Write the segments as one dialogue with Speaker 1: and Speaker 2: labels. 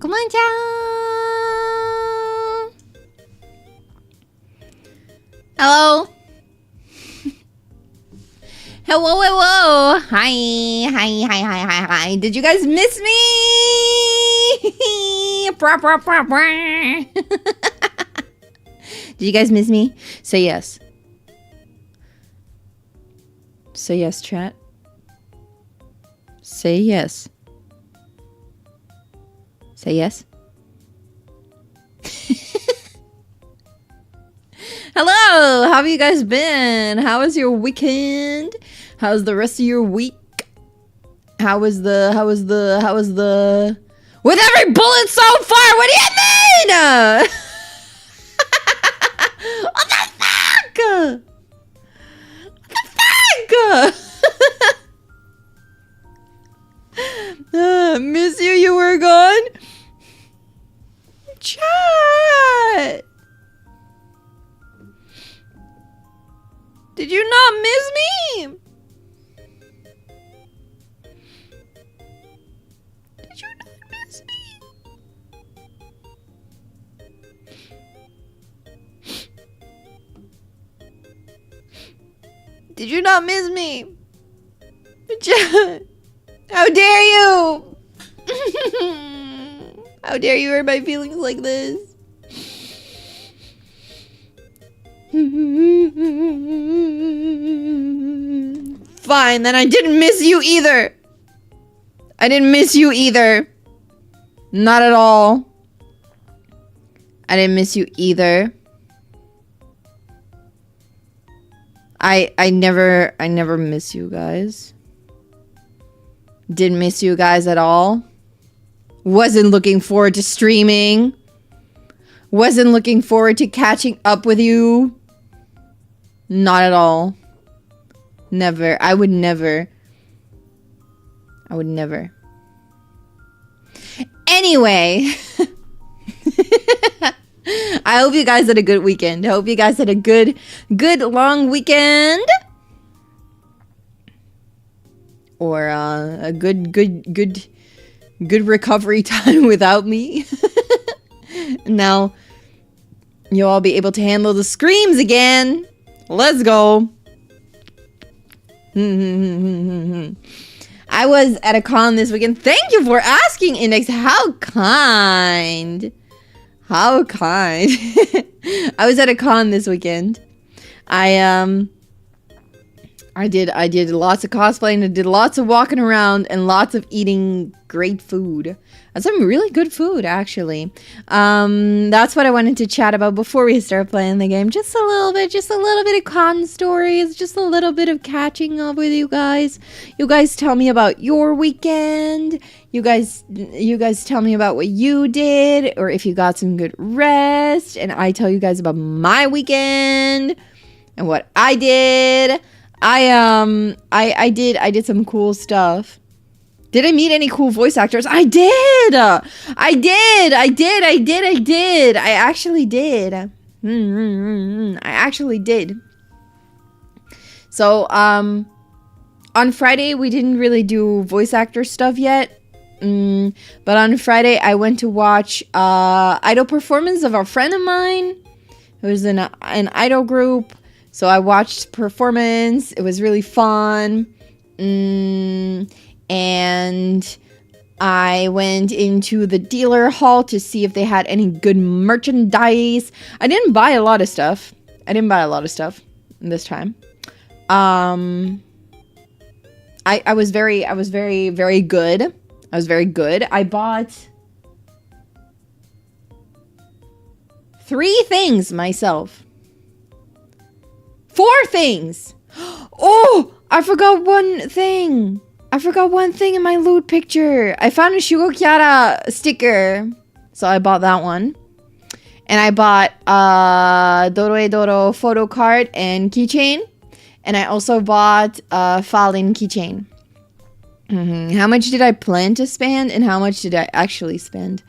Speaker 1: こんばんちゃーん Hello Hello, hello. Hi. Did you guys miss me? Did you guys miss me? Say yes. Say yes, chat. Say yes. Say yes. Hello, how have you guys been? How was your weekend? How's the rest of your week? How was the with every bullet so far? What do you mean? What the fuck? What the fuck? Miss you, you were gone. Chat. Did you not miss me? Did you not miss me? Did you not miss me? How dare you? How dare you hurt my feelings like this? Fine, then I didn't miss you either. I didn't miss you either. Not at all. I didn't miss you either. I never miss you guys. Didn't miss you guys at all. Wasn't looking forward to streaming. Wasn't looking forward to catching up with you. Not at all. Never. I would never. I would never. Anyway. I hope you guys had a good weekend. I hope you guys had a good long weekend. Or a good recovery time without me. Now you'll all be able to handle the screams again. Let's go. I was at a con this weekend. Thank you for asking, Index. How kind. How kind. I was at a con this weekend. I did lots of cosplaying, I did lots of walking around and lots of eating great food. And some really good food, actually. That's what I wanted to chat about before we start playing the game. Just a little bit of con stories, just a little bit of catching up with you guys. You guys tell me about your weekend. You guys tell me about what you did, or if you got some good rest, and I tell you guys about my weekend and what I did. I did some cool stuff. Did I meet any cool voice actors? I did. I actually did. I actually did. So, on Friday, we didn't really do voice actor stuff yet. But on Friday, I went to watch, idol performance of a friend of mine who was in an idol group. So I watched performance. It was really fun. And I went into the dealer hall to see if they had any good merchandise. I didn't buy a lot of stuff. This time. I was very good. I was very good. I bought 3 things myself. 4 things. Oh, I forgot one thing. In my loot picture. I found a Shugo Kiara sticker. So I bought that one. And I bought Doroedoro photo card and keychain. And I also bought Falin keychain. How much did I plan to spend and how much did I actually spend?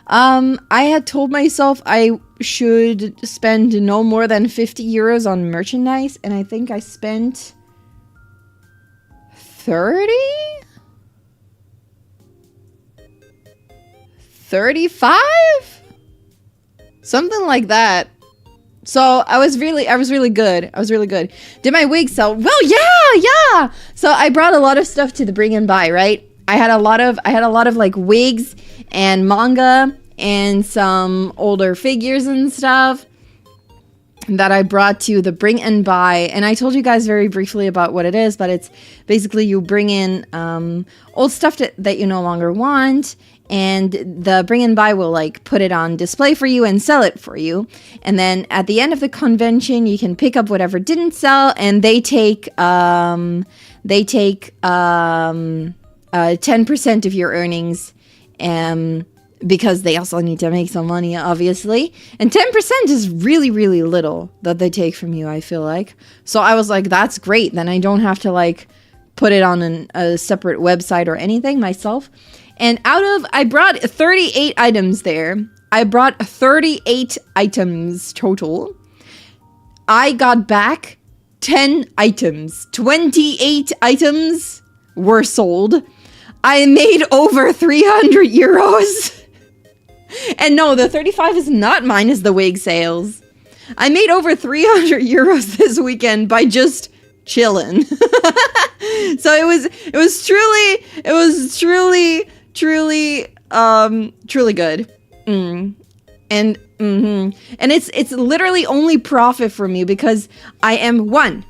Speaker 1: I had told myself I should spend no more than 50 euros on merchandise, and I think I spent 30? 35? Something like that. So I was really good. I was really good. Did my wig sell? Well, yeah. So I brought a lot of stuff to the bring and buy, right? I had a lot of like wigs and manga and some older figures and stuff that I brought to the bring and buy. And I told you guys very briefly about what it is, but it's basically you bring in old stuff that you no longer want, and the bring and buy will like put it on display for you and sell it for you. And then at the end of the convention, you can pick up whatever didn't sell, and they take 10% of your earnings, because they also need to make some money, obviously. And 10% is really, really little that they take from you, I feel like. So I was like, that's great. Then I don't have to like put it on a separate website or anything myself. And I brought 38 items there. I brought 38 items total. I got back 10 items. 28 items were sold. I made over 300 euros. And no, the 35 is not minus the wig sales. I made over 300 euros this weekend by just chilling. So it was truly good. And it's literally only profit for me because I am, one,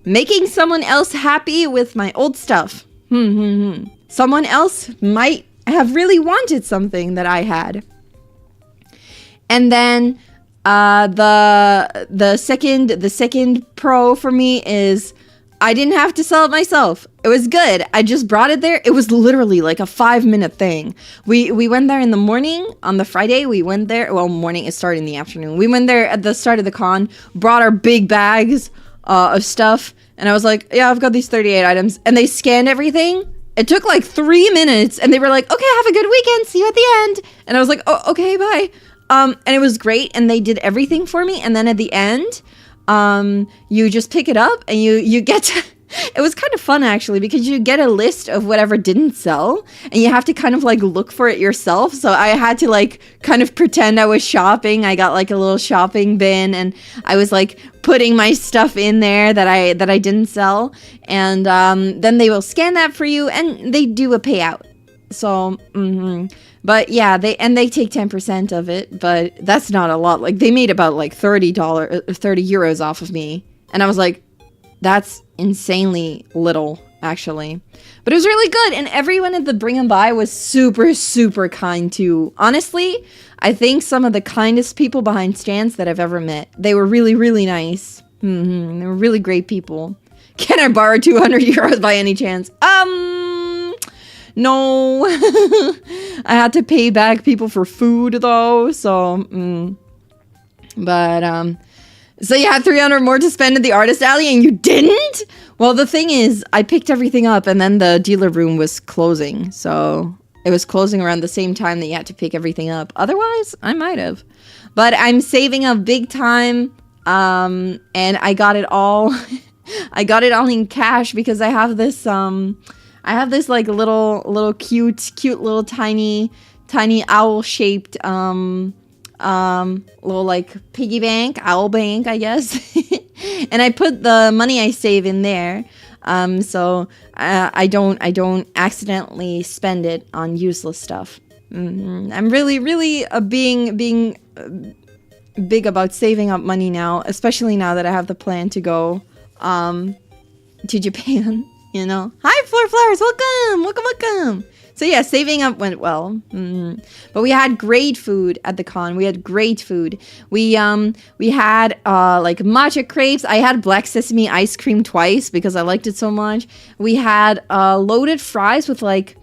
Speaker 1: making someone else happy with my old stuff. Someone else might have really wanted something that I had. And then the second pro for me is I didn't have to sell it myself. It was good. I just brought it there. It was literally like a 5-minute thing. We went there in the morning on the Friday. We went there. Well, morning, it started in the afternoon. We went there at the start of the con, brought our big bags of stuff. And I was like, yeah, I've got these 38 items. And they scanned everything. It took like 3 minutes, and they were like, okay, have a good weekend. See you at the end. And I was like, oh, okay, bye. And it was great, and they did everything for me. And then at the end, you just pick it up, and you get to, it was kind of fun, actually, because you get a list of whatever didn't sell, and you have to kind of like look for it yourself. So I had to like kind of pretend I was shopping. I got like a little shopping bin, and I was like putting my stuff in there that I didn't sell. And then they will scan that for you, and they do a payout. So, but yeah, they take 10% of it, but that's not a lot. Like they made about like $30 euros off of me. And I was like, that's insanely little, actually. But it was really good. And everyone at the Bring and Buy was super, super kind too. Honestly, I think some of the kindest people behind stands that I've ever met. They were really, really nice. They were really great people. Can I borrow 200 euros by any chance? No. I had to pay back people for food though, so so you had 300 more to spend at the artist alley and you didn't? Well, the thing is, I picked everything up and then the dealer room was closing. So it was closing around the same time that you had to pick everything up. Otherwise, I might have. But I'm saving up big time, and I got it all I got it all in cash because I have this like little cute little tiny owl shaped little like piggy bank, owl bank, I guess. And I put the money I save in there, so I don't accidentally spend it on useless stuff. I'm really being big about saving up money now, especially now that I have the plan to go to Japan. You know, hi Floor Flowers, welcome. So yeah, saving up went well. But we had great food at the con. We had great food. We had like matcha crepes. I had black sesame ice cream twice because I liked it so much. We had loaded fries with like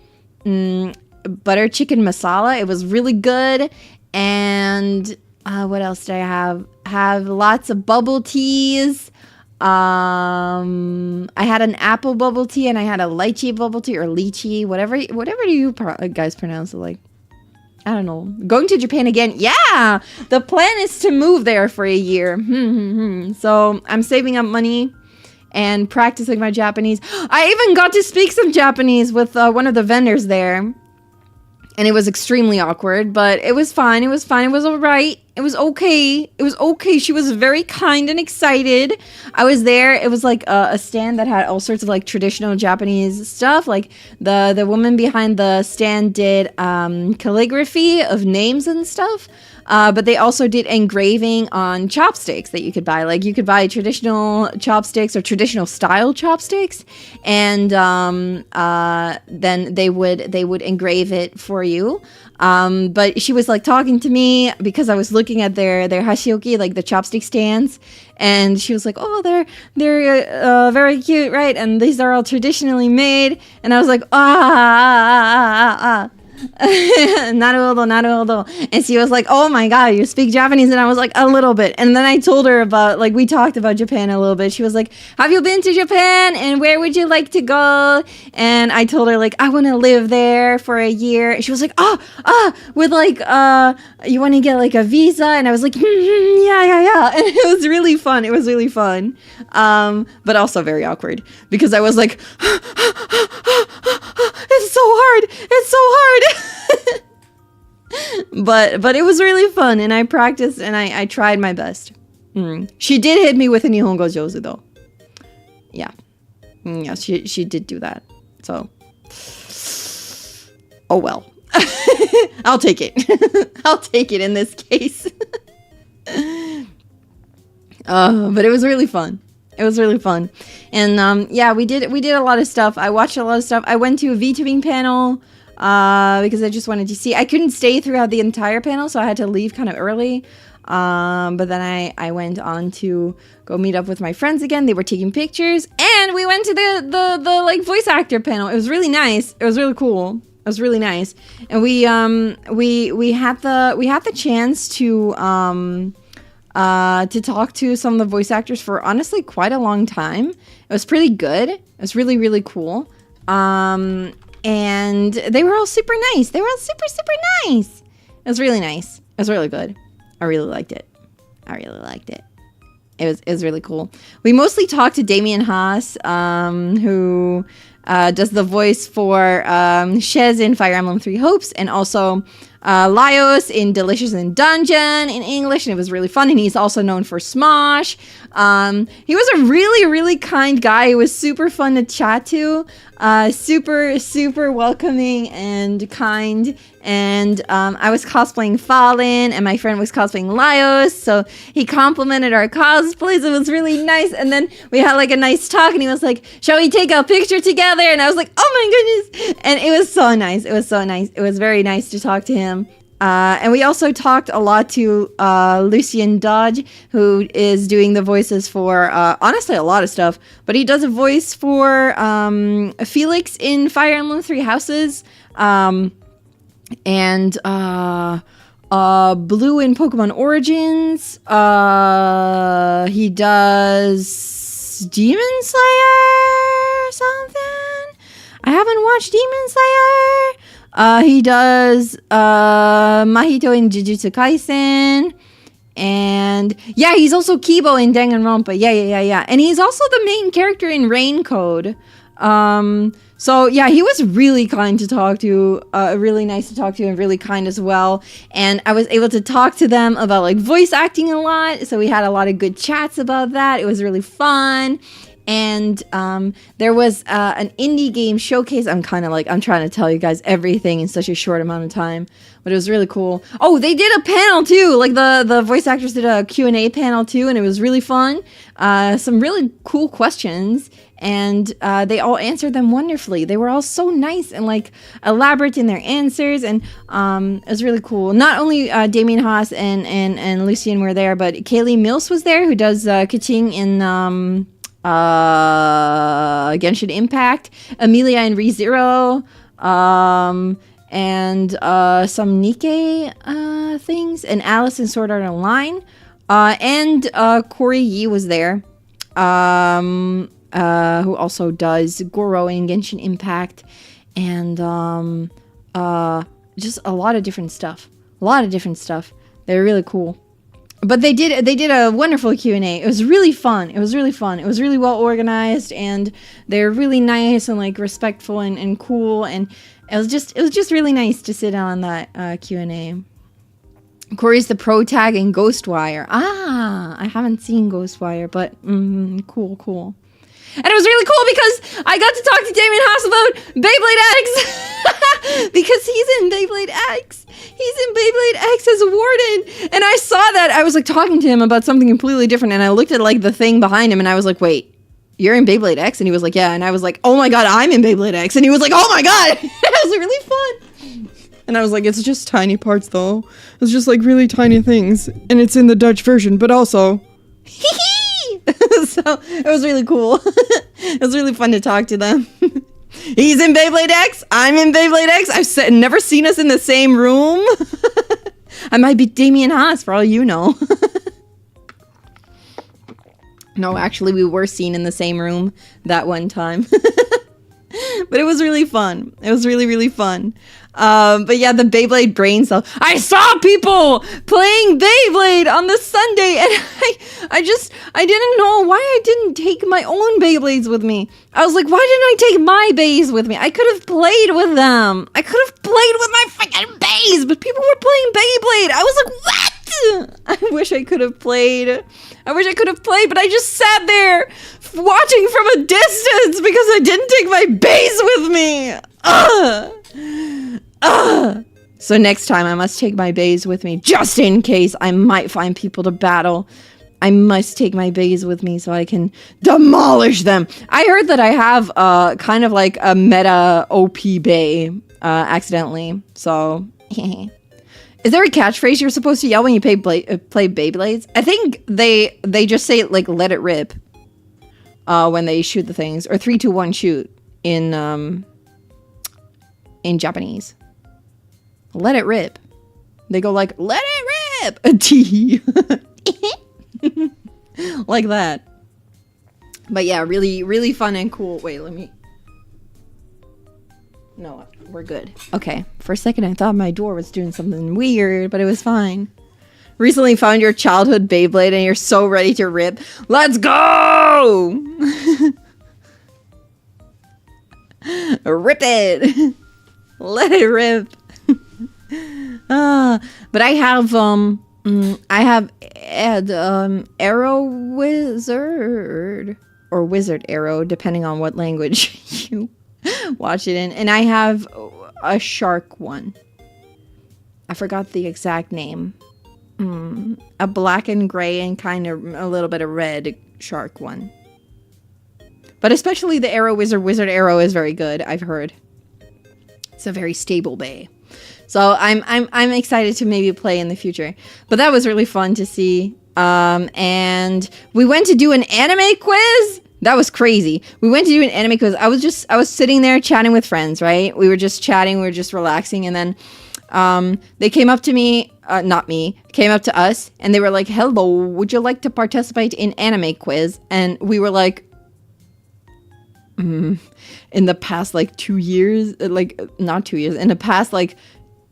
Speaker 1: butter chicken masala. It was really good. And what else did I have? Have lots of bubble teas. I had an apple bubble tea and I had a lychee bubble tea or lychee, whatever do you guys pronounce it like. I don't know. Going to Japan again. Yeah, the plan is to move there for a year. So I'm saving up money and practicing my Japanese. I even got to speak some Japanese with one of the vendors there. And it was extremely awkward, but it was fine. It was all right. It was okay. It was okay. She was very kind and excited. I was there. It was like a stand that had all sorts of like traditional Japanese stuff. Like the woman behind the stand did calligraphy of names and stuff. But they also did engraving on chopsticks that you could buy. Like you could buy traditional chopsticks or traditional style chopsticks, and then they would engrave it for you. But she was like talking to me because I was looking at their hashioki, like the chopstick stands, and she was like, "Oh, they're very cute, right? And these are all traditionally made." And I was like, Naruhodo, naruhodo. And she was like, "Oh my god, you speak Japanese?" And I was like, "A little bit." And then I told her about, like, we talked about Japan a little bit. She was like, "Have you been to Japan? And where would you like to go?" And I told her, like, I want to live there for a year. And she was like, with like, you want to get like a visa? And I was like, yeah. And it was really fun. It was really fun. But also very awkward because I was like, it's so hard. It's so hard. but it was really fun, and I practiced and I tried my best. She did hit me with a Nihongo Jozu though. Yeah, she did do that. So, oh well. I'll take it. I'll take it in this case. But it was really fun. It was really fun. And yeah, we did a lot of stuff. I watched a lot of stuff. I went to a VTubing panel because I just wanted to see. I couldn't stay throughout the entire panel, so I had to leave kind of early. But then I went on to go meet up with my friends again. They were taking pictures, and we went to the like voice actor panel. It was really nice. It was really cool. It was really nice. And we had the chance to talk to some of the voice actors for honestly quite a long time. It was pretty good. It was really, really cool. And they were all super nice. They were all super, super nice. It was really nice. It was really good. I really liked it. It was really cool. We mostly talked to Damien Haas, who does the voice for Shez in Fire Emblem Three Hopes, and also Laios in Delicious in Dungeon in English, and it was really fun. And he's also known for Smosh. He was a really, really kind guy. He was super fun to chat to, super, super welcoming and kind. And I was cosplaying Fallen, and my friend was cosplaying Laios, so he complimented our cosplays. It was really nice. And then we had like a nice talk, and he was like, "Shall we take a picture together?" And I was like, "Oh my goodness!" And it was so nice. It was so nice. It was very nice to talk to him. And we also talked a lot to Lucien Dodge, who is doing the voices for, honestly, a lot of stuff. But he does a voice for Felix in Fire Emblem Three Houses, and Blue in Pokemon Origins. He does Demon Slayer something. I haven't watched Demon Slayer. He does Mahito in Jujutsu Kaisen. And yeah, he's also Kibo in Danganronpa. Yeah. And he's also the main character in Rain Code. So yeah, he was really kind to talk to, really nice to talk to, and really kind as well. And I was able to talk to them about like voice acting a lot. So we had a lot of good chats about that. It was really fun. And there was an indie game showcase. I'm trying to tell you guys everything in such a short amount of time, but it was really cool. Oh, they did a panel too. Like the voice actors did a Q&A panel too, and it was really fun. Some really cool questions, and they all answered them wonderfully. They were all so nice and like elaborate in their answers, and it was really cool. Not only Damien Haas and Lucien were there, but Kaylee Mills was there, who does Kaching in Genshin Impact, Amelia in ReZero, and some Nikkei things, and Alice in Sword Art Online, and Corey Yi was there, who also does Goro in Genshin Impact, and just a lot of different stuff. They were really cool. But they did a wonderful Q&A. It was really fun. It was really well organized, and they're really nice and like respectful and cool, and it was just really nice to sit on that Q&A. Corey's the pro tag in Ghostwire. Ah, I haven't seen Ghostwire, but cool. And it was really cool because I got to talk to Damien Haas about Beyblade X. Because he's in Beyblade X. He's in Beyblade X as a warden. And I saw that. I was like talking to him about something completely different. And I looked at like the thing behind him and I was like, wait, you're in Beyblade X? And he was like, yeah. And I was like, oh my God, I'm in Beyblade X. And he was like, oh my God. It was really fun. And I was like, it's just tiny parts though. It's just like really tiny things. And it's in the Dutch version, but also... So it was really cool. It was really fun to talk to them. He's in Beyblade X. I'm in Beyblade X. I've never seen us in the same room. I might be Damien Haas for all you know. No, actually, we were seen in the same room that one time. But it was really fun. It was really, really fun. But yeah, the Beyblade brain cell. I saw people playing Beyblade on the Sunday, and I didn't know why I didn't take my own Beyblades with me. I was like, why didn't I take my bays with me? I could have played with them. I could have played with my freaking bays, but people were playing Beyblade. I was like, what? I wish I could have played. But I just sat there watching from a distance because I didn't take my bays with me. So next time I must take my bays with me just in case I might find people to battle. I must take my bays with me so I can demolish them. I heard that I have kind of like a meta OP bay accidentally. So is there a catchphrase you're supposed to yell when you play Beyblades? I think they just say like let it rip when they shoot the things, or 3, 2, 1 shoot in Japanese. Let it rip. They go like let it rip. A T. Like that. But yeah, really, really fun and cool. Wait, let me... No, we're good. Okay, for a second I thought my door was doing something weird, but it was fine. Recently found your childhood Beyblade and you're so ready to rip. Let's go! Rip it! Let it rip. But I have Arrow Wizard or Wizard Arrow, depending on what language you watch it in, and I have a shark one. I forgot the exact name. A black and gray and kind of a little bit of red shark one. But especially the Arrow Wizard Arrow is very good, I've heard. It's a very stable bay. So I'm excited to maybe play in the future. But that was really fun to see. And we went to do an anime quiz. That was crazy. We went to do an anime quiz. I was sitting there chatting with friends, right? We were just chatting, we were just relaxing, and then they came up to me, not me, came up to us, and they were like, hello, would you like to participate in anime quiz? And we were like, in the past like 2 years, like not 2 years, in the past like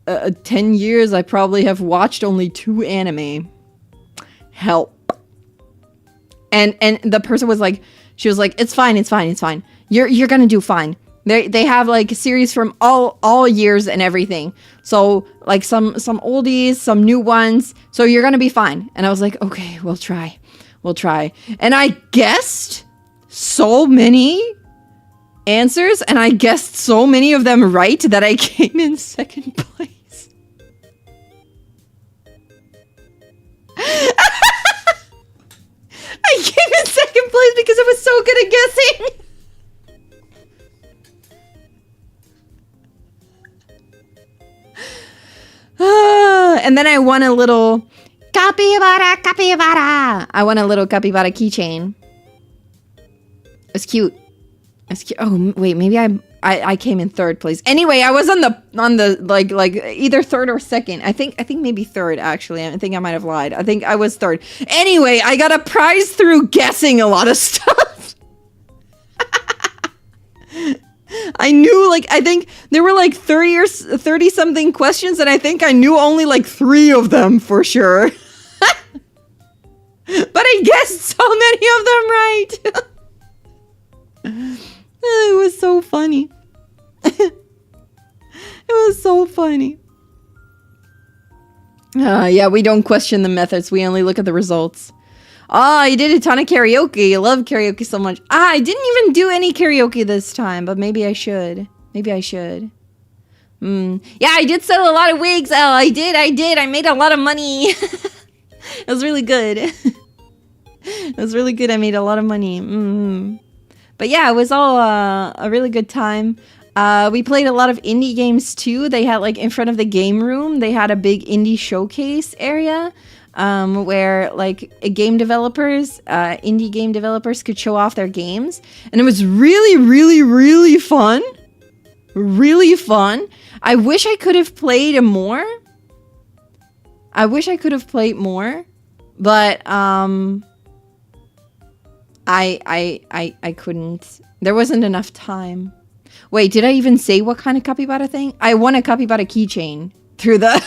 Speaker 1: 10 years, I probably have watched only 2 anime. Help. And the person was like, she was like, it's fine. You're gonna do fine. They have like a series from all years and everything. So like some oldies, some new ones. So you're gonna be fine. And I was like, okay, we'll try. And I guessed so many answers, and I guessed so many of them right that I came in second place. I came in second place because I was so good at guessing. And then I won a little capybara. I won a little capybara keychain. It's cute. Oh wait, maybe I came in third place. Anyway, I was on the like either third or second. I think maybe third actually. I think I might have lied. I think I was third. Anyway, I got a prize through guessing a lot of stuff. I knew I think there were like 30 or 30 something questions, and I think I knew only like 3 of them for sure. But I guessed so many of them right. It was so funny. It was so funny. Yeah, we don't question the methods. We only look at the results. Oh, I did a ton of karaoke. I love karaoke so much. I didn't even do any karaoke this time, but maybe I should. Maybe I should. Yeah, I did sell a lot of wigs. Oh, I did. I made a lot of money. It was really good. It was really good. I made a lot of money. But yeah, it was all a really good time. We played a lot of indie games too. They had like in front of the game room, they had a big indie showcase area where like indie game developers could show off their games. And it was really, really, really fun. Really fun. I wish I could have played more. But I couldn't. There wasn't enough time. Wait, did I even say what kind of capybara thing? I won a capybara keychain through the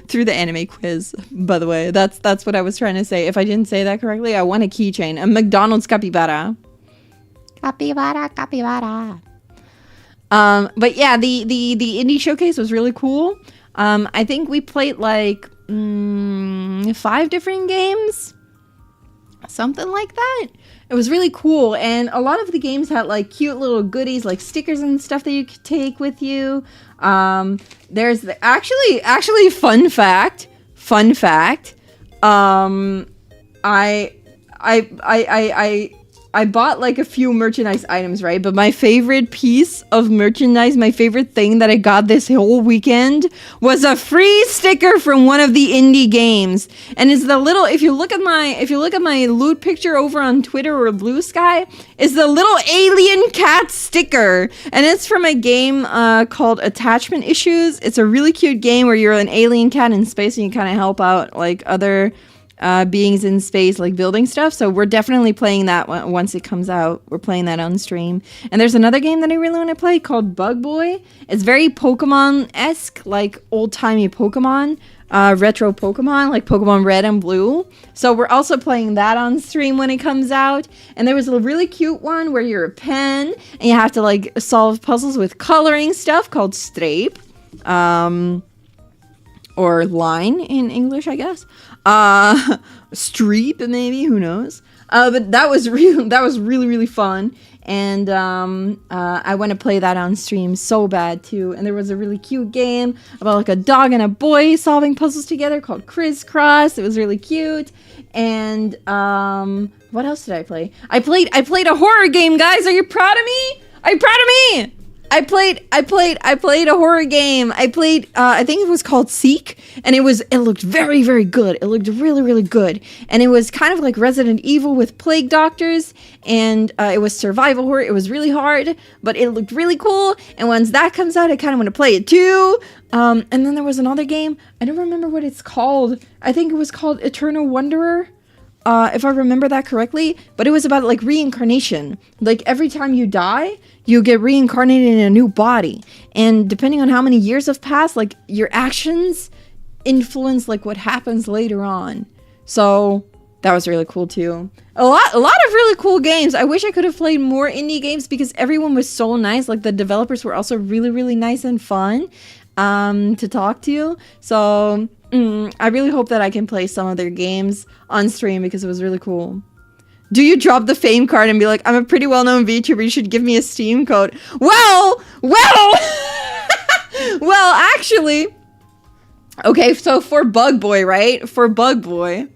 Speaker 1: through the anime quiz, by the way. That's what I was trying to say. If I didn't say that correctly, I won a keychain, a McDonald's capybara. Capybara. But yeah, the indie showcase was really cool. I think we played like 5 different games, something like that. It was really cool, and a lot of the games had like cute little goodies, like stickers and stuff that you could take with you. There's actually fun fact. I bought like a few merchandise items, right? But my favorite piece of merchandise, my favorite thing that I got this whole weekend was a free sticker from one of the indie games. And it's the little, if you look at my loot picture over on Twitter or Blue Sky, it's the little alien cat sticker. And it's from a game called Attachment Issues. It's a really cute game where you're an alien cat in space and you kind of help out like other beings in space, like building stuff. So we're definitely playing that once it comes out. We're playing that on stream. And there's another game that I really want to play called Bug Boy. It's very Pokemon-esque, like old-timey Pokemon, retro Pokemon, like Pokemon Red and Blue. So we're also playing that on stream when it comes out. And there was a really cute one where you're a pen and you have to like solve puzzles with coloring stuff called Strape. Or line in English, I guess. Streep, maybe, who knows? But that was really, really fun. And I want to play that on stream so bad too. And there was a really cute game about like a dog and a boy solving puzzles together called Crisscross. It was really cute. And what else did I play? I played a horror game, guys. Are you proud of me? Are you proud of me? I played a horror game. I think it was called Seek, and it looked very, very good. It looked really, really good. And it was kind of like Resident Evil with plague doctors, and it was survival horror. It was really hard, but it looked really cool. And once that comes out, I kind of want to play it too. And then there was another game. I don't remember what it's called. I think it was called Eternal Wanderer. If I remember that correctly, but it was about like reincarnation. Like every time you die, you get reincarnated in a new body. And depending on how many years have passed, like your actions influence like what happens later on. So that was really cool too. A lot of really cool games. I wish I could have played more indie games because everyone was so nice. Like the developers were also really, really nice and fun to talk to. So I really hope that I can play some of their games on stream because it was really cool. Do you drop the fame card and be like, I'm a pretty well-known VTuber, you should give me a Steam code? Well, actually, okay, so for Bug Boy, right? For Bug Boy,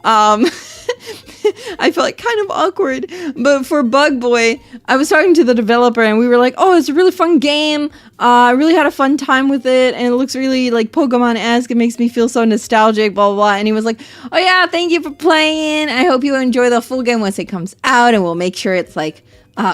Speaker 1: I felt like kind of awkward, but for Bug Boy, I was talking to the developer and we were like, oh, it's a really fun game. I really had a fun time with it and it looks really like Pokemon-esque. It makes me feel so nostalgic, blah, blah, blah. And he was like, oh yeah, thank you for playing. I hope you enjoy the full game once it comes out and we'll make sure it's like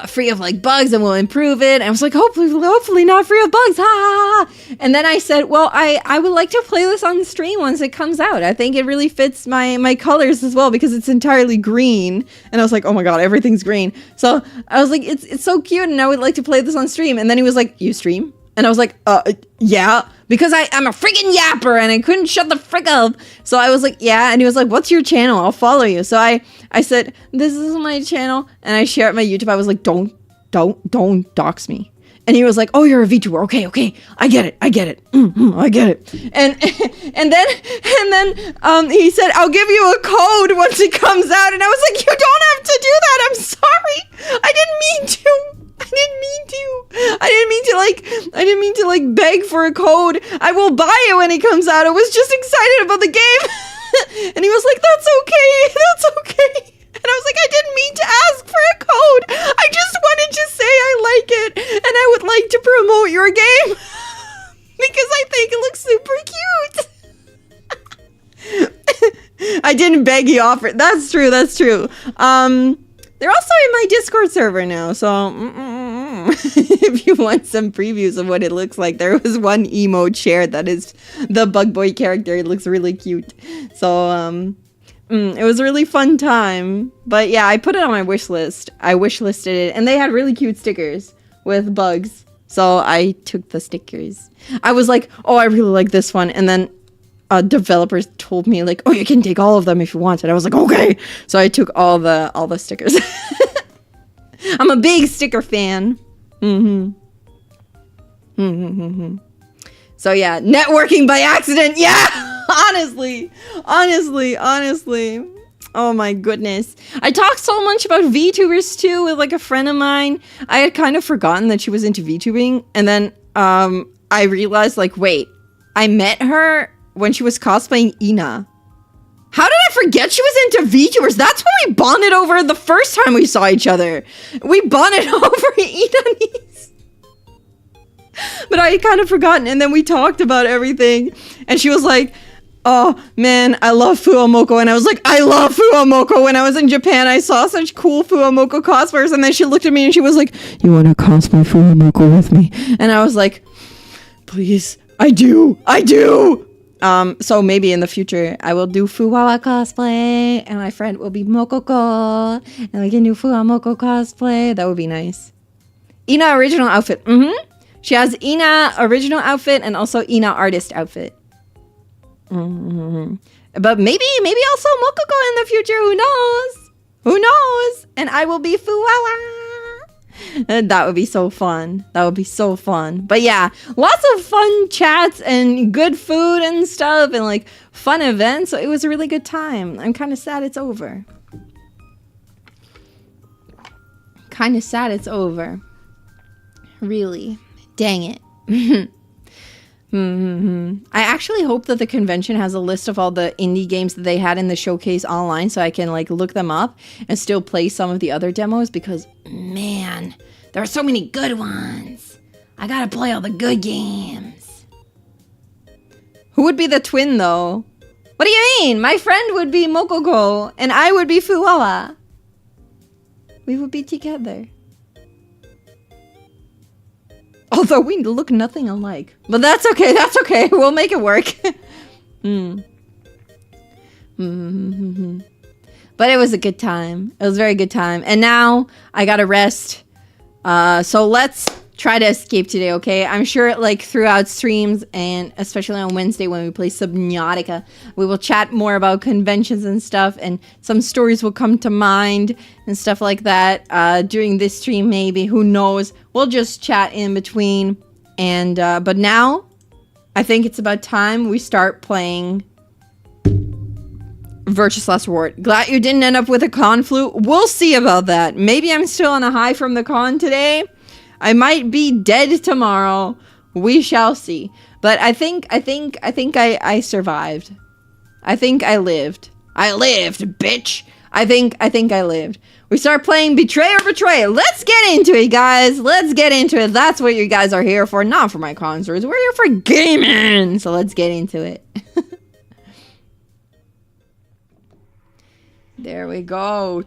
Speaker 1: free of like bugs and we'll improve it. And I was like, hopefully not free of bugs. Ha ha ha. And then I said, well, I would like to play this on stream once it comes out. I think it really fits my colors as well because it's entirely green. And I was like, oh my God, everything's green. So I was like, it's so cute and I would like to play this on stream. And then he was like, you stream? And I was like, yeah, because I'm a freaking yapper and I couldn't shut the frick up. So I was like, yeah. And he was like, what's your channel? I'll follow you. So I said, this is my channel. And I shared my YouTube. I was like, don't dox me. And he was like, "Oh, you're a VTuber. Okay, okay. I get it. I get it. I get it." And then he said, "I'll give you a code once it comes out." And I was like, "You don't have to do that. I'm sorry. I didn't mean to. I didn't mean to like beg for a code. I will buy it when it comes out. I was just excited about the game." And he was like, "That's okay. That's okay." And I was like, "I didn't mean to ask for a code. I just wanted to say I like it and I would like to promote your game because I think it looks super cute." I didn't beg, he offered. That's true. That's true. They're also in my Discord server now, so if you want some previews of what it looks like, there was one emote shared that is the Bug Boy character. It looks really cute. So, it was a really fun time. But yeah, I put it on my wish list. I wish listed it, and they had really cute stickers with bugs. So I took the stickers. I was like, "Oh, I really like this one," and then developers told me like, "Oh, you can take all of them if you want." And I was like, "Okay." So I took all the stickers. I'm a big sticker fan. So yeah, networking by accident. Yeah. Honestly. Oh my goodness. I talked so much about VTubers too with like a friend of mine. I had kind of forgotten that she was into VTubing, and then I realized like, wait, I met her when she was cosplaying Ina. How did I forget she was into VTubers? That's when we bonded over the first time we saw each other. We bonded over Inani's. But I had kind of forgotten, and then we talked about everything, and she was like, "Oh man, I love Fuwamoko." And I was like, "I love Fuwamoko." When I was in Japan, I saw such cool Fuwamoko cosplayers, and then she looked at me and she was like, "You want to cosplay Fuwamoko with me?" And I was like, "Please, I do." So maybe in the future I will do Fuwawa cosplay and my friend will be Mokoko and we can do Fuwamoko cosplay. That would be nice. Ina original outfit. She has Ina original outfit and also Ina artist outfit. But maybe also Mokoko in the future. Who knows? And I will be Fuwawa. That would be so fun. But yeah, lots of fun chats and good food and stuff and like fun events. So it was a really good time. I'm kind of sad it's over. Really. Dang it. I actually hope that the convention has a list of all the indie games that they had in the showcase online so I can like look them up and still play some of the other demos because man, there are so many good ones. I gotta play all the good games. Who would be the twin though? What do you mean? My friend would be Mokoko and I would be Fuwawa. We would be together. Although we look nothing alike. But that's okay. We'll make it work. But it was a good time. It was a very good time. And now I gotta rest. So let's try to escape today, okay? I'm sure like throughout streams and especially on Wednesday when we play Subnautica, we will chat more about conventions and stuff and some stories will come to mind and stuff like that during this stream maybe. Who knows? We'll just chat in between. And but now I think it's about time we start playing Virtuous Last Reward. Glad you didn't end up with a con flu. We'll see about that. Maybe I'm still on a high from the con today. I might be dead tomorrow. We shall see. But I think I survived. I think I lived. I lived, bitch. I think I lived. We start playing Betray or Betray. Let's get into it, guys. Let's get into it. That's what you guys are here for. Not for my concerts. We're here for gaming. So let's get into it. There we go.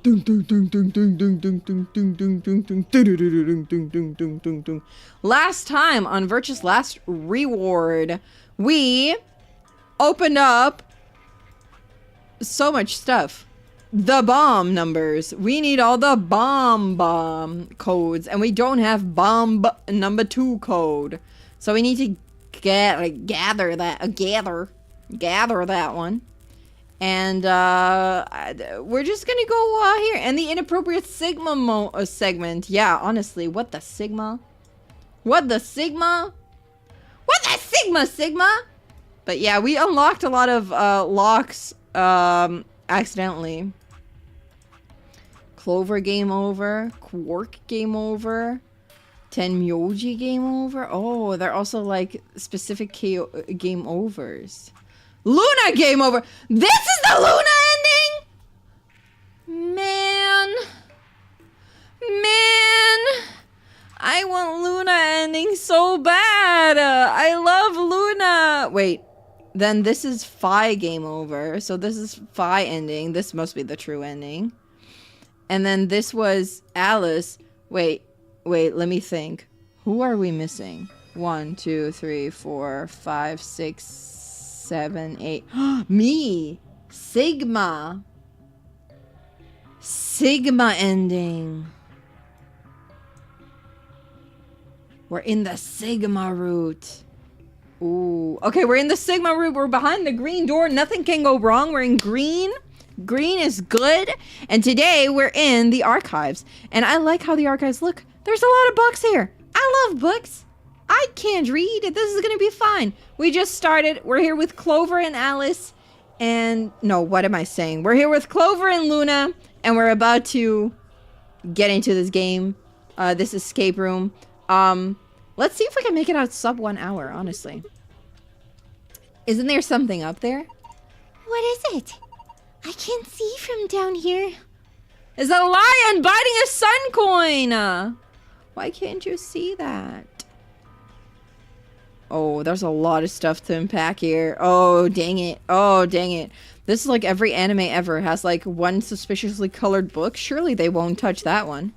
Speaker 1: Last time on Virtuous Last Reward, we opened up so much stuff. The bomb numbers. We need all the bomb codes, and we don't have bomb number 2 code. So we need to gather that one. And we're just gonna go here and the inappropriate Sigma segment. Yeah, honestly, what the Sigma? What the Sigma? What the Sigma? But yeah, we unlocked a lot of locks accidentally. Clover game over. Quark game over. Tenmyoji game over. Oh, they're also like specific game overs. Luna game over. This is the Luna ending? Man. I want Luna ending so bad. I love Luna. Wait. Then this is Phi game over. So this is Phi ending. This must be the true ending. And then this was Alice. Wait, let me think. Who are we missing? 1, 2, 3, 4, 5, 6, 7, 8. Me! Sigma ending. We're in the Sigma route. Ooh. Okay, we're in the Sigma route. We're behind the green door. Nothing can go wrong. We're in green. Green is good. And today we're in the archives. And I like how the archives look. There's a lot of books here. I love books. I can't read. This is going to be fine. We just started. We're here with Clover and Alice. And no, what am I saying? We're here with Clover and Luna. And we're about to get into this game. This escape room. Let's see if we can make it out sub 1 hour, honestly. Isn't there something up there?
Speaker 2: What is it? I can't see from down here.
Speaker 1: Is a lion biting a sun coin? Why can't you see that? Oh, there's a lot of stuff to unpack here. Oh, dang it. This is like every anime ever has like one suspiciously colored book. Surely they won't touch that one.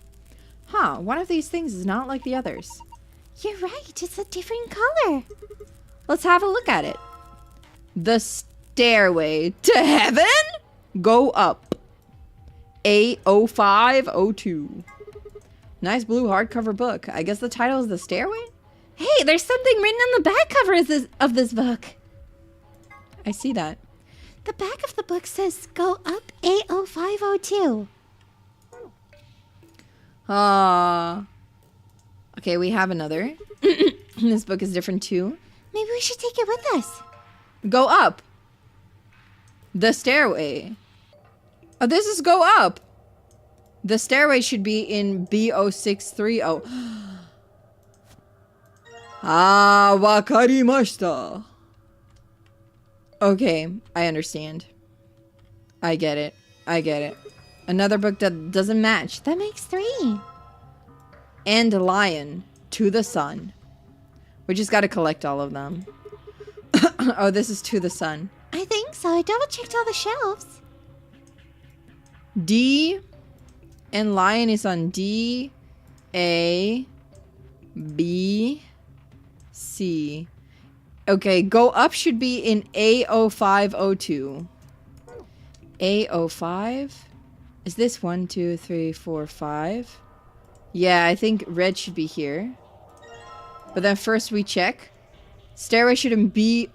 Speaker 1: Huh, one of these things is not like the others.
Speaker 2: You're right, it's a different color.
Speaker 1: Let's have a look at it. The Stairway to Heaven? Go up. A0502. Nice blue hardcover book. I guess the title is The Stairway?
Speaker 2: Hey, there's something written on the back cover of this book.
Speaker 1: I see that.
Speaker 2: The back of the book says, go up A0502.
Speaker 1: Okay, we have another. This book is different too.
Speaker 2: Maybe we should take it with us.
Speaker 1: Go up. The Stairway. Oh, this is go up. The Stairway should be in B0630. Wakarimashita. Okay, I understand. I get it. Another book that doesn't match.
Speaker 2: That makes 3.
Speaker 1: And Lion to the Sun. We just gotta collect all of them. Oh, this is To the Sun.
Speaker 2: I think so. I double checked all the shelves.
Speaker 1: D and Lion is on D, A, B, C. Okay, Go Up should be in A0502. A05? Is this 1, 2, 3, 4, 5? Yeah, I think red should be here. But then first we check. Stairway shouldn't be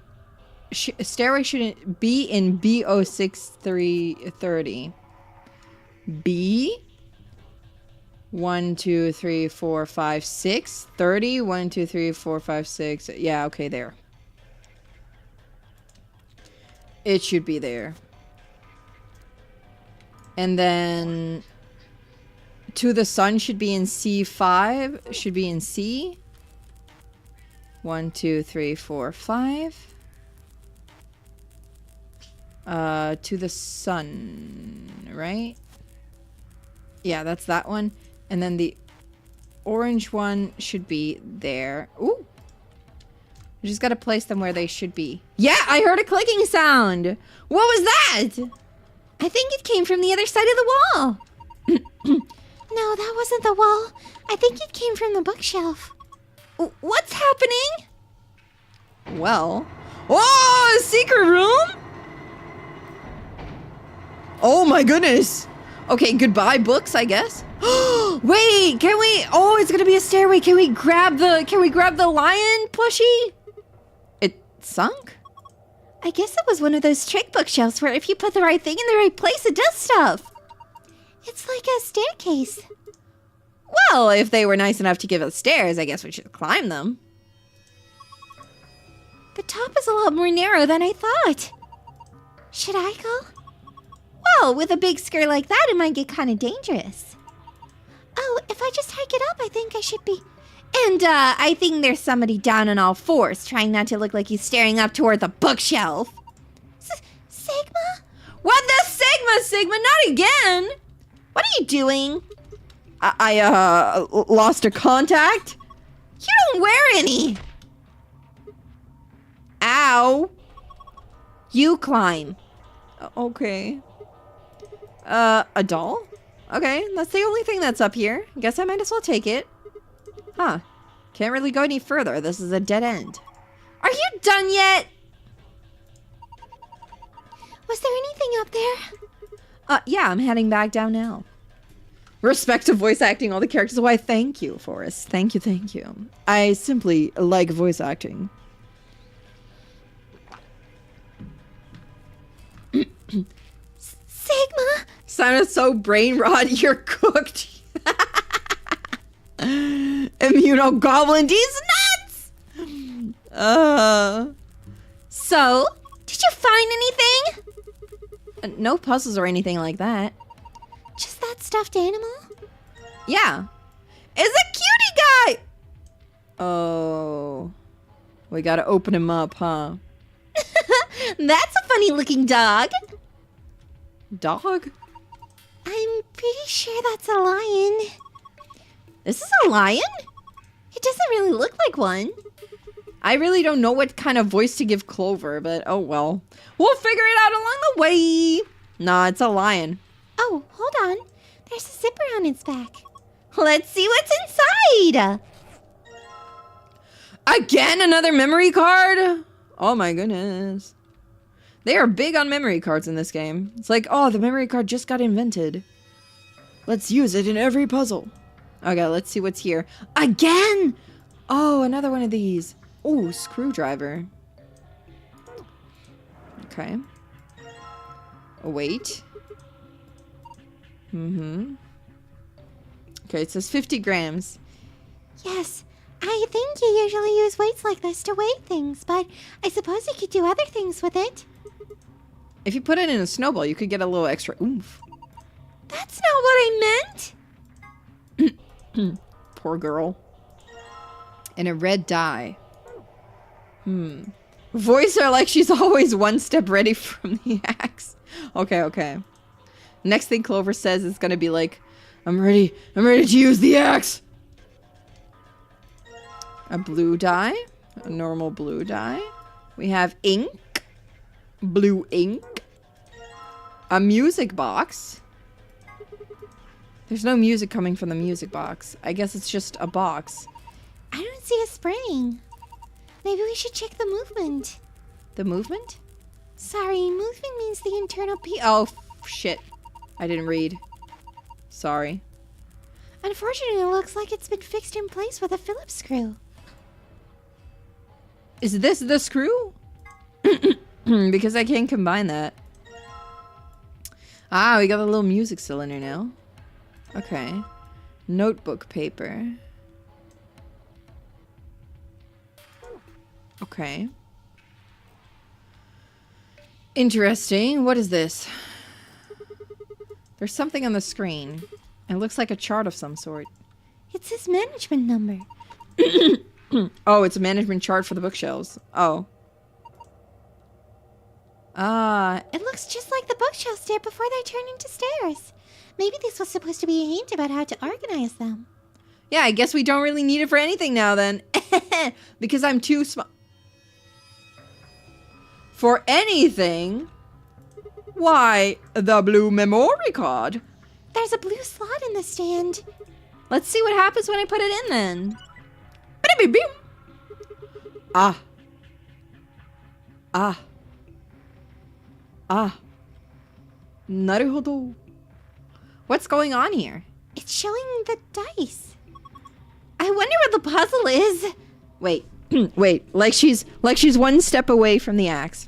Speaker 1: in B06330. B 1, 2, 3, 4, 5, 6. 30. 1, 2, 3, 4, 5, 6. Yeah, okay, there. It should be there. And then To the Sun should be in C5. Should be in C. 1, 2, 3, 4, 5. To the Sun, right? Yeah, that's that one. And then the orange one should be there. Ooh. You just gotta place them where they should be. Yeah, I heard a clicking sound. What was that?
Speaker 2: I think it came from the other side of the wall. No, that wasn't the wall. I think it came from the bookshelf.
Speaker 1: What's happening? Well. Oh, secret room? Oh my goodness. Okay, goodbye books, I guess. Wait, can we? Oh, it's gonna be a stairway. Can we grab the lion plushie? It sunk?
Speaker 2: I guess it was one of those trick bookshelves where if you put the right thing in the right place, it does stuff. It's like a staircase.
Speaker 1: Well, if they were nice enough to give us stairs, I guess we should climb them.
Speaker 2: The top is a lot more narrow than I thought. Should I go? Well, with a big skirt like that, it might get kind of dangerous. Oh, if I just hike it up, I think I should be... And, I think there's somebody down on all fours, trying not to look like he's staring up toward the bookshelf. Sigma?
Speaker 1: What the Sigma? Sigma, not again!
Speaker 2: What are you doing?
Speaker 1: I lost a contact.
Speaker 2: You don't wear any!
Speaker 1: Ow. You climb. Okay. A doll? Okay, that's the only thing that's up here. Guess I might as well take it. Huh. Can't really go any further. This is a dead end.
Speaker 2: Are you done yet? Was there anything up there?
Speaker 1: Yeah, I'm heading back down now. Respect to voice acting all the characters. Why, thank you, Forrest. Thank you, thank you. I simply like voice acting.
Speaker 2: Sigma!
Speaker 1: Sounded so brain rot, you're cooked. Immunogoblin, these nuts!
Speaker 2: So, did you find anything?
Speaker 1: No puzzles or anything like that.
Speaker 2: Just that stuffed animal?
Speaker 1: Yeah. It's a cutie guy! Oh. We gotta open him up, huh?
Speaker 2: That's a funny looking dog.
Speaker 1: Dog?
Speaker 2: I'm pretty sure that's a lion.
Speaker 1: This is a lion?
Speaker 2: It doesn't really look like one.
Speaker 1: I really don't know what kind of voice to give Clover, but oh well. We'll figure it out along the way. Nah, it's a lion.
Speaker 2: Oh, hold on. There's a zipper on its back. Let's see what's inside.
Speaker 1: Again, another memory card? Oh my goodness. They are big on memory cards in this game. It's like, oh, the memory card just got invented. Let's use it in every puzzle. Okay, let's see what's here. Again! Oh, another one of these. Oh, screwdriver. Okay. Oh, wait. Okay, it says 50 grams.
Speaker 2: Yes, I think you usually use weights like this to weigh things, but I suppose you could do other things with it.
Speaker 1: If you put it in a snowball, you could get a little extra oomph.
Speaker 2: That's not what I meant.
Speaker 1: Poor girl. And a red dye. Voice her like she's always one step ready from the axe. Okay, okay. Next thing Clover says is gonna be like, I'm ready to use the axe. A blue dye. A normal blue dye. We have ink. Blue ink. A music box. There's no music coming from the music box. I guess it's just a box.
Speaker 2: I don't see a spring. Maybe we should check the movement.
Speaker 1: The movement?
Speaker 2: Sorry, movement means the internal
Speaker 1: Oh, shit. I didn't read. Sorry.
Speaker 2: Unfortunately, it looks like it's been fixed in place with a Phillips screw.
Speaker 1: Is this the screw? Because I can't combine that. Ah, we got a little music cylinder now. Okay. Notebook paper. Okay. Interesting. What is this? There's something on the screen. It looks like a chart of some sort.
Speaker 2: It's his management number.
Speaker 1: Oh, it's a management chart for the bookshelves. Oh.
Speaker 2: It looks just like the bookshelves did before they turned into stairs. Maybe this was supposed to be a hint about how to organize them.
Speaker 1: Yeah, I guess we don't really need it for anything now then. Because I'm too small. For anything? Why, the blue memory card.
Speaker 2: There's a blue slot in the stand.
Speaker 1: Let's see what happens when I put it in then. Ah. Ah. Ah. Naruhodo. What's going on here?
Speaker 2: It's showing the dice. I wonder what the puzzle is.
Speaker 1: Wait. Wait. Like she's one step away from the axe.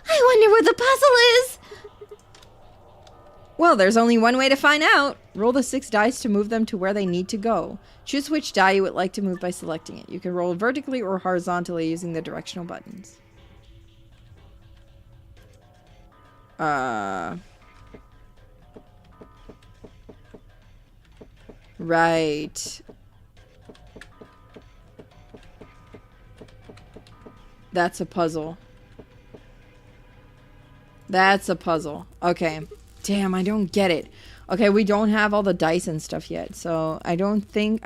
Speaker 2: I wonder what the puzzle is.
Speaker 1: Well, there's only one way to find out. Roll the 6 dice to move them to where they need to go. Choose which die you would like to move by selecting it. You can roll vertically or horizontally using the directional buttons. Right. That's a puzzle. That's a puzzle. Okay. Damn, I don't get it. Okay, we don't have all the dice and stuff yet, so I don't think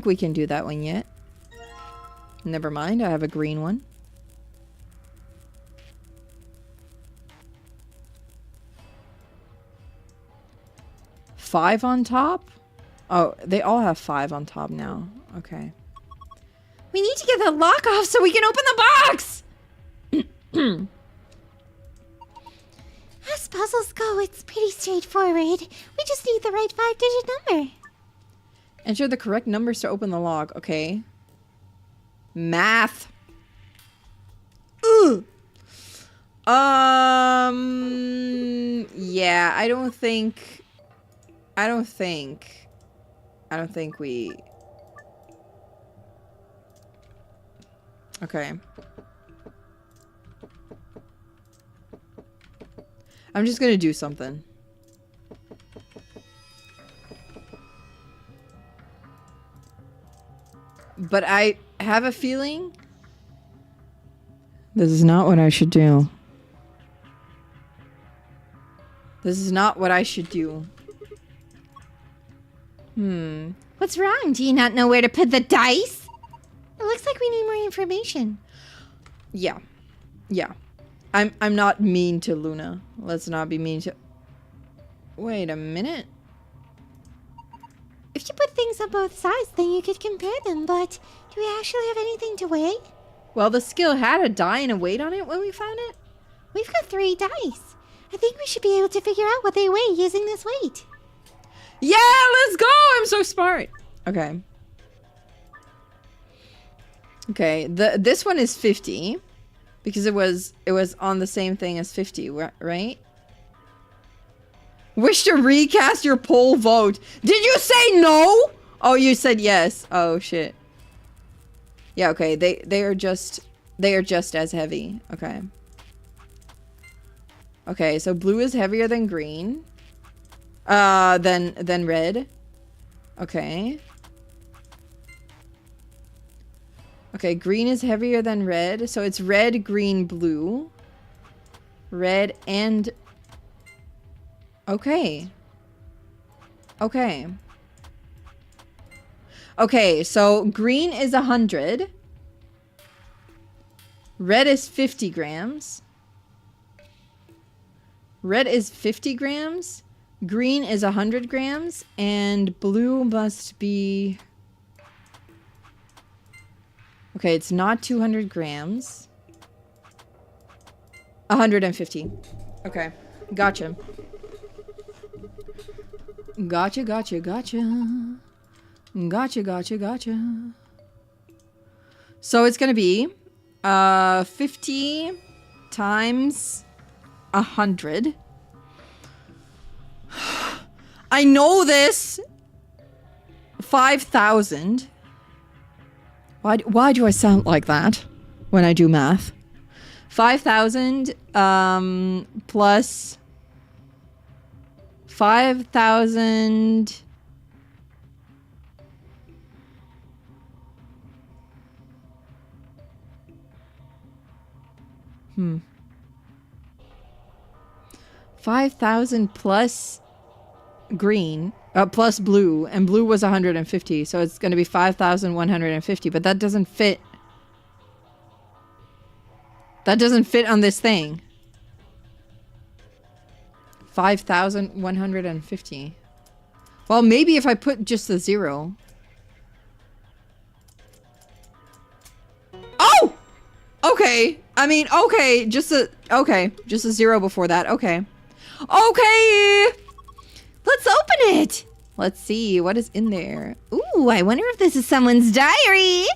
Speaker 1: we can do that one yet. Never mind, I have a green one. Five on top? Oh, they all have 5 on top now. Okay.
Speaker 2: We need to get the lock off so we can open the box! As puzzles go, it's pretty straightforward. We just need the right 5-digit number.
Speaker 1: Enter the correct numbers to open the lock. Okay. Math. Ugh. Yeah, I don't think we... Okay. I'm just gonna do something. But I have a feeling this is not what I should do. This is not what I should do.
Speaker 2: What's wrong? Do you not know where to put the dice? It looks like we need more information.
Speaker 1: Yeah. Yeah. I'm not mean to Luna. Let's not be mean to... Wait a minute.
Speaker 2: If you put things on both sides, then you could compare them, but do we actually have anything to weigh?
Speaker 1: Well, the skill had a die and a weight on it when we found it.
Speaker 2: We've got 3 dice. I think we should be able to figure out what they weigh using this weight.
Speaker 1: Yeah, let's go! I'm so smart. Okay. Okay, this one is 50. Because it was on the same thing as 50, right? Wish to recast your poll vote. Did you say no? Oh, you said yes. Oh shit. Yeah, okay. They are just as heavy. Okay. Okay, so blue is heavier than green. Than red. Okay. Okay, green is heavier than red. So it's red, green, blue. Red and... Okay. Okay. Okay, so green is 100. Red is 50 grams. Red is 50 grams. Green is 100 grams. And blue must be... Okay, it's not 200 grams. 150. Okay, gotcha. Gotcha, gotcha, gotcha. Gotcha, gotcha, gotcha. So it's gonna be 50 times 100. I know this. 5,000. Why do I sound like that when I do math? 5,000 plus 5,000 5,000 plus green, plus blue, and blue was 150, so it's going to be 5,150, but that doesn't fit. That doesn't fit on this thing. 5,150. Well, maybe if I put just the 0. Oh! Okay. I mean, okay, just a 0 before that. Okay. Okay!
Speaker 2: Let's open it!
Speaker 1: Let's see what is in there.
Speaker 2: Ooh, I wonder if this is someone's diary!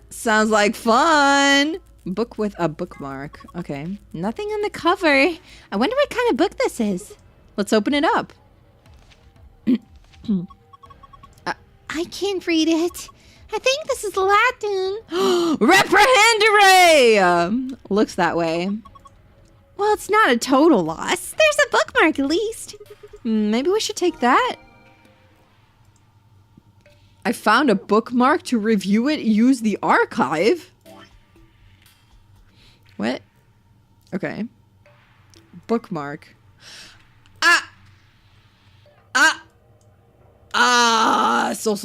Speaker 1: Sounds like fun! Book with a bookmark. Okay.
Speaker 2: Nothing on the cover. I wonder what kind of book this is.
Speaker 1: Let's open it up.
Speaker 2: I can't read it. I think this is Latin.
Speaker 1: Reprehendere! Looks that way.
Speaker 2: Well, it's not a total loss. There's a bookmark at least.
Speaker 1: Maybe we should take that. I found a bookmark to review it. Use the archive. What? Okay. Bookmark. So.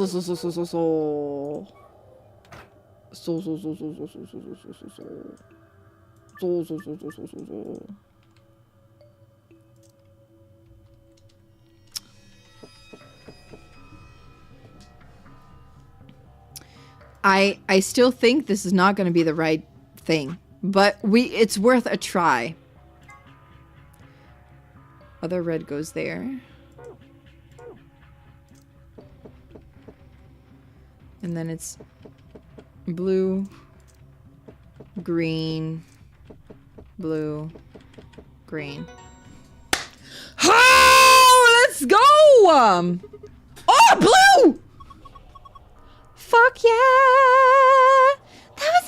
Speaker 1: I still think this is not going to be the right thing, but it's worth a try. Other red goes there. And then it's blue, green, blue, green. Oh, let's go! Oh, blue!
Speaker 2: Fuck yeah! That was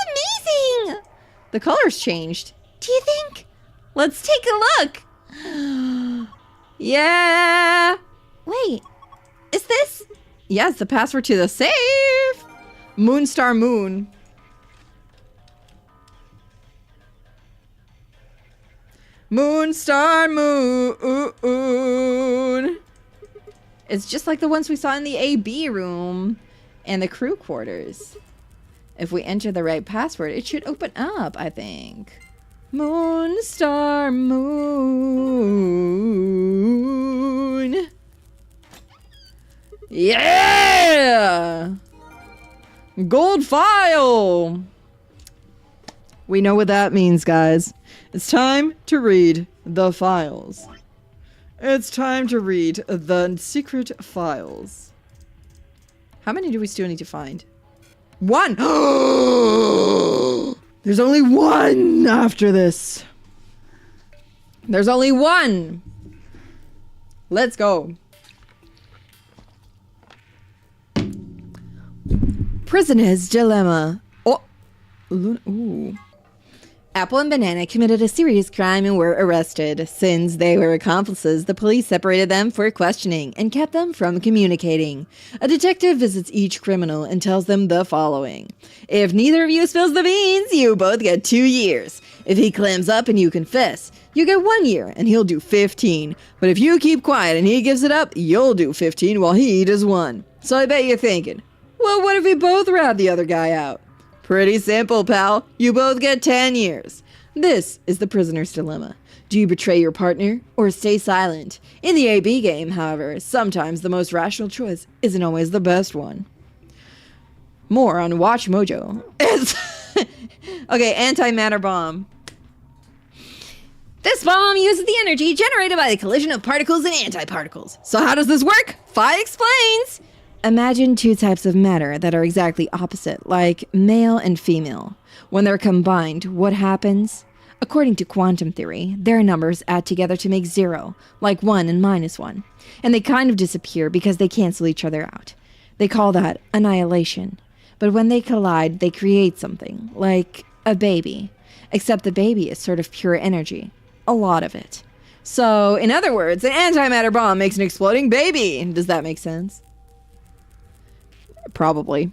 Speaker 2: amazing!
Speaker 1: The colors changed.
Speaker 2: Do you think? Let's take a look.
Speaker 1: Yeah!
Speaker 2: Wait, is this?
Speaker 1: Yes, the password to the safe! Moonstar Moon. Moonstar Moon. It's just like the ones we saw in the AB room and the crew quarters. If we enter the right password, it should open up, I think. Moonstar Moon. Yeah! Gold file! We know what that means, guys. It's time to read the files. It's time to read the secret files. How many do we still need to find? 1! There's only 1 after this. There's only 1. Let's go. Prisoner's dilemma. Oh, ooh. Apple and Banana committed a serious crime and were arrested. Since they were accomplices, the police separated them for questioning and kept them from communicating. A detective visits each criminal and tells them the following. If neither of you spills the beans, you both get 2 years. If he clams up and you confess, you get 1 year and he'll do 15. But if you keep quiet and he gives it up, you'll do 15 while he does 1. So I bet you're thinking, well, what if we both rat the other guy out? Pretty simple, pal. You both get 10 years. This is the prisoner's dilemma. Do you betray your partner or stay silent? In the AB game, however, sometimes the most rational choice isn't always the best one. More on Watch Mojo. Okay, antimatter bomb. This bomb uses the energy generated by the collision of particles and antiparticles. So how does this work? Phi explains. Imagine 2 types of matter that are exactly opposite, like male and female. When they're combined, what happens? According to quantum theory, their numbers add together to make 0, like 1 and -1. And they kind of disappear because they cancel each other out. They call that annihilation. But when they collide, they create something, like a baby. Except the baby is sort of pure energy. A lot of it. So, in other words, an antimatter bomb makes an exploding baby. Does that make sense? Probably.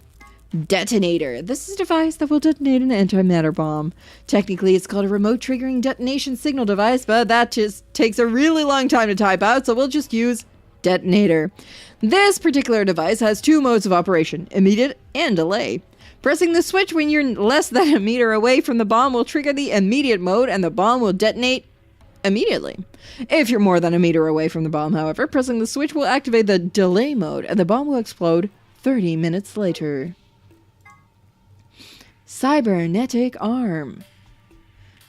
Speaker 1: Detonator. This is a device that will detonate an antimatter bomb. Technically, it's called a remote triggering detonation signal device, but that just takes a really long time to type out, so we'll just use detonator. This particular device has 2 modes of operation, immediate and delay. Pressing the switch when you're less than a meter away from the bomb will trigger the immediate mode, and the bomb will detonate immediately. If you're more than a meter away from the bomb, however, pressing the switch will activate the delay mode, and the bomb will explode 30 minutes later. Cybernetic arm.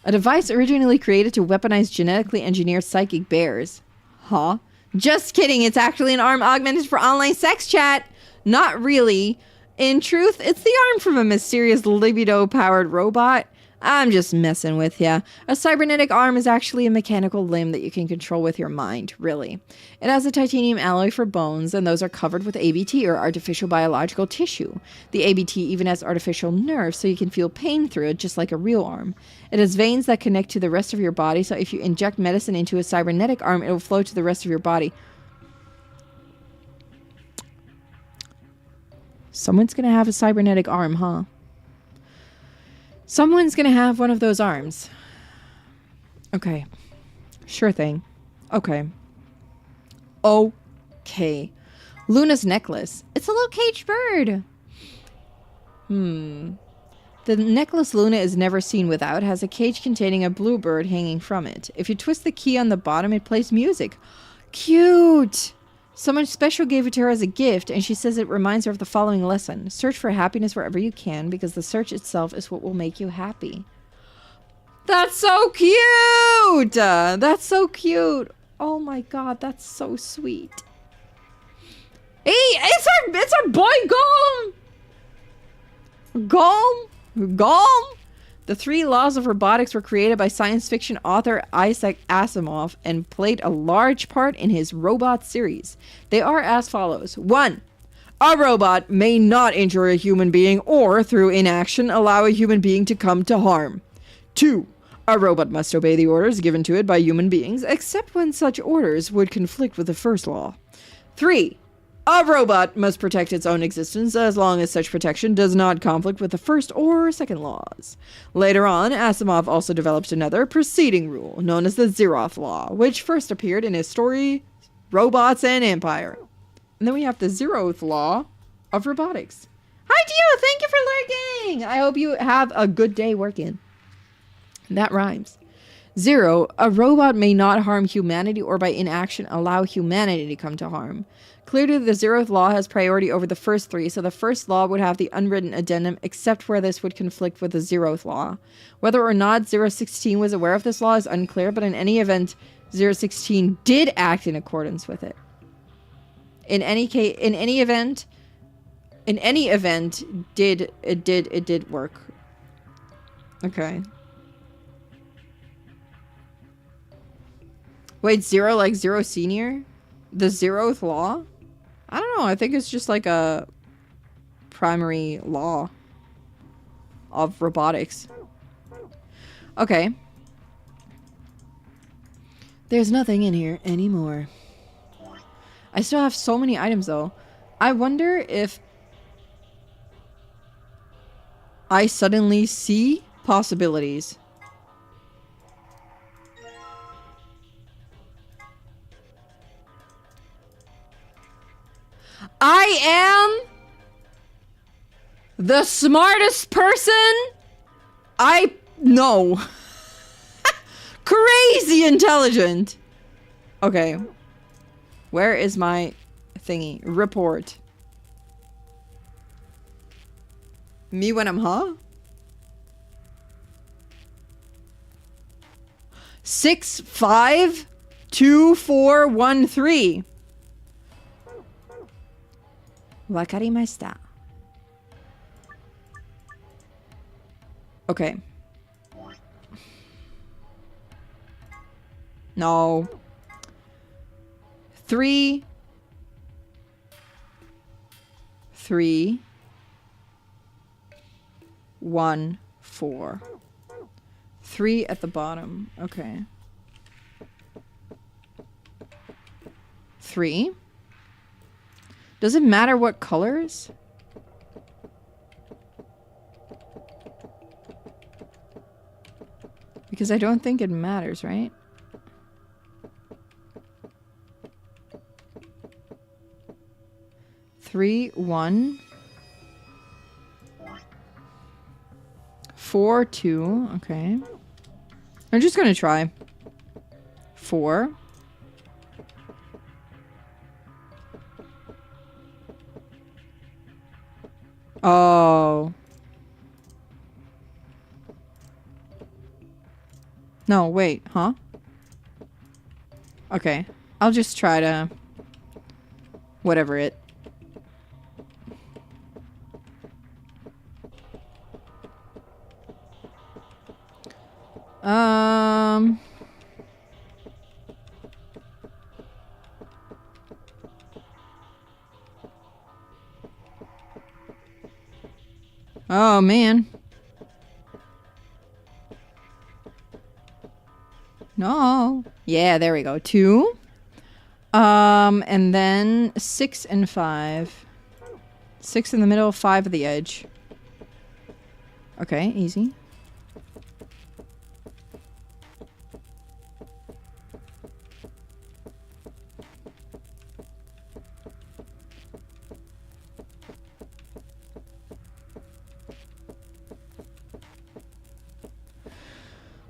Speaker 1: A device originally created to weaponize genetically engineered psychic bears. Huh? Just kidding, it's actually an arm augmented for online sex chat. Not really. In truth, it's the arm from a mysterious libido-powered robot. I'm just messing with ya. A cybernetic arm is actually a mechanical limb that you can control with your mind, really. It has a titanium alloy for bones, and those are covered with ABT, or artificial biological tissue. The ABT even has artificial nerves, so you can feel pain through it, just like a real arm. It has veins that connect to the rest of your body, so if you inject medicine into a cybernetic arm, it will flow to the rest of your body. Someone's gonna have a cybernetic arm, huh? Someone's gonna have one of those arms. Okay. Sure thing. Okay. Okay. Luna's necklace. It's a little caged bird. The necklace Luna is never seen without has a cage containing a blue bird hanging from it. If you twist the key on the bottom, it plays music. Cute! Someone special gave it to her as a gift, and she says it reminds her of the following lesson. Search for happiness wherever you can, because the search itself is what will make you happy. That's so cute! That's so cute. Oh my god, that's so sweet. Hey, it's our boy Golem! The 3 laws of robotics were created by science fiction author Isaac Asimov and played a large part in his robot series. They are as follows. 1. A robot may not injure a human being or, through inaction, allow a human being to come to harm. 2. A robot must obey the orders given to it by human beings, except when such orders would conflict with the first law. 3. A robot must protect its own existence as long as such protection does not conflict with the first or second laws. Later on, Asimov also developed another preceding rule, known as the Zeroth Law, which first appeared in his story, Robots and Empire. And then we have the Zeroth Law of robotics. Hi, Dio! Thank you for lurking! I hope you have a good day working. That rhymes. 0. A robot may not harm humanity or by inaction allow humanity to come to harm. Clearly, the 0th law has priority over the first 3, so the first law would have the unwritten addendum, except where this would conflict with the 0th law. Whether or not 016 was aware of this law is unclear, but in any event, 016 did act in accordance with it. In any event, it did work. Okay. Wait, 0 like 0 senior? The 0th law? I don't know. I think it's just like a primary law of robotics. Okay. There's nothing in here anymore. I still have so many items though. I wonder if I suddenly see possibilities. I am the smartest person I know. Crazy intelligent. Okay. Where is my thingy? Report. Me when I'm 652413. Wakarimashita. Okay. No. 3 3 1 4. 3 at the bottom. Okay. 3. Does it matter what colors? Because I don't think it matters, right? Three, 1, 4, 2. Okay. I'm just gonna try. 4. Oh. No, wait, huh? Okay. I'll just try to... whatever it... Oh, man. No. Yeah, there we go. 2. And then 6 and 5. 6 in the middle, 5 at the edge. Okay, easy.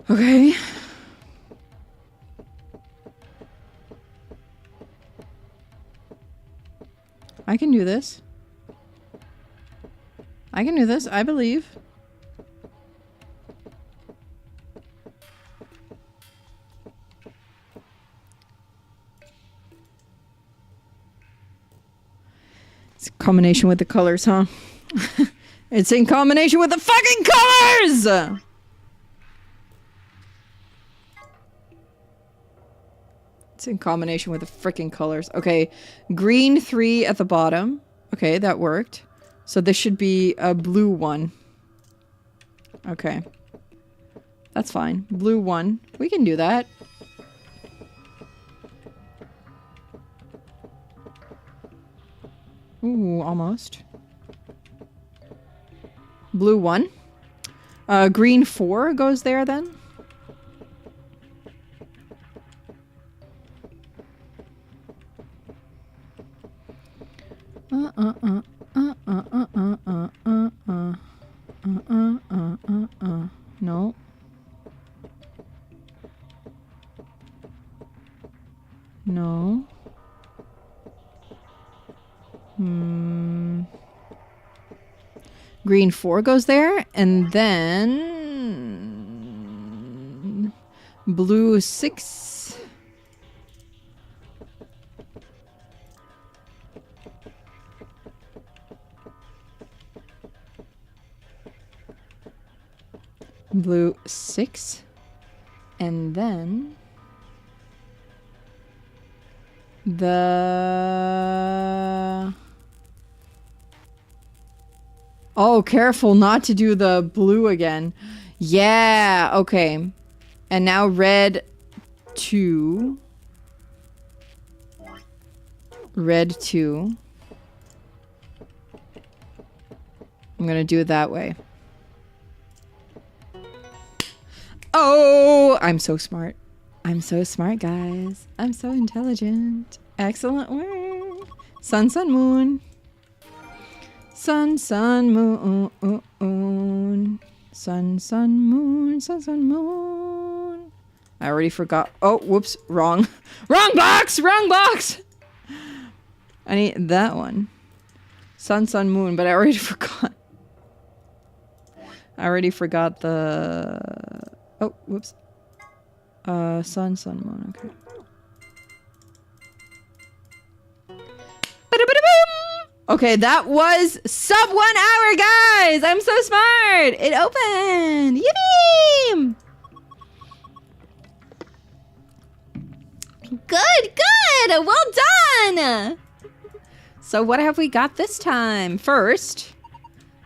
Speaker 1: Okay. I can do this. I can do this, I believe. It's a combination with the colors, huh? It's in combination with the fucking colors! It's in combination with the freaking colors. Okay, green 3 at the bottom. Okay, that worked. So this should be a blue 1. Okay. That's fine. Blue 1. We can do that. Ooh, almost. Blue 1. Green 4 goes there then. No. No. Green 4 goes there, and then blue 6. Blue 6, and then the... Oh, careful not to do the blue again. Yeah, okay. And now red 2. Red 2. I'm gonna do it that way. Oh, I'm so smart. I'm so smart, guys. I'm so intelligent. Excellent work. Sun, sun, moon. Sun, sun, moon. Sun, sun, moon. Sun, sun, moon. I already forgot. Oh, whoops. Wrong. Wrong box! Wrong box! I need that one. Sun, sun, moon, but I already forgot. I already forgot the... Oh, whoops. Sun, sun, moon, okay. Ba-da-ba-da-boom! Okay, that was sub 1 hour, guys! I'm so smart! It opened! Yippee! Good, good! Well done! So what have we got this time? First,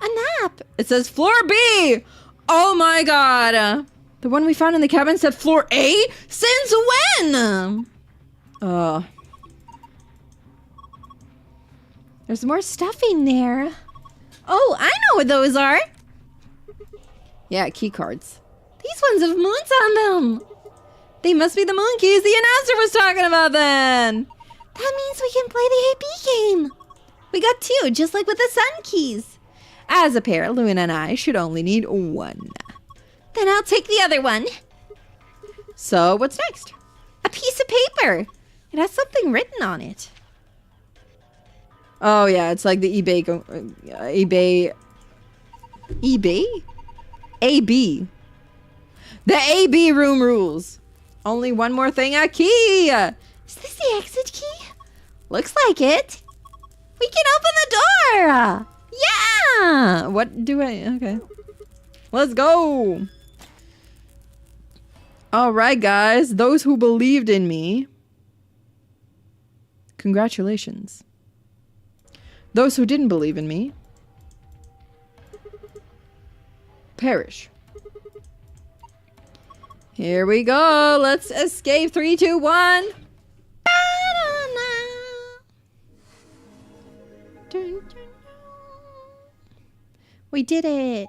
Speaker 1: a nap. It says floor B! Oh my god! The one we found in the cabin said floor A? Since when? There's more stuffing there. Oh, I know what those are. Yeah, key cards. These ones have moons on them. They must be the moon keys the announcer was talking about then. That means we can play the AB game. We got 2, just like with the sun keys. As a pair, Luna and I should only need 1. Then I'll take the other one. So, what's next? A piece of paper. It has something written on it. Oh, yeah, it's like the eBay... AB. The AB room rules. Only one more thing, a key. Is this the exit key? Looks like it. We can open the door. Yeah. What do I... Okay. Let's go. Alright, guys. Those who believed in me. Congratulations. Those who didn't believe in me. Perish. Here we go. Let's escape. 3, 2, 1. We did it.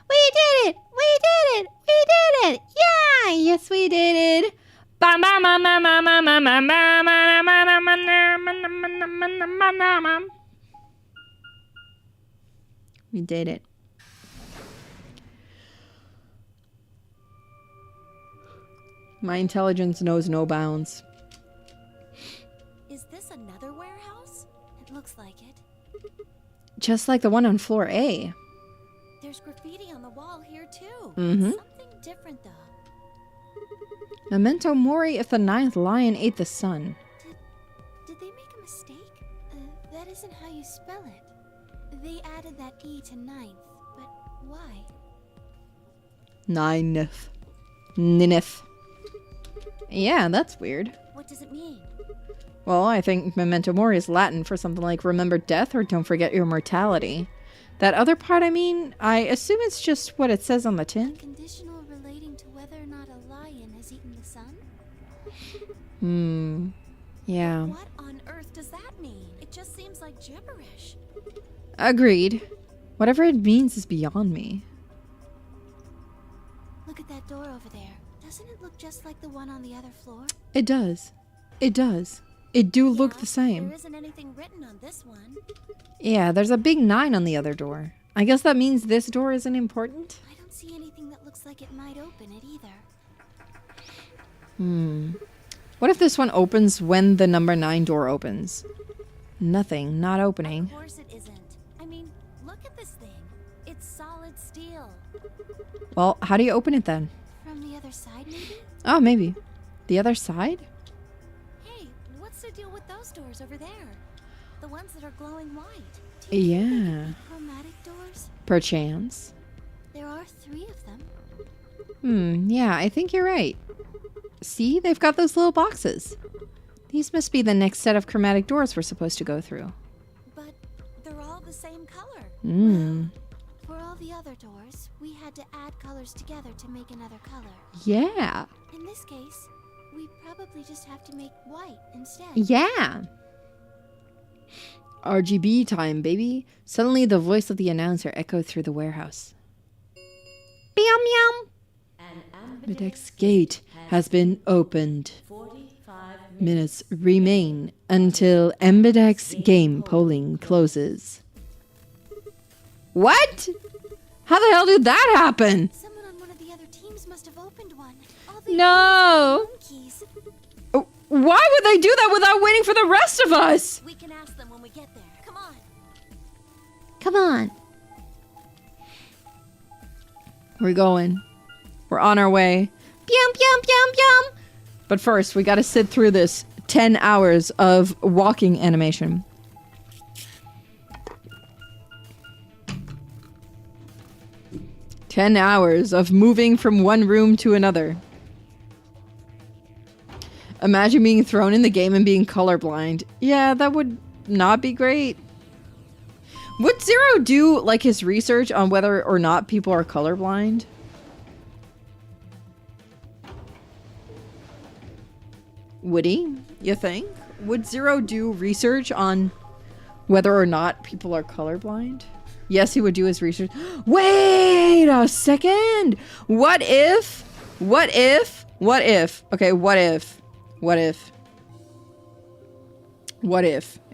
Speaker 2: We did it! We did it! We did it! Yeah! Yes, we did it!
Speaker 1: We did it. My intelligence knows no bounds.
Speaker 3: Is this another warehouse? It looks like it.
Speaker 1: Just like the one on floor A.
Speaker 3: There's graffiti on the wall here too.
Speaker 1: Mm-hmm.
Speaker 3: Something different though.
Speaker 1: Memento mori if the 9th lion ate the sun.
Speaker 3: Did they make a mistake? That isn't how you spell it. They added that E to 9th, but why?
Speaker 1: Nineth. Nineth. Yeah, that's weird.
Speaker 3: What does it mean?
Speaker 1: Well, I think memento mori is Latin for something like remember death or don't forget your mortality. That other part, I mean, I assume it's just what it says on the tin.
Speaker 3: Conditional relating to whether or not a lion has eaten the sun?
Speaker 1: Yeah.
Speaker 3: What on earth does that mean? It just seems like gibberish.
Speaker 1: Agreed. Whatever it means is beyond me.
Speaker 3: Look at that door over there. Doesn't it look just like the one on the other floor?
Speaker 1: It does. It does. It do look
Speaker 3: Yeah,
Speaker 1: the same.
Speaker 3: There isn't anything written on this one.
Speaker 1: Yeah, there's a big 9 on the other door. I guess that means this door isn't important?
Speaker 3: I don't see anything that looks like it might open it either.
Speaker 1: What if this one opens when the number 9 door opens? Nothing. Not opening.
Speaker 3: Of course it isn't. I mean, look at this thing. It's solid steel.
Speaker 1: Well, how do you open it then?
Speaker 3: From the other side, maybe?
Speaker 1: Oh, maybe. The other side?
Speaker 3: Hey, what's the deal with those doors over there? The ones that are glowing white.
Speaker 1: Yeah.
Speaker 3: Do you think they could be chromatic doors?
Speaker 1: Perchance.
Speaker 3: There are 3 of them.
Speaker 1: Yeah, I think you're right. See, they've got those little boxes. These must be the next set of chromatic doors we're supposed to go through.
Speaker 3: But they're all the same color. For all the other doors, we had to add colors together to make another color.
Speaker 1: Yeah.
Speaker 3: In this case, we probably just have to make white instead.
Speaker 1: Yeah. RGB time, baby. Suddenly, the voice of the announcer echoed through the warehouse.
Speaker 2: Meow meow.
Speaker 1: Ambidex gate has been opened.
Speaker 4: 45
Speaker 1: Minutes remain until Ambidex game polling closes. What? How the hell did that happen?
Speaker 3: Someone on one of the other teams must have opened one. All they
Speaker 1: No.
Speaker 3: keys.
Speaker 1: Why would they do that without waiting for the rest of us?
Speaker 3: We can ask them when we get there. Come on.
Speaker 2: Come on.
Speaker 1: We're going. We're on our way.
Speaker 2: Pyum pyum pyum pyum.
Speaker 1: But first, we gotta sit through this 10 hours of walking animation. "10 hours of moving from one room to another. Imagine being thrown in the game and being colorblind. Yeah, that would not be great. Would Zero do, like, his research on whether or not people are colorblind? Would he? You think? Would Zero do research on whether or not people are colorblind? Yes, he would do his research. Wait a second! What if? Okay, what if?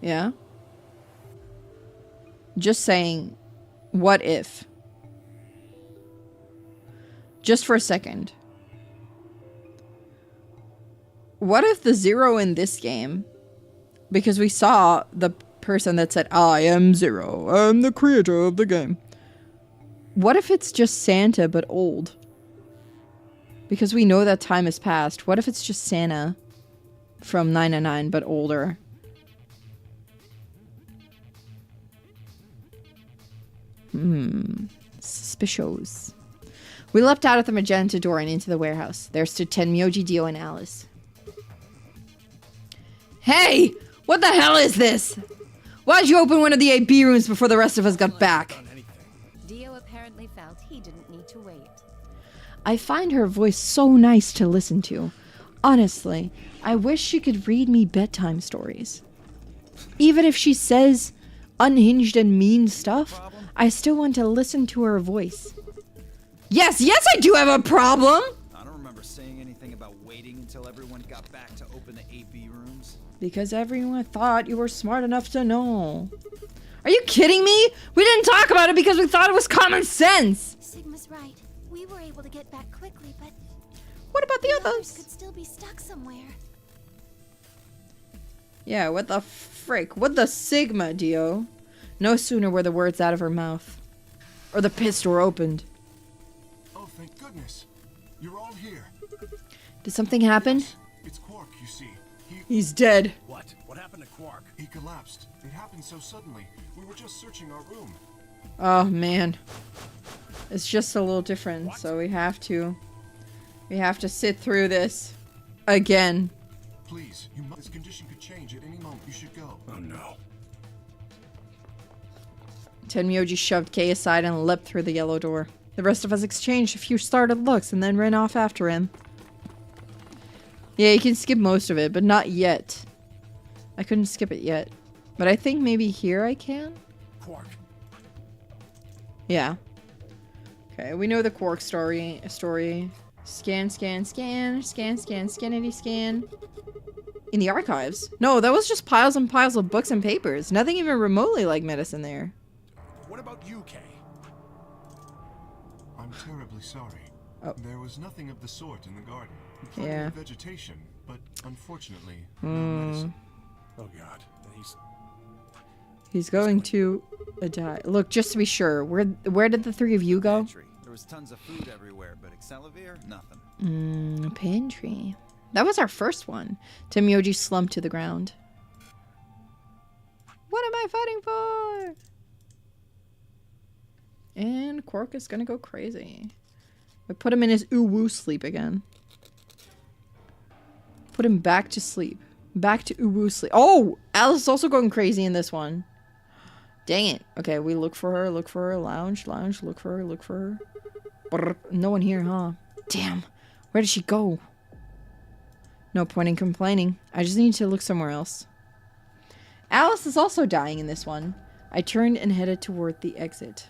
Speaker 1: Yeah? Just saying, what if? Just for a second. What if the Zero in this game, because we saw the person that said, "I am Zero, I'm the creator of the game." What if it's just Santa but old? Because we know that time has passed. What if it's just Santa from 999 but older? Suspicious. We leapt out of the magenta door and into the warehouse. There stood Tenmyoji, Dio, and Alice. Hey! What the hell is this? Why'd you open one of the AB rooms before the rest of us got back?
Speaker 3: Dio apparently felt he didn't need to wait.
Speaker 1: I find her voice so nice to listen to. Honestly, I wish she could read me bedtime stories. Even if she says unhinged and mean stuff, I still want to listen to her voice. Yes, I do have a problem!
Speaker 4: I don't remember saying anything about waiting until everyone got back to open the AB rooms.
Speaker 1: Because everyone thought you were smart enough to know. Are you kidding me? We didn't talk about it because we thought it was common sense!
Speaker 3: Sigma's right. We were able to get back quickly, but
Speaker 1: What about the
Speaker 3: others
Speaker 1: others?
Speaker 3: could still be stuck somewhere.
Speaker 1: Yeah, what the frick? What the Sigma, Dio? No sooner were the words out of her mouth, or the pit door opened.
Speaker 5: Oh, thank goodness. You're all here.
Speaker 1: Did something happen?
Speaker 5: It's Quark, you see.
Speaker 1: He's dead.
Speaker 6: What? What happened to Quark?
Speaker 5: He collapsed. It happened so suddenly. We were just searching our room.
Speaker 1: Oh man. It's just a little different, so we have to sit through this again.
Speaker 5: Please, this condition could change at any moment. You should go.
Speaker 6: Oh no.
Speaker 1: Tenmyoji shoved Kei aside and leapt through the yellow door. The rest of us exchanged a few startled looks and then ran off after him. Yeah, you can skip most of it, but not yet. I couldn't skip it yet. But I think maybe here I can?
Speaker 6: Quark.
Speaker 1: Yeah. Okay, we know the Quark story. Scan, scannity scan. In the archives? No, that was just piles and piles of books and papers. Nothing even remotely like medicine there.
Speaker 6: What about you, Kay?
Speaker 5: I'm terribly sorry.
Speaker 1: Oh.
Speaker 5: There was nothing of the sort in the garden. Plenty
Speaker 1: Yeah.
Speaker 5: of vegetation, but unfortunately, no medicine.
Speaker 6: Oh god. And
Speaker 1: He's going to die. Look, just to be sure, where did the three of you go?
Speaker 4: Pantry. There was tons of food everywhere, but Excelivir, nothing.
Speaker 1: Pantry. That was our first one. Tenmyoji slumped to the ground. What am I fighting for? And Quark is gonna go crazy. We put him in his ooh-woo sleep again. Put him back to sleep. Back to ooh-woo sleep. Oh! Alice is also going crazy in this one. Dang it. Okay, we look for her, lounge, look for her. Brr, no one here, huh? Damn. Where did she go? No point in complaining. I just need to look somewhere else. Alice is also dying in this one. I turned and headed toward the exit.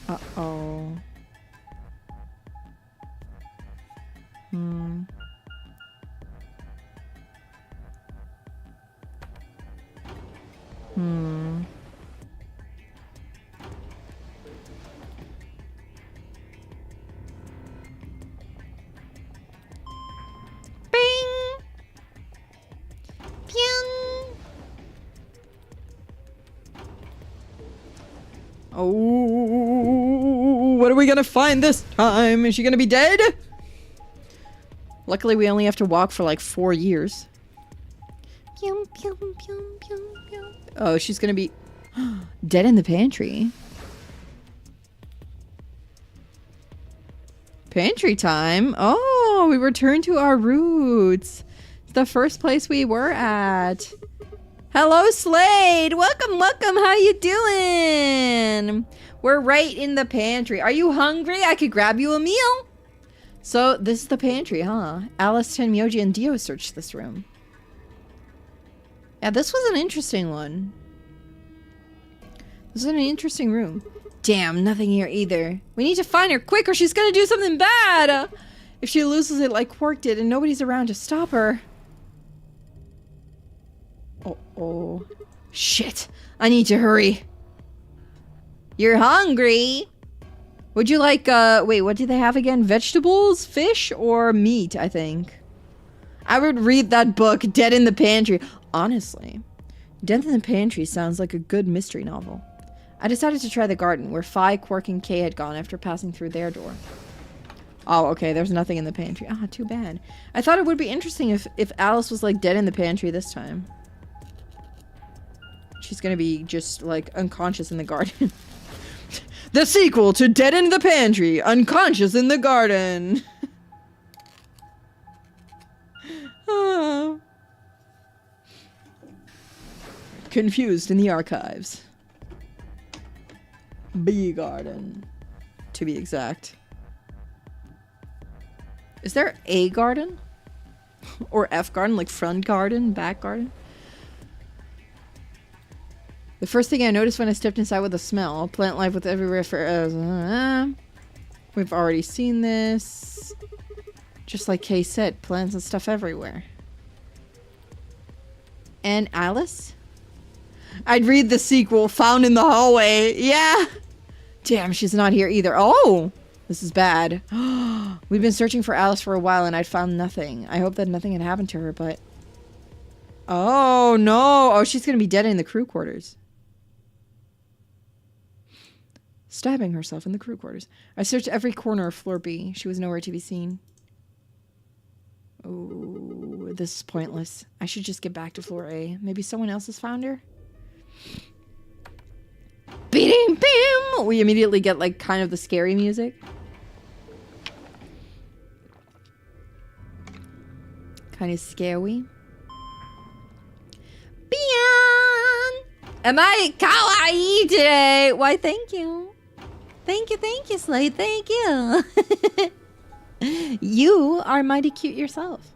Speaker 1: Uh-oh. Bing! Pyong! Oh, what are we gonna find this time? Is she gonna be dead? Luckily, we only have to walk for like 4 years. Pyong, pyong, pyong, pyong, pyong. Oh, she's gonna be dead in the pantry. Pantry time. Oh, we returned to our roots. It's the first place we were at. Hello, Slade. Welcome. How you doing? We're right in the pantry. Are you hungry? I could grab you a meal. So this is the pantry, huh? Alice, Tenmyoji, and Dio searched this room. Yeah, this was an interesting one. This is an interesting room. Damn, nothing here either. We need to find her quick or she's gonna do something bad. If she loses it like Quark did and nobody's around to stop her. Oh. Shit. I need to hurry. You're hungry? Would you like, wait, what do they have again? Vegetables, fish, or meat, I think. I would read that book, Dead in the Pantry. Honestly, Death in the Pantry sounds like a good mystery novel. I decided to try the garden, where Phi, Quark, and Kay had gone after passing through their door. Oh, okay, there's nothing in the pantry. Ah, too bad. I thought it would be interesting if Alice was, like, dead in the pantry this time. She's gonna be just, like, unconscious in the garden. The sequel to Dead in the Pantry, Unconscious in the Garden. Oh. Confused in the Archives. B Garden, to be exact. Is there a garden? Or F garden, like front garden, back garden? The first thing I noticed when I stepped inside was the smell. Plant life with everywhere for... we've already seen this. Just like Kay said, plants and stuff everywhere. And Alice? I'd read the sequel, Found in the Hallway. Yeah! Damn, she's not here either. Oh! This is bad. We've been searching for Alice for a while and I'd found nothing. I hope that nothing had happened to her, but... Oh, no! Oh, she's gonna be dead in the crew quarters. Stabbing herself in the crew quarters. I searched every corner of floor B. She was nowhere to be seen. Oh, this is pointless. I should just get back to floor A. Maybe someone else has found her? Beating bam! We immediately get like kind of the scary music. Kind of scary. Bian! Am I kawaii today? Why, thank you. Thank you, Slade. Thank you. You are mighty cute yourself.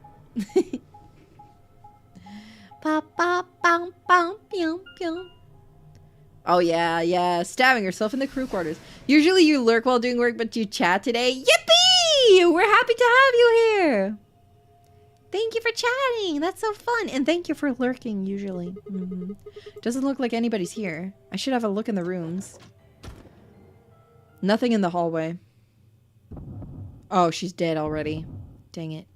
Speaker 1: Oh yeah, stabbing herself in the crew quarters. Usually you lurk while doing work, but you chat today. Yippee! We're happy to have you here. Thank you for chatting. That's so fun. And thank you for lurking, usually. Doesn't look like anybody's here. I should have a look in the rooms. Nothing in the hallway. Oh, she's dead already. Dang it.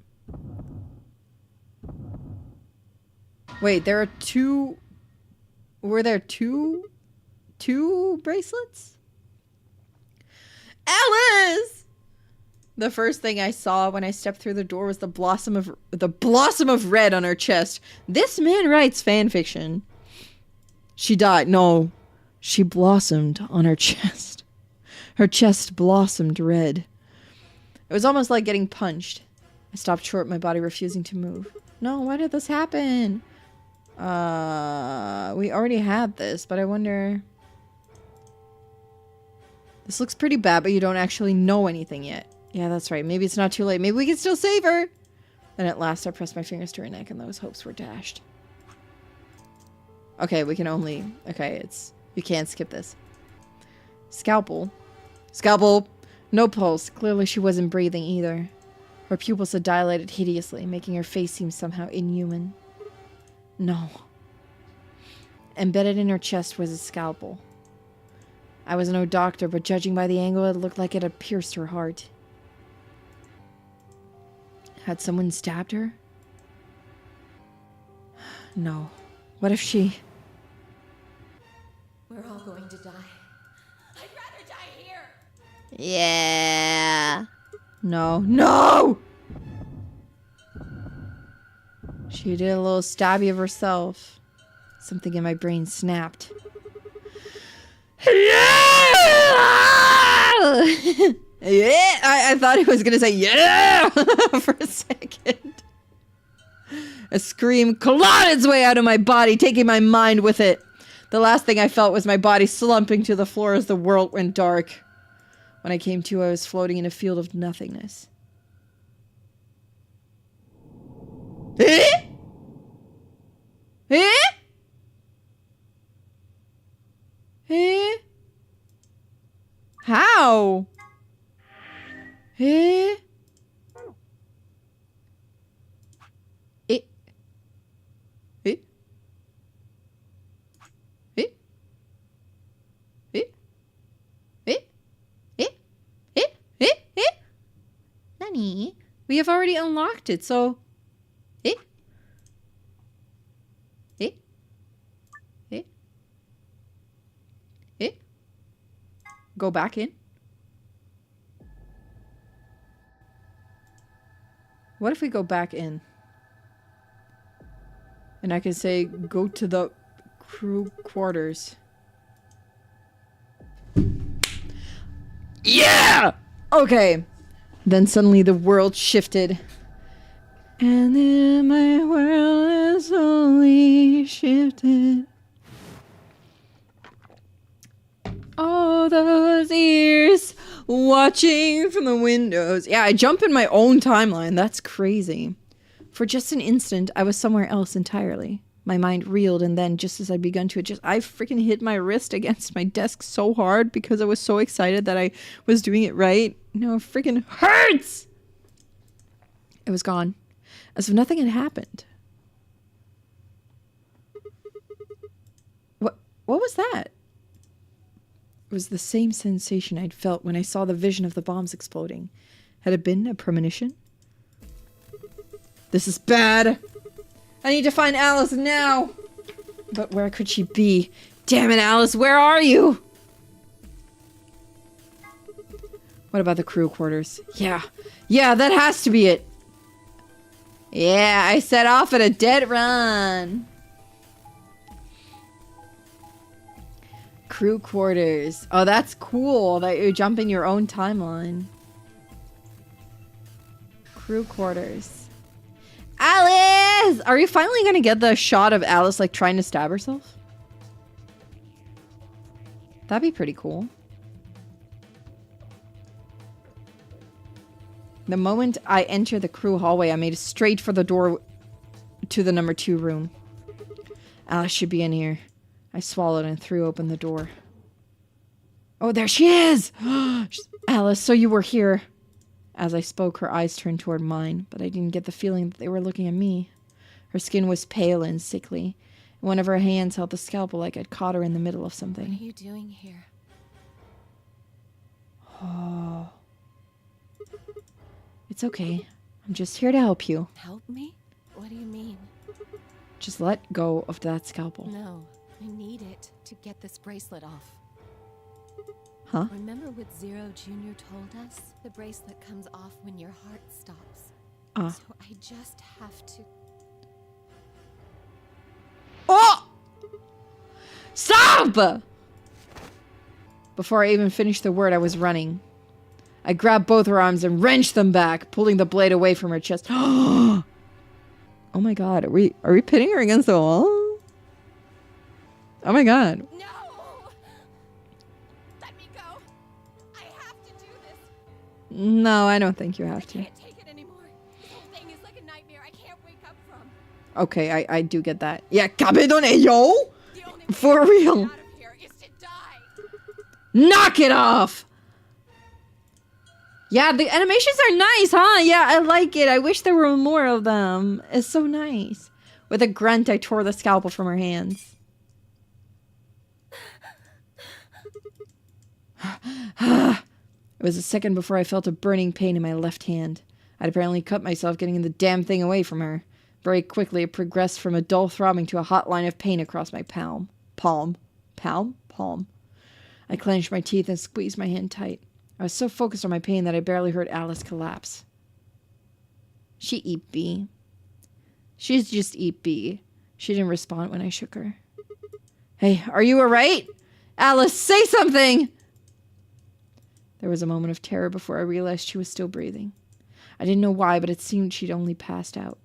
Speaker 1: Wait, there are two... Were there two bracelets? Alice! The first thing I saw when I stepped through the door was the blossom of red on her chest. This man writes fan fiction. She died. No, she blossomed on her chest. Her chest blossomed red. It was almost like getting punched. I stopped short, my body refusing to move. No, why did this happen? We already had this, but I wonder... This looks pretty bad, but you don't actually know anything yet. Yeah, that's right. Maybe it's not too late. Maybe we can still save her. Then at last I pressed my fingers to her neck and those hopes were dashed. Okay, we can only... Okay, it's... You can't skip this. Scalpel. Scalpel! No pulse. Clearly she wasn't breathing either. Her pupils had dilated hideously, making her face seem somehow inhuman. No. Embedded in her chest was a scalpel. I was no doctor, but judging by the angle, it looked like it had pierced her heart. Had someone stabbed her? No. What if she...
Speaker 3: We're all going to die. I'd rather die here.
Speaker 1: Yeah. No. No! She did a little stabby of herself. Something in my brain snapped. Yeah! Yeah! I thought he was gonna say yeah for a second. A scream clawed its way out of my body, taking my mind with it. The last thing I felt was my body slumping to the floor as the world went dark. When I came to, I was floating in a field of nothingness. Eh? Eh? Eh? How? Eh? Eh? Eh? Eh? Eh? Eh? Eh? Eh? Eh? Eh? Nani? We have already unlocked it, so... Eh? Eh? Eh? Eh? Go back in? What if we go back in? And I can say, go to the crew quarters. Yeah! Okay. Then suddenly the world shifted. And then my world has slowly shifted. All those ears watching from the windows. Yeah, I jump in my own timeline. That's crazy. For just an instant, I was somewhere else entirely. My mind reeled, and then, just as I'd begun to adjust, I freaking hit my wrist against my desk so hard because I was so excited that I was doing it right. No, it freaking hurts! It was gone, as if nothing had happened. What was that? It was the same sensation I'd felt when I saw the vision of the bombs exploding. Had it been a premonition? This is bad! I need to find Alice now! But where could she be? Damn it, Alice, where are you? What about the crew quarters? Yeah, that has to be it! Yeah, I set off at a dead run! Crew quarters. Oh, that's cool that you jump in your own timeline. Crew quarters. Alice! Are you finally gonna get the shot of Alice, like, trying to stab herself? That'd be pretty cool. The moment I entered the crew hallway, I made straight for the door to the number 2 room. Alice should be in here. I swallowed and threw open the door. Oh, there she is! Alice, so you were here. As I spoke, her eyes turned toward mine, but I didn't get the feeling that they were looking at me. Her skin was pale and sickly, and one of her hands held the scalpel like I'd caught her in the middle of something.
Speaker 3: What are you doing here?
Speaker 1: Oh. It's okay. I'm just here to help you.
Speaker 3: Help me? What do you mean?
Speaker 1: Just let go of that scalpel.
Speaker 3: No, I need it to get this bracelet off.
Speaker 1: Huh?
Speaker 3: Remember what Zero Jr. told us? The bracelet comes off when your heart stops. So I just have to...
Speaker 1: Oh! Stop! Before I even finished the word, I was running. I grabbed both her arms and wrenched them back, pulling the blade away from her chest. Oh my god, are we pitting her against the wall? Oh my god.
Speaker 3: No! Let me go! I have to do this!
Speaker 1: No, I don't think you have to.
Speaker 3: I can't take it anymore. This whole thing is like a nightmare I can't wake up from.
Speaker 1: Okay, I do get that. Yeah, cabedone, yo!
Speaker 3: The only way
Speaker 1: For
Speaker 3: to
Speaker 1: real.
Speaker 3: get out of here is to die!
Speaker 1: Knock it off! Yeah, the animations are nice, huh? Yeah, I like it. I wish there were more of them. It's so nice. With a grunt, I tore the scalpel from her hands. It was a second before I felt a burning pain in my left hand. I'd apparently cut myself getting the damn thing away from her. Very quickly, it progressed from a dull throbbing to a hot line of pain across my palm. Palm. I clenched my teeth and squeezed my hand tight. I was so focused on my pain that I barely heard Alice collapse. She eat B. She's just eat B. She didn't respond when I shook her. Hey, are you alright? Alice, say something! There was a moment of terror before I realized she was still breathing. I didn't know why, but it seemed she'd only passed out.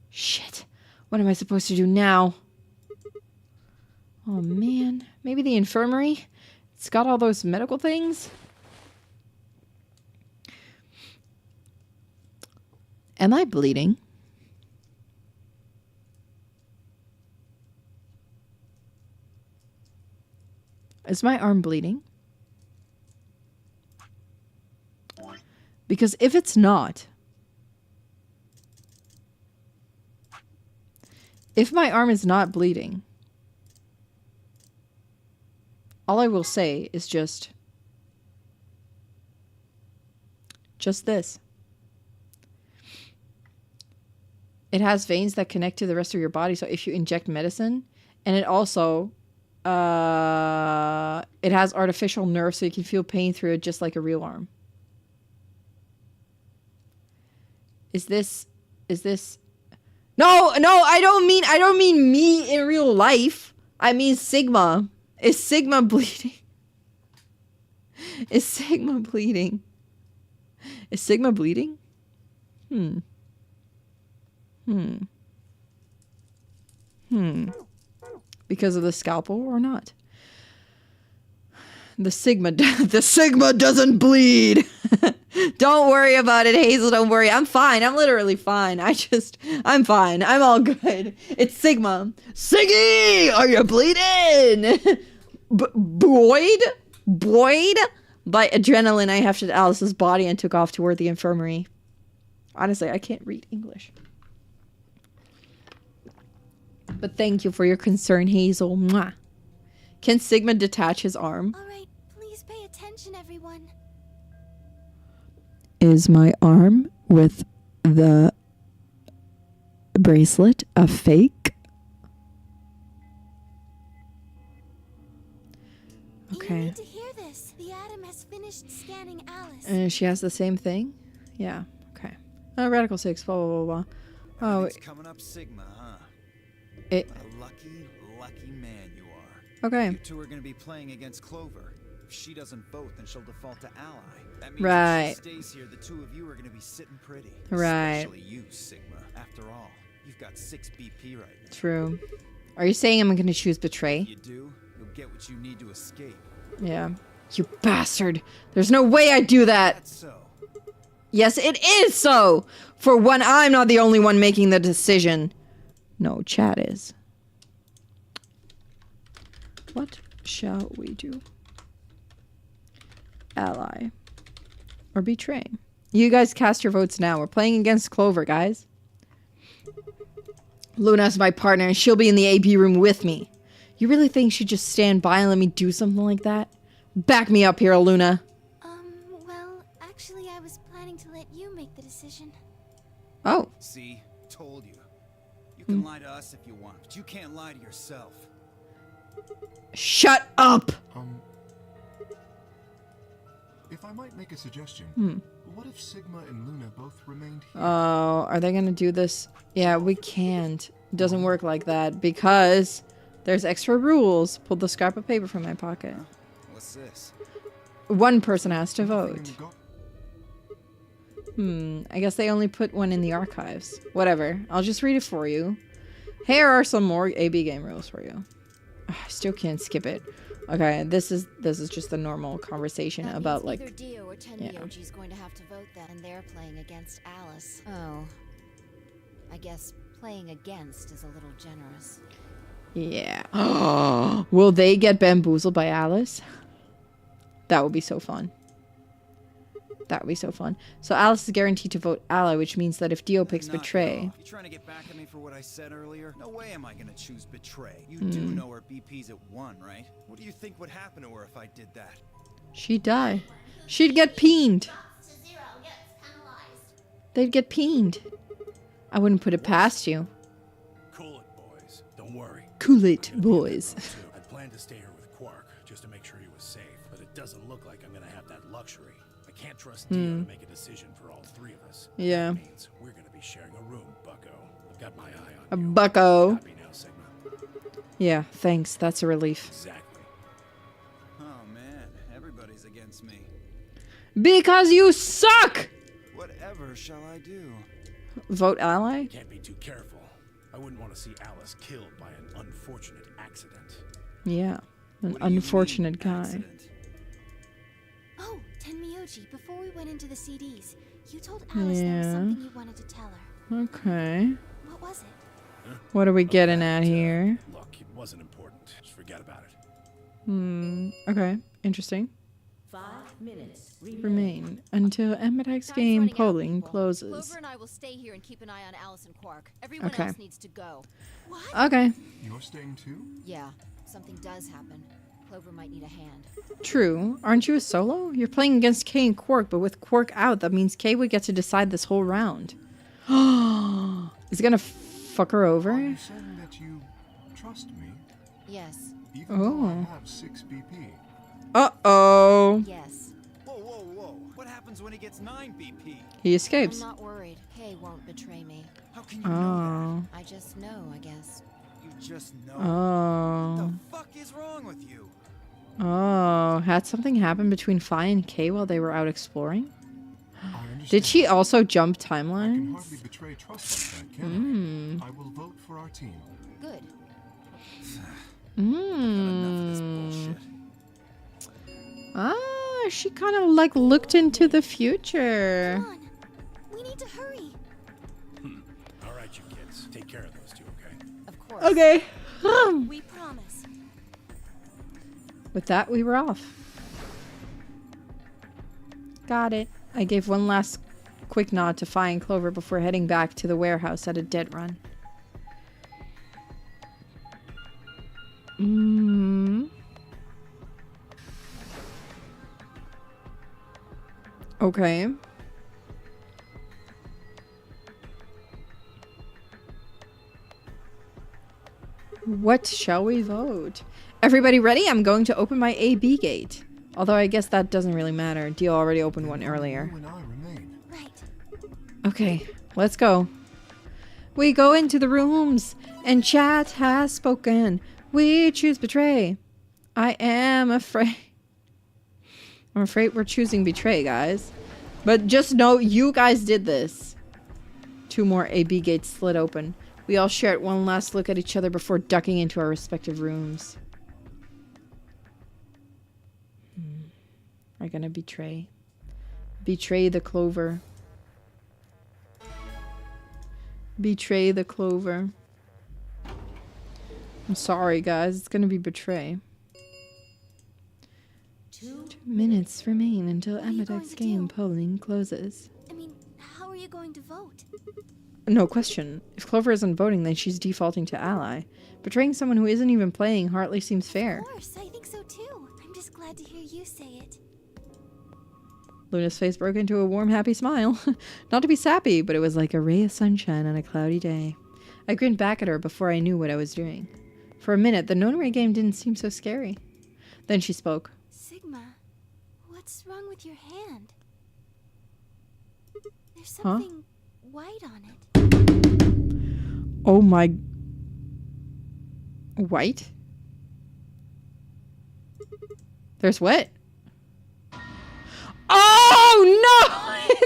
Speaker 1: Shit. What am I supposed to do now? Oh man. Maybe the infirmary? It's got all those medical things? Am I bleeding? Is my arm bleeding? Because if it's not, if my arm is not bleeding, all I will say is just this. It has veins that connect to the rest of your body, so if you inject medicine, and it also, it has artificial nerves so you can feel pain through it just like a real arm. Is this... No, I don't mean me in real life. I mean Sigma. Is Sigma bleeding? Is Sigma bleeding? Is Sigma bleeding? Because of the scalpel or not? The Sigma doesn't bleed. Don't worry about it, Hazel. Don't worry. I'm fine. I'm literally fine. I'm fine. I'm all good. It's Sigma. Siggy, are you bleeding? Boyd? By adrenaline, I hefted Alice's body and took off toward the infirmary. Honestly, I can't read English. But thank you for your concern, Hazel. Mwah. Can Sigma detach his arm?
Speaker 3: All right, please pay attention, everyone.
Speaker 1: Is my arm with the bracelet a fake?
Speaker 3: You need to hear this. The Atom has finished scanning Alice.
Speaker 1: And she has the same thing? Yeah. Okay. Radical 6, blah, blah, blah, blah. Oh,
Speaker 4: It's coming up Sigma, huh?
Speaker 1: it.
Speaker 4: A lucky man you are.
Speaker 1: Okay.
Speaker 4: You two are going to be playing against Clover. If she doesn't vote, then she'll default to ally. That means
Speaker 1: Right.
Speaker 4: if she stays here, the two of you are going to be sitting pretty.
Speaker 1: Right.
Speaker 4: Especially you, Sigma. After all, you've got 6 BP right now.
Speaker 1: True. Are you saying I'm going to choose betray?
Speaker 4: If you do, you'll get what you need to escape.
Speaker 1: Yeah. You bastard. There's no way I'd do that.
Speaker 4: That's so.
Speaker 1: Yes, it is so. For one, I'm not the only one making the decision. No, Chad is. What shall we do? Ally. Or betray? You guys cast your votes now. We're playing against Clover, guys. Luna's my partner, and she'll be in the AB room with me. You really think she'd just stand by and let me do something like that? Back me up here, Luna.
Speaker 3: Well, actually, I was planning to let you make the decision.
Speaker 1: Oh.
Speaker 4: See? Told you. You can lie to us if you want, but you can't lie to yourself.
Speaker 1: Shut up!
Speaker 5: If I might make a suggestion, what if Sigma and Luna both remained here?
Speaker 1: Oh, are they gonna do this? Yeah, we can't. It doesn't work like that because there's extra rules. Pulled the scrap of paper from my pocket.
Speaker 4: What's this?
Speaker 1: One person has to
Speaker 5: Nothing
Speaker 1: vote.
Speaker 5: in the
Speaker 1: I guess they only put one in the archives. Whatever. I'll just read it for you. Here are some more AB game rules for you. I still can't skip it. Okay, this is just a normal conversation
Speaker 3: That
Speaker 1: about
Speaker 3: means
Speaker 1: like
Speaker 3: either Dio or Tenmyoji's going to have to vote then, and they're playing against Alice. Oh. I guess playing against is a little generous.
Speaker 1: yeah. Will they get bamboozled by Alice? That would be so fun. That would be so fun. So Alice is guaranteed to vote ally, which means that if Dio picks
Speaker 4: Knock it
Speaker 1: betray.
Speaker 4: off. You trying to get back at me for what I said earlier? No way am I gonna choose betray. You do know her BP's at 1, right? What do you think would happen to her if I did that?
Speaker 1: She'd die. She'd get peened. They'd get peened. I wouldn't put it past you.
Speaker 6: Cool it, boys. Don't worry.
Speaker 1: Cool it,
Speaker 6: I'm gonna be in
Speaker 1: boys.
Speaker 6: that room, too. I planned to stay here with Quark just to make sure he was safe, but it doesn't look like I'm gonna have that luxury. I can't trust Dio to make a decision for all 3 of us.
Speaker 1: Yeah.
Speaker 6: That means we're gonna be sharing a room, Bucko. I've got my eye
Speaker 1: A
Speaker 6: on you.
Speaker 1: bucko.
Speaker 6: Happy now, Sigma.
Speaker 1: Yeah, thanks. That's a relief.
Speaker 6: Exactly.
Speaker 4: Oh man, everybody's against me.
Speaker 1: Because you suck!
Speaker 4: Whatever shall I do?
Speaker 1: Vote ally?
Speaker 6: Can't be too careful. I wouldn't want to see Alice killed by an unfortunate accident.
Speaker 1: Yeah. An
Speaker 4: What do you
Speaker 1: unfortunate
Speaker 4: mean,
Speaker 1: guy.
Speaker 4: accident?
Speaker 3: Oh, Tenmyoji, before we went into the CDs, you told Alice there was
Speaker 1: Yeah.
Speaker 3: something you wanted to tell her.
Speaker 1: Okay.
Speaker 3: What was it?
Speaker 1: What are we getting at here?
Speaker 6: Look, it wasn't important. Just forget about it.
Speaker 1: Okay. Interesting.
Speaker 7: 5 minutes
Speaker 1: Remain until Emmetax
Speaker 3: Time's
Speaker 1: game
Speaker 3: running out,
Speaker 1: polling
Speaker 3: people.
Speaker 1: closes.
Speaker 3: Clover and I will stay here and keep an eye on Alice and Quark. Everyone
Speaker 1: Okay.
Speaker 3: else needs to go. What?
Speaker 1: Okay.
Speaker 5: You're staying too?
Speaker 3: Yeah, something does happen. Clover might need a hand.
Speaker 1: True. Aren't you a solo? You're playing against Kay and Quark, but with Quark out, that means Kay would get to decide this whole round. Is it gonna fuck her
Speaker 5: Are
Speaker 1: over?
Speaker 5: you saying that you trust me,
Speaker 3: Yes,
Speaker 5: even though I
Speaker 1: Oh.
Speaker 5: have 6 BP?
Speaker 1: Uh-oh.
Speaker 3: yes.
Speaker 4: Whoa. What happens when he gets 9 BP?
Speaker 1: He
Speaker 3: I'm
Speaker 1: escapes.
Speaker 3: not worried. Kay won't betray me.
Speaker 4: How can you know
Speaker 1: Oh.
Speaker 3: I just know, I guess.
Speaker 4: that? You just know.
Speaker 1: Oh.
Speaker 4: What the fuck is wrong with you?
Speaker 1: Oh, had something happen between Fi and Kay while they were out exploring?
Speaker 5: I understand.
Speaker 1: Did she also jump
Speaker 5: I can
Speaker 1: timelines?
Speaker 5: hardly betray trust like that, can I? I will vote for our team.
Speaker 3: Good.
Speaker 4: Enough of this bullshit.
Speaker 1: Ah, she kind of like looked into the future.
Speaker 2: Come on. We need to hurry.
Speaker 6: All right, you kids. Take care of those two, okay?
Speaker 3: Of course.
Speaker 1: Okay.
Speaker 2: We promise.
Speaker 1: With that, we were off. Got it. I gave one last quick nod to Fi and Clover before heading back to the warehouse at a dead run. Okay. What shall we vote? Everybody ready? I'm going to open my AB gate. Although I guess that doesn't really matter. Dio already opened one earlier.
Speaker 5: You and I remain.
Speaker 2: Right.
Speaker 1: Okay, let's go. We go into the rooms, and chat has spoken. We choose betray. I am afraid. I'm afraid we're choosing betray, guys. But just know you guys did this. 2 more AB gates slid open. We all shared one last look at each other before ducking into our respective rooms. Are gonna betray. Betray the Clover. Betray the Clover. I'm sorry, guys. It's gonna be betray.
Speaker 2: 2
Speaker 1: 2 minutes remain until
Speaker 2: What are you going
Speaker 1: Amidek's
Speaker 2: to
Speaker 1: game
Speaker 2: do?
Speaker 1: polling closes.
Speaker 2: I mean, how are you going to vote?
Speaker 1: No question. If Clover isn't voting, then she's defaulting to ally. Betraying someone who isn't even playing hardly seems fair.
Speaker 2: Of course, I think so too. I'm just glad to hear you say it.
Speaker 1: Luna's face broke into a warm, happy smile. Not to be sappy, but it was like a ray of sunshine on a cloudy day. I grinned back at her before I knew what I was doing. For a minute, the Nonary game didn't seem so scary. Then she spoke.
Speaker 2: Sigma, what's wrong with your hand? There's
Speaker 1: Huh?
Speaker 2: something white on it.
Speaker 1: Oh my... White? There's what? Oh no!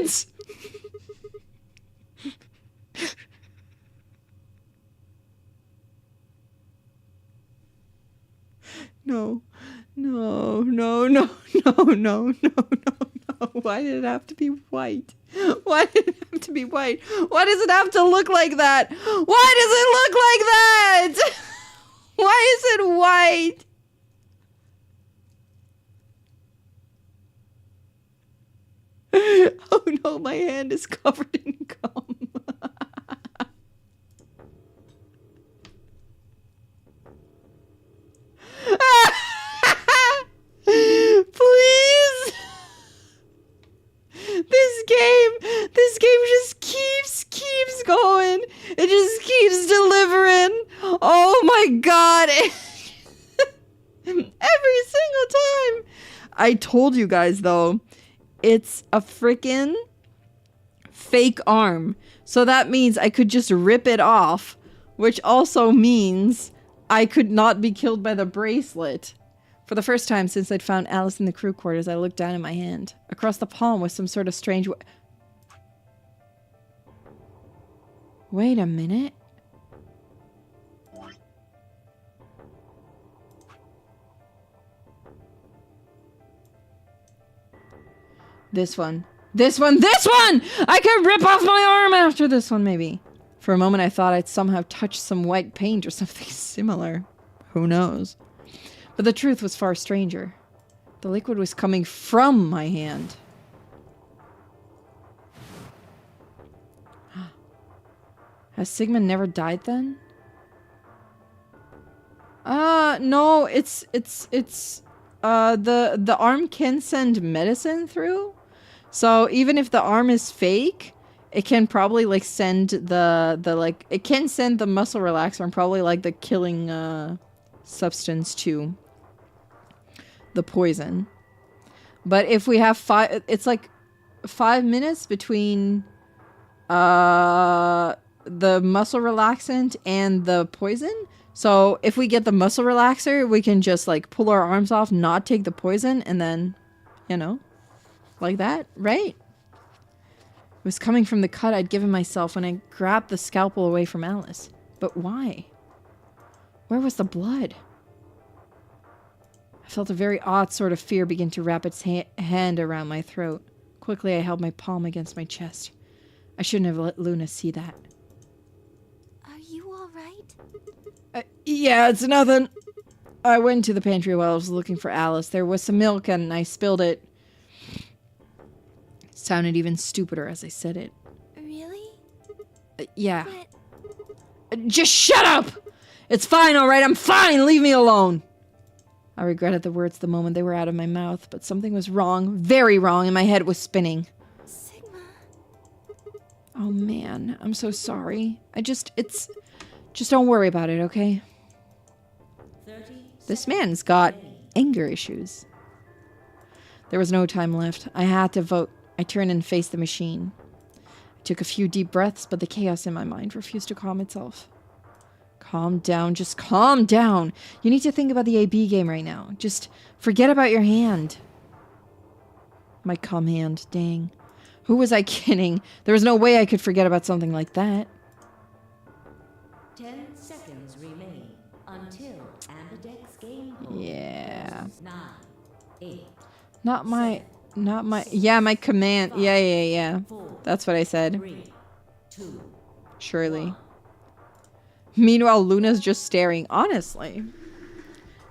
Speaker 1: It's... No. No, no, no, no, no, no, no, no. Why did it have to be white? Why did it have to be white? Why does it have to look like that? Why does it look like that? Why is it white? Oh no, my hand is covered in gum. Please. This game just keeps going. It just keeps delivering. Oh my god. Every single time. I told you guys though, it's a freaking fake arm. So that means I could just rip it off, which also means I could not be killed by the bracelet. For the first time since I'd found Alice in the crew quarters, I looked down at my hand. Across the palm was some sort of strange... Wait a minute. This one. This one! This one! I could rip off my arm after this one, maybe. For a moment, I thought I'd somehow touched some white paint or something similar. Who knows? But the truth was far stranger. The liquid was coming from my hand. Has Sigma never died then? No, the arm can send medicine through. So even if the arm is fake, it can probably like send it can send the muscle relaxer and probably like the killing substance to the poison. But if we have it's like 5 minutes between the muscle relaxant and the poison. So if we get the muscle relaxer, we can just like pull our arms off, not take the poison, and then, you know, like that, right? It was coming from the cut I'd given myself when I grabbed the scalpel away from Alice. But why? Where was the blood? I felt a very odd sort of fear begin to wrap its hand around my throat. Quickly, I held my palm against my chest. I shouldn't have let Luna see that.
Speaker 2: Are you all right?
Speaker 1: Yeah, it's nothing. I went to the pantry while I was looking for Alice. There was some milk and I spilled it. It sounded even stupider as I said it.
Speaker 2: Really?
Speaker 1: Yeah.
Speaker 2: But
Speaker 1: Just shut up! It's fine, alright? I'm fine! Leave me alone! I regretted the words the moment they were out of my mouth, but something was wrong, very wrong, and my head was spinning.
Speaker 2: Sigma.
Speaker 1: Oh man, I'm so sorry. Just don't worry about it, okay?
Speaker 7: 30
Speaker 1: This man's got anger issues. There was no time left. I had to vote. I turned and faced the machine. I took a few deep breaths, but the chaos in my mind refused to calm itself. Calm down. Just calm down. You need to think about the AB game right now. Just forget about your hand. My cum hand. Dang. Who was I kidding? There was no way I could forget about something like that.
Speaker 7: 10 seconds remain until Ambidex game over.
Speaker 1: Yeah.
Speaker 7: 9, 8,
Speaker 1: Not my... Yeah, my command. Yeah.
Speaker 7: 4,
Speaker 1: That's what I said.
Speaker 7: 3, 2,
Speaker 1: Surely. Meanwhile, Luna's just staring. Honestly.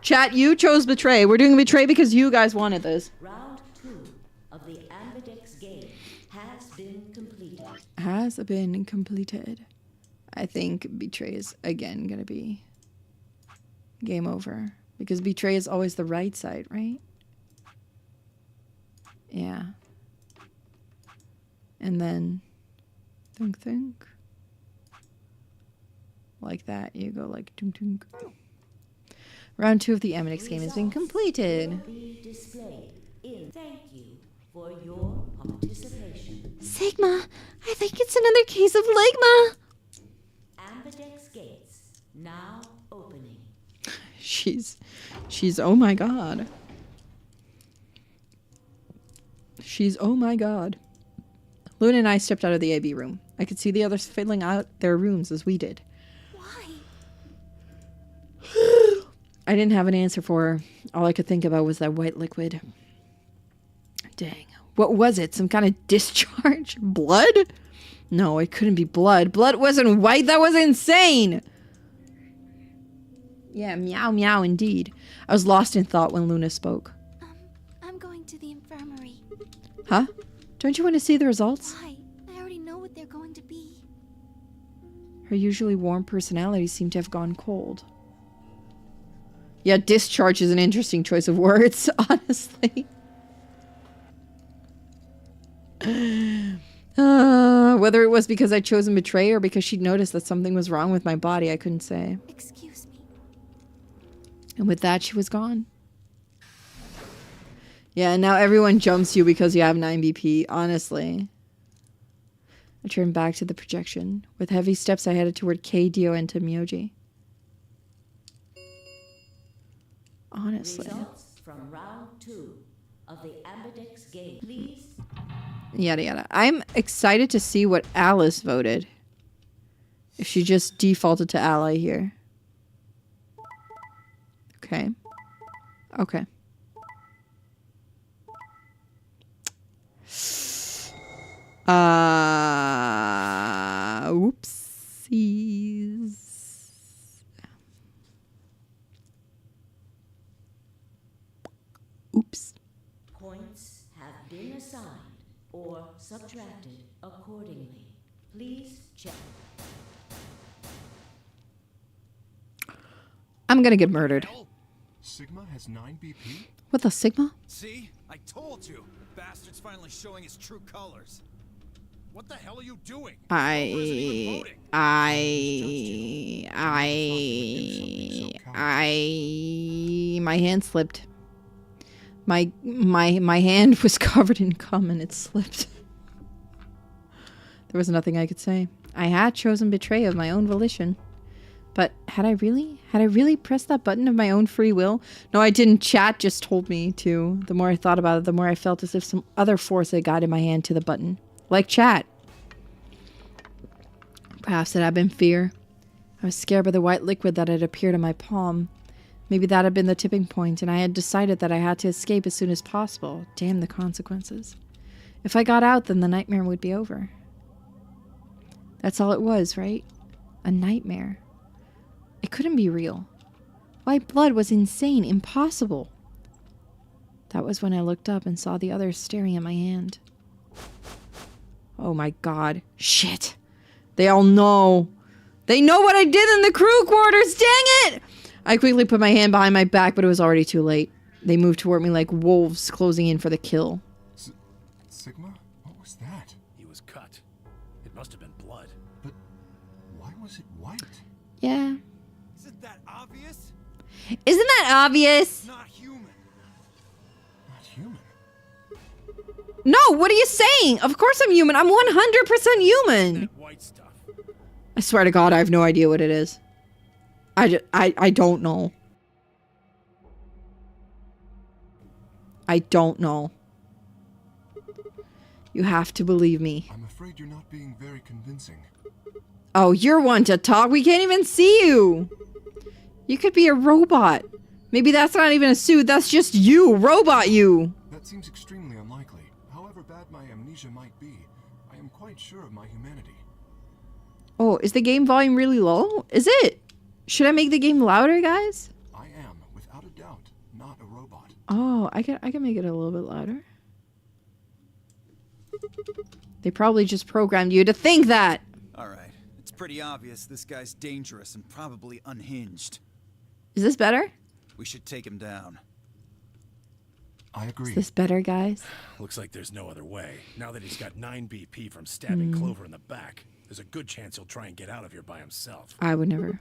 Speaker 1: Chat, you chose Betray. We're doing Betray because you guys wanted this.
Speaker 7: round 2 of the Ambidex game has been completed.
Speaker 1: Has been completed. I think Betray is, again, going to be game over. Because Betray is always the right side, right? Yeah. And then... Think. Like that. You go like... Dunk. Round 2 of the Ambidex game has been completed.
Speaker 7: Be displayed in. Thank you for your participation.
Speaker 2: Sigma, I think it's another case of Ligma.
Speaker 7: Ambidex gates now opening.
Speaker 1: She's oh my god. She's oh my god. Luna and I stepped out of the AB room. I could see the others filling out their rooms as we did.
Speaker 2: Why?
Speaker 1: I didn't have an answer for her. All I could think about was that white liquid. Dang. What was it? Some kind of discharge? Blood? No, it couldn't be blood. Blood wasn't white. That was insane. Yeah, meow meow indeed. I was lost in thought when Luna spoke.
Speaker 2: I'm going to the infirmary.
Speaker 1: Huh? Don't you want to see the results?
Speaker 2: Why? I already know what they're going to be.
Speaker 1: Her usually warm personality seemed to have gone cold. Yeah, discharge is an interesting choice of words, honestly. Whether it was because I'd chosen Betray or because she'd noticed that something was wrong with my body, I couldn't say.
Speaker 2: Excuse me.
Speaker 1: And with that, she was gone. Yeah, and now everyone jumps you because you have 9 BP, honestly. I turned back to the projection. With heavy steps, I headed toward K, Dio, and Temyoji. Honestly.
Speaker 7: Results from round 2 of the Ambidex game. Please.
Speaker 1: Yada yada. I'm excited to see what Alice voted. If she just defaulted to ally here. Okay. Okay. Oopsies. Oops.
Speaker 7: Points have been assigned or subtracted accordingly. Please check.
Speaker 1: I'm gonna get murdered.
Speaker 5: Sigma has 9 BP?
Speaker 1: What the Sigma?
Speaker 4: See? I told you. The bastard's finally showing his true colors.
Speaker 6: What the hell are you doing?
Speaker 1: My hand slipped. My hand was covered in cum and it slipped. There was nothing I could say. I had chosen Betray of my own volition. But had I really pressed that button of my own free will? No, I didn't. Chat just told me to. The more I thought about it, the more I felt as if some other force had guided my hand to the button. Like chat. Perhaps it had been fear. I was scared by the white liquid that had appeared in my palm. Maybe that had been the tipping point, and I had decided that I had to escape as soon as possible. Damn the consequences. If I got out, then the nightmare would be over. That's all it was, right? A nightmare. It couldn't be real. White blood was insane, impossible. That was when I looked up and saw the others staring at my hand. Oh my god. Shit. They all know. They know what I did in the crew quarters, dang it! I quickly put my hand behind my back, but it was already too late. They moved toward me like wolves closing in for the kill.
Speaker 5: Sigma? What was that?
Speaker 6: He was cut. It must have been blood.
Speaker 5: But why was it white?
Speaker 1: Yeah.
Speaker 4: Isn't that obvious?
Speaker 1: Isn't that obvious?
Speaker 4: Not human.
Speaker 5: Not human.
Speaker 1: No, what are you saying? Of course I'm human. I'm 100% human.
Speaker 6: That white stuff.
Speaker 1: I swear to God, I have no idea what it is. I don't know. I don't know. You have to believe me.
Speaker 5: I'm afraid you're not being very convincing.
Speaker 1: Oh, you're one to talk. We can't even see you. You could be a robot. Maybe that's not even a suit. That's just you, robot you.
Speaker 5: That seems extremely unlikely. However bad my amnesia might be, I am quite sure of my humanity.
Speaker 1: Oh, is the game volume really low? Is it? Should I make the game louder, guys?
Speaker 5: I am, without a doubt, not a robot.
Speaker 1: Oh, I can make it a little bit louder. They probably just programmed you to think that.
Speaker 4: Alright, it's pretty obvious this guy's dangerous and probably unhinged.
Speaker 1: Is this better?
Speaker 4: We should take him down.
Speaker 5: I agree.
Speaker 1: Is this better, guys?
Speaker 6: Looks like there's no other way. Now that he's got 9 BP from stabbing Clover in the back, there's a good chance he'll try and get out of here by himself.
Speaker 1: I would never.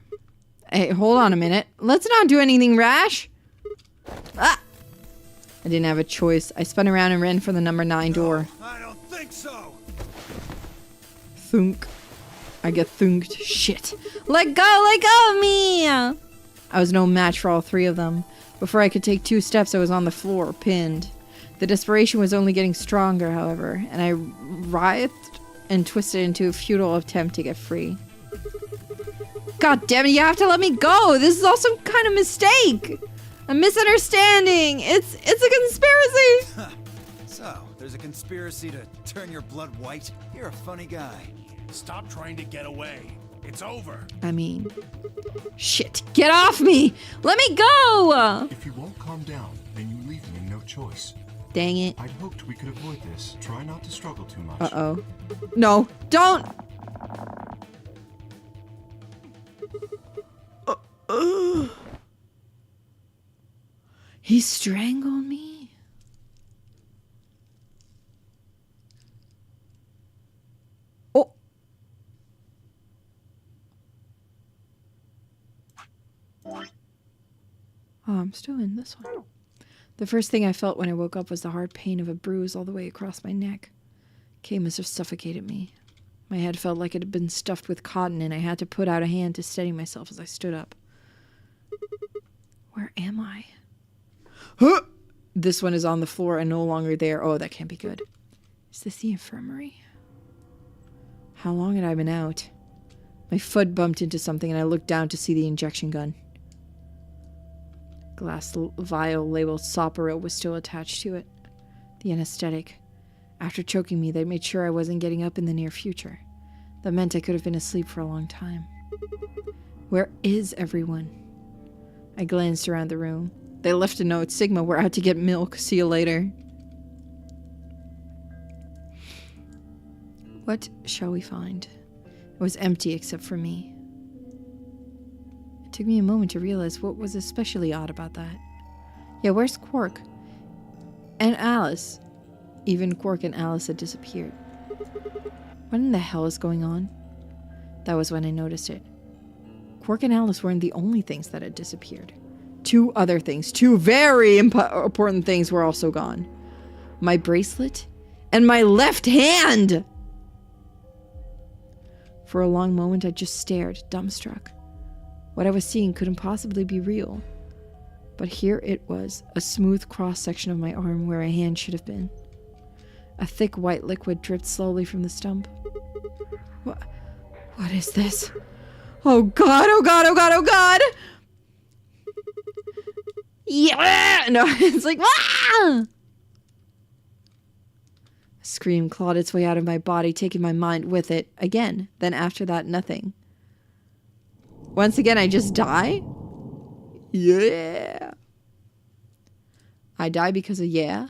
Speaker 1: Hey, hold on a minute. Let's not do anything rash. Ah! I didn't have a choice. I spun around and ran for the number 9 door.
Speaker 4: I don't think so!
Speaker 1: Thunk. I get thunked. Shit. Let go of me! I was no match for all 3 of them. Before I could take 2 steps, I was on the floor, pinned. The desperation was only getting stronger, however, and I writhed and twisted into a futile attempt to get free. God damn it, you have to let me go! This is all some kind of mistake! A misunderstanding! It's a conspiracy!
Speaker 4: So, there's a conspiracy to turn your blood white? You're a funny guy.
Speaker 6: Stop trying to get away. It's over.
Speaker 1: I mean... Shit, get off me! Let me go!
Speaker 5: If you won't calm down, then you leave me no choice.
Speaker 1: Dang it.
Speaker 5: I'd hoped we could avoid this. Try not to struggle too much.
Speaker 1: Uh-oh. No, don't! He strangled me? Oh! Oh, I'm still in this one. The first thing I felt when I woke up was the hard pain of a bruise all the way across my neck. Came as if suffocated me. My head felt like it had been stuffed with cotton, and I had to put out a hand to steady myself as I stood up. Where am I? Huh! This one is on the floor and no longer there. Oh, that can't be good. Is this the infirmary? How long had I been out? My foot bumped into something and I looked down to see the injection gun. Glass vial labeled Soporil was still attached to it. The anesthetic. After choking me, they made sure I wasn't getting up in the near future. That meant I could have been asleep for a long time. Where is everyone? I glanced around the room. They left a note. Sigma, we're out to get milk. See you later. What shall we find? It was empty except for me. It took me a moment to realize what was especially odd about that. Yeah, where's Quark? And Alice. Even Quark and Alice had disappeared. What in the hell is going on? That was when I noticed it. Quark and Alice weren't the only things that had disappeared. 2 other things, 2 very important things were also gone. My bracelet and my left hand! For a long moment I just stared, dumbstruck. What I was seeing couldn't possibly be real. But here it was, a smooth cross-section of my arm where a hand should have been. A thick white liquid dripped slowly from the stump. What is this? Oh god, oh god, oh god, oh god! Yeah! No, it's like, ah! A scream clawed its way out of my body, taking my mind with it. Again, then after that, nothing. Once again, I just die? Yeah! I die because of yeah?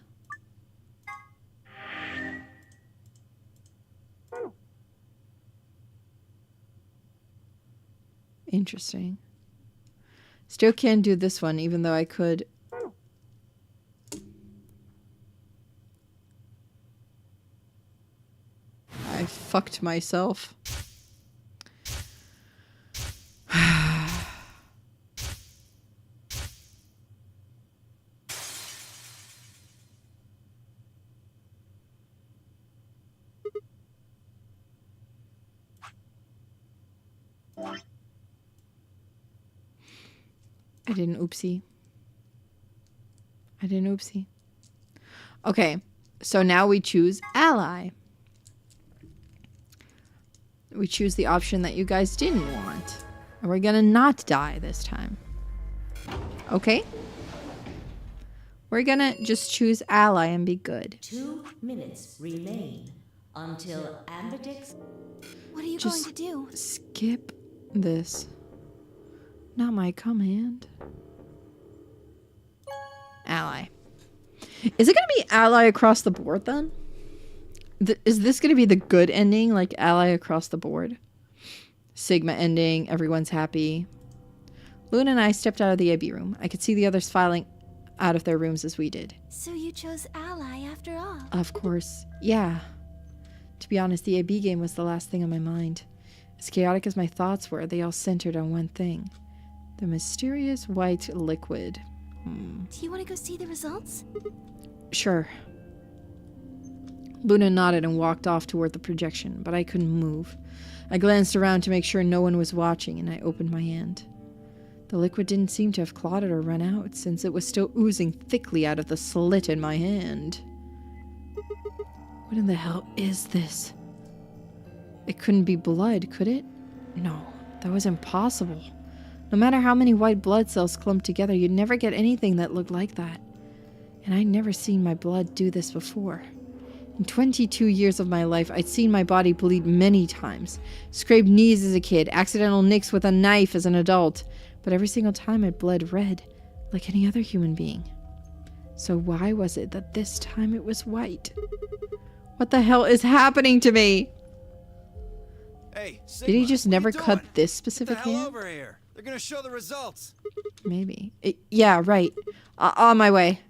Speaker 1: Interesting. Still can't do this one, even though I could. I fucked myself. I didn't oopsie. I didn't oopsie. Okay, so now we choose ally. We choose the option that you guys didn't want. And we're gonna not die this time. Okay? We're gonna just choose ally and be good.
Speaker 7: 2 minutes remain until Amberdex.
Speaker 2: What are you
Speaker 1: Just
Speaker 2: going to do?
Speaker 1: skip this. Not my command. Ally. Is it gonna be ally across the board then? Is this gonna be the good ending, like ally across the board? Sigma ending, everyone's happy. Luna and I stepped out of the AB room. I could see the others filing out of their rooms as we did.
Speaker 2: So you chose ally after all.
Speaker 1: Of course, yeah. To be honest, the AB game was the last thing on my mind. As chaotic as my thoughts were, they all centered on one thing. The mysterious white liquid.
Speaker 2: Do you want to go see the results?
Speaker 1: Sure. Luna nodded and walked off toward the projection, but I couldn't move. I glanced around to make sure no one was watching, and I opened my hand. The liquid didn't seem to have clotted or run out, since it was still oozing thickly out of the slit in my hand. What in the hell is this? It couldn't be blood, could it? No, that was impossible. No matter how many white blood cells clumped together, you'd never get anything that looked like that. And I'd never seen my blood do this before. In 22 years of my life, I'd seen my body bleed many times. Scraped knees as a kid, accidental nicks with a knife as an adult. But every single time I'd bled red, like any other human being. So why was it that this time it was white? What the hell is happening to me?
Speaker 4: Hey, Sigma,
Speaker 1: Did he just
Speaker 4: what are
Speaker 1: never
Speaker 4: you
Speaker 1: cut
Speaker 4: doing?
Speaker 1: this
Speaker 4: Get
Speaker 1: specific
Speaker 4: the hell
Speaker 1: hand?
Speaker 4: over here. They're gonna show the results.
Speaker 1: Maybe. Yeah, right. On my way.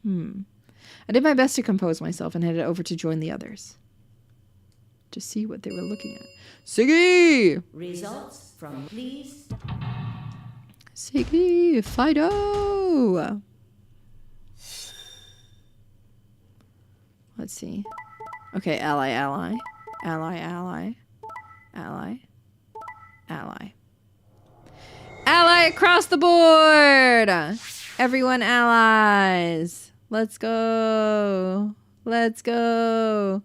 Speaker 1: I did my best to compose myself and headed over to join the others. To see what they were looking at. Siggy!
Speaker 7: Results from please.
Speaker 1: Siggy! Fido! Let's see. Okay, ally, ally. Ally, ally. Ally. Ally. Ally across the board! Everyone allies! Let's go! Let's go!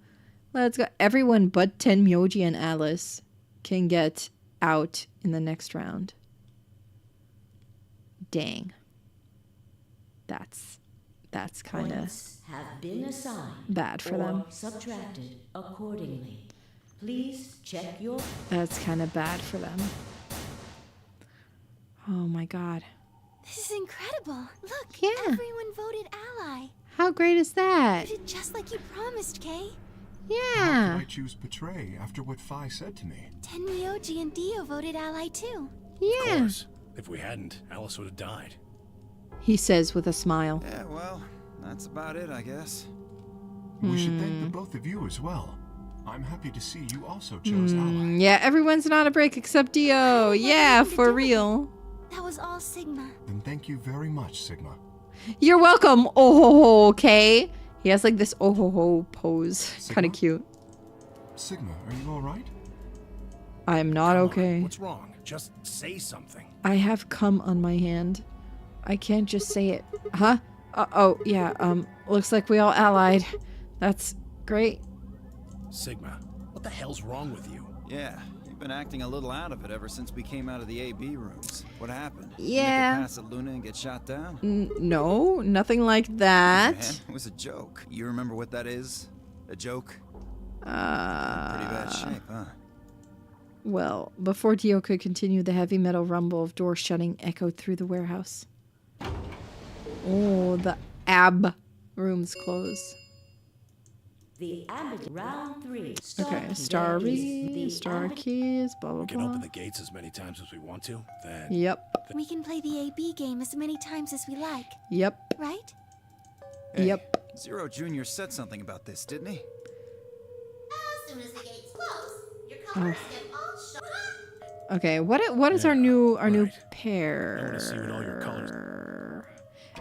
Speaker 1: Let's go! Everyone but Tenmyoji and Alice can get out in the next round. Dang. That's kind of
Speaker 7: Points have been assigned
Speaker 1: bad for them.
Speaker 7: or subtracted accordingly. Please check your.
Speaker 1: That's kind of bad for them. Oh my god.
Speaker 2: This is incredible. Look,
Speaker 1: Yeah.
Speaker 2: everyone voted ally.
Speaker 1: How great is that?
Speaker 2: You did just like you promised, Kay.
Speaker 1: Yeah.
Speaker 5: I choose betray after what Phi said to me.
Speaker 2: Tenmyoji and Dio voted ally too.
Speaker 6: Of
Speaker 1: Yeah.
Speaker 6: course. If we hadn't, Alice would have died.
Speaker 1: He says with a smile.
Speaker 4: Yeah, well, that's about it, I guess.
Speaker 5: We should thank the both of you as well. I'm happy to see you also chose ally.
Speaker 1: Yeah, everyone's not a break except Dio. Yeah,
Speaker 2: nothing to
Speaker 1: for
Speaker 2: do with
Speaker 1: real.
Speaker 2: That was all Sigma.
Speaker 5: Then thank you very much, Sigma.
Speaker 1: You're welcome. Oh ho ho, okay. He has like this oh ho ho pose. Kind
Speaker 5: Sigma?
Speaker 1: of cute.
Speaker 5: Sigma, are you all right?
Speaker 1: I'm not
Speaker 6: Come on,
Speaker 1: okay.
Speaker 6: what's wrong? Just say something.
Speaker 1: I have cum on my hand. I can't just say it. Huh? Oh, yeah, looks like we all allied. That's great.
Speaker 6: Sigma, what the hell's wrong with you?
Speaker 4: Yeah, you've been acting a little out of it ever since we came out of the AB rooms. What happened?
Speaker 1: Yeah.
Speaker 4: Make it past at Luna and get shot down?
Speaker 1: No, nothing like that.
Speaker 4: Man, it was a joke. You remember what that is? A joke? Pretty
Speaker 1: Uh,
Speaker 4: bad shape, huh?
Speaker 1: well, before Dio could continue, the heavy metal rumble of doors shutting echoed through the warehouse. Oh, the ab rooms close.
Speaker 7: The ambit round 3.
Speaker 1: Okay, star keys, blah blah
Speaker 6: We can open
Speaker 1: blah.
Speaker 6: the gates as many times as we want to, then...
Speaker 1: Yep,
Speaker 2: We can play the AB game as many times as we like,
Speaker 1: yep,
Speaker 2: right?
Speaker 4: Hey,
Speaker 1: yep.
Speaker 4: Zero Jr. said something about this, didn't he?
Speaker 8: As soon as the gates close, your colors get all shut.
Speaker 1: Okay, what is our
Speaker 6: Yeah,
Speaker 1: new
Speaker 6: right.
Speaker 1: pair?
Speaker 6: I wanna see what all your colors-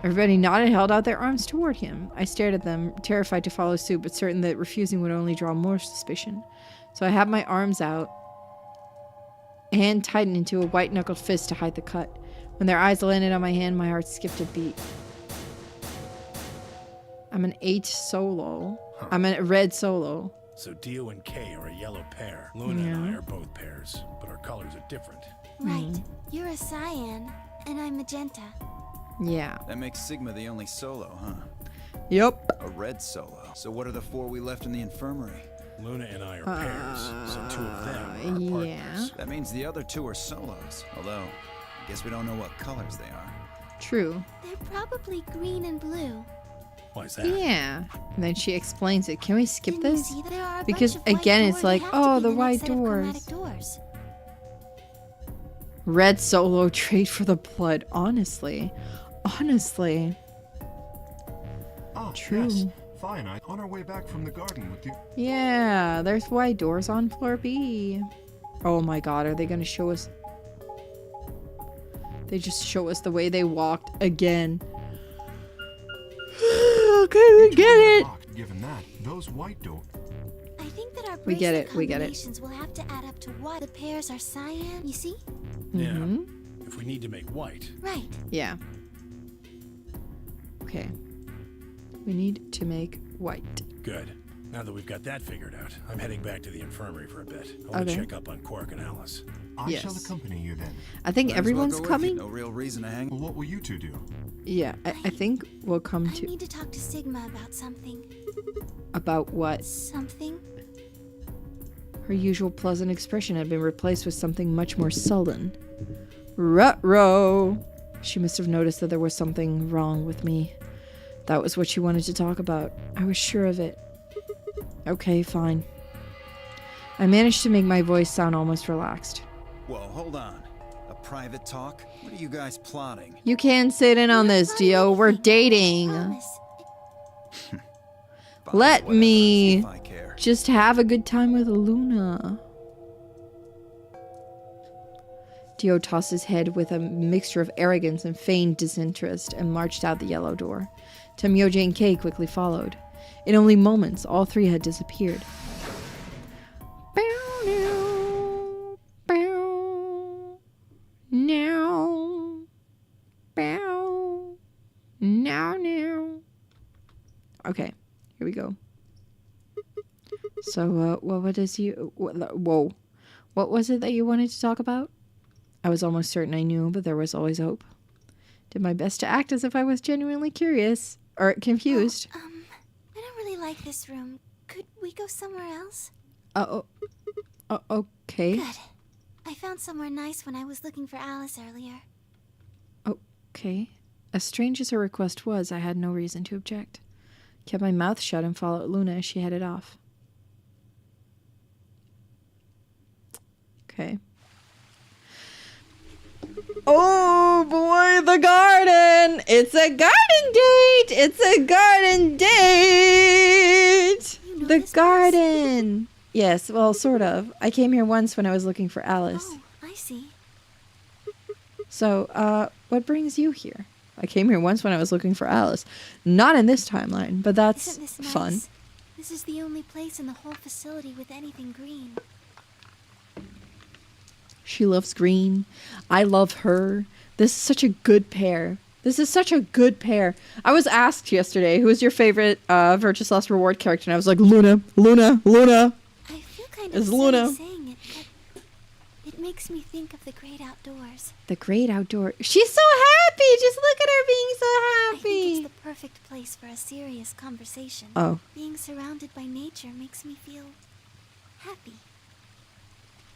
Speaker 1: Everybody nodded and held out their arms toward him. I stared at them, terrified to follow suit, but certain that refusing would only draw more suspicion. So I had my arms out, hand tightened into a white-knuckled fist to hide the cut. When their eyes landed on my hand, my heart skipped a beat. I'm an 8 solo. I'm a red solo.
Speaker 6: So Dio and Kay are a yellow pair. Luna and I are both pairs, but our colors are different.
Speaker 2: Right. You're a cyan, and I'm magenta.
Speaker 1: Yeah.
Speaker 4: That makes Sigma the only solo, huh?
Speaker 1: Yep.
Speaker 4: A red solo. So what are the 4 we left in the infirmary?
Speaker 6: Luna and I are pairs, so 2 of them are
Speaker 1: yeah.
Speaker 6: partners.
Speaker 4: That means the other 2 are solos. Although, I guess we don't know what colors they are.
Speaker 1: True.
Speaker 2: They're probably green and blue.
Speaker 6: Why is that?
Speaker 1: Yeah. And then she explains it. Can we skip
Speaker 2: Can you
Speaker 1: this?
Speaker 2: see there are a
Speaker 1: Because,
Speaker 2: bunch of white
Speaker 1: again, it's
Speaker 2: doors.
Speaker 1: like,
Speaker 2: They have to
Speaker 1: oh,
Speaker 2: be
Speaker 1: the
Speaker 2: next
Speaker 1: white
Speaker 2: set of chromatic
Speaker 1: doors.
Speaker 2: doors.
Speaker 1: Red solo trade for the blood. Honestly. Honestly.
Speaker 5: Ah,
Speaker 1: True.
Speaker 5: yes. Fine, on our way back from the garden with you.
Speaker 1: Yeah, there's white doors on floor B. Oh my god, are they gonna show us? They just show us the way they walked again. Okay, we get it.
Speaker 5: Locked, given that, those white doors.
Speaker 2: I think that our
Speaker 1: We get
Speaker 2: bracelet
Speaker 1: it, we get it.
Speaker 2: combinations will have to add up to what the pairs are cyan. You see?
Speaker 6: Yeah. If we need to make white.
Speaker 2: Right.
Speaker 1: Yeah. Okay. We need to make white.
Speaker 6: Good. Now that we've got that figured out, I'm heading back to the infirmary for a bit. I want to
Speaker 1: Okay.
Speaker 6: check up on Quark and Alice.
Speaker 5: I shall
Speaker 1: Yes.
Speaker 5: accompany you then.
Speaker 1: I think
Speaker 4: Might as well
Speaker 1: everyone's
Speaker 4: go with
Speaker 1: coming.
Speaker 4: you. No real reason to hang.
Speaker 5: Well, what will you two do?
Speaker 1: Yeah, I think we'll come
Speaker 2: I
Speaker 1: to
Speaker 2: need to talk to Sigma about something.
Speaker 1: about what.
Speaker 2: Something?
Speaker 1: Her usual pleasant expression had been replaced with something much more sullen. Ruh-roh! She must have noticed that there was something wrong with me. That was what she wanted to talk about. I was sure of it. Okay, fine. I managed to make my voice sound almost relaxed.
Speaker 4: Whoa, hold on. A private talk? What are you guys plotting?
Speaker 1: You can sit in on this, Dio. We're dating.
Speaker 2: Promise.
Speaker 4: Fine,
Speaker 1: Let
Speaker 4: whatever,
Speaker 1: me
Speaker 4: if I care.
Speaker 1: just have a good time with Luna. Dio tossed his head with a mixture of arrogance and feigned disinterest and marched out the yellow door. Temyoji and Kei quickly followed. In only moments, all 3 had disappeared. Bow now, bow now, bow now. Okay, here we go. So, what is you? Whoa, what was it that you wanted to talk about? I was almost certain I knew, but there was always hope. Did my best to act as if I was genuinely curious or confused.
Speaker 2: I don't really like this room. Could we go somewhere else?
Speaker 1: Okay.
Speaker 2: Good. I found somewhere nice when I was looking for Alice earlier.
Speaker 1: Okay. As strange as her request was, I had no reason to object. Kept my mouth shut and followed Luna as she headed off. Okay. Oh boy, the garden! It's a garden date! It's a garden date!
Speaker 2: You know
Speaker 1: The
Speaker 2: this
Speaker 1: garden! Yes, well, sort of. I came here once when I was looking for Alice.
Speaker 2: Oh, I see.
Speaker 1: So, what brings you here? I came here once when I was looking for Alice. Not in this timeline, but that's
Speaker 2: Isn't this nice?
Speaker 1: fun.
Speaker 2: This is the only place in the whole facility with anything green.
Speaker 1: She loves green. I love her. This is such a good pair. This is such a good pair. I was asked yesterday, who is your favorite Virtuous Last Reward character? And I was like, Luna.
Speaker 2: I feel kind
Speaker 1: It's
Speaker 2: of
Speaker 1: Luna.
Speaker 2: silly saying it, but it makes me think of the great outdoors.
Speaker 1: The great outdoor. She's so happy. Just look at her being so
Speaker 2: I think
Speaker 1: happy.
Speaker 2: it's the perfect place for a serious conversation.
Speaker 1: Oh.
Speaker 2: Being surrounded by nature makes me feel happy.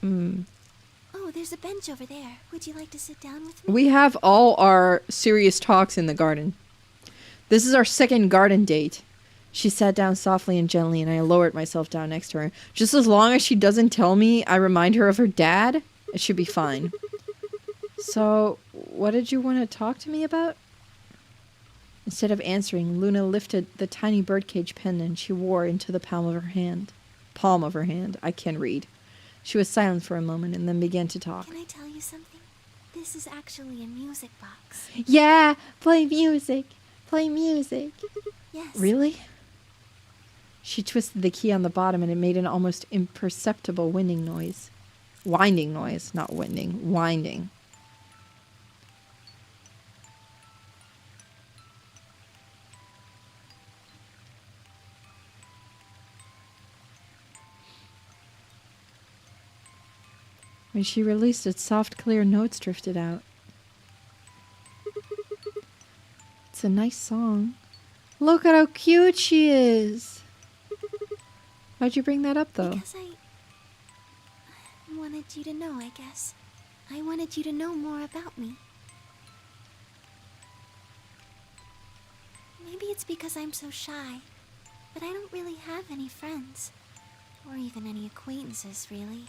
Speaker 1: Mm.
Speaker 2: Oh, there's a bench over there. Would you like to sit down with me?
Speaker 1: We have all our serious talks in the garden. This is our second garden date. She sat down softly and gently, and I lowered myself down next to her. Just as long as she doesn't tell me I remind her of her dad, it should be fine. So, what did you want to talk to me about? Instead of answering, Luna lifted the tiny birdcage pendant she wore into the palm of her hand. I can read. She was silent for a moment and then began to talk.
Speaker 2: Can I tell you something? This is actually a music box.
Speaker 1: Yeah, play music. Play music.
Speaker 2: Yes.
Speaker 1: Really? She twisted the key on the bottom and it made an almost imperceptible winding noise. Winding noise, not winding. Winding. When she released it, soft, clear notes drifted out. It's a nice song. Look at how cute she is. Why'd you bring that up, though?
Speaker 2: Because I wanted you to know, I guess. I wanted you to know more about me. Maybe it's because I'm so shy, but I don't really have any friends. Or even any acquaintances, really.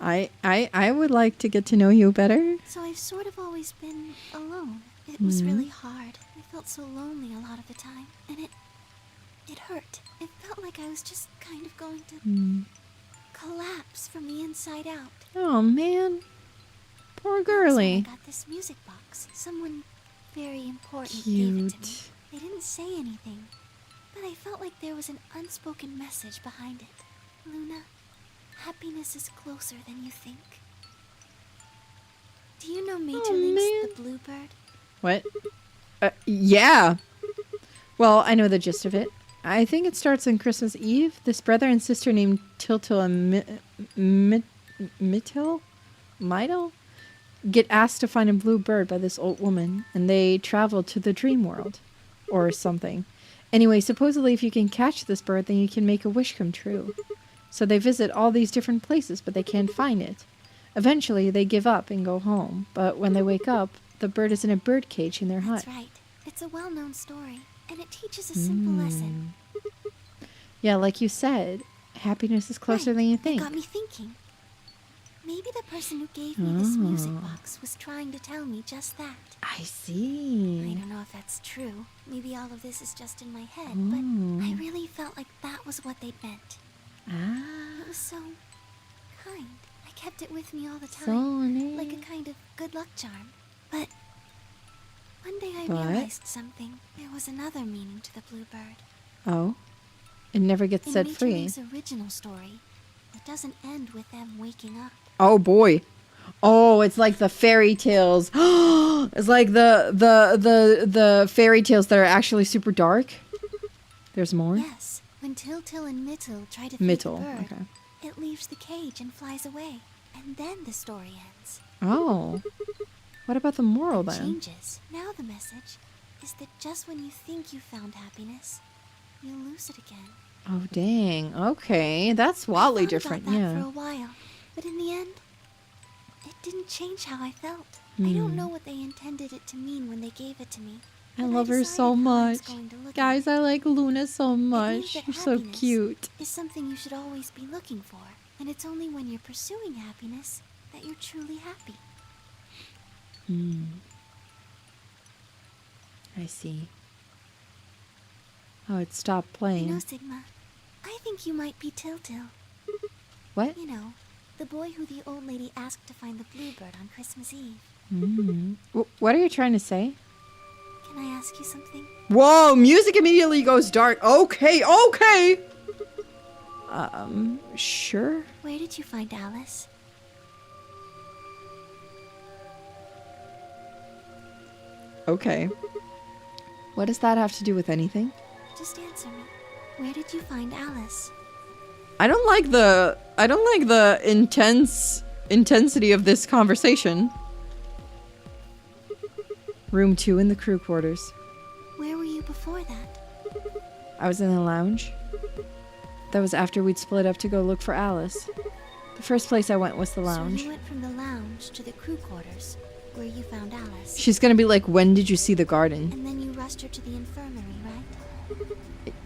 Speaker 1: I would like to get to know you better.
Speaker 2: So I've sort of always been alone. It was really hard. I felt so lonely a lot of the time. And it hurt. It felt like I was just kind of going to collapse from the inside out.
Speaker 1: Oh, man. Poor
Speaker 2: That's when
Speaker 1: girly.
Speaker 2: I got this music box. Someone very important gave it to me.
Speaker 1: Cute.
Speaker 2: They didn't say anything, but I felt like there was an unspoken message behind it. Luna, happiness is closer than you think. Do you know Majorlink's the Bluebird?
Speaker 1: What? Yeah. Well, I know the gist of it. I think it starts on Christmas Eve. This brother and sister named Tiltil and Mytil get asked to find a blue bird by this old woman, and they travel to the dream world. Or something. Anyway, supposedly if you can catch this bird, then you can make a wish come true. So they visit all these different places, but they can't find it. Eventually, they give up and go home. But when they wake up, the bird is in a bird cage in their hut.
Speaker 2: That's right. It's a well-known story, and it teaches a simple lesson.
Speaker 1: Yeah, like you said, happiness is closer
Speaker 2: Right.
Speaker 1: than you
Speaker 2: It
Speaker 1: think.
Speaker 2: got me thinking. Maybe the person who gave me this music box was trying to tell me just that.
Speaker 1: I
Speaker 2: I
Speaker 1: see.
Speaker 2: don't know if that's true. Maybe all of this is just in my head, but I really felt like that was what they meant.
Speaker 1: Ah,
Speaker 2: It was so kind. I kept it with me all the
Speaker 1: so
Speaker 2: time, like a
Speaker 1: nice.
Speaker 2: kind of good luck charm. But one day I
Speaker 1: But?
Speaker 2: realized something. There was another meaning to the bluebird.
Speaker 1: Oh, it never gets
Speaker 2: In
Speaker 1: set free.
Speaker 2: Majorlink's original story, it doesn't end with them waking up.
Speaker 1: Oh boy. Oh, it's like the fairy tales. It's like the fairy tales that are actually super dark. There's more.
Speaker 2: Yes, when Tiltil and Mytil try to feed the
Speaker 1: Mytil.
Speaker 2: bird,
Speaker 1: Okay.
Speaker 2: it leaves the cage and flies away. And then the story ends.
Speaker 1: Oh. What about the moral
Speaker 2: It
Speaker 1: then?
Speaker 2: changes. Now the message is that just when you think you found happiness, you'll lose it again.
Speaker 1: Oh dang. Okay, that's
Speaker 2: I
Speaker 1: wildly
Speaker 2: thought
Speaker 1: different.
Speaker 2: about that
Speaker 1: Yeah.
Speaker 2: for a while, but in the end, it didn't change how I felt. I don't know what they intended it to mean when they gave it to me.
Speaker 1: I
Speaker 2: but
Speaker 1: love her
Speaker 2: decided
Speaker 1: so
Speaker 2: how I was
Speaker 1: much.
Speaker 2: going to look at
Speaker 1: Guys,
Speaker 2: it.
Speaker 1: I like Luna so
Speaker 2: It
Speaker 1: much.
Speaker 2: means that
Speaker 1: She's so
Speaker 2: happiness
Speaker 1: cute.
Speaker 2: is something you should always be looking for, and it's only when you're pursuing happiness that you're truly happy.
Speaker 1: I see. Oh, it stopped
Speaker 2: You
Speaker 1: playing.
Speaker 2: know, Sigma, I think you might be Tiltil.
Speaker 1: What?
Speaker 2: You know, the boy who the old lady asked to find the bluebird on Christmas Eve.
Speaker 1: What are you trying to say?
Speaker 2: Can I ask you something?
Speaker 1: Whoa, music immediately goes dark. Okay, okay. Sure.
Speaker 2: Where did you find Alice?
Speaker 1: Okay. What does that have to do with anything?
Speaker 2: Just answer me. Where did you find Alice?
Speaker 1: I don't like the intensity of this conversation. Room 2 in the crew quarters.
Speaker 2: Where were you before that?
Speaker 1: I was in the lounge. That was after we'd split up to go look for Alice. The first place I went was the lounge.
Speaker 2: So you went from the lounge to the crew quarters, where you found Alice.
Speaker 1: She's gonna be like, when did you see the garden?
Speaker 2: And then you rushed her to the infirmary, right?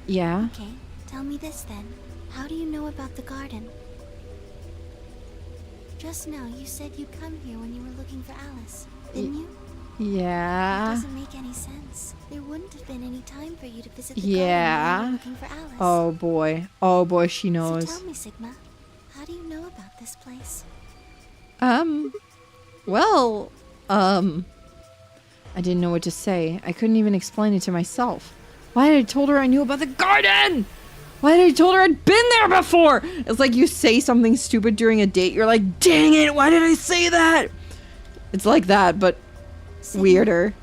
Speaker 1: Yeah.
Speaker 2: Okay, tell me this then. How do you know about the garden? Just now, you said you'd come here when you were looking for Alice, didn't you? That
Speaker 1: Yeah.
Speaker 2: doesn't make any sense. There wouldn't have been any time for you to visit the
Speaker 1: Yeah.
Speaker 2: garden when you were looking for Alice.
Speaker 1: Oh boy. Oh boy, she
Speaker 2: So
Speaker 1: knows.
Speaker 2: tell me, Sigma, how do you know about this place?
Speaker 1: Well, I didn't know what to say. I couldn't even explain it to myself. Why had I told her I knew about the garden? Why had I told her I'd been there before? It's like you say something stupid during a date. You're like, dang it, why did I say that? It's like that, but
Speaker 2: Sigma,
Speaker 1: weirder.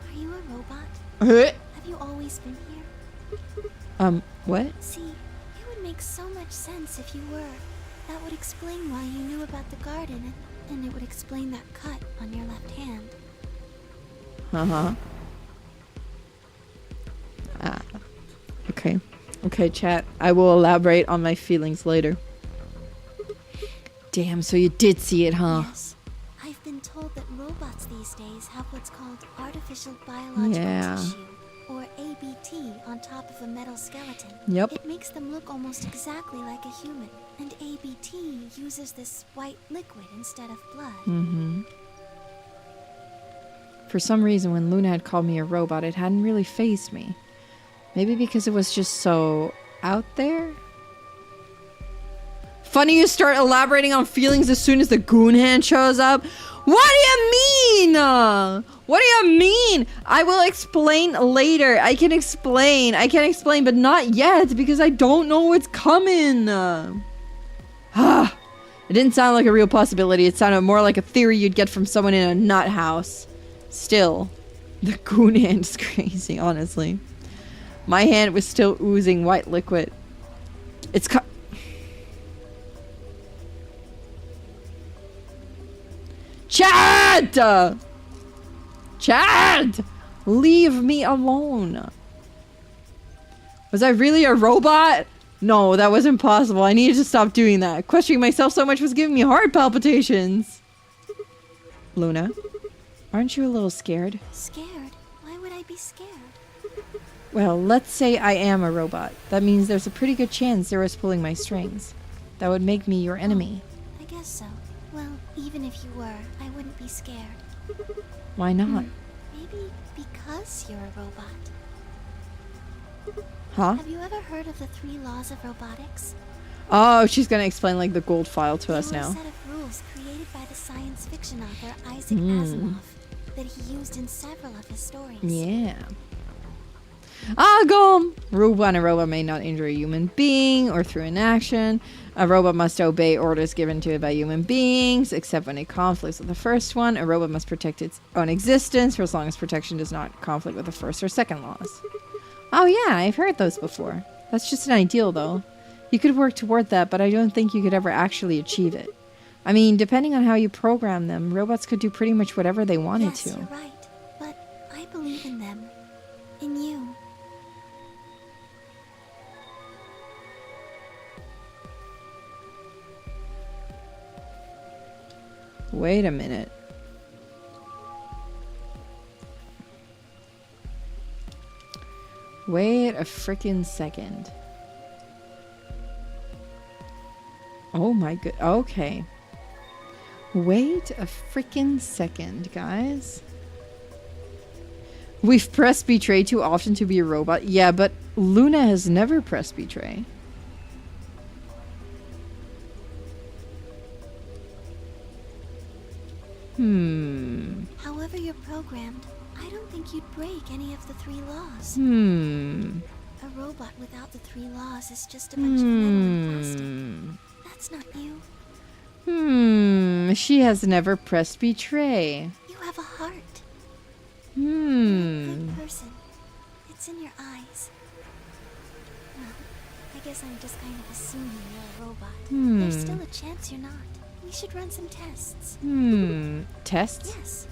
Speaker 2: Are you a robot? Have you always been here?
Speaker 1: What?
Speaker 2: See, it would make so much sense if you were. That would explain why you knew about the garden, and it would explain that cut on your left hand.
Speaker 1: Uh-huh. Okay. Okay, chat. I will elaborate on my feelings later. Damn, so you did see it, huh?
Speaker 2: Yes. I've been told that robots these days have what's called artificial biological
Speaker 1: Yeah.
Speaker 2: tissue, or ABT, on top of a metal skeleton.
Speaker 1: Yep.
Speaker 2: It makes them look almost exactly like a human, and ABT uses this white liquid instead of blood.
Speaker 1: Mm-hmm. For some reason, when Luna had called me a robot, it hadn't really fazed me. Maybe because it was just so out there? Funny you start elaborating on feelings as soon as the goon hand shows up. What do you mean? What do you mean? I will explain later. I can explain, but not yet because I don't know what's coming. It didn't sound like a real possibility. It sounded more like a theory you'd get from someone in a nut house. Still, the goon hand is crazy, honestly. My hand was still oozing white liquid. It's Chad! Chad! Leave me alone. Was I really a robot? No, that wasn't possible. I needed to stop doing that. Questioning myself so much was giving me heart palpitations. Luna, aren't you a little scared?
Speaker 2: Scared? Why would I be scared?
Speaker 1: Well, let's say I am a robot. That means there's a pretty good chance Zera's pulling my strings. That would make me your enemy.
Speaker 2: I guess so. Well, even if you were, I wouldn't be scared.
Speaker 1: Why not?
Speaker 2: Maybe because you're a robot.
Speaker 1: Huh?
Speaker 2: Have you ever heard of the 3 laws of robotics?
Speaker 1: Oh, she's gonna explain like the gold file to us
Speaker 2: They were
Speaker 1: now.
Speaker 2: a set of rules created by the science fiction author Isaac Asimov that he used in several of his stories.
Speaker 1: Yeah. Agum! Rule 1, a robot may not injure a human being or through inaction. A robot must obey orders given to it by human beings, except when it conflicts with the first one. A robot must protect its own existence for as long as protection does not conflict with the first or second laws. Oh yeah, I've heard those before. That's just an ideal though. You could work toward that, but I don't think you could ever actually achieve it. I mean, depending on how you program them, robots could do pretty much whatever they wanted
Speaker 2: Yes,
Speaker 1: to.
Speaker 2: you're right. But I believe in them. In you.
Speaker 1: Wait a minute. Wait a frickin' second. Oh my god. Okay. Wait a frickin' second, guys. We've pressed betray too often to be a robot. Yeah, but Luna has never pressed betray.
Speaker 2: However you're programmed, I don't think you'd break any of the 3 laws. A robot without the 3 laws is just a bunch of metal and plastic. That's not you.
Speaker 1: She has never pressed betray.
Speaker 2: You have a heart.
Speaker 1: Hmm.
Speaker 2: Good person. It's in your eyes. Well, I guess I'm just kind of assuming you're a robot. There's still a chance you're not. We should run some tests.
Speaker 1: Tests?
Speaker 2: Yes.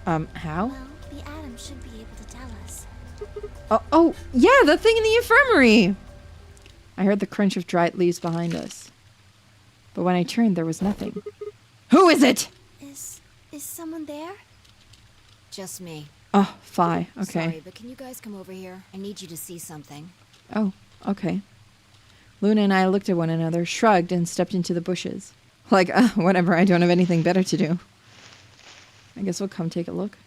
Speaker 1: How?
Speaker 2: Well, the atom should be able to tell us.
Speaker 1: Oh, yeah, the thing in the infirmary. I heard the crunch of dried leaves behind us. But when I turned, there was nothing. Who is it?
Speaker 2: Is someone there?
Speaker 3: Just me.
Speaker 1: Oh, Phi. Okay.
Speaker 3: Sorry, but can you guys come over here? I need you to see something.
Speaker 1: Oh, okay. Luna and I looked at one another, shrugged, and stepped into the bushes. Like, whatever, I don't have anything better to do. I guess we'll come take a look.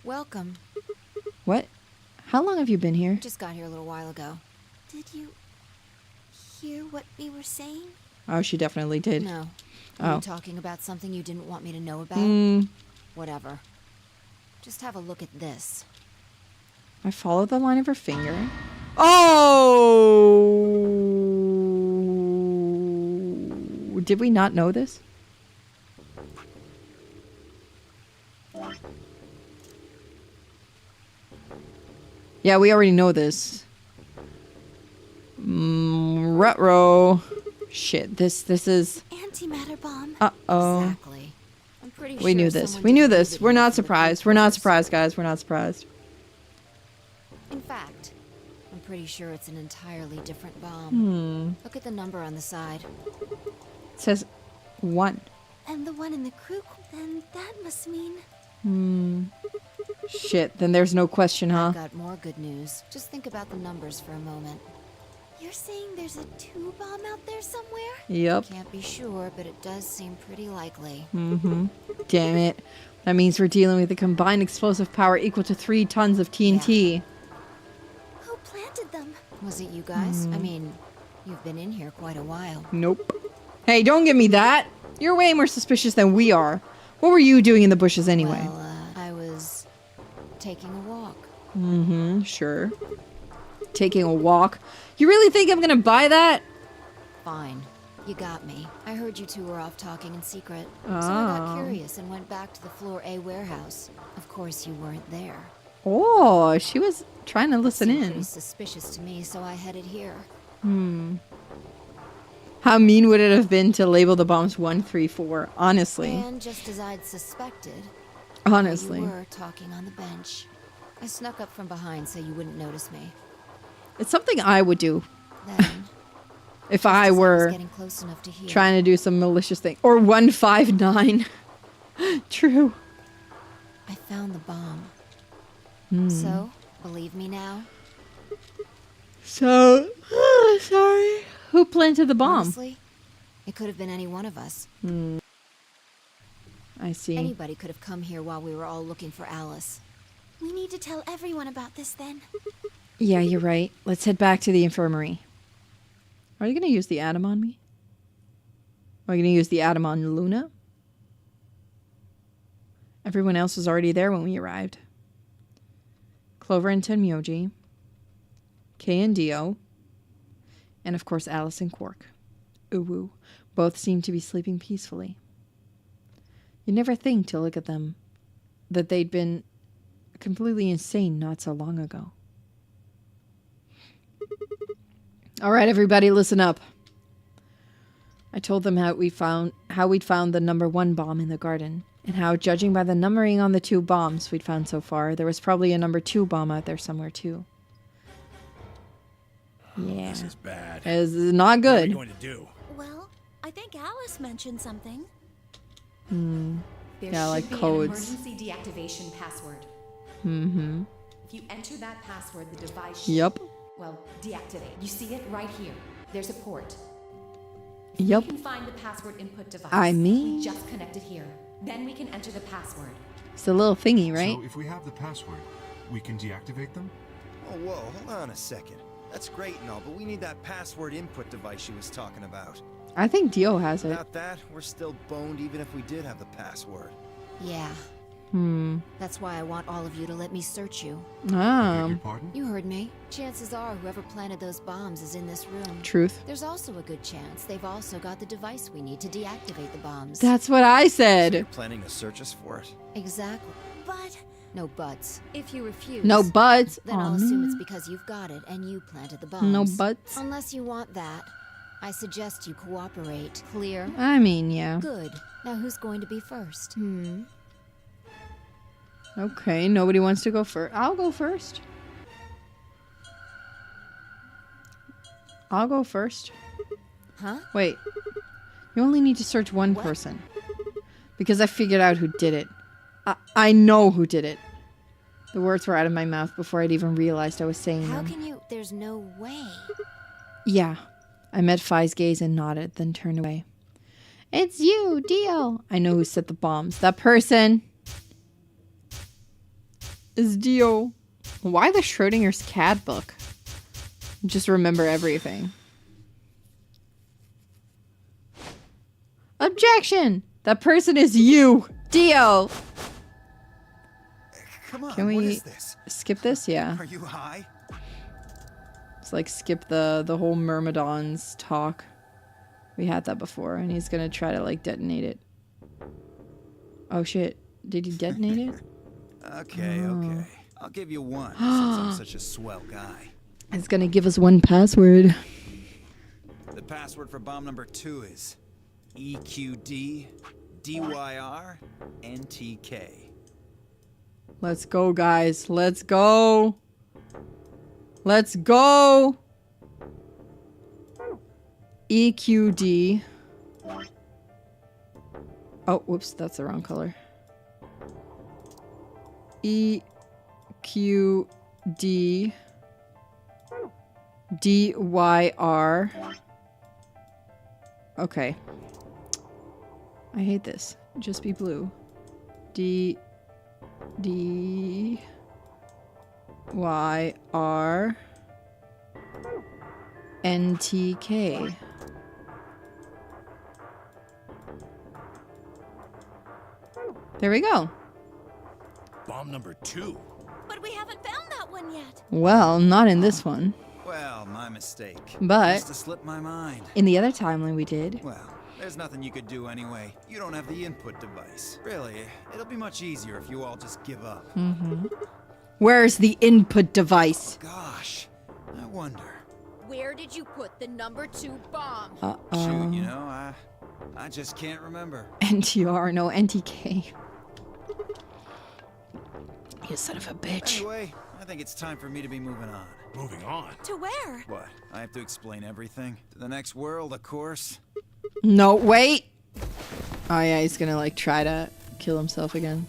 Speaker 3: Welcome.
Speaker 1: What? How long have you been here?
Speaker 3: Just got here a little while ago.
Speaker 2: Did you hear what we were saying?
Speaker 1: Oh, she definitely did.
Speaker 3: No.
Speaker 1: Oh.
Speaker 3: Are you talking about something you didn't want me to know about? Whatever. Just have a look at this.
Speaker 1: I followed the line of her finger. Oh! Did we not know this? Yeah, we already know this. Ruh-roh. Shit, this is...
Speaker 2: Antimatter bomb.
Speaker 1: Uh-oh.
Speaker 3: Exactly. I'm pretty sure
Speaker 1: We knew this.
Speaker 3: someone
Speaker 1: We knew
Speaker 3: deleted
Speaker 1: this.
Speaker 3: it
Speaker 1: We're not
Speaker 3: from the
Speaker 1: surprised. We're not
Speaker 3: VTubers.
Speaker 1: surprised, guys. We're not surprised.
Speaker 3: In fact, I'm pretty sure it's an entirely different bomb. Look at the number on the side.
Speaker 1: It says 1.
Speaker 2: And the one in the crew, then that must mean...
Speaker 1: Shit, then there's no question, huh?
Speaker 3: Got more good news. Just think about the numbers for a moment.
Speaker 2: You're saying there's a 2 bomb out there somewhere?
Speaker 1: Yep.
Speaker 3: Can't be sure, but it does seem pretty likely.
Speaker 1: Damn it. That means we're dealing with a combined explosive power equal to 3 tons of TNT.
Speaker 2: Who planted them?
Speaker 3: Was it you guys? I mean, you've been in here quite a while.
Speaker 1: Nope. Hey, don't give me that. You're way more suspicious than we are. What were you doing in the bushes anyway?
Speaker 3: Well, I was taking a walk.
Speaker 1: Sure. Taking a walk. You really think I'm gonna buy that?
Speaker 3: Fine. You got me. I heard you two were off talking in secret. So I
Speaker 1: Oh.
Speaker 3: got curious and went back to the floor A warehouse. Of course, you weren't there.
Speaker 1: Oh, she was trying to listen
Speaker 3: Seemed
Speaker 1: in.
Speaker 3: pretty suspicious to me, so I headed here.
Speaker 1: How mean would it have been to label the bombs 1, 3, 4? Honestly.
Speaker 3: And just as I'd suspected,
Speaker 1: Honestly.
Speaker 3: you were talking on the bench. I snuck up from behind so you wouldn't notice me.
Speaker 1: It's something I would do
Speaker 3: Then,
Speaker 1: if
Speaker 3: just
Speaker 1: I
Speaker 3: as was
Speaker 1: were
Speaker 3: getting close enough to hear,
Speaker 1: trying to do some malicious thing. Or 159. True.
Speaker 3: I found the bomb. So, believe me now?
Speaker 1: So, sorry. Who planted the bomb?
Speaker 3: Honestly, it could have been any one of us.
Speaker 1: I see.
Speaker 3: Anybody could have come here while we were all looking for Alice.
Speaker 2: We need to tell everyone about this then.
Speaker 1: Yeah, you're right. Let's head back to the infirmary. Are you going to use the atom on me? Are you going to use the atom on Luna? Everyone else was already there when we arrived. Clover and Tenmyoji. Kay and Dio. And of course Alice and Quark. Uwu. Both seemed to be sleeping peacefully. You'd never think to look at them that they'd been completely insane not so long ago. All right, everybody, listen up. I told them how we'd found the number 1 bomb in the garden, and how, judging by the numbering on the 2 bombs we'd found so far, there was probably a number 2 bomb out there somewhere too. Yeah,
Speaker 6: This is bad.
Speaker 1: it's not
Speaker 6: What are we
Speaker 1: good.
Speaker 6: going to do?
Speaker 2: Well, I think Alice mentioned something.
Speaker 9: There
Speaker 1: Yeah,
Speaker 9: should
Speaker 1: like
Speaker 9: be
Speaker 1: codes.
Speaker 9: an emergency deactivation password.
Speaker 1: Mm-hmm.
Speaker 9: If you enter that password, the device should,
Speaker 1: Yep.
Speaker 9: well, deactivate. You see it right here. There's a port.
Speaker 1: Yep.
Speaker 9: We can find the password input device.
Speaker 1: I mean-
Speaker 9: We just connected here. Then we can enter the password.
Speaker 1: It's a little thingy, right?
Speaker 5: So if we have the password, we can deactivate them?
Speaker 4: Oh, whoa, hold on a second. That's great and all, but we need that password input device she was talking about.
Speaker 1: I think Dio has it.
Speaker 4: Without that, we're still boned even if we did have the password.
Speaker 3: Yeah. That's why I want all of you to let me search you.
Speaker 5: Beg your
Speaker 1: Ah,
Speaker 5: pardon?
Speaker 3: You heard me. Chances are whoever planted those bombs is in this room.
Speaker 1: truth.
Speaker 3: There's also a good chance they've also got the device we need to deactivate the bombs.
Speaker 1: That's what I
Speaker 4: So
Speaker 1: said.
Speaker 4: you're planning to search us for it?
Speaker 3: Exactly.
Speaker 2: But
Speaker 3: No buts.
Speaker 9: If you refuse...
Speaker 1: No buts.
Speaker 3: Then I'll assume it's because you've got it and you planted the bombs.
Speaker 1: No buts.
Speaker 3: Unless you want that, I suggest you cooperate. Clear?
Speaker 1: I mean, yeah.
Speaker 3: Good. Now who's going to be first?
Speaker 1: Okay, nobody wants to go first. I'll go first. I'll go first.
Speaker 3: Huh?
Speaker 1: Wait. You only need to search one person. Because I figured out who did it. I know who did it. The words were out of my mouth before I'd even realized I was saying
Speaker 3: How
Speaker 1: them.
Speaker 3: can you? There's no way.
Speaker 1: Yeah. I met Phi's gaze and nodded, then turned away. It's you, Dio. I know who set the bombs. That person is Dio. Why the Schrodinger's cat book? Just remember everything. Objection! That person is you, Dio.
Speaker 4: Come on,
Speaker 1: Can
Speaker 4: what
Speaker 1: we
Speaker 4: is this?
Speaker 1: skip this? Yeah.
Speaker 4: Are you high?
Speaker 1: It's like skip the whole Myrmidon's talk. We had that before, and he's gonna try to like detonate it. Oh shit! Did he detonate it?
Speaker 4: Okay, okay. I'll give you one since I'm such a swell guy.
Speaker 1: It's gonna give us one password.
Speaker 4: The password for bomb number 2 is EQD DYR NTK.
Speaker 1: Let's go, guys. Let's go. Let's go. EQD. Oh, whoops, that's the wrong color. EQD DYR. Okay. I hate this. Just be blue. D Y R N T K. There we go.
Speaker 6: Bomb number 2.
Speaker 2: But we haven't found that one yet.
Speaker 1: Well, not in this one,
Speaker 4: Well, my mistake.
Speaker 1: but
Speaker 4: Must have slipped my mind.
Speaker 1: in the other timeline we did.
Speaker 4: Well, there's nothing you could do anyway. You don't have the input device. Really, it'll be much easier if you all just give up.
Speaker 1: Where's the input device?
Speaker 4: Gosh, I wonder.
Speaker 3: Where did you put the number 2 bomb?
Speaker 4: Shoot, you know, I just can't remember.
Speaker 1: NTR, no NTK. You son of a bitch.
Speaker 4: Anyway, I think it's time for me to be moving on.
Speaker 6: Moving on.
Speaker 2: To where?
Speaker 4: What? I have to explain everything? To the next world, of course.
Speaker 1: No, wait. Oh yeah, he's gonna like try to kill himself again.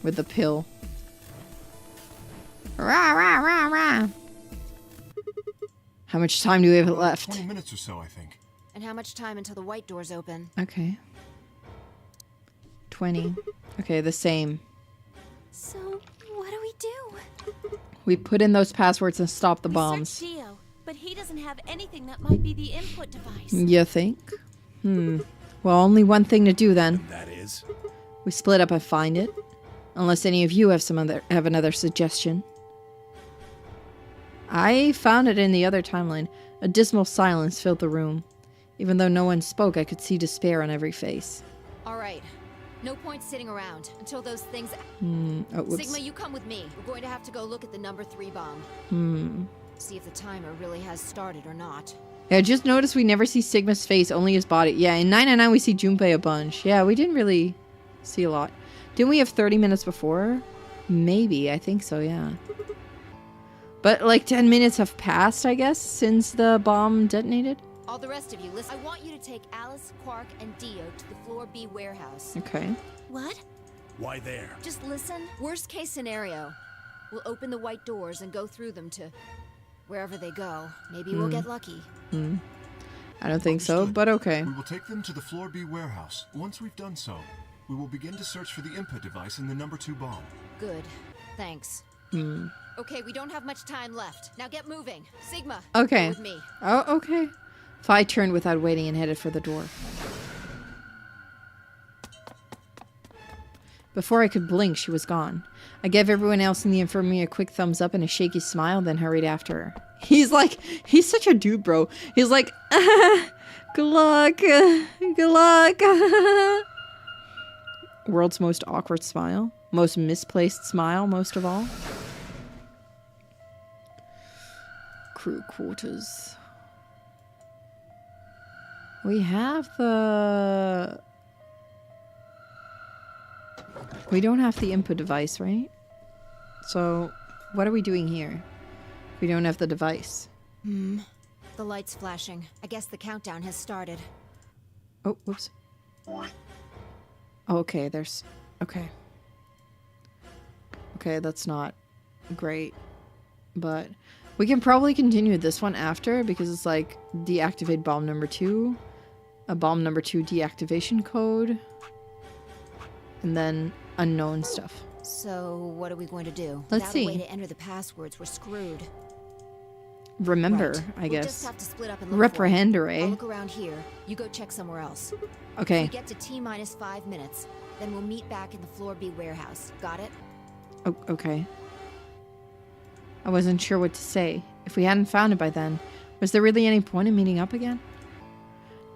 Speaker 1: With the pill. Rah, rah, rah, rah. How much time do we have left?
Speaker 5: 20 minutes or so, I think.
Speaker 3: And how much time until the white doors open?
Speaker 1: Okay. 20. Okay, the same.
Speaker 2: So, what do we do?
Speaker 1: We put in those passwords and stop the
Speaker 2: We
Speaker 1: bombs.
Speaker 2: searched Dio, but he doesn't have anything that might be the input device.
Speaker 1: You think? Well, only one thing to do then.
Speaker 6: That is.
Speaker 1: We split up and find it. Unless any of you have another suggestion. I found it in the other timeline. A dismal silence filled the room. Even though no one spoke, I could see despair on every face.
Speaker 3: All right. No point sitting around until those things...
Speaker 1: Oh, whoops.
Speaker 3: Sigma, you come with me. We're going to have to go look at the number 3 bomb. See if the timer really has started or not.
Speaker 1: Yeah, just notice we never see Sigma's face, only his body. Yeah, in 999 we see Junpei a bunch. Yeah, we didn't really see a lot. Didn't we have 30 minutes before? Maybe, I think so, yeah. But like 10 minutes have passed, I guess, since the bomb detonated.
Speaker 3: All the rest of you, listen. I want you to take Alice, Quark, and Dio to the floor B warehouse.
Speaker 1: Okay.
Speaker 2: What?
Speaker 6: Why there?
Speaker 3: Just listen. Worst case scenario. We'll open the white doors and go through them to wherever they go. Maybe we'll get lucky.
Speaker 1: I don't think so,
Speaker 5: Understood.
Speaker 1: but okay.
Speaker 5: We will take them to the Floor B warehouse. Once we've done so, we will begin to search for the input device in the number 2 bomb.
Speaker 3: Good. Thanks. Okay, we don't have much time left. Now get moving. Sigma,
Speaker 1: Okay.
Speaker 3: go with me.
Speaker 1: Oh, okay. Phi turned without waiting and headed for the door. Before I could blink, she was gone. I gave everyone else in the infirmary a quick thumbs up and a shaky smile, then hurried after her. He's such a dude, bro. He's like, good luck, good luck. World's most awkward smile. Most misplaced smile, most of all. Crew quarters. We have the... We don't have the input device, right? So, what are we doing here? We don't have the device.
Speaker 3: The light's flashing. I guess the countdown has started.
Speaker 1: Oh, whoops. Oh, okay, there's... Okay. Okay, that's not great. But we can probably continue this one after, because it's like deactivate bomb number 2. A bomb number 2 deactivation code. And then unknown stuff.
Speaker 3: So, what are we going to do?
Speaker 1: Let's
Speaker 3: Without
Speaker 1: see.
Speaker 3: a way to enter the passwords, we're screwed.
Speaker 1: Remember,
Speaker 3: Right.
Speaker 1: I
Speaker 3: We'll
Speaker 1: guess.
Speaker 3: just have to split up and look for it. I'll
Speaker 1: Reprehendere.
Speaker 3: look around here. You go check somewhere else. If
Speaker 1: Okay.
Speaker 3: we get to T-minus 5 minutes, then we'll meet back in the Floor B warehouse. Got it?
Speaker 1: Oh, okay. I wasn't sure what to say. If we hadn't found it by then, was there really any point in meeting up again?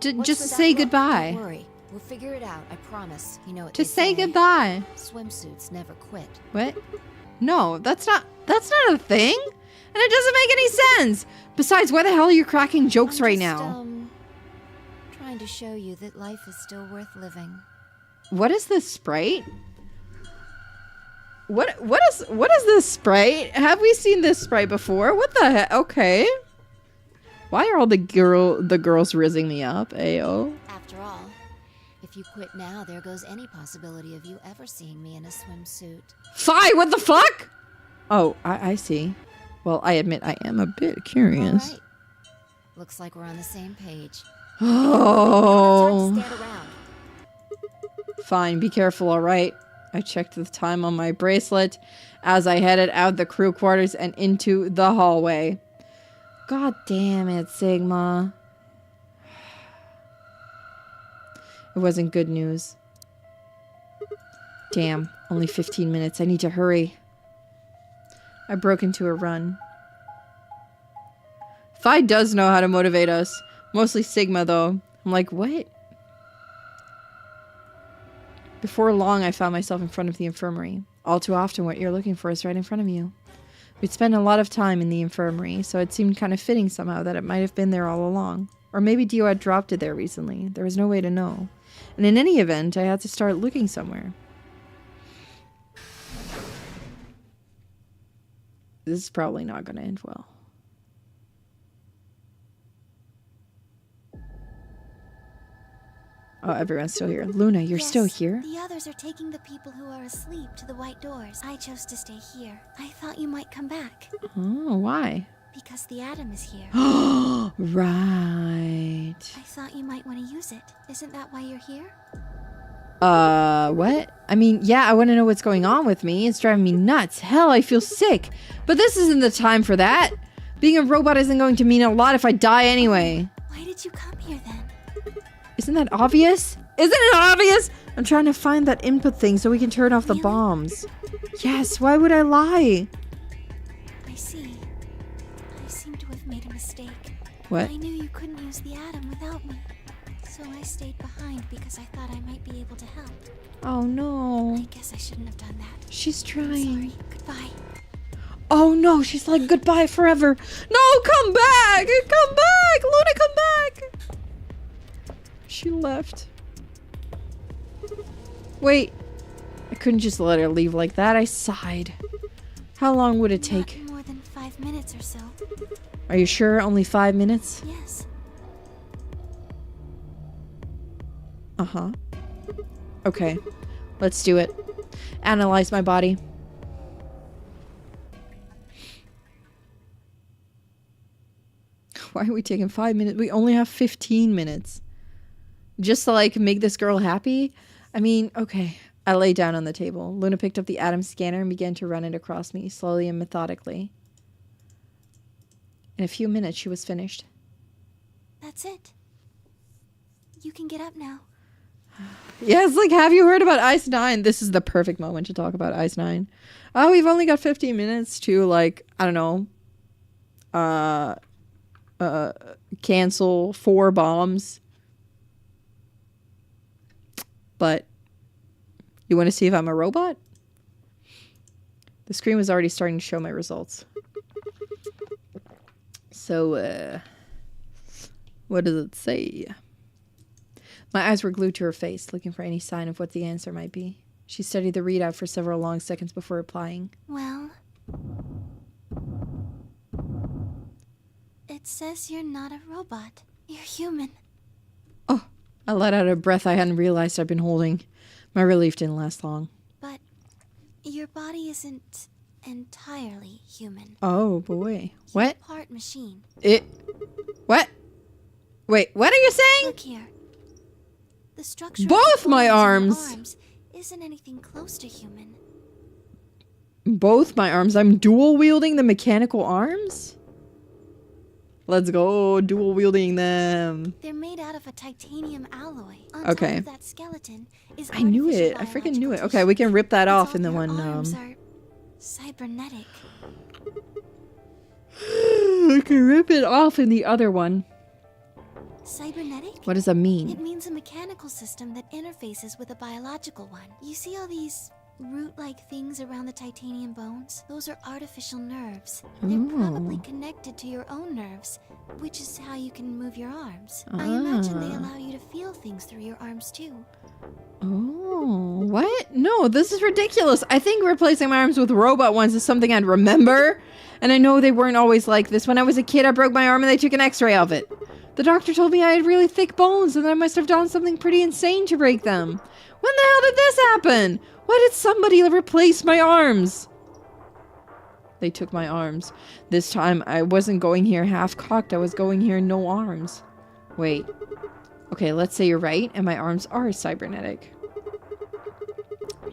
Speaker 3: What's
Speaker 1: Just
Speaker 3: with
Speaker 1: to
Speaker 3: that
Speaker 1: say
Speaker 3: look?
Speaker 1: goodbye.
Speaker 3: Don't worry. We'll figure it out. I promise. You know what
Speaker 1: Just
Speaker 3: they
Speaker 1: say goodbye.
Speaker 3: Swimsuits never quit.
Speaker 1: What? No, that's not a thing. And it doesn't make any sense. Besides, why the hell are you cracking jokes right now?
Speaker 3: Trying to show you that life is still worth living.
Speaker 1: What is this Sprite? What is this Sprite? Have we seen this Sprite before? What the heck? Okay. Why are all the girls rizzing me up? Ayo.
Speaker 3: After all, if you quit now, there goes any possibility of you ever seeing me in a swimsuit.
Speaker 1: Fi, what the fuck? Oh, I see. Well, I admit I am a bit curious.
Speaker 3: All right. Looks like we're on the same page.
Speaker 1: Oh.
Speaker 3: Time to stand around.
Speaker 1: Fine, be careful, alright? I checked the time on my bracelet as I headed out the crew quarters and into the hallway. God damn it, Sigma. It wasn't good news. Damn, only 15 minutes. I need to hurry. I broke into a run. Fi does know how to motivate us. Mostly Sigma, though. I'm like, what? Before long, I found myself in front of the infirmary. All too often, what you're looking for is right in front of you. We'd spent a lot of time in the infirmary, so it seemed kind of fitting somehow that it might have been there all along. Or maybe Dio had dropped it there recently. There was no way to know. And in any event, I had to start looking somewhere. This is probably not going to end well. Oh, everyone's still here. Luna, you're still here?
Speaker 2: The others are taking the people who are asleep to the white doors. I chose to stay here. I thought you might come back.
Speaker 1: Oh, why?
Speaker 2: Because the atom is here.
Speaker 1: Right.
Speaker 2: I thought you might want to use it. Isn't that why you're here?
Speaker 1: What? I mean, yeah, I want to know what's going on with me. It's driving me nuts. Hell, I feel sick. But this isn't the time for that. Being a robot isn't going to mean a lot if I die anyway.
Speaker 2: Why did you come here then?
Speaker 1: Isn't that obvious? Isn't it obvious? I'm trying to find that input thing so we can turn off the bombs. Yes, why would I lie?
Speaker 2: I see. I seem to have made a mistake.
Speaker 1: What?
Speaker 2: I knew you couldn't use the atom without me. So I stayed behind because I thought I might be able to help.
Speaker 1: Oh no.
Speaker 2: I guess I shouldn't have done that.
Speaker 1: She's
Speaker 2: I'm
Speaker 1: trying.
Speaker 2: sorry. Goodbye.
Speaker 1: Oh no, she's like goodbye forever. No, come back! Come back! Luna, come back! She left. Wait. I couldn't just let her leave like that. I sighed. How long would it take?
Speaker 2: Not more than 5 minutes or so.
Speaker 1: Are you sure? Only 5 minutes?
Speaker 2: Yes.
Speaker 1: Uh-huh. Okay. Let's do it. Analyze my body. Why are we taking 5 minutes? We only have 15 minutes. Just to, like, make this girl happy? I mean, okay. I lay down on the table. Luna picked up the atom scanner and began to run it across me, slowly and methodically. In a few minutes, she was finished.
Speaker 2: That's it. You can get up now.
Speaker 1: Yes, like, have you heard about Ice 9? This is the perfect moment to talk about Ice 9. Oh, we've only got 15 minutes to, like, I don't know, cancel 4 bombs. But You want to see if I'm a robot? The screen was already starting to show my results. So, what does it say? My eyes were glued to her face, looking for any sign of what the answer might be. She studied the readout for several long seconds before replying.
Speaker 2: Well, it says you're not a robot. You're human.
Speaker 1: Oh, I let out a breath I hadn't realized I'd been holding. My relief didn't last long.
Speaker 2: But your body isn't entirely human.
Speaker 1: Oh, boy. What?
Speaker 2: Part machine.
Speaker 1: What? Wait, what are you saying?
Speaker 2: Look here. The structure
Speaker 1: Both
Speaker 2: of
Speaker 1: my
Speaker 2: the bones in
Speaker 1: arms.
Speaker 2: your arms isn't anything close to human.
Speaker 1: Both my arms. I'm dual wielding the mechanical arms? Let's go, dual wielding them.
Speaker 2: They're made out of a titanium alloy. On
Speaker 1: Okay.
Speaker 2: top of that skeleton is
Speaker 1: I knew it. I freaking knew it. Okay, we can rip that off in the one.
Speaker 2: Arms are cybernetic.
Speaker 1: I can rip it off in the other one.
Speaker 2: Cybernetic?
Speaker 1: What does that mean?
Speaker 2: It means a mechanical system that interfaces with a biological one. You see all these root-like things around the titanium bones? Those are artificial nerves. They're probably connected to your own nerves, which is how you can move your arms. I imagine they allow you to feel things through your arms too.
Speaker 1: Oh, what? No, this is ridiculous. I think replacing my arms with robot ones is something I'd remember. And I know they weren't always like this. When I was a kid, I broke my arm and they took an x-ray of it. The doctor told me I had really thick bones and I must have done something pretty insane to break them. When the hell did this happen? Why did somebody replace my arms? They took my arms. This time, I wasn't going here half-cocked. I was going here no arms. Wait. Okay, let's say you're right, and my arms are cybernetic.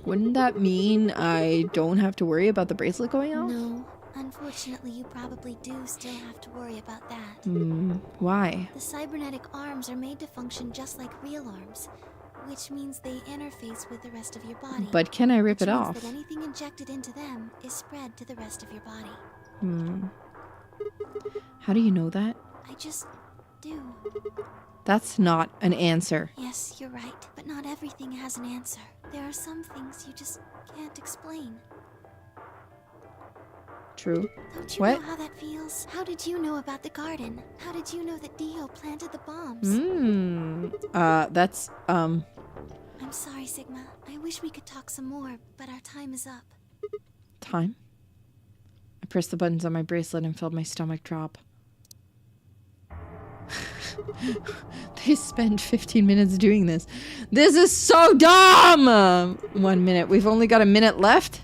Speaker 1: Wouldn't that mean I don't have to worry about the bracelet going off?
Speaker 2: No. Unfortunately, you probably do still have to worry about that.
Speaker 1: Why?
Speaker 2: The cybernetic arms are made to function just like real arms, which means they interface with the rest of your body.
Speaker 1: But can I rip
Speaker 2: which
Speaker 1: it
Speaker 2: means
Speaker 1: off?
Speaker 2: that anything injected into them is spread to the rest of your body.
Speaker 1: How do you know that?
Speaker 2: I just do.
Speaker 1: That's not an answer.
Speaker 2: Yes, you're right, but not everything has an answer. There are some things you just can't explain.
Speaker 1: True.
Speaker 2: Don't you
Speaker 1: What?
Speaker 2: know how that feels? How did you know about the garden? How did you know that Dio planted the bombs?
Speaker 1: That's,
Speaker 2: I'm sorry, Sigma. I wish we could talk some more, but our time is up.
Speaker 1: time. I pressed the buttons on my bracelet and felt my stomach drop. They spent 15 minutes doing this. This is so dumb! 1 minute. We've only got a minute left?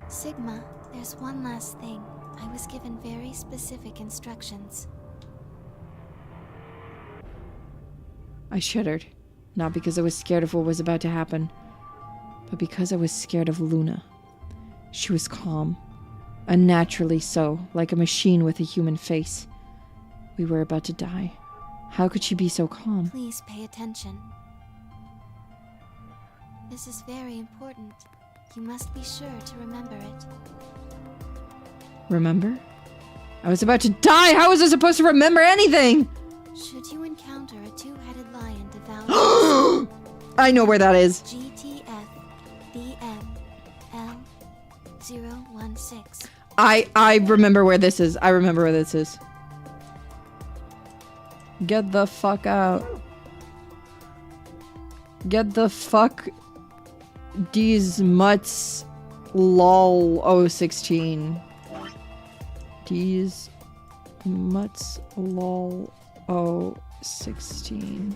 Speaker 2: Sigma, there's one last thing. I was given very specific instructions.
Speaker 1: I shuddered. Not because I was scared of what was about to happen, but because I was scared of Luna. She was calm. Unnaturally so, like a machine with a human face. We were about to die. How could she be so calm?
Speaker 2: Please pay attention. This is very important. You must be sure to remember it.
Speaker 1: Remember? I was about to die! How was I supposed to remember anything?
Speaker 2: Should you encounter a two-headed lion devouring
Speaker 1: I know where that is.
Speaker 2: GTF BM L016.
Speaker 1: I remember where this is. I remember where this is. Get the fuck out. Get the fuck these mutts lol 016. These mutts lol 016.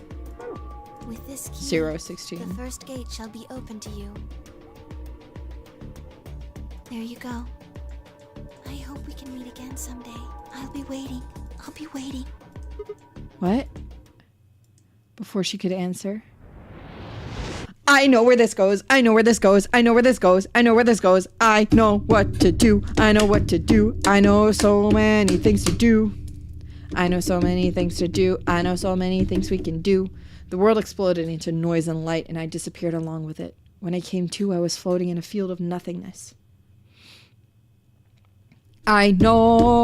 Speaker 2: With this key,
Speaker 1: 016.
Speaker 2: the first gate shall be open to you. There you go. I hope we can meet again someday. I'll be waiting. I'll be waiting.
Speaker 1: What? Before she could answer. I know where this goes. I know where this goes. I know where this goes. I know where this goes. I know what to do. I know what to do. I know so many things to do. I know so many things to do. I know so many things we can do. The world exploded into noise and light, and I disappeared along with it. When I came to, I was floating in a field of nothingness. I know.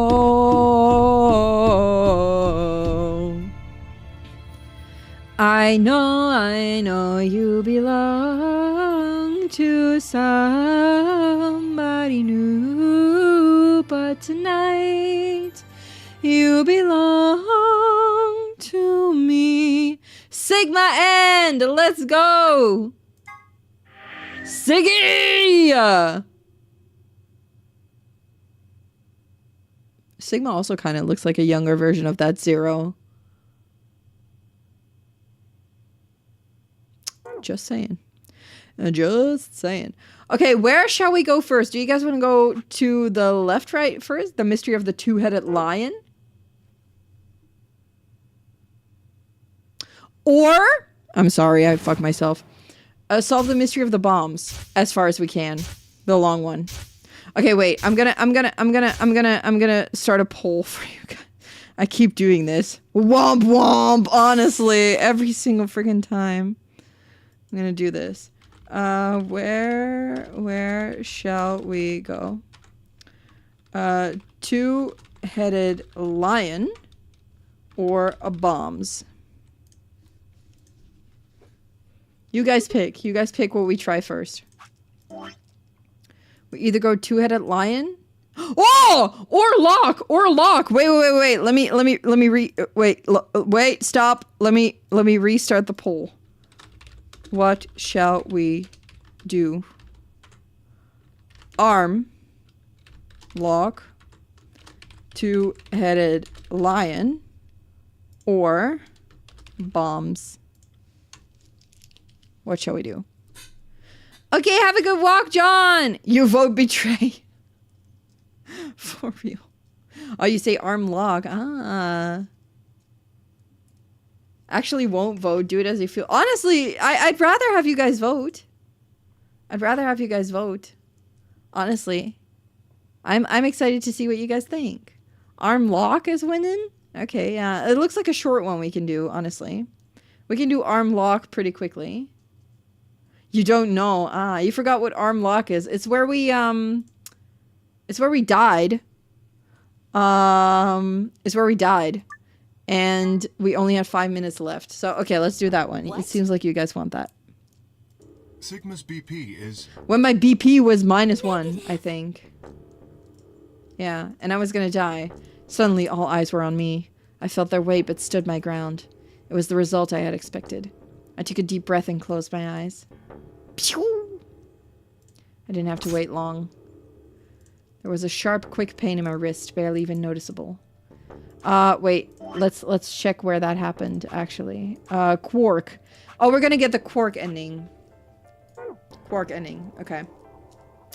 Speaker 1: I know you belong. to somebody new, but tonight you belong to me. Sigma end! Let's go! Siggy! Sigma also kind of looks like a younger version of that Zero. Just saying. Just saying. Okay, where shall we go first? Do you guys want to go to the left, right first? The mystery of the two-headed lion? Or, I'm sorry, I fucked myself. Solve the mystery of the bombs as far as we can. The long one. Okay, wait. I'm gonna start a poll for you guys. I keep doing this. Womp womp, honestly. Every single freaking time. I'm gonna do this. Where shall we go? Two-headed lion or a bombs? You guys pick. You guys pick what we try first. We either go two-headed lion. Oh! Or lock. Wait. Wait, stop. Let me restart the poll. What shall we do? Arm, lock, two-headed lion, or bombs? What shall we do? Okay, have a good walk, John! You vote betray. For real. Oh, you say arm lock. Ah. Actually won't vote. Do it as you feel. Honestly, I'd rather have you guys vote. Honestly. I'm excited to see what you guys think. Arm lock is winning? Okay, yeah. It looks like a short one we can do, honestly. We can do arm lock pretty quickly. You don't know. Ah, you forgot what arm lock is. It's where we died. It's where we died. And we only had 5 minutes left. So, okay, let's do that one. What? It seems like you guys want that.
Speaker 5: Sigma's BP is...
Speaker 1: When my BP was -1, I think. Yeah, and I was gonna die. Suddenly, all eyes were on me. I felt their weight, but stood my ground. It was the result I had expected. I took a deep breath and closed my eyes. Pew! I didn't have to wait long. There was a sharp, quick pain in my wrist, barely even noticeable. Wait. Let's check where that happened, actually. Quark. Oh, we're gonna get the quark ending. Quark ending. Okay.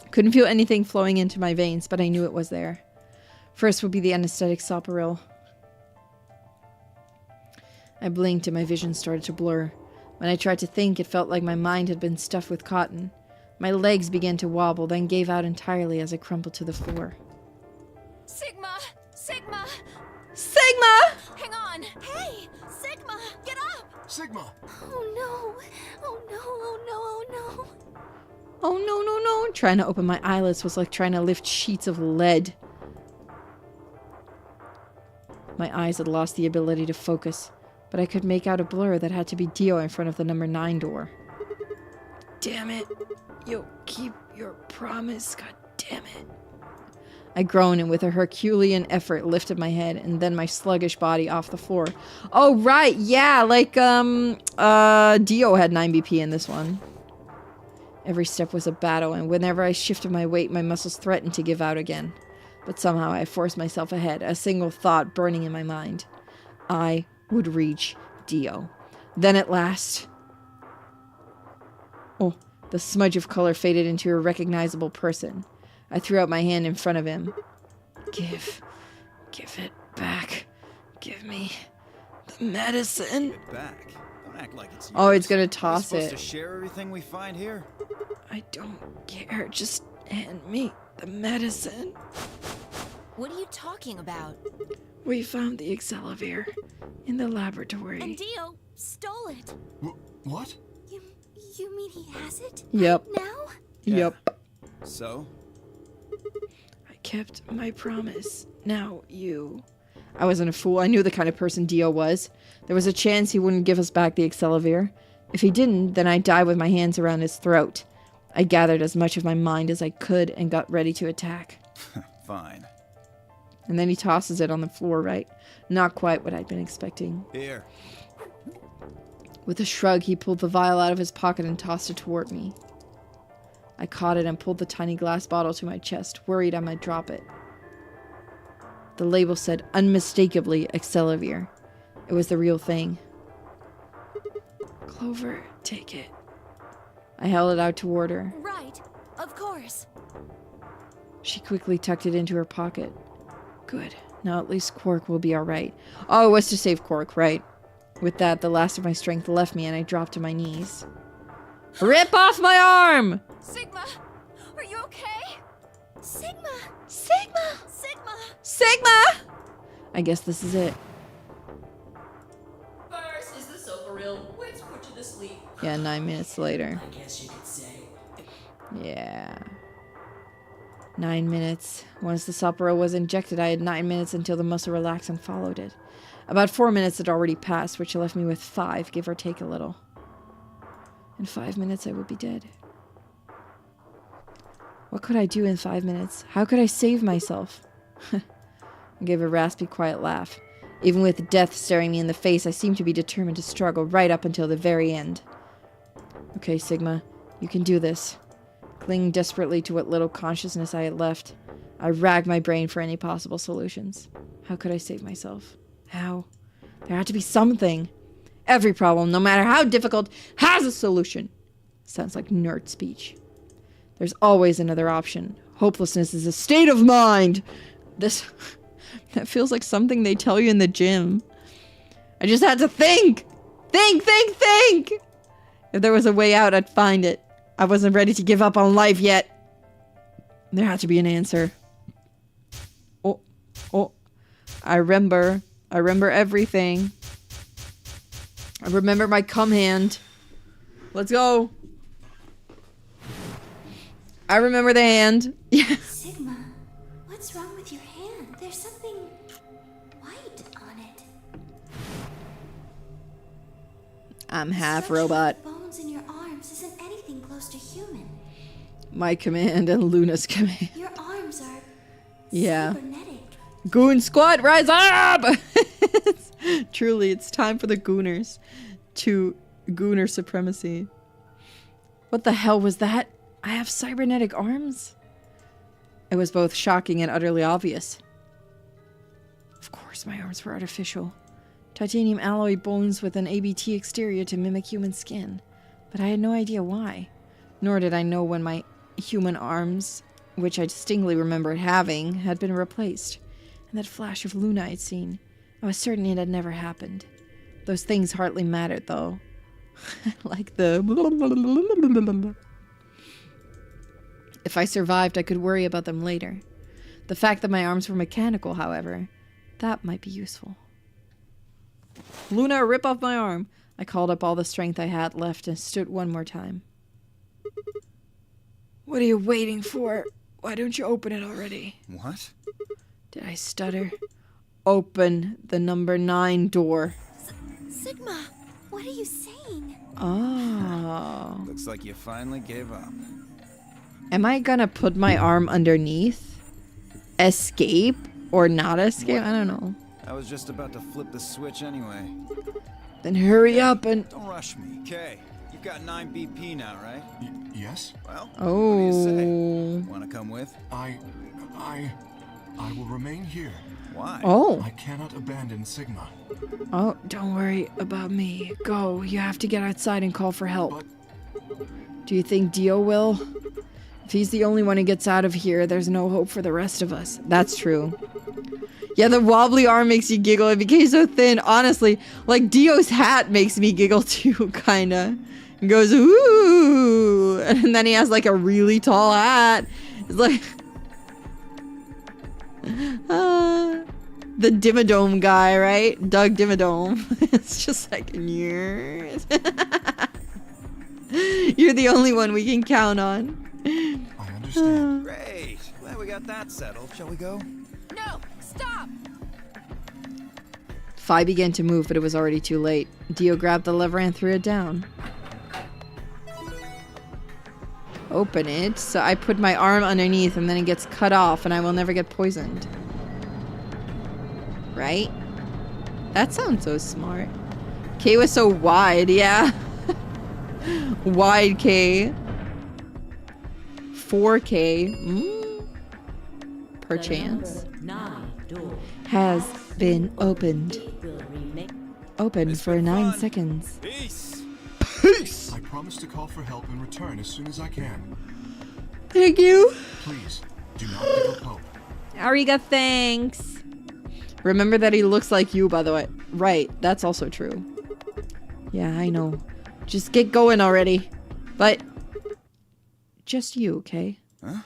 Speaker 1: Couldn't feel anything flowing into my veins, but I knew it was there. First would be the anesthetic soparil. I blinked and my vision started to blur. When I tried to think, it felt like my mind had been stuffed with cotton. My legs began to wobble, then gave out entirely as I crumpled to the floor.
Speaker 9: Sigma! Sigma!
Speaker 1: Sigma!
Speaker 9: Hang on! Hey! Sigma! Get up!
Speaker 5: Sigma!
Speaker 2: Oh no! Oh no! Oh no! Oh no!
Speaker 1: Oh no, no, no. Trying to open my eyelids was like trying to lift sheets of lead. My eyes had lost the ability to focus, but I could make out a blur that had to be Dio in front of the number 9 door. Damn it. You'll keep your promise, god damn it. I groaned and with a Herculean effort lifted my head and then my sluggish body off the floor. Oh, right. Yeah, like, Dio had 9 BP in this one. Every step was a battle, and whenever I shifted my weight, my muscles threatened to give out again. But somehow I forced myself ahead, a single thought burning in my mind. I would reach Dio. Then at last... Oh, the smudge of color faded into a recognizable person. I threw out my hand in front of him. Give it back. Give me the medicine.
Speaker 4: Give it back. Don't act like it's yours.
Speaker 1: Oh, it's gonna toss
Speaker 4: Are we
Speaker 1: it.
Speaker 4: supposed to share everything we find here?
Speaker 1: I don't care. Just hand me the medicine.
Speaker 3: What are you talking about?
Speaker 1: We found the Excelivir in the laboratory.
Speaker 2: And Dio stole it.
Speaker 5: What?
Speaker 2: You mean he has it?
Speaker 1: Yep.
Speaker 2: Right now?
Speaker 1: Yep.
Speaker 4: So?
Speaker 1: I kept my promise. Now you. I wasn't a fool. I knew the kind of person Dio was. There was a chance he wouldn't give us back the Excelivir. If he didn't, then I'd die with my hands around his throat. I gathered as much of my mind as I could and got ready to attack.
Speaker 4: Fine.
Speaker 1: And then he tosses it on the floor, right? Not quite what I'd been expecting.
Speaker 4: Here.
Speaker 1: With a shrug, he pulled the vial out of his pocket and tossed it toward me. I caught it and pulled the tiny glass bottle to my chest, worried I might drop it. The label said unmistakably Accelavir. It was the real thing. Clover, take it. I held it out toward her.
Speaker 9: Right, of course.
Speaker 1: She quickly tucked it into her pocket. Good. Now at least Quark will be alright. Oh, it was to save Quark, right? With that, the last of my strength left me and I dropped to my knees. Rip off my arm!
Speaker 9: Sigma, are you okay? Sigma!
Speaker 1: Sigma!
Speaker 9: Sigma!
Speaker 1: Sigma! I guess this is it.
Speaker 10: First, is this over real? Let's put you to sleep.
Speaker 1: Yeah, 9 minutes later.
Speaker 10: I guess you could say.
Speaker 1: Yeah. 9 minutes. Once the Sopero was injected, I had 9 minutes until the muscle relaxed and followed it. About 4 minutes had already passed, which left me with 5, give or take a little. In 5 minutes, I would be dead. What could I do in 5 minutes? How could I save myself? I gave a raspy, quiet laugh. Even with death staring me in the face, I seemed to be determined to struggle right up until the very end. Okay, Sigma, you can do this. Clinging desperately to what little consciousness I had left, I racked my brain for any possible solutions. How could I save myself? How? There had to be something. Every problem, no matter how difficult, has a solution. Sounds like nerd speech. There's always another option. Hopelessness is a state of mind. That feels like something they tell you in the gym. I just had to think. Think. If there was a way out, I'd find it. I wasn't ready to give up on life yet. There had to be an answer. Oh. I remember everything. I remember my cum hand. Let's go. I remember the hand. Yeah.
Speaker 2: Sigma, what's wrong with your hand? There's something white on it.
Speaker 1: I'm half
Speaker 2: Structure of
Speaker 1: robot.
Speaker 2: Bones in your arms isn't anything close to human.
Speaker 1: My command and Luna's command.
Speaker 2: Your arms are
Speaker 1: Yeah.
Speaker 2: cybernetic.
Speaker 1: Goon squad, rise up! Truly, it's time for the Gooners to Gooner supremacy. What the hell was that? I have cybernetic arms? It was both shocking and utterly obvious. Of course, my arms were artificial. Titanium alloy bones with an ABT exterior to mimic human skin. But I had no idea why. Nor did I know when my human arms, which I distinctly remembered having, had been replaced. And that flash of Luna I'd seen. I was certain it had never happened. Those things hardly mattered, though. Like the... If I survived, I could worry about them later. The fact that my arms were mechanical, however, that might be useful. Luna, rip off my arm! I called up all the strength I had left and stood one more time. What are you waiting for? Why don't you open it already?
Speaker 4: What?
Speaker 1: Did I stutter? Open the number 9 door.
Speaker 2: Sigma, what are you saying?
Speaker 1: Oh.
Speaker 4: Looks like you finally gave up.
Speaker 1: Am I gonna put my arm underneath? Escape? Or not escape? I don't know.
Speaker 4: I was just about to flip the switch anyway.
Speaker 1: Then hurry up and...
Speaker 4: Don't rush me. Okay, you've got 9 BP now, right?
Speaker 5: Yes?
Speaker 4: Well,
Speaker 1: Oh.
Speaker 4: what do you say? Want to come with?
Speaker 5: I will remain here.
Speaker 4: Why?
Speaker 1: Oh.
Speaker 5: I cannot abandon Sigma.
Speaker 1: Oh, don't worry about me. Go. You have to get outside and call for help.
Speaker 5: But
Speaker 1: Do you think Dio will? If he's the only one who gets out of here, there's no hope for the rest of us. That's true. Yeah, the wobbly arm makes you giggle. It became so thin. Honestly, like Dio's hat makes me giggle too, kinda. It goes, ooh. And then he has like a really tall hat. It's like... the Dimmadome guy, right? Doug Dimmadome. It's just like, years. You're the only one we can count on.
Speaker 5: I understand.
Speaker 4: Great. Glad we got that settled. Shall we go?
Speaker 9: No, stop!
Speaker 1: Phi began to move, but it was already too late. Dio grabbed the lever and threw it down. open it, so I put my arm underneath and then it gets cut off and I will never get poisoned. Right? That sounds so smart. K was so wide, yeah. Wide K. 4K. Perchance. Has been opened. Open for 9 seconds.
Speaker 4: Peace.
Speaker 5: Peace! I promise to call for help and return as soon as I can.
Speaker 1: Thank you.
Speaker 5: Please, do not give up hope.
Speaker 1: Ariga, thanks. Remember that he looks like you, by the way. Right, that's also true. Yeah, I know. Just get going already. But just you, okay?
Speaker 4: Huh?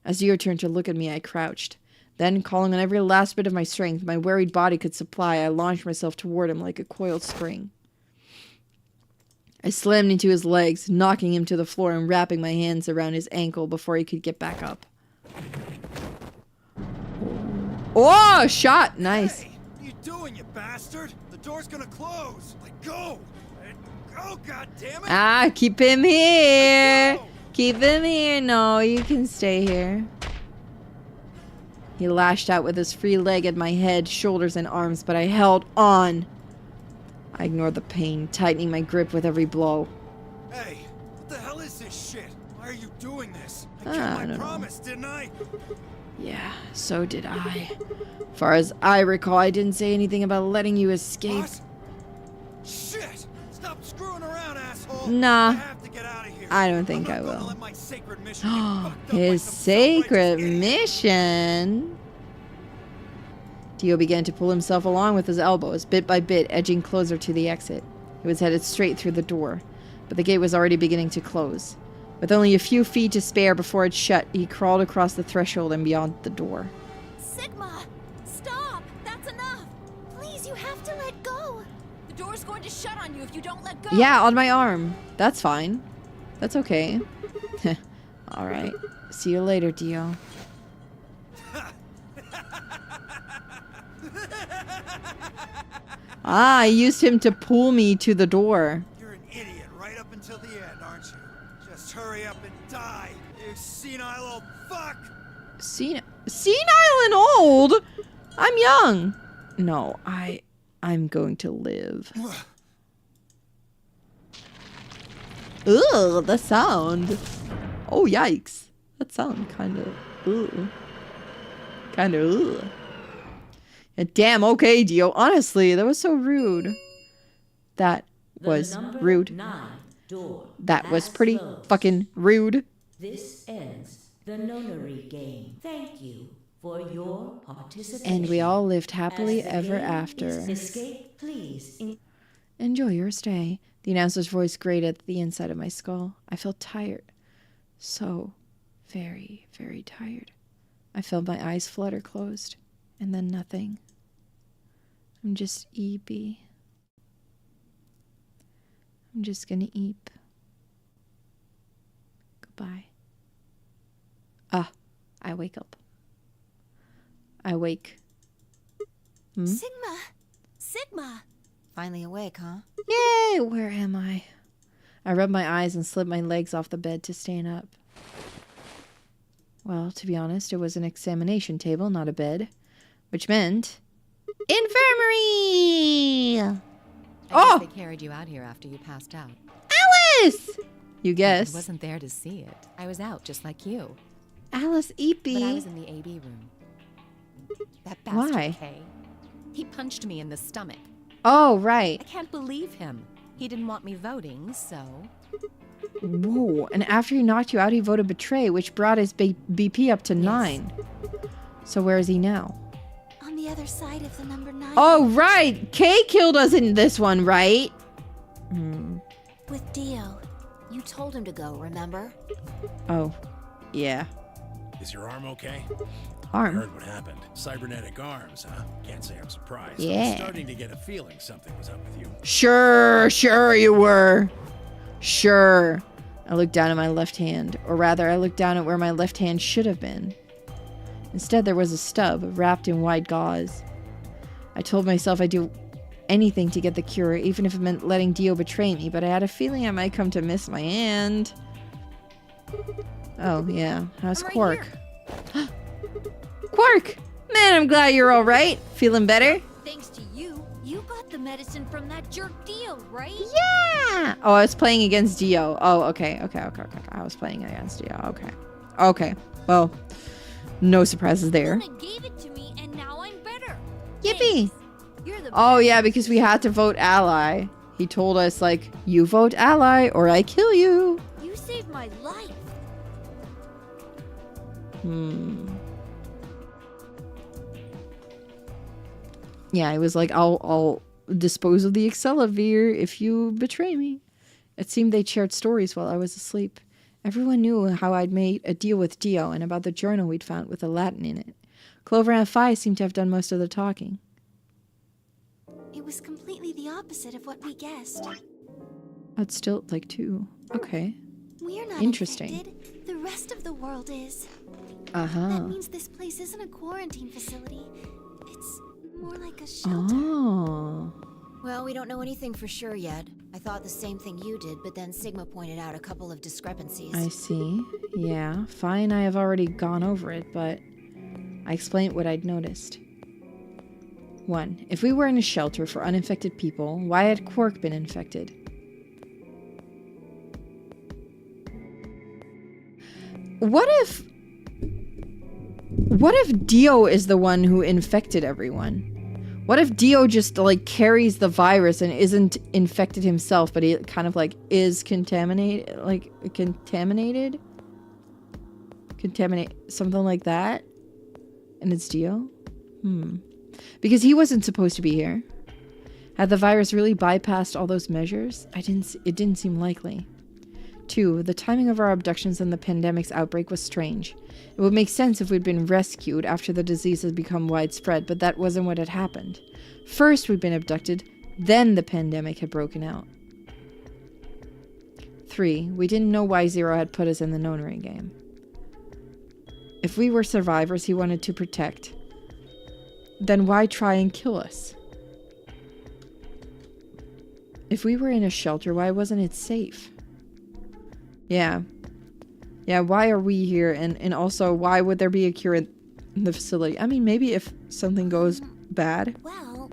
Speaker 1: As Dio turned to look at me, I crouched. Then, calling on every last bit of my strength my wearied body could supply, I launched myself toward him like a coiled spring. I slammed into his legs, knocking him to the floor and wrapping my hands around his ankle before he could get back up. Oh, shot! Nice.
Speaker 4: Hey, what are you doing, you bastard? The door's gonna close. Like, go! Go, goddammit!
Speaker 1: Ah, keep him here! Keep him here. No, you can stay here. He lashed out with his free leg at my head, shoulders, and arms, but I held on. I ignored the pain, tightening my grip with every blow.
Speaker 4: Hey, what the hell is this shit? Why are you doing this? I
Speaker 1: I
Speaker 4: kept my
Speaker 1: don't
Speaker 4: promise, didn't I?
Speaker 1: Yeah, so did I. Far as I recall, I didn't say anything about letting you escape.
Speaker 4: What? Shit! Stop screwing around, asshole! I
Speaker 1: Nah,
Speaker 4: have to get out of here.
Speaker 1: I don't think
Speaker 4: I'm
Speaker 1: I
Speaker 4: not gonna
Speaker 1: will.
Speaker 4: let my sacred mission get fucked up by
Speaker 1: His
Speaker 4: some
Speaker 1: sacred
Speaker 4: self-righteous idiot.
Speaker 1: mission. Dio began to pull himself along with his elbows, bit by bit, edging closer to the exit. He was headed straight through the door, but the gate was already beginning to close. With only a few feet to spare before it shut, he crawled across the threshold and beyond the door.
Speaker 2: Sigma! Stop! That's enough! Please, you have to let go!
Speaker 10: The door's going to shut on you if you don't let go.
Speaker 1: Yeah, on my arm. That's fine. That's okay. Alright. See you later, Dio. Ah, I used him to pull me to the door.
Speaker 4: You're an idiot right up until the end, aren't you? Just hurry up and die, you senile old fuck!
Speaker 1: Senile and old? I'm young. No, I'm going to live. Ugh, the sound. Oh, yikes. That sound kind of, ugh. Kind of, ugh. Damn, okay, Dio. Honestly, that was so rude. That was rude. That was pretty fucking rude.
Speaker 7: This ends the nonary game. Thank you for your participation.
Speaker 1: And we all lived happily
Speaker 7: As the
Speaker 1: ever
Speaker 7: game
Speaker 1: after.
Speaker 7: is escape, please.
Speaker 1: Enjoy your stay. The announcer's voice grated at the inside of my skull. I felt tired. So very, very tired. I felt my eyes flutter closed. And then nothing. I'm just eepy. I'm just gonna eep. Goodbye. Ah, I wake up. I wake.
Speaker 2: Sigma! Sigma!
Speaker 3: Finally awake, huh?
Speaker 1: Yay! Where am I? I rubbed my eyes and slid my legs off the bed to stand up. Well, to be honest, it was an examination table, not a bed. Which meant... infirmary!
Speaker 9: I guess they carried you out here after you passed out.
Speaker 1: Alice! You guessed.
Speaker 9: I wasn't there to see it. I was out just like you.
Speaker 1: Alice Eepy.
Speaker 9: But I was in the AB room. That bastard
Speaker 1: Why?
Speaker 9: Kay. He punched me in the stomach.
Speaker 1: Oh, right.
Speaker 9: I can't believe him. He didn't want me voting, so...
Speaker 1: Whoa. And after he knocked you out, he voted betray, which brought his BP up to 9. So where is he now?
Speaker 2: On the other side of the number 9.
Speaker 1: Oh, right. Kay killed us in this one, right?
Speaker 2: With Dio.
Speaker 3: You told him to go, remember?
Speaker 1: Oh, yeah.
Speaker 6: Is your arm okay? I
Speaker 1: Arm.
Speaker 6: heard what happened. Cybernetic arms, huh? Can't say I'm surprised.
Speaker 1: Yeah.
Speaker 6: I'm starting to get a feeling something was up with you.
Speaker 1: Sure you were. Sure. I looked down at my left hand, or rather, I looked down at where my left hand should have been. Instead, there was a stub wrapped in white gauze. I told myself I'd do anything to get the cure, even if it meant letting Dio betray me, but I had a feeling I might come to miss my hand. Oh, yeah. How's
Speaker 10: I'm right
Speaker 1: Quark? Quark! Man, I'm glad you're all right. Feeling better?
Speaker 10: Thanks to you, you got the medicine from that jerk Dio, right?
Speaker 1: Yeah! Oh, I was playing against Dio. Oh, okay. I was playing against Dio. Okay. Well, no surprises there.
Speaker 10: Luna gave it to me, and now I'm better.
Speaker 1: Yippee!
Speaker 10: Thanks. You're the
Speaker 1: Oh,
Speaker 10: best.
Speaker 1: yeah, because we had to vote ally. He told us, like, you vote ally or I kill you.
Speaker 10: You saved my life.
Speaker 1: Yeah, it was like, I'll dispose of the Excelivir if you betray me. It seemed they shared stories while I was asleep. Everyone knew how I'd made a deal with Dio and about the journal we'd found with the Latin in it. Clover and Phi seemed to have done most of the talking.
Speaker 2: It was completely the opposite of what we guessed.
Speaker 1: I'd still like to. Okay.
Speaker 2: We're not
Speaker 1: Interesting.
Speaker 2: infected. The rest of the world is.
Speaker 1: Uh-huh.
Speaker 2: That means this place isn't a quarantine facility. It's more like a shelter.
Speaker 1: Oh.
Speaker 3: Well, we don't know anything for sure yet. I thought the same thing you did, but then Sigma pointed out a couple of discrepancies.
Speaker 1: I see. Yeah. Phi and I have already gone over it, but I explained what I'd noticed. 1. If we were in a shelter for uninfected people, why had Quark been infected? What if Dio is the one who infected everyone? What if Dio just like carries the virus and isn't infected himself, but he kind of like is contaminate something like that, and it's Dio? Because he wasn't supposed to be here. Had the virus really bypassed all those measures? It didn't seem likely. 2. The timing of our abductions and the pandemic's outbreak was strange. It would make sense if we'd been rescued after the disease had become widespread, but that wasn't what had happened. First we'd been abducted, then the pandemic had broken out. 3. We didn't know why Zero had put us in the nonary game. If we were survivors he wanted to protect, then why try and kill us? If we were in a shelter, why wasn't it safe? Yeah, why are we here? And also, why would there be a cure in the facility? I mean, maybe if something goes bad.
Speaker 2: Well,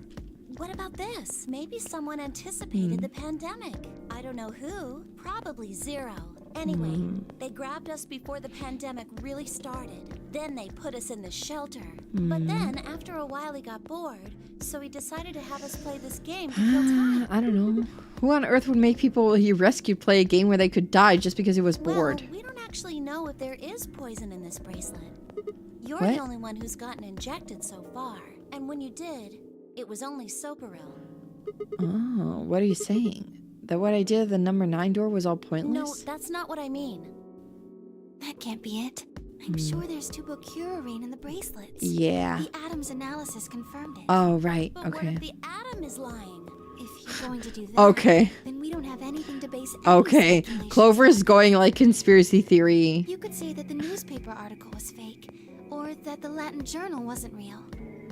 Speaker 2: what about this? Maybe someone anticipated the pandemic. I don't know who. Probably Zero. Anyway, they grabbed us before the pandemic really started. Then they put us in the shelter. But then, after a while, he got bored, so he decided to have us play this game to kill time.
Speaker 1: I don't know. Who on earth would make people he rescued play a game where they could die just because he was bored?
Speaker 2: Well, we don't actually know if there is poison in this bracelet. You're
Speaker 1: What?
Speaker 2: the only one who's gotten injected so far. And when you did, it was only Soparil.
Speaker 1: Oh, what are you saying? That what I did at the number 9 door was all
Speaker 2: No,
Speaker 1: pointless?
Speaker 2: that's not what I mean. That can't be it. I'm sure there's tubocurarine in the bracelets.
Speaker 1: Yeah.
Speaker 2: The Adam's analysis confirmed it.
Speaker 1: Oh, right.
Speaker 2: But what
Speaker 1: Okay.
Speaker 2: if the Atom is lying? If you're going to do that,
Speaker 1: Okay.
Speaker 2: then we don't have anything to base any
Speaker 1: Okay.
Speaker 2: speculation
Speaker 1: Clover's
Speaker 2: on.
Speaker 1: going like conspiracy theory.
Speaker 2: You could say that the newspaper article was fake, or that the Latin journal wasn't real.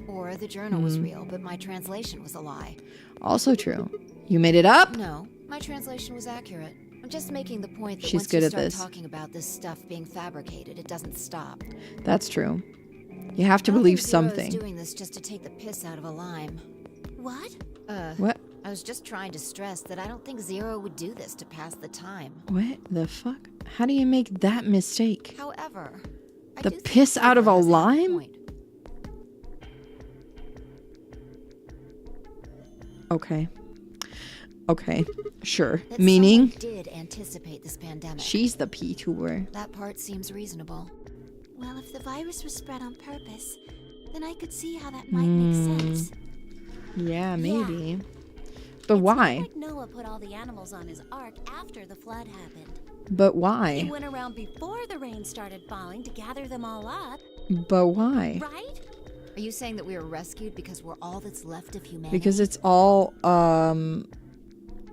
Speaker 3: Or the journal was real, but my translation was a lie.
Speaker 1: Also true. You made it up?
Speaker 3: No, my translation was accurate. I'm just making the point that
Speaker 1: She's
Speaker 3: once
Speaker 1: good
Speaker 3: you
Speaker 1: at
Speaker 3: start
Speaker 1: this.
Speaker 3: talking about this stuff being fabricated, it doesn't stop.
Speaker 1: That's true. You have to
Speaker 3: I don't
Speaker 1: believe
Speaker 3: think Zero is
Speaker 1: something.
Speaker 3: doing this just to take the piss out of a lime.
Speaker 2: What?
Speaker 1: What?
Speaker 3: I was just trying to stress that I don't think Zero would do this to pass the time.
Speaker 1: What the fuck? How do you make that mistake?
Speaker 3: However, I
Speaker 1: The
Speaker 3: do think
Speaker 1: piss out of
Speaker 3: Zero
Speaker 1: a
Speaker 3: has
Speaker 1: lime?
Speaker 3: point.
Speaker 1: Okay. Sure.
Speaker 3: That
Speaker 1: Meaning?
Speaker 3: someone did anticipate this pandemic.
Speaker 1: She's the VTuber.
Speaker 3: That part seems reasonable.
Speaker 2: Well, if the virus was spread on purpose, then I could see how that might make sense.
Speaker 1: Yeah, maybe. But why?
Speaker 2: Like Noah put all the animals on his ark after the flood happened.
Speaker 1: But
Speaker 2: He
Speaker 1: why?
Speaker 2: went around before the rain started falling to gather them all up,
Speaker 1: But why?
Speaker 2: right?
Speaker 3: Are you saying that we were rescued because we're all that's left of humanity?
Speaker 1: Because it's all,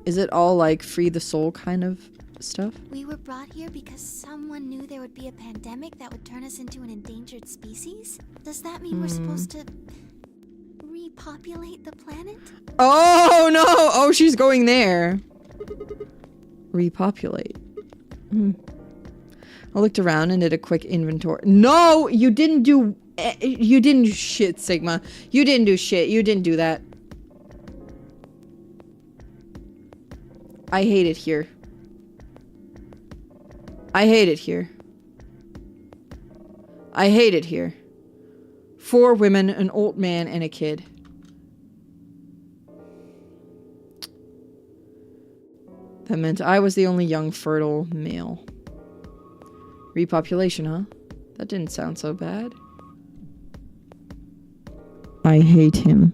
Speaker 1: is it all like free the soul kind of stuff?
Speaker 2: We were brought here because someone knew there would be a pandemic that would turn us into an endangered species? Does that mean we're supposed to repopulate the planet?
Speaker 1: Oh no! Oh, she's going there. Repopulate. I looked around and did a quick inventory. No, you didn't do... You didn't do shit, Sigma. You didn't do shit. You didn't do that. I hate it here. I hate it here. I hate it here. 4 women, an old man, and a kid. That meant I was the only young, fertile male. Repopulation, huh? That didn't sound so bad. I hate him.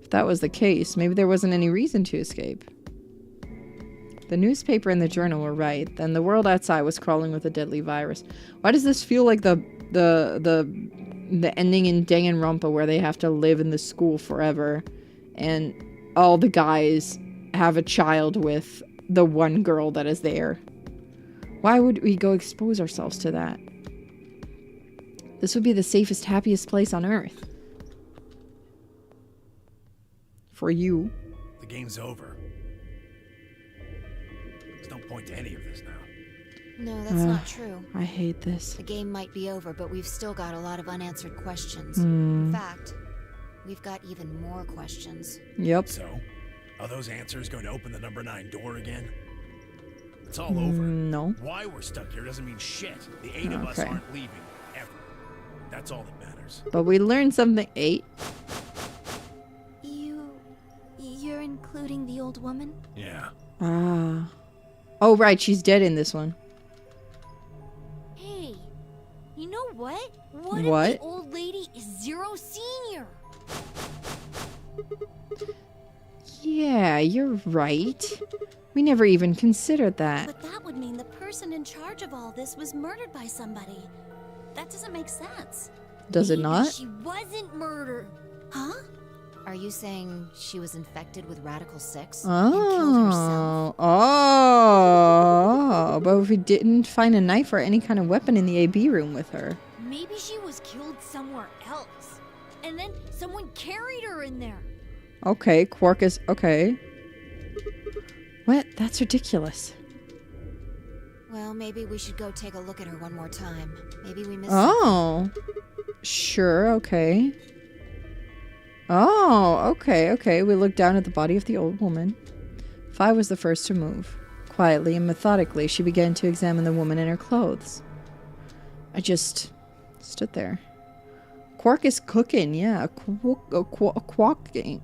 Speaker 1: If that was the case, maybe there wasn't any reason to escape. The newspaper and the journal were right. Then the world outside was crawling with a deadly virus. Why does this feel like the ending in Danganronpa where they have to live in the school forever and all the guys have a child with the one girl that is there? Why would we go expose ourselves to that? This would be the safest, happiest place on Earth. For you.
Speaker 6: The game's over. There's no point to any of this now.
Speaker 3: No, that's not true.
Speaker 1: I hate this.
Speaker 3: The game might be over, but we've still got a lot of unanswered questions. In fact, we've got even more questions.
Speaker 1: Yep.
Speaker 6: So, are those answers going to open the number 9 door again? It's all over.
Speaker 1: No.
Speaker 6: Why we're stuck here doesn't mean shit. The 8 of us aren't leaving, ever. That's all that matters.
Speaker 1: But we learned something. 8?
Speaker 2: You're including the old woman?
Speaker 6: Yeah.
Speaker 1: Ah. Oh, right. She's dead in this one.
Speaker 10: Hey, you know what?
Speaker 1: What?
Speaker 10: If the old lady is Zero Senior?
Speaker 1: Yeah, you're right. We never even considered that.
Speaker 2: But that would mean the person in charge of all this was murdered by somebody. That doesn't make sense.
Speaker 1: Does it not?
Speaker 10: She wasn't murdered.
Speaker 2: Huh?
Speaker 3: Are you saying she was infected with Radical 6 and killed herself?
Speaker 1: Oh, but if we didn't find a knife or any kind of weapon in the AB room with her.
Speaker 10: Maybe she was killed somewhere else. And then someone carried her in there.
Speaker 1: Okay, Quark is... Okay. What? That's ridiculous.
Speaker 3: Well, maybe we should go take a look at her one more time. Maybe we missed
Speaker 1: Oh. Sure, okay. Oh, okay. We looked down at the body of the old woman. Fi was the first to move. Quietly and methodically, she began to examine the woman in her clothes. I just stood there. Quark is cooking, yeah. Quarking.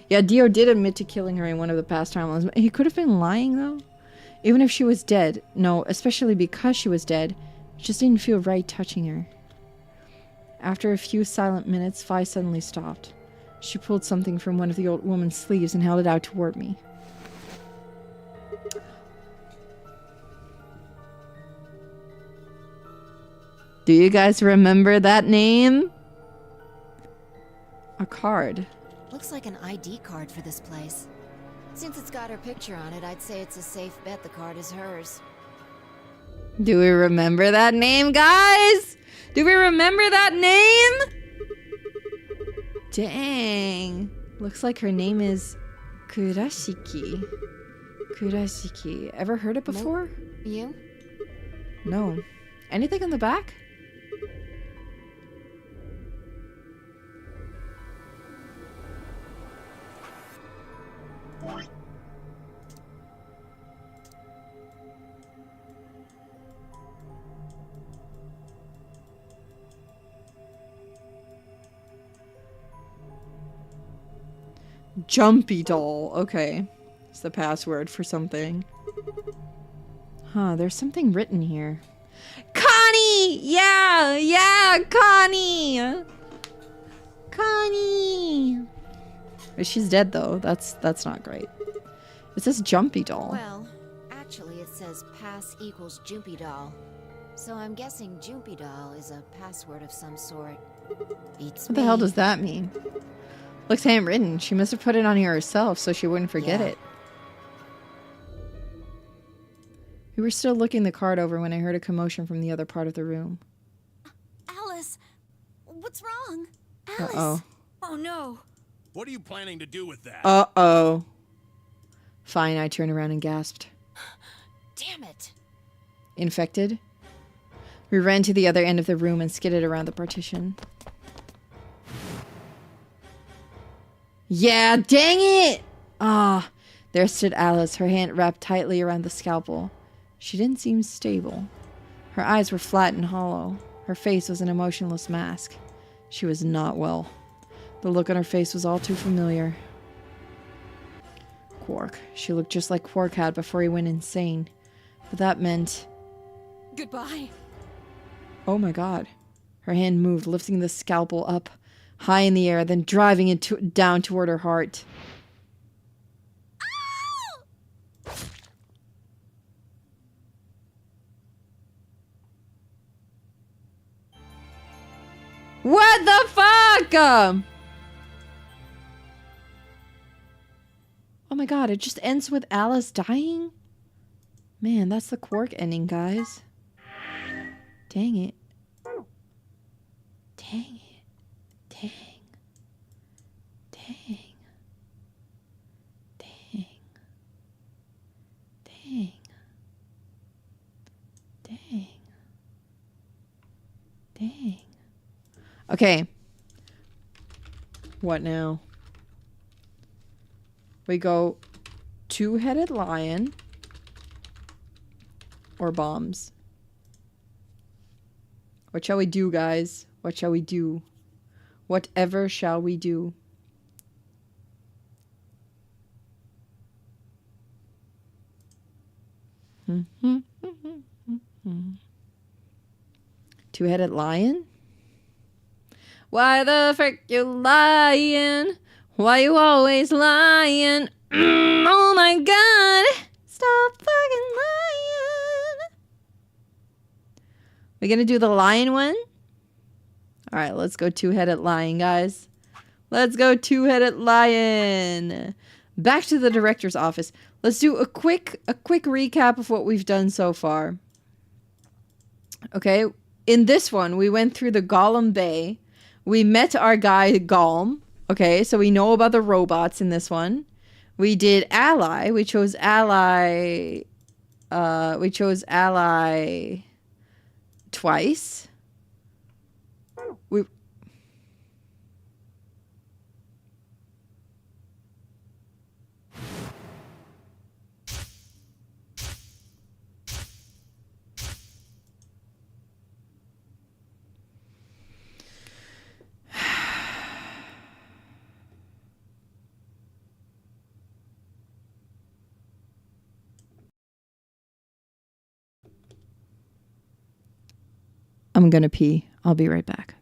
Speaker 1: Yeah, Dio did admit to killing her in one of the past timelines. He could have been lying, though. Even if she was dead. No, especially because she was dead. It just didn't feel right touching her. After a few silent minutes, Fi suddenly stopped. She pulled something from one of the old woman's sleeves and held it out toward me. Do you guys remember that name? A card.
Speaker 3: Looks like an ID card for this place. Since it's got her picture on it, I'd say it's a safe bet the card is hers.
Speaker 1: Do we remember that name, guys? Do we remember that name? Dang. Looks like her name is Kurashiki. Kurashiki. Ever heard it before?
Speaker 3: You?
Speaker 1: No. Anything on the back? Jumpy doll. Okay. It's the password for something. Huh, there's something written here. Connie! Yeah, Connie! Connie! She's dead though. That's not great. It says Jumpy doll.
Speaker 3: Well, actually it says pass equals Jumpy doll. So I'm guessing Jumpy doll is a password of some sort. Beats
Speaker 1: What the hell does that mean? Looks handwritten. She must have put it on here herself so she wouldn't forget it. We were still looking the card over when I heard a commotion from the other part of the room.
Speaker 2: Alice, what's wrong? Alice.
Speaker 1: Uh-oh.
Speaker 10: Oh no.
Speaker 6: What are you planning to do with that?
Speaker 1: Uh-oh. Fine, I turned around and gasped. infected. We ran to the other end of the room and skidded around the partition. Yeah, dang it! Ah, there stood Alice, her hand wrapped tightly around the scalpel. She didn't seem stable. Her eyes were flat and hollow. Her face was an emotionless mask. She was not well. The look on her face was all too familiar. Quark. She looked just like Quark had before he went insane. But that meant...
Speaker 10: Goodbye.
Speaker 1: Oh my god. Her hand moved, lifting the scalpel up high in the air, then driving it down toward her heart. What the fuck? Oh my god, it just ends with Alice dying? Man, that's the Quark ending, guys. Dang it. Dang it. Dang. Dang. Dang. Dang. Dang. Dang. Okay. What now? We go two-headed lion or bombs. What shall we do, guys? What shall we do? Whatever shall we do? Two-headed lion? Why the frick you lying? Why you always lying? Oh my god! Stop fucking lying! We gonna do the lion one? Alright, let's go two-headed lion, guys. Let's go two-headed lion! Back to the director's office. Let's do a quick recap of what we've done so far. Okay, in this one, we went through the Golem Bay. We met our guy, Golem. Okay, so we know about the robots in this one. We did Ally. We chose Ally. We chose Ally twice. I'm gonna pee. I'll be right back.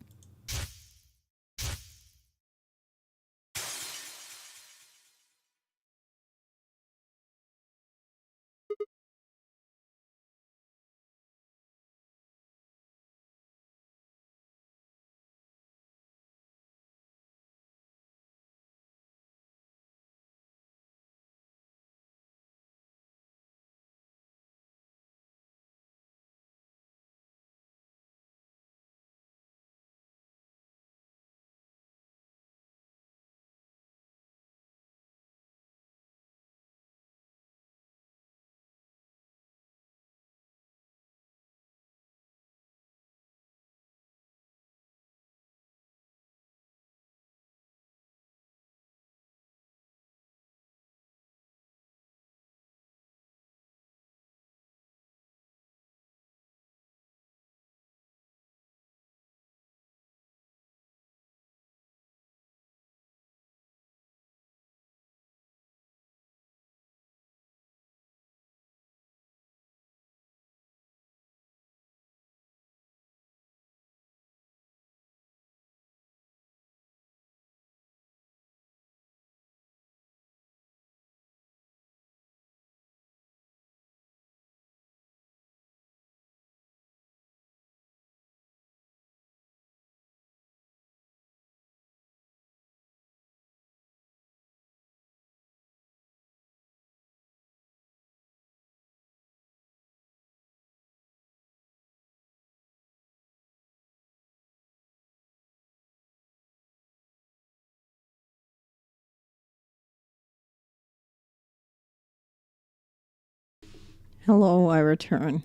Speaker 1: Hello, I return.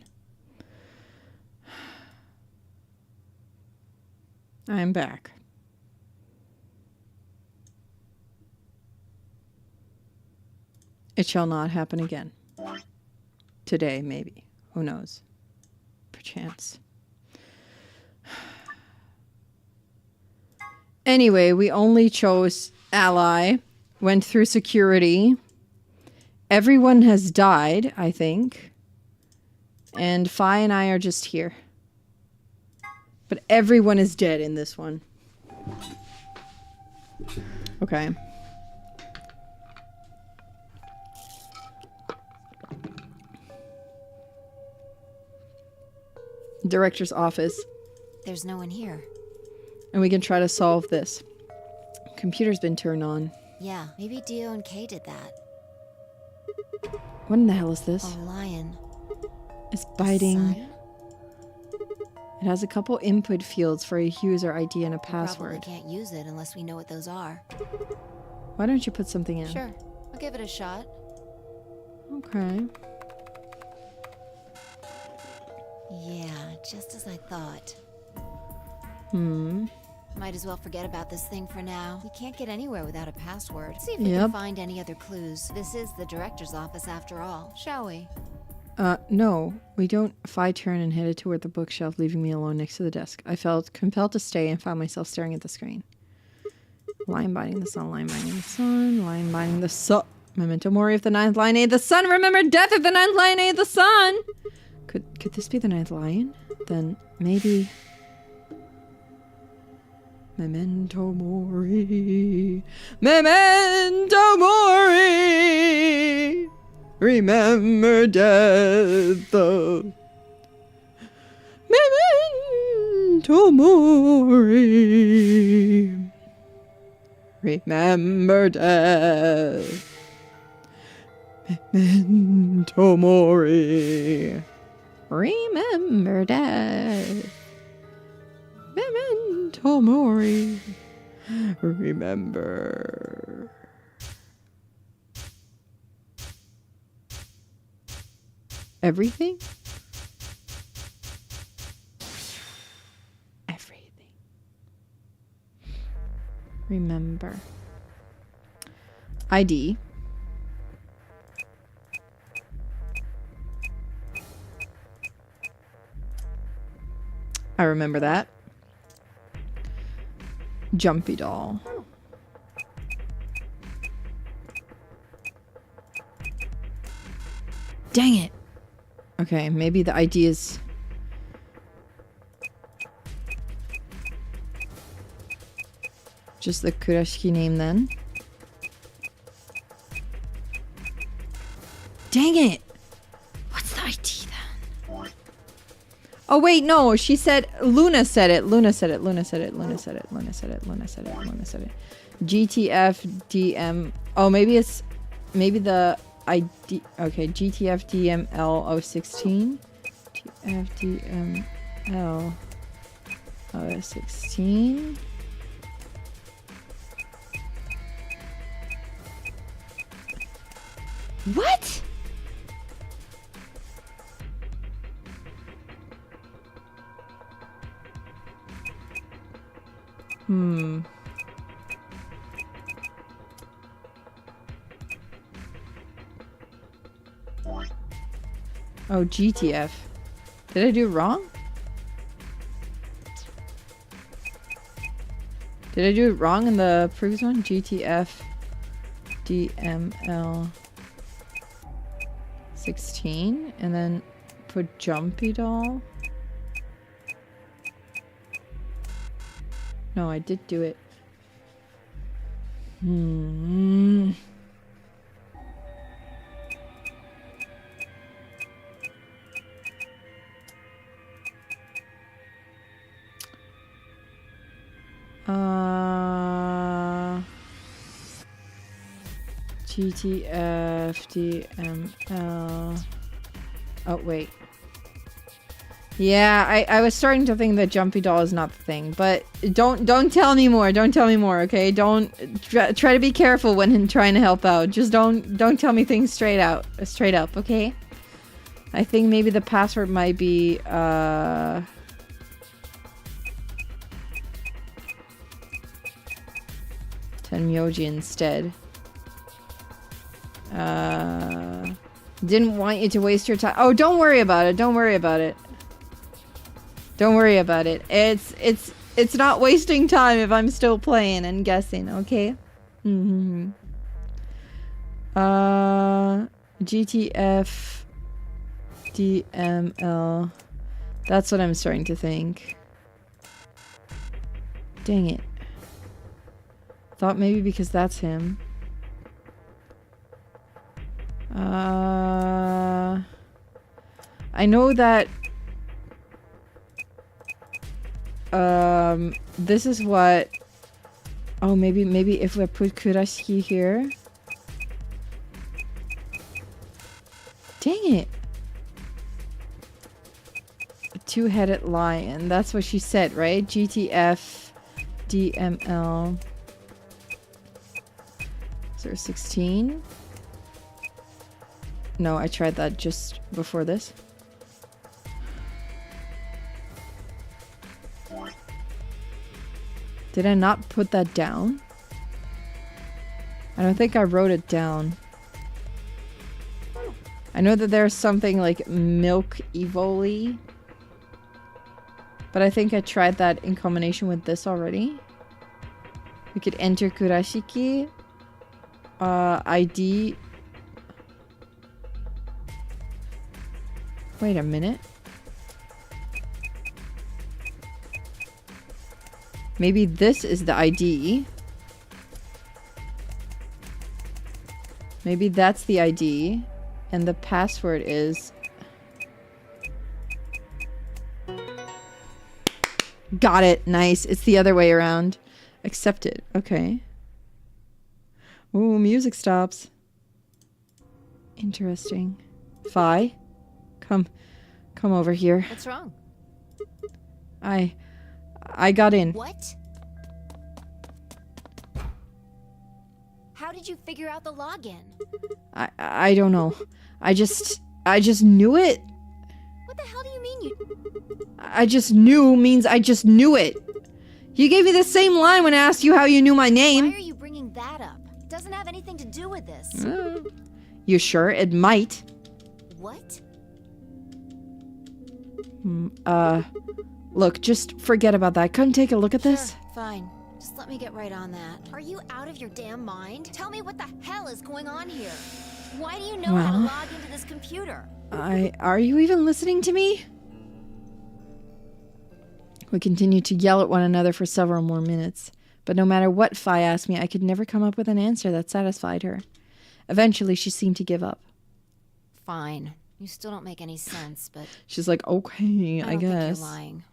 Speaker 1: I'm back. It shall not happen again. Today, maybe. Who knows? Perchance. Anyway, we only chose ally. Went through security. Everyone has died, I think. And Fi and I are just here. But everyone is dead in this one. Okay. Director's office.
Speaker 3: There's no one here.
Speaker 1: And we can try to solve this. Computer's been turned on.
Speaker 3: Yeah, maybe Dio and Kay did that.
Speaker 1: What in the hell is this?
Speaker 3: A lion.
Speaker 1: It's biting.
Speaker 3: Sun?
Speaker 1: It has a couple input fields for a user ID and a password.
Speaker 3: Probably can't use it unless we know what those are.
Speaker 1: Why don't you put something in?
Speaker 3: Sure, I'll give it a shot.
Speaker 1: Okay.
Speaker 3: Yeah, just as I thought.
Speaker 1: Hmm.
Speaker 3: Might as well forget about this thing for now. We can't get anywhere without a password. See if we can find any other clues. This is the director's office after all, shall we?
Speaker 1: No, we don't. Fi turned and headed toward the bookshelf, leaving me alone next to the desk. I felt compelled to stay and found myself staring at the screen. Line binding the sun, line binding the sun, line binding the sun. Memento mori if the ninth line aid the sun. Remember death if the ninth line aid the sun. Could this be the ninth lion? Then maybe... Memento mori. Memento mori. Remember death. Memento mori. Remember death. Memento mori. Remember death. Memento mori. Remember. Everything? Everything. Remember. ID. I remember that. Jumpy doll. Dang it. Okay, maybe the ID is... just the Kurashiki name then. Dang it! What's the ID then? Oh wait, no, she said... Luna said it. Luna said it. Luna said it. Luna said it. Luna said it. Luna said it. Luna said it. GTF DM... Oh, maybe it's... Maybe the... ID... Okay, GTF DML 016. GTF DML 016. What? Oh, GTF. Did I do it wrong? Did I do it wrong in the previous one? GTF DML 16 and then put Jumpy doll. No, I did do it. GTF DML. Oh wait. Yeah, I was starting to think that Jumpy doll is not the thing, but don't tell me more. Don't tell me more, okay? Don't try to be careful when trying to help out. Just don't tell me things straight up, okay? I think maybe the password might be Tenmyoji instead. Didn't want you to waste your time. Oh, don't worry about it. Don't worry about it. Don't worry about it. It's not wasting time if I'm still playing and guessing, okay? Mm-hmm. GTF DML. That's what I'm starting to think. Dang it. Thought maybe because that's him. I know that this is what. Oh, maybe if we put Kurashiki here. Dang it. A two-headed lion. That's what she said, right? GTF DML 016. No, I tried that just before this. Did I not put that down? I don't think I wrote it down. I know that there's something like milk evoli, but I think I tried that in combination with this already. We could enter Kurashiki. ID. Wait a minute. Maybe this is the ID. Maybe that's the ID. And the password is... Got it. Nice. It's the other way around. Accepted. Okay. Ooh, music stops. Interesting. Fi? Come over here.
Speaker 3: What's wrong?
Speaker 1: I got in.
Speaker 3: What? How did you figure out the login?
Speaker 1: I don't know. I just knew it.
Speaker 3: What the hell do you mean you...
Speaker 1: I just knew means I just knew it. You gave me the same line when I asked you how you knew my name.
Speaker 3: Why are you bringing that up? It doesn't have anything to do with this.
Speaker 1: You sure? It might.
Speaker 3: What?
Speaker 1: Look, just forget about that. Come take a look at this.
Speaker 3: Sure, fine. Just let me get right on that. Are you out of your damn mind? Tell me what the hell is going on here. Why do you know how to log into this computer?
Speaker 1: Are you even listening to me? We continued to yell at one another for several more minutes, but no matter what Fi asked me, I could never come up with an answer that satisfied her. Eventually, she seemed to give up.
Speaker 3: Fine. You still don't make any sense, but...
Speaker 1: She's like, okay, I guess.
Speaker 3: Think you're lying.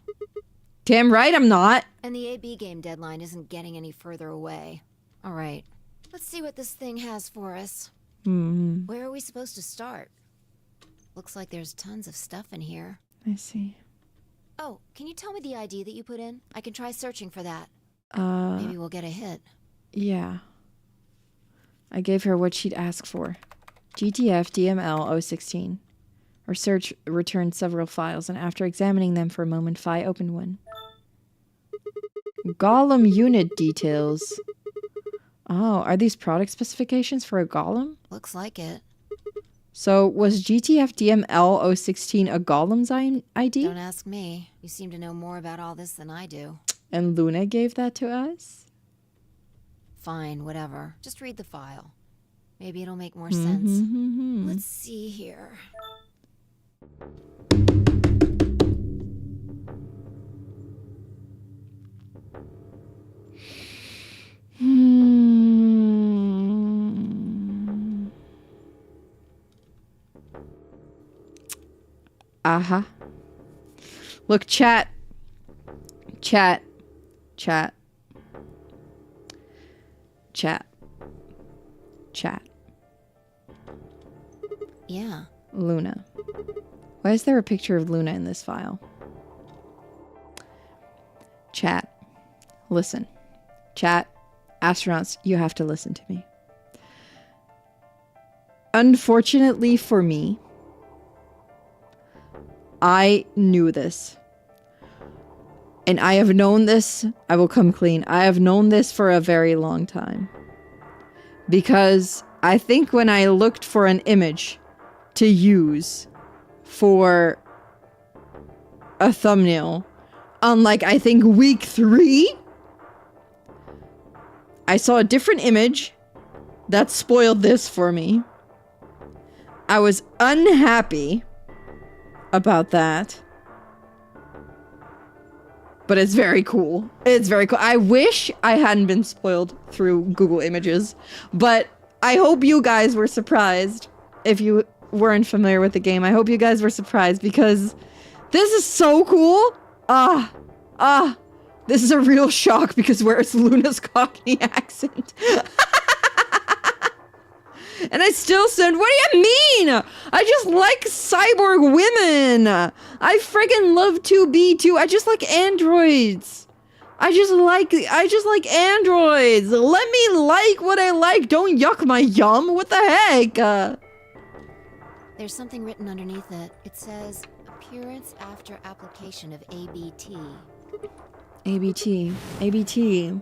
Speaker 1: Damn right I'm not.
Speaker 3: And the AB game deadline isn't getting any further away. All right. Let's see what this thing has for us. Where are we supposed to start? Looks like there's tons of stuff in here.
Speaker 1: I see.
Speaker 3: Oh, can you tell me the ID that you put in? I can try searching for that. Maybe we'll get a hit.
Speaker 1: Yeah. I gave her what she'd asked for. GTF DML 016. Her search returned several files, and after examining them for a moment, Fi opened one. Golem unit details. Oh, are these product specifications for a golem?
Speaker 3: Looks like it.
Speaker 1: So, was GTF DML 016 a golem's ID?
Speaker 3: Don't ask me. You seem to know more about all this than I do.
Speaker 1: And Luna gave that to us?
Speaker 3: Fine, whatever. Just read the file. Maybe it'll make more sense. Let's see here.
Speaker 1: Look, chat. Chat.
Speaker 3: Yeah.
Speaker 1: Luna. Why is there a picture of Luna in this file? Chat. Listen. Chat. Astronauts, you have to listen to me. Unfortunately for me, I knew this. And I have known this, I will come clean. I have known this for a very long time. Because I think when I looked for an image to use for a thumbnail on like, I think week 3, I saw a different image that spoiled this for me. I was unhappy about that. But it's very cool. It's very cool. I wish I hadn't been spoiled through Google Images. But I hope you guys were surprised. If you weren't familiar with the game, I hope you guys were surprised because this is so cool. This is a real shock because where's Luna's Cockney accent? And I still said, what do you mean? I just like cyborg women. I friggin' love 2B2. I just like androids. I just like androids. Let me like what I like. Don't yuck my yum. What the heck?
Speaker 3: There's something written underneath it. It says, appearance after application of ABT.
Speaker 1: ABT. ABT.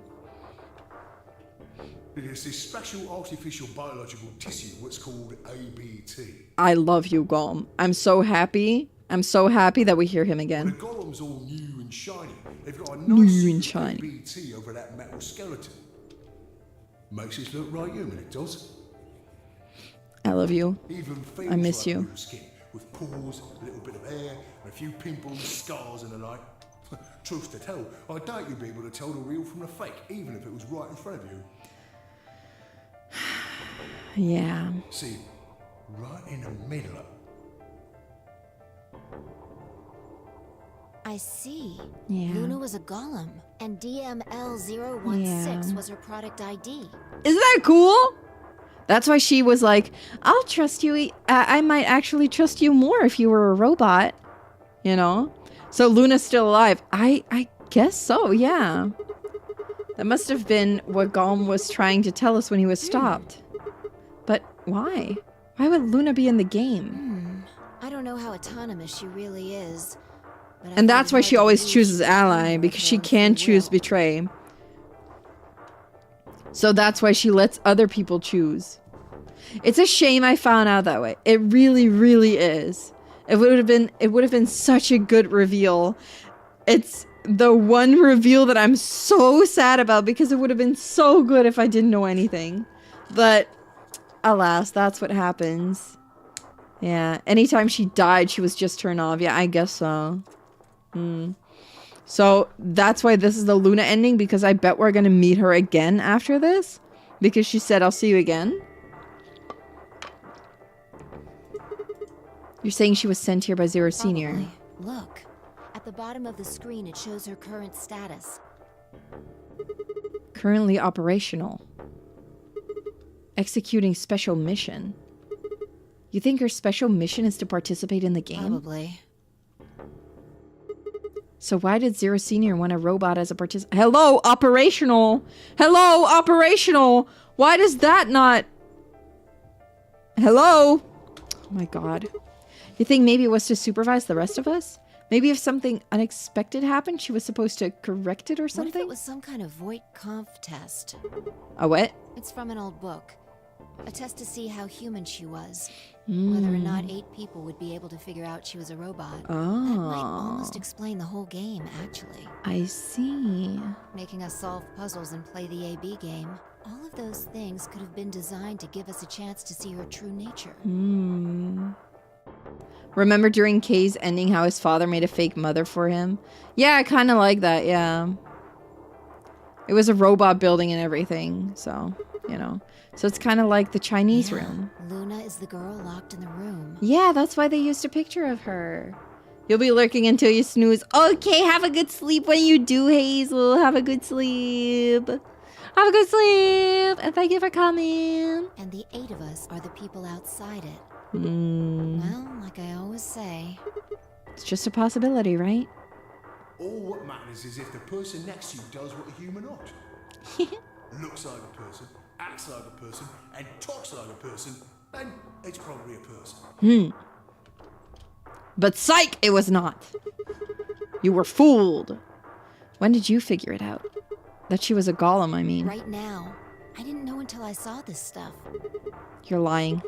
Speaker 11: It's this special artificial biological tissue, what's called ABT.
Speaker 1: I love you, Golem. I'm so happy. I'm so happy that we hear him again.
Speaker 11: The Golem's all new and shiny. They've got a nice ABT over that metal skeleton. Makes it look right human, it does.
Speaker 1: I love you.
Speaker 11: Even
Speaker 1: I miss
Speaker 11: like
Speaker 1: you.
Speaker 11: real skin, with pores, a little bit of hair, and a few pimples, scars and the like. Truth to tell, I doubt you'd be able to tell the real from the fake, even if it was right in front of you.
Speaker 1: Yeah.
Speaker 11: See, right in the middle.
Speaker 3: I see.
Speaker 1: Yeah.
Speaker 3: Luna was a golem, and DML016 was her product ID.
Speaker 1: Isn't that cool? That's why she was like, I'll trust you. I might actually trust you more if you were a robot. You know? So Luna's still alive. I guess so, yeah. That must have been what Golem was trying to tell us when he was stopped. But why? Why would Luna be in the game?
Speaker 3: I don't know how autonomous she really is. But
Speaker 1: And that's why she always chooses ally, because she can choose betray. So that's why she lets other people choose. It's a shame I found out that way. It really, really is. It would have been such a good reveal. It's the one reveal that I'm so sad about because it would have been so good if I didn't know anything. But alas, that's what happens. Yeah, anytime she died, she was just turned off. Yeah, I guess so. So that's why this is the Luna ending, because I bet we're gonna meet her again after this. Because she said, I'll see you again. You're saying she was sent here by Zero Senior.
Speaker 3: Probably. Look, at the bottom of the screen it shows her current status.
Speaker 1: Currently operational. Executing special mission. You think her special mission is to participate in the game?
Speaker 3: Probably.
Speaker 1: So why did Zero Senior want a robot as a participant? Hello, operational! Hello, operational! Why does that not... Hello? Oh my god. You think maybe it was to supervise the rest of us? Maybe if something unexpected happened, she was supposed to correct it or something?
Speaker 3: What if it was some kind of Voight-Kampf test?
Speaker 1: A what?
Speaker 3: It's from an old book. A test to see how human she was. Whether or not 8 people would be able to figure out she was a robot.
Speaker 1: Oh.
Speaker 3: That might almost explain the whole game, actually.
Speaker 1: I see.
Speaker 3: Making us solve puzzles and play the AB game. All of those things could have been designed to give us a chance to see her true nature.
Speaker 1: Remember during Kay's ending how his father made a fake mother for him? Yeah, I kind of like that, yeah. It was a robot building and everything, so, you know. So it's kind of like the Chinese room.
Speaker 3: Luna is the girl locked in the room.
Speaker 1: Yeah, that's why they used a picture of her. You'll be lurking until you snooze. Okay, have a good sleep when you do, Hazel. Have a good sleep. Have a good sleep. And thank you for coming.
Speaker 3: And the 8 of us are the people outside it.
Speaker 1: Well,
Speaker 3: like I always say,
Speaker 1: it's just a possibility, right?
Speaker 11: All what matters is if the person next to you does what a human ought. Looks like a person, acts like a person, and talks like a person, then it's probably a person.
Speaker 1: But psych, it was not. You were fooled. When did you figure it out? That she was a golem, I mean.
Speaker 3: Right now. I didn't know until I saw this stuff.
Speaker 1: You're lying.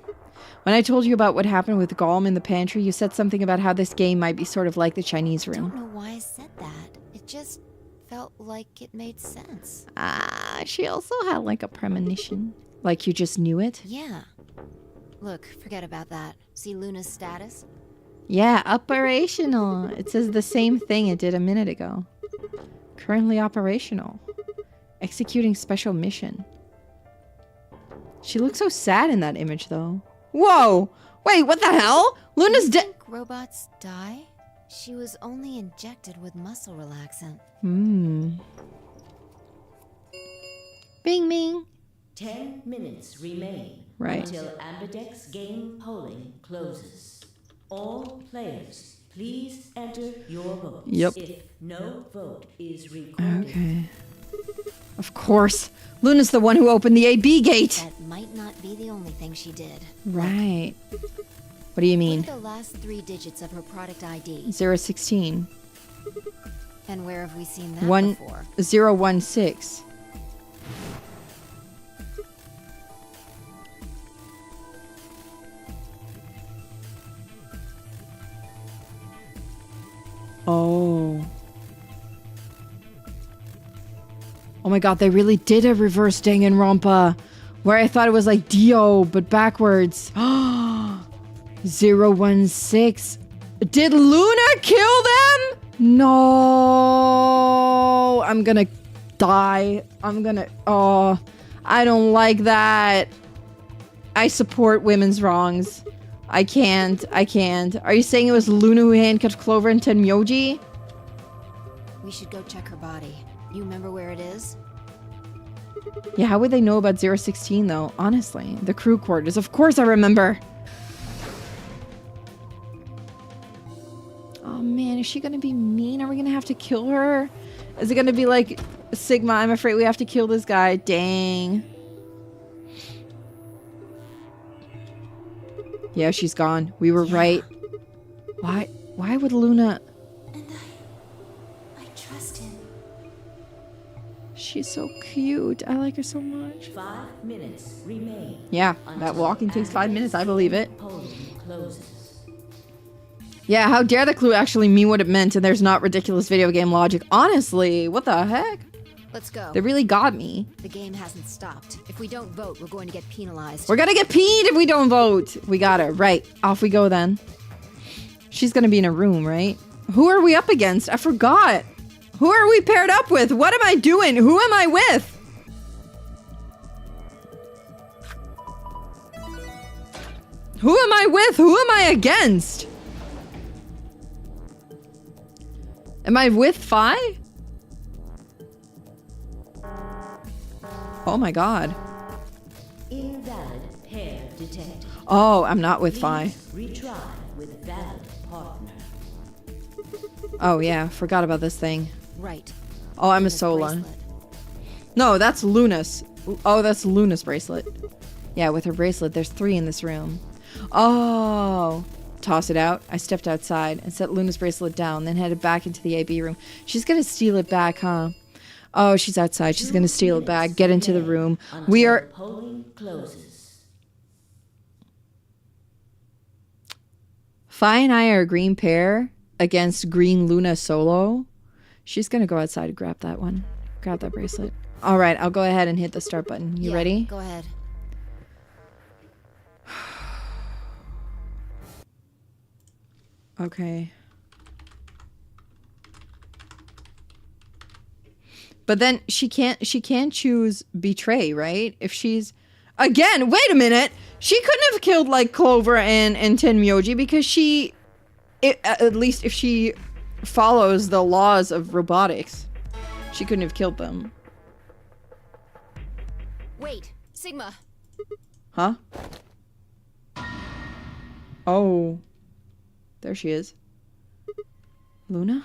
Speaker 1: When I told you about what happened with Golem in the pantry, you said something about how this game might be sort of like the Chinese
Speaker 3: I
Speaker 1: room.
Speaker 3: don't know why I said that. It just felt like it made sense.
Speaker 1: Ah, she also had like a premonition. Like you just knew it?
Speaker 3: Yeah. Look, forget about that. See Luna's status?
Speaker 1: Yeah, operational. It says the same thing it did a minute ago. Currently operational. Executing special mission. She looks so sad in that image, though. Whoa! Wait, what the hell? Luna's dead.
Speaker 3: Robots die? She was only injected with muscle relaxant.
Speaker 1: Bing, bing.
Speaker 7: 10 minutes remain
Speaker 1: Right.
Speaker 7: until Ambidex game polling closes. All players, please enter your votes.
Speaker 1: Yep.
Speaker 7: If no vote is recorded.
Speaker 1: Okay. Of course. Luna's the one who opened the AB gate.
Speaker 3: That might not be the only thing she did.
Speaker 1: Right. What do you mean?
Speaker 3: What are the last 3 digits of her product ID?
Speaker 1: 016.
Speaker 3: And where have we seen that before?
Speaker 1: 1016. Oh. Oh my god, they really did a reverse Danganronpa. Where I thought it was like Dio, but backwards. 016. Did Luna kill them? No. I'm gonna die. Oh, I don't like that. I support women's wrongs. I can't. Are you saying it was Luna who handcuffed Clover and Tenmyoji?
Speaker 3: We should go check her body. You remember where it is?
Speaker 1: Yeah, how would they know about 016 though? Honestly, the crew quarters. Of course I remember. Oh man, is she gonna be mean? Are we gonna have to kill her? Is it gonna be like, Sigma, I'm afraid we have to kill this guy. Dang. Yeah, she's gone. We were right. Why would Luna...
Speaker 2: And I trust him.
Speaker 1: She's so cute. I like her so much.
Speaker 7: 5 minutes remain.
Speaker 1: Yeah, that walking takes 5 minutes. I believe it.
Speaker 7: Polling closes.
Speaker 1: Yeah, how dare the clue actually mean what it meant and there's not ridiculous video game logic. Honestly, what the heck?
Speaker 3: Let's go.
Speaker 1: They really got me.
Speaker 3: The game hasn't stopped. If we don't vote, we're going to get penalized.
Speaker 1: We're gonna get peed if we don't vote. We got her. Right. Off we go then. She's gonna be in a room, right? Who are we up against? I forgot. Who are we paired up with? What am I doing? Who am I with? Who am I with? Who am I against? Am I with Fi? Oh my god.
Speaker 7: Invalid pair detected.
Speaker 1: Oh, I'm not with Fi.
Speaker 7: Retry with valid partner.
Speaker 1: Oh yeah, forgot about this thing.
Speaker 3: Right.
Speaker 1: Oh, I'm a
Speaker 3: Luna's
Speaker 1: Sola.
Speaker 3: bracelet.
Speaker 1: No, that's Luna's. Oh, that's Luna's bracelet. Yeah, with her bracelet, there's 3 in this room. Oh. Toss it out. I stepped outside and set Luna's bracelet down, then headed back into the AB room. She's gonna steal it back, huh? Oh, she's outside. She's gonna steal it back. Get into the room. We are...
Speaker 7: Polling closes.
Speaker 1: Fi and I are a green pair against green Luna solo. She's gonna go outside and grab that one. Grab that bracelet. All right, I'll go ahead and hit the start button. You ready?
Speaker 3: Go ahead.
Speaker 1: Okay. But then she can't choose betray, right? If she's... Again, wait a minute! She couldn't have killed, like, Clover and Tenmyoji because she... at least if she follows the laws of robotics, she couldn't have killed them.
Speaker 3: Wait, Sigma.
Speaker 1: Huh? Oh. There she is. Luna?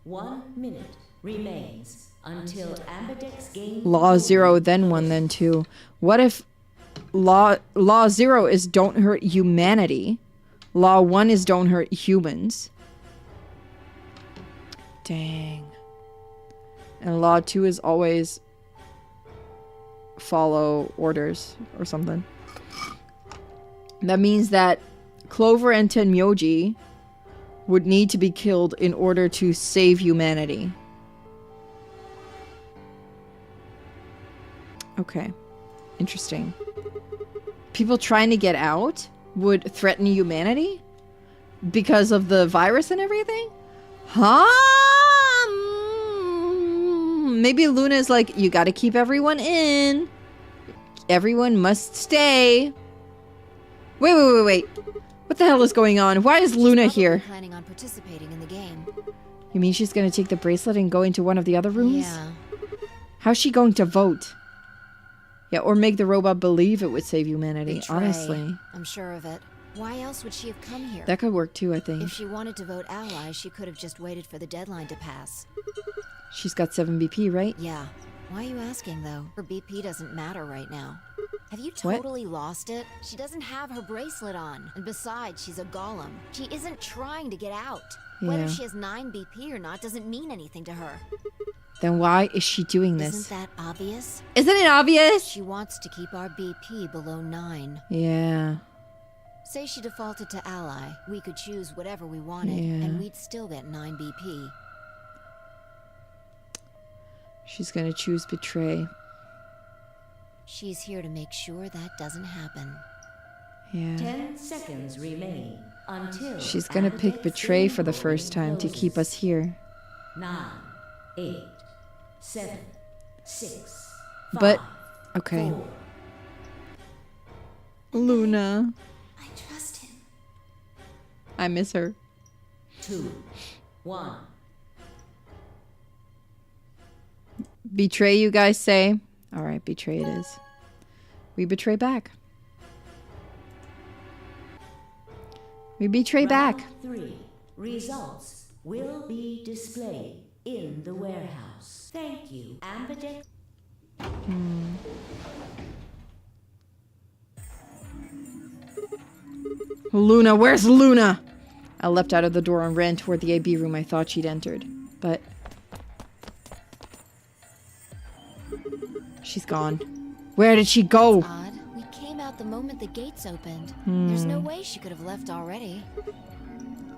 Speaker 7: One minute remains until Ambidex game.
Speaker 1: Law 0, then 1, then 2. What if Law 0 is don't hurt humanity? Law 1 is don't hurt humans. Dang. And law 2 is always follow orders or something. That means that Clover and Tenmyoji would need to be killed in order to save humanity. Okay. Interesting. People trying to get out would threaten humanity? Because of the virus and everything? Huh? Maybe Luna's like, you gotta keep everyone in. Everyone must stay. Wait. What the hell is going on? Why is Luna here?
Speaker 3: Planning on participating in the game.
Speaker 1: You mean she's gonna take the bracelet and go into one of the other rooms?
Speaker 3: Yeah.
Speaker 1: How's she going to vote? Yeah, or make the robot believe it would save humanity,
Speaker 3: Betray.
Speaker 1: honestly.
Speaker 3: I'm sure of it. Why else would she have come here?
Speaker 1: That could work too, I think.
Speaker 3: If she wanted to vote ally, she could have just waited for the deadline to pass.
Speaker 1: She's got 7 BP, right?
Speaker 3: Yeah. Why are you asking, though? Her BP doesn't matter right now. Have you
Speaker 1: What?
Speaker 3: totally lost it? She doesn't have her bracelet on. And besides, she's a golem. She isn't trying to get out. Whether
Speaker 1: Yeah.
Speaker 3: she has 9 BP or not doesn't mean anything to her.
Speaker 1: Then why is she doing this?
Speaker 3: Isn't that obvious?
Speaker 1: Isn't it obvious?
Speaker 3: She wants to keep our BP below 9.
Speaker 1: Yeah.
Speaker 3: Say she defaulted to ally, we could choose whatever we wanted,
Speaker 1: Yeah.
Speaker 3: and we'd still get 9 BP.
Speaker 1: She's gonna choose betray.
Speaker 3: She's here to make sure that doesn't happen.
Speaker 1: Yeah.
Speaker 7: 10 seconds remain until
Speaker 1: She's gonna pick betray for the first time to keep us here.
Speaker 7: 9, 8, 7, 6, 5,
Speaker 1: But, okay.
Speaker 7: 4.
Speaker 1: Luna.
Speaker 8: I trust him.
Speaker 1: I miss her.
Speaker 7: 2, 1.
Speaker 1: Betray, you guys say? Alright, betray it is. We betray back. We betray back.
Speaker 7: Round 3. Results will be displayed in the warehouse. Thank you, Ambidextrous.
Speaker 1: Luna, where's Luna? I leapt out of the door and ran toward the AB room I thought she'd entered. But she's gone. Where did she go?
Speaker 3: Odd. We came out the moment the gates opened. There's no way she could have left already.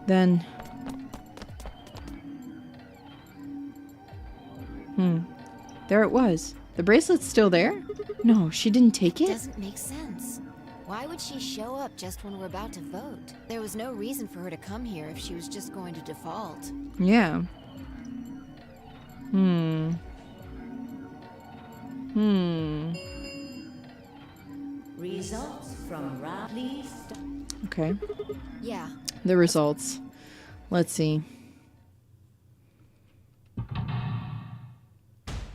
Speaker 1: Then... There it was. The bracelet's still there? No, she didn't take it?
Speaker 3: Doesn't make sense. Why would she show up just when we're about to vote? There was no reason for her to come here if she was just going to default.
Speaker 1: Yeah.
Speaker 7: Results from round. Please.
Speaker 1: Okay.
Speaker 3: Yeah.
Speaker 1: The results. Let's see.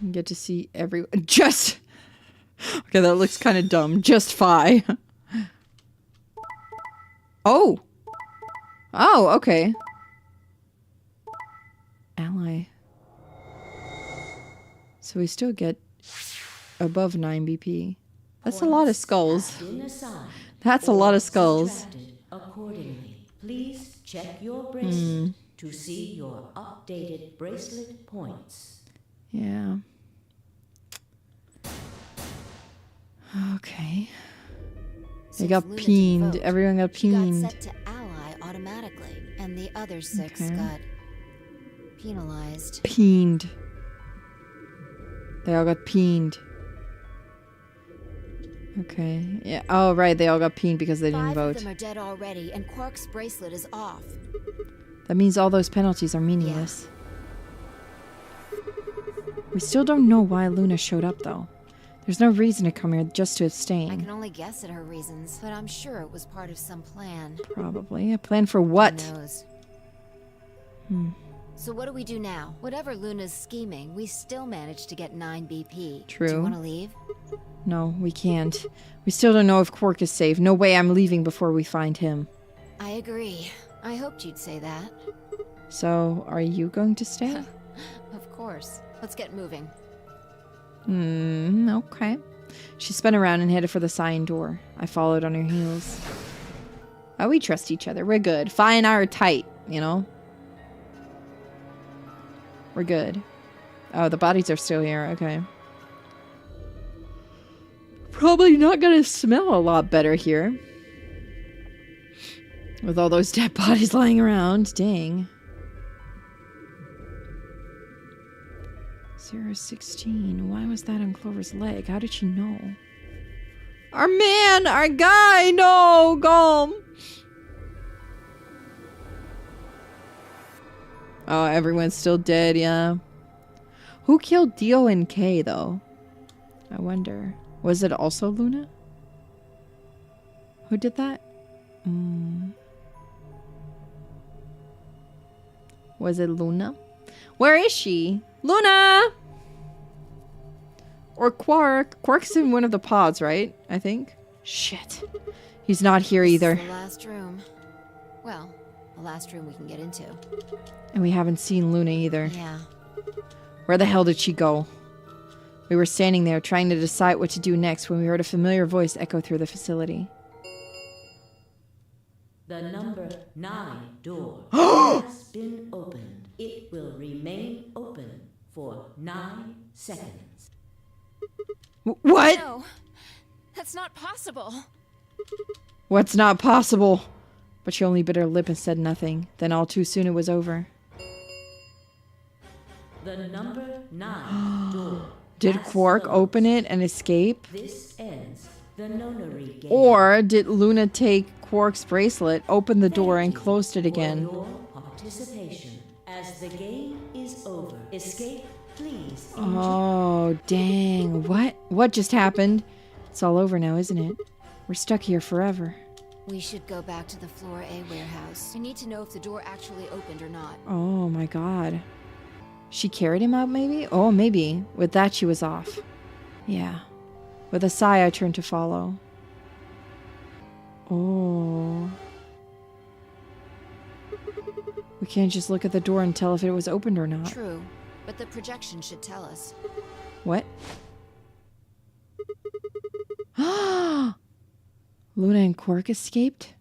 Speaker 1: You get to see everyone. Just. Okay, that looks kind of dumb. Just Phi. Oh. Oh, okay. Ally. So we still get above 9 BP. That's a lot of skulls. That's a lot of skulls.
Speaker 7: Accordingly, please check your bracelet to see your updated bracelet points.
Speaker 1: Yeah. Okay. They
Speaker 3: Since
Speaker 1: got
Speaker 3: Luna didn't
Speaker 1: peened.
Speaker 3: vote,
Speaker 1: Everyone got
Speaker 3: she got
Speaker 1: peened.
Speaker 3: set to ally automatically, and the other 6
Speaker 1: Okay.
Speaker 3: got penalized.
Speaker 1: Peened. They all got peened. Okay. Yeah. Oh, right. They all got peened because they didn't
Speaker 3: 5
Speaker 1: vote.
Speaker 3: of them are dead already, and Quark's bracelet is off.
Speaker 1: That means all those penalties are meaningless. We still don't know why Luna showed up, though. There's no reason to come here just to
Speaker 3: I
Speaker 1: abstain.
Speaker 3: can only guess at her reasons, but I'm sure it was part of some plan.
Speaker 1: Probably. A plan for what?
Speaker 3: Who knows? So what do we do now? Whatever Luna's scheming, we still managed to get 9 BP.
Speaker 1: True.
Speaker 3: Do you want to leave?
Speaker 1: No, we can't. We still don't know if Quark is safe. No way I'm leaving before we find him.
Speaker 3: I agree. I hoped you'd say that.
Speaker 1: So, are you going to stay?
Speaker 3: Of course. Let's get moving.
Speaker 1: Okay. She spun around and headed for the sign door. I followed on her heels. Oh, we trust each other. We're good. Fi and I are tight, you know? We're good. Oh, the bodies are still here. Okay. Probably not gonna smell a lot better here. With all those dead bodies lying around. Dang. 016. Why was that on Clover's leg? How did she know? Our man! Our guy! No! Golem! Oh, everyone's still dead, yeah. Who killed Dio and Kay, though? I wonder. Was it also Luna? Who did that? Was it Luna? Where is she? Luna! Or Quark. Quark's in one of the pods, right? I think. Shit. He's not here either.
Speaker 3: This is the last room. Well, the last room we can get into.
Speaker 1: And we haven't seen Luna either.
Speaker 3: Yeah.
Speaker 1: Where the hell did she go? We were standing there trying to decide what to do next when we heard a familiar voice echo through the facility.
Speaker 7: The number 9 door has been opened. It will remain open for 9 seconds.
Speaker 1: What?
Speaker 9: No, that's not possible.
Speaker 1: What's not possible? But she only bit her lip and said nothing. Then all too soon it was over.
Speaker 7: The number 9 door.
Speaker 1: Did Quark open it and escape?
Speaker 7: This ends the nonary game.
Speaker 1: Or did Luna take Quark's bracelet, open the door, and closed it again?
Speaker 7: Your participation. As the game is over, escape, please.
Speaker 1: Oh, dang. What just happened? It's all over now, isn't it? We're stuck here forever.
Speaker 3: We should go back to the Floor A warehouse. I need to know if the door actually opened or not.
Speaker 1: Oh my god. She carried him out, maybe? Oh, maybe. With that, she was off. Yeah. With a sigh, I turned to follow. Oh. We can't just look at the door and tell if it was opened or not.
Speaker 3: True, but the projection should tell us.
Speaker 1: What? Luna and Quark escaped?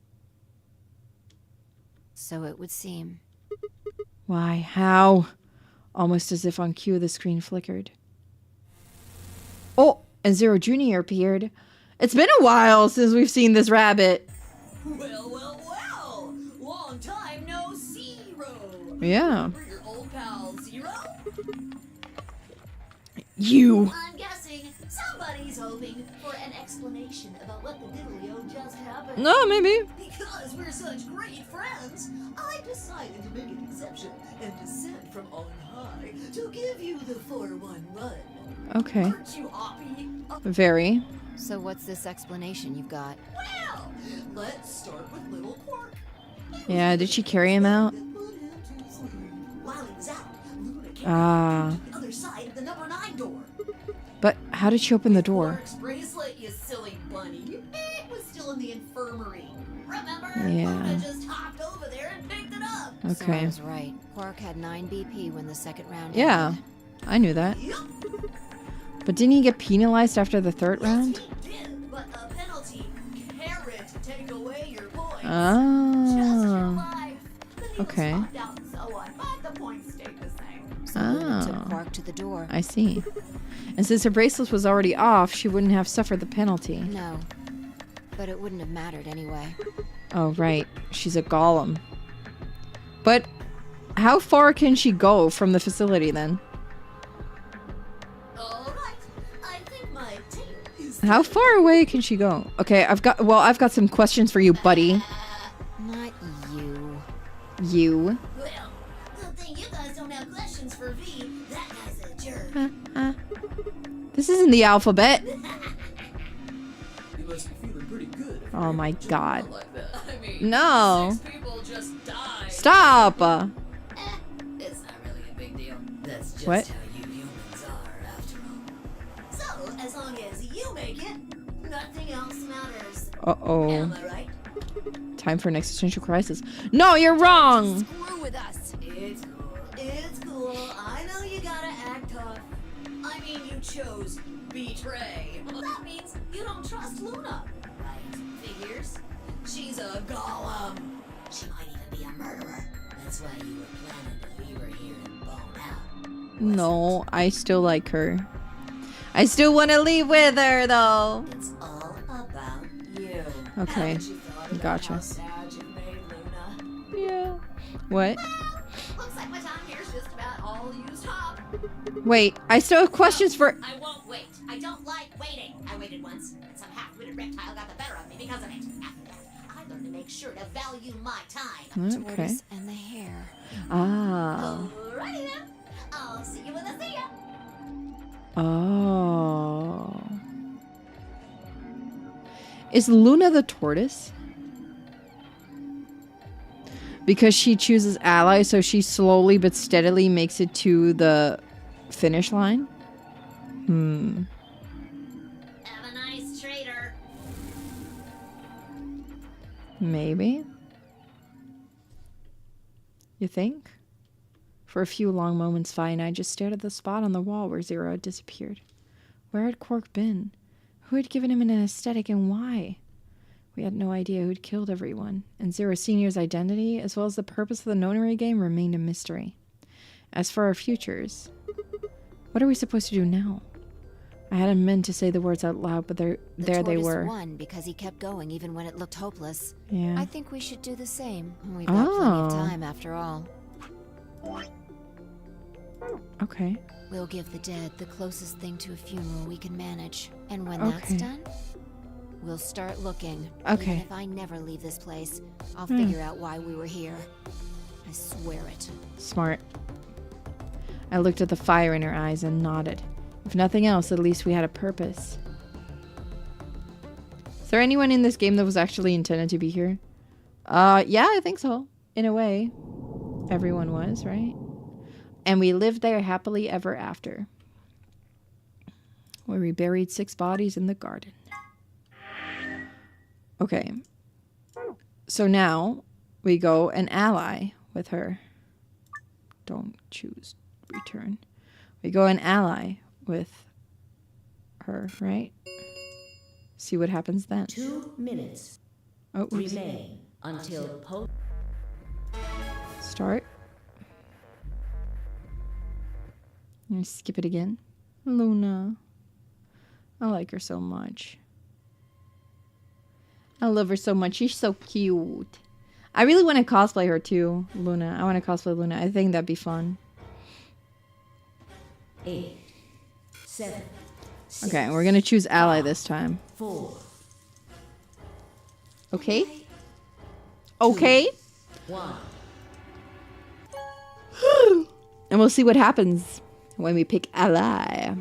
Speaker 3: So it would seem.
Speaker 1: Why? How? Almost as if on cue, the screen flickered. Oh, and Zero Jr. appeared. It's been a while since we've seen this rabbit.
Speaker 12: Well, well, well! Long time no Zero!
Speaker 1: Yeah.
Speaker 12: Remember your old pal Zero?
Speaker 1: You.
Speaker 8: I'm guessing somebody's hoping for an explanation about what the diddlio just happened.
Speaker 1: No, maybe.
Speaker 12: Because we're such great friends, I decided to make an exception and descend from on high to give you the 4-1 run.
Speaker 1: Okay.
Speaker 12: Aren't you happy?
Speaker 1: Very.
Speaker 3: So what's this explanation you've got?
Speaker 12: Well, let's start with little Quark.
Speaker 1: Yeah, did she carry him out?
Speaker 12: While he was out, Luna came
Speaker 1: Ah.
Speaker 12: to the other side of the number 9 door.
Speaker 1: But how did she open the door?
Speaker 12: Quark's bracelet, you silly bunny. It was still in the infirmary. Remember?
Speaker 1: Yeah.
Speaker 12: Luna just hopped over there and picked it up.
Speaker 3: So I
Speaker 1: Okay.
Speaker 3: was right. Quark had 9 BP when the second round
Speaker 1: Yeah,
Speaker 3: ended.
Speaker 1: I knew that.
Speaker 12: Yep.
Speaker 1: But didn't he get penalized after the third round?
Speaker 12: He did, but a penalty carrot take away your points. Just your
Speaker 1: Oh.
Speaker 12: life. Then he
Speaker 1: Okay.
Speaker 12: was knocked out and so on, but the points stayed the same.
Speaker 3: So Luna took
Speaker 1: Oh.
Speaker 3: Quark to the door.
Speaker 1: I see. And since her bracelet was already off, she wouldn't have suffered the penalty.
Speaker 3: No. But it wouldn't have mattered anyway.
Speaker 1: Oh, right. She's a golem. But how far can she go from the facility then?
Speaker 12: All right. I think my tail is
Speaker 1: How far away can she go? Okay, I've got some questions for you, buddy.
Speaker 3: Not you.
Speaker 1: You.
Speaker 8: Well, good thing you guys don't have questions for V. That guy's a jerk.
Speaker 1: This isn't the alphabet.
Speaker 12: You must be feeling pretty good. if
Speaker 1: Oh
Speaker 12: you're
Speaker 1: my
Speaker 12: jumping
Speaker 1: god.
Speaker 12: out like that. I mean,
Speaker 1: No.
Speaker 12: 6 people just died.
Speaker 1: Stop.
Speaker 12: It's not really a big deal. That's just
Speaker 1: What?
Speaker 12: how you humans are, after all. So, as long as you make it, nothing else matters.
Speaker 1: Uh-oh.
Speaker 12: Am I right?
Speaker 1: Time for an existential crisis. No, you're wrong.
Speaker 12: Screw with us. It's cool. It's cool. I know you gotta act tough. I mean, you chose betray. Well, that means you don't trust Luna. Right. Figures.
Speaker 8: She's a golem. She might even be a murderer. That's why you were planning to leave her here and bone out.
Speaker 1: No, I still like her. I still want to leave with her, though.
Speaker 8: It's all about you.
Speaker 1: Okay, gotcha. Yeah. What?
Speaker 8: Looks like my time here's just about all used up.
Speaker 1: Wait, I still have questions for...
Speaker 8: I won't wait. I don't like waiting. I waited once, and some half-witted reptile got the better of me because of it. After that, I learned to make sure to value my time.
Speaker 1: Okay.
Speaker 3: Tortoise and the hare.
Speaker 1: Ah.
Speaker 8: Alrighty then. I'll see you when I see ya.
Speaker 1: Oh. Is Luna the tortoise? Because she chooses ally, so she slowly but steadily makes it to the finish line?
Speaker 8: Have a nice trader.
Speaker 1: Maybe. You think? For a few long moments, Vi and I just stared at the spot on the wall where Zero had disappeared. Where had Quark been? Who had given him an anesthetic and why? We had no idea who'd killed everyone, and Zero Senior's identity, as well as the purpose of the nonary game, remained a mystery. As for our futures, what are we supposed to do now? I hadn't meant to say the words out loud, but there they were.
Speaker 3: Won because he kept going even when it looked hopeless.
Speaker 1: Yeah.
Speaker 3: I think we should do the same. We've got plenty of time after all.
Speaker 1: Okay.
Speaker 3: We'll give the dead the closest thing to a funeral we can manage. And when
Speaker 1: Okay.
Speaker 3: that's done, we'll start looking.
Speaker 1: Okay.
Speaker 3: Even if I never leave this place, I'll figure out why we were here. I swear it.
Speaker 1: Smart. I looked at the fire in her eyes and nodded. If nothing else, at least we had a purpose. Is there anyone in this game that was actually intended to be here? Yeah, I think so. In a way. Everyone was, right? And we lived there happily ever after. Where we buried 6 bodies in the garden. Okay. So now we go an ally with her. Don't choose return. We go an ally with her, right? See what happens then.
Speaker 7: 2 minutes remain until post.
Speaker 1: Start. I'm gonna skip it again. Luna. I like her so much. I love her so much. She's so cute. I really want to cosplay her too, Luna. I want to cosplay Luna. I think that'd be fun.
Speaker 7: 8, 7. 6,
Speaker 1: Okay, we're gonna choose ally this time.
Speaker 7: 4.
Speaker 1: Okay? Okay?
Speaker 7: 1.
Speaker 1: And we'll see what happens when we pick ally.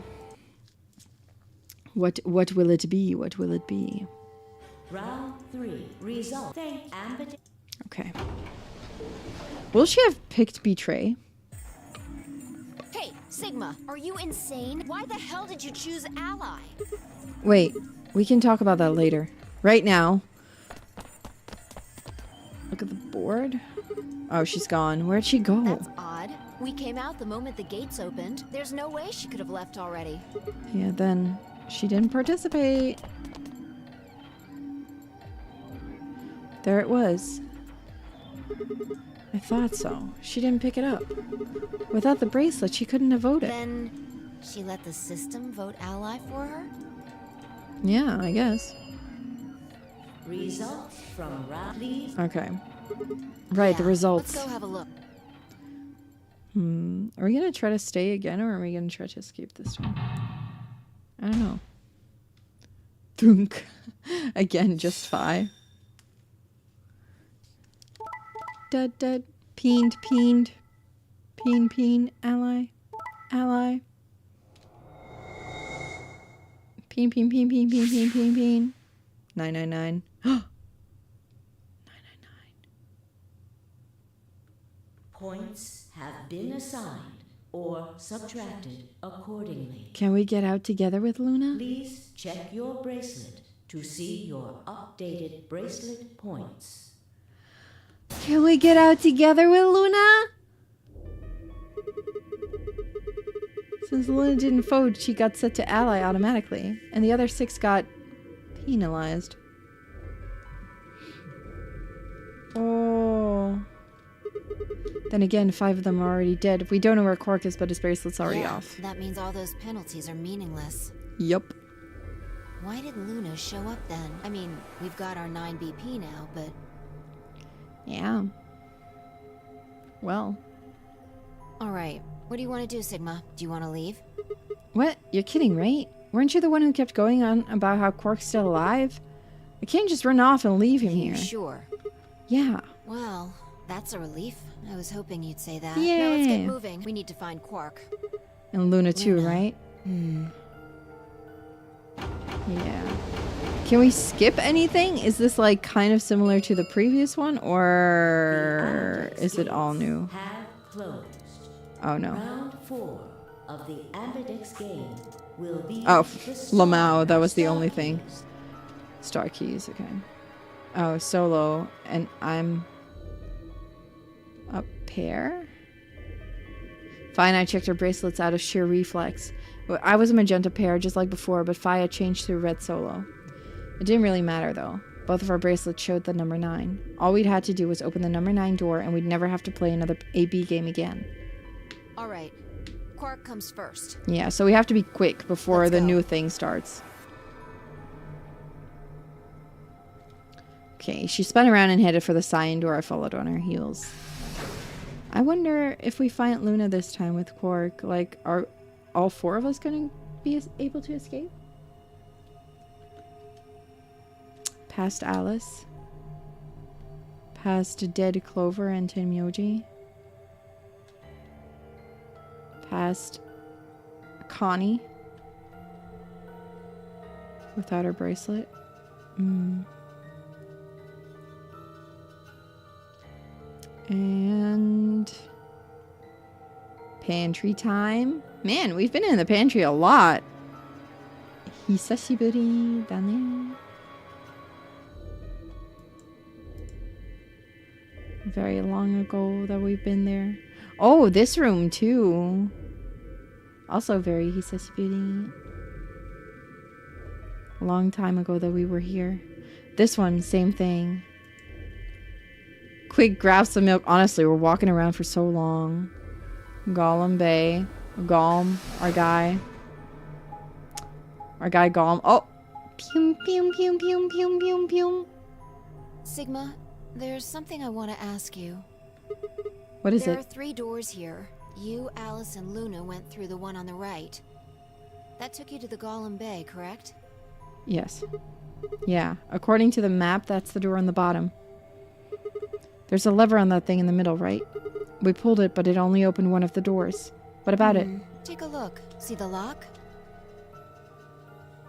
Speaker 1: What will it be? What will it be?
Speaker 7: Round 3. Result.
Speaker 1: Okay. Will she have picked betray?
Speaker 3: Hey, Sigma, are you insane? Why the hell did you choose ally?
Speaker 1: Wait, we can talk about that later. Right now. Look at the board. Oh, she's gone. Where'd she go?
Speaker 3: That's odd. We came out the moment the gates opened. There's no way she could have left already.
Speaker 1: Yeah, then she didn't participate. There it was. I thought so. She didn't pick it up. Without the bracelet, she couldn't have voted.
Speaker 3: Then she let the system vote ally for her?
Speaker 1: Yeah, I guess.
Speaker 7: Results from round, please.
Speaker 1: Okay. Right, the results.
Speaker 3: Let's go have a look.
Speaker 1: Are we gonna try to stay again, or are we gonna try to escape this time? I don't know. Thunk. Again, just 5. Dead, dead. Peened, peened. Peen, peen. Ally. Ally. Peen, peen, peen, peen, peen, peen, peen, peen. 999. 999.
Speaker 7: Points have been assigned or subtracted accordingly.
Speaker 1: Can we get out together with Luna?
Speaker 7: Please check your bracelet to see your updated bracelet points.
Speaker 1: Can we get out together with Luna? Since Luna didn't vote, she got set to ally automatically, and the other 6 got penalized. Then again, 5 of them are already dead. We don't know where Quark is, but his bracelet's already
Speaker 3: Yeah,
Speaker 1: off.
Speaker 3: that means all those penalties are meaningless.
Speaker 1: Yup.
Speaker 3: Why did Luna show up then? I mean, we've got our 9 BP now, but...
Speaker 1: Yeah. Well.
Speaker 3: Alright, what do you want to do, Sigma? Do you want to leave?
Speaker 1: What? You're kidding, right? Weren't you the one who kept going on about how Quark's still alive? I can't just run off and leave him here.
Speaker 3: Sure.
Speaker 1: Yeah.
Speaker 3: Well, that's a relief. I was hoping you'd say that.
Speaker 1: Yeah.
Speaker 3: Now let's get moving. We need to find Quark.
Speaker 1: And Luna too,
Speaker 3: Luna.
Speaker 1: right? Yeah. Can we skip anything? Is this like kind of similar to the previous one, or is it all new?
Speaker 7: Have closed.
Speaker 1: Oh no.
Speaker 7: Round 4 of the Ambidex game will be
Speaker 1: Oh,
Speaker 7: the
Speaker 1: Lamau, that was the
Speaker 7: Star
Speaker 1: only thing.
Speaker 7: Keys.
Speaker 1: Star keys, okay. Oh, solo, and I'm a pair? Fine, I checked her bracelets out of sheer reflex. I was a magenta pair, just like before, but Faya changed to red solo. It didn't really matter, though. Both of our bracelets showed the number 9. All we'd had to do was open the number 9 door, and we'd never have to play another AB game again.
Speaker 3: Alright, Quark comes first.
Speaker 1: Yeah, so we have to be quick before
Speaker 3: Let's
Speaker 1: the
Speaker 3: go.
Speaker 1: new thing starts. Okay, she spun around and headed for the cyan door. I followed on her heels. I wonder if we find Luna this time with Quark. Like, are all 4 of us going to be able to escape? Past Alice. Past Dead Clover and Tenmyoji. Past Connie. Without her bracelet. And pantry time. Man, we've been in the pantry a lot. Hisashiburi dane. Very long ago that we've been there. Oh, this room too. Also very hisashiburi. A long time ago that we were here. This one, same thing. Quick, grab some milk. Honestly, we're walking around for so long. Gollum Bay. Golm, our guy. Our guy Golm. Oh! Pew, pew, pew, pew, pew, pew, pew.
Speaker 3: Sigma, there's something I want to ask you.
Speaker 1: What is
Speaker 3: There are
Speaker 1: it?
Speaker 3: 3 doors here. You, Alice, and Luna went through the one on the right. That took you to the Gollum Bay, correct?
Speaker 1: Yes. Yeah. According to the map, that's the door on the bottom. There's a lever on that thing in the middle, right? We pulled it, but it only opened one of the doors. What about it?
Speaker 3: Take a look. See the lock?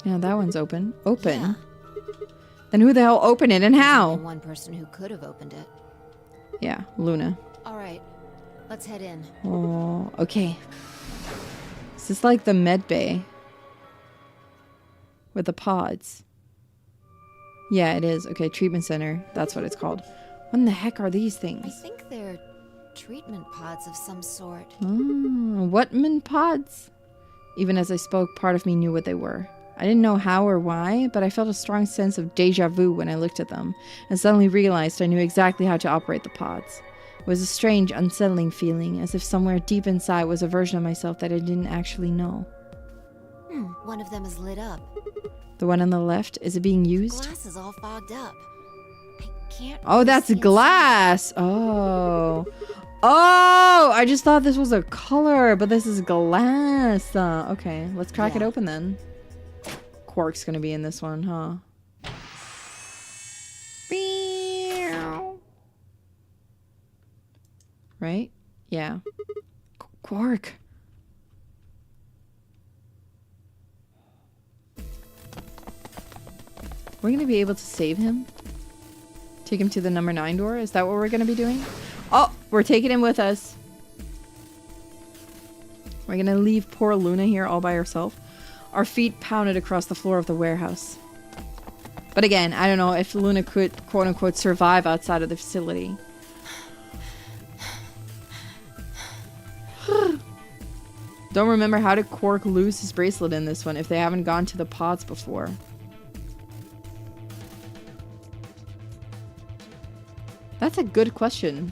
Speaker 1: Yeah, that one's open. Open?
Speaker 3: Yeah.
Speaker 1: Then who the hell opened it and how?
Speaker 3: Only one person who could have opened it.
Speaker 1: Yeah, Luna.
Speaker 3: Alright, let's head in.
Speaker 1: Oh, okay. Is this like the med bay? With the pods? Yeah, it is. Okay, treatment center. That's what it's called. What in the heck are these
Speaker 3: I
Speaker 1: things?
Speaker 3: think they're treatment pods of some sort.
Speaker 1: Whatman pods? Even as I spoke, part of me knew what they were. I didn't know how or why, but I felt a strong sense of deja vu when I looked at them, and suddenly realized I knew exactly how to operate the pods. It was a strange, unsettling feeling, as if somewhere deep inside was a version of myself that I didn't actually know.
Speaker 3: One of them is lit up.
Speaker 1: The one on the left, is it being used?
Speaker 3: Glass is all fogged up. I can't.
Speaker 1: Oh,
Speaker 3: really
Speaker 1: that's
Speaker 3: see inside.
Speaker 1: glass! Oh. Oh! I just thought this was a color, but this is glass. Okay, let's crack it open then. Quark's gonna be in this one, huh? Right? Yeah. Quark. We're gonna be able to save him? Take him to the number 9 door? Is that what we're gonna be doing? Oh, we're taking him with us. We're gonna leave poor Luna here all by herself. Our feet pounded across the floor of the warehouse. But again, I don't know if Luna could, quote-unquote, survive outside of the facility. Don't remember how did Quark lose his bracelet in this one if they haven't gone to the pods before. That's a good question.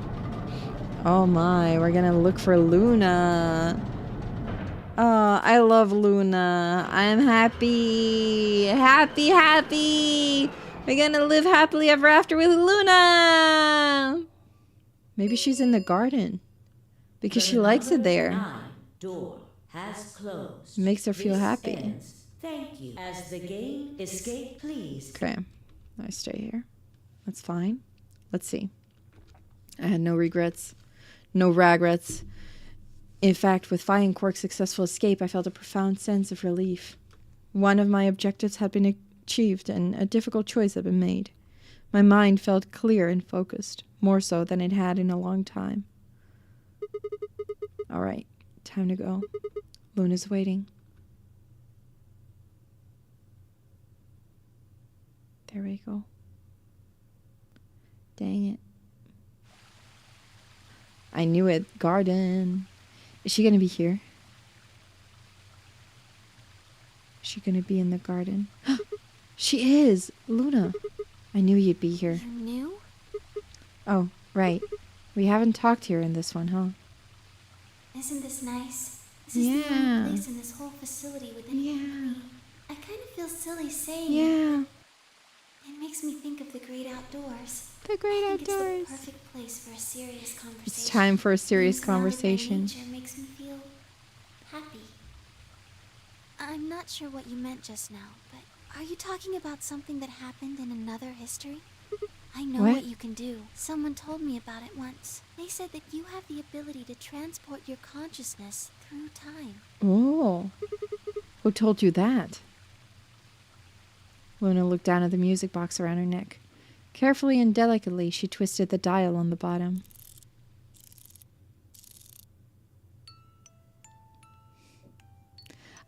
Speaker 1: Oh my, we're gonna look for Luna. Oh, I love Luna. I'm happy. Happy, happy. We're gonna live happily ever after with Luna. Maybe she's in the garden. Because she likes it there.
Speaker 7: 9 door has closed.
Speaker 1: It makes her feel
Speaker 7: This
Speaker 1: happy.
Speaker 7: ends. Thank you. As the game escape, please.
Speaker 1: Okay. I stay here. That's fine. Let's see. I had no regrets. No regrets. In fact, with finding Quark's successful escape, I felt a profound sense of relief. One of my objectives had been achieved, and a difficult choice had been made. My mind felt clear and focused, more so than it had in a long time. All right, time to go. Luna's waiting. There we go. Dang it. I knew it. Garden. Is she going to be here? Is she going to be in the garden? She is! Luna. I knew you'd be here.
Speaker 2: You knew?
Speaker 1: Oh, right. We haven't talked here in this one, huh?
Speaker 2: Isn't this nice? This is the only place in this whole facility with anything green. I kind of feel silly saying it. It makes me think of the great outdoors.
Speaker 1: The great
Speaker 2: I think
Speaker 1: outdoors.
Speaker 2: It's the perfect place for a serious conversation.
Speaker 1: It's time for a serious
Speaker 2: Being surrounded by
Speaker 1: conversation.
Speaker 2: nature makes me feel happy. I'm not sure what you meant just now, but are you talking about something that happened in another history? I know what you can do. Someone told me about it once. They said that you have the ability to transport your consciousness through time.
Speaker 1: Oh. Who told you that? Luna looked down at the music box around her neck. Carefully and delicately, she twisted the dial on the bottom.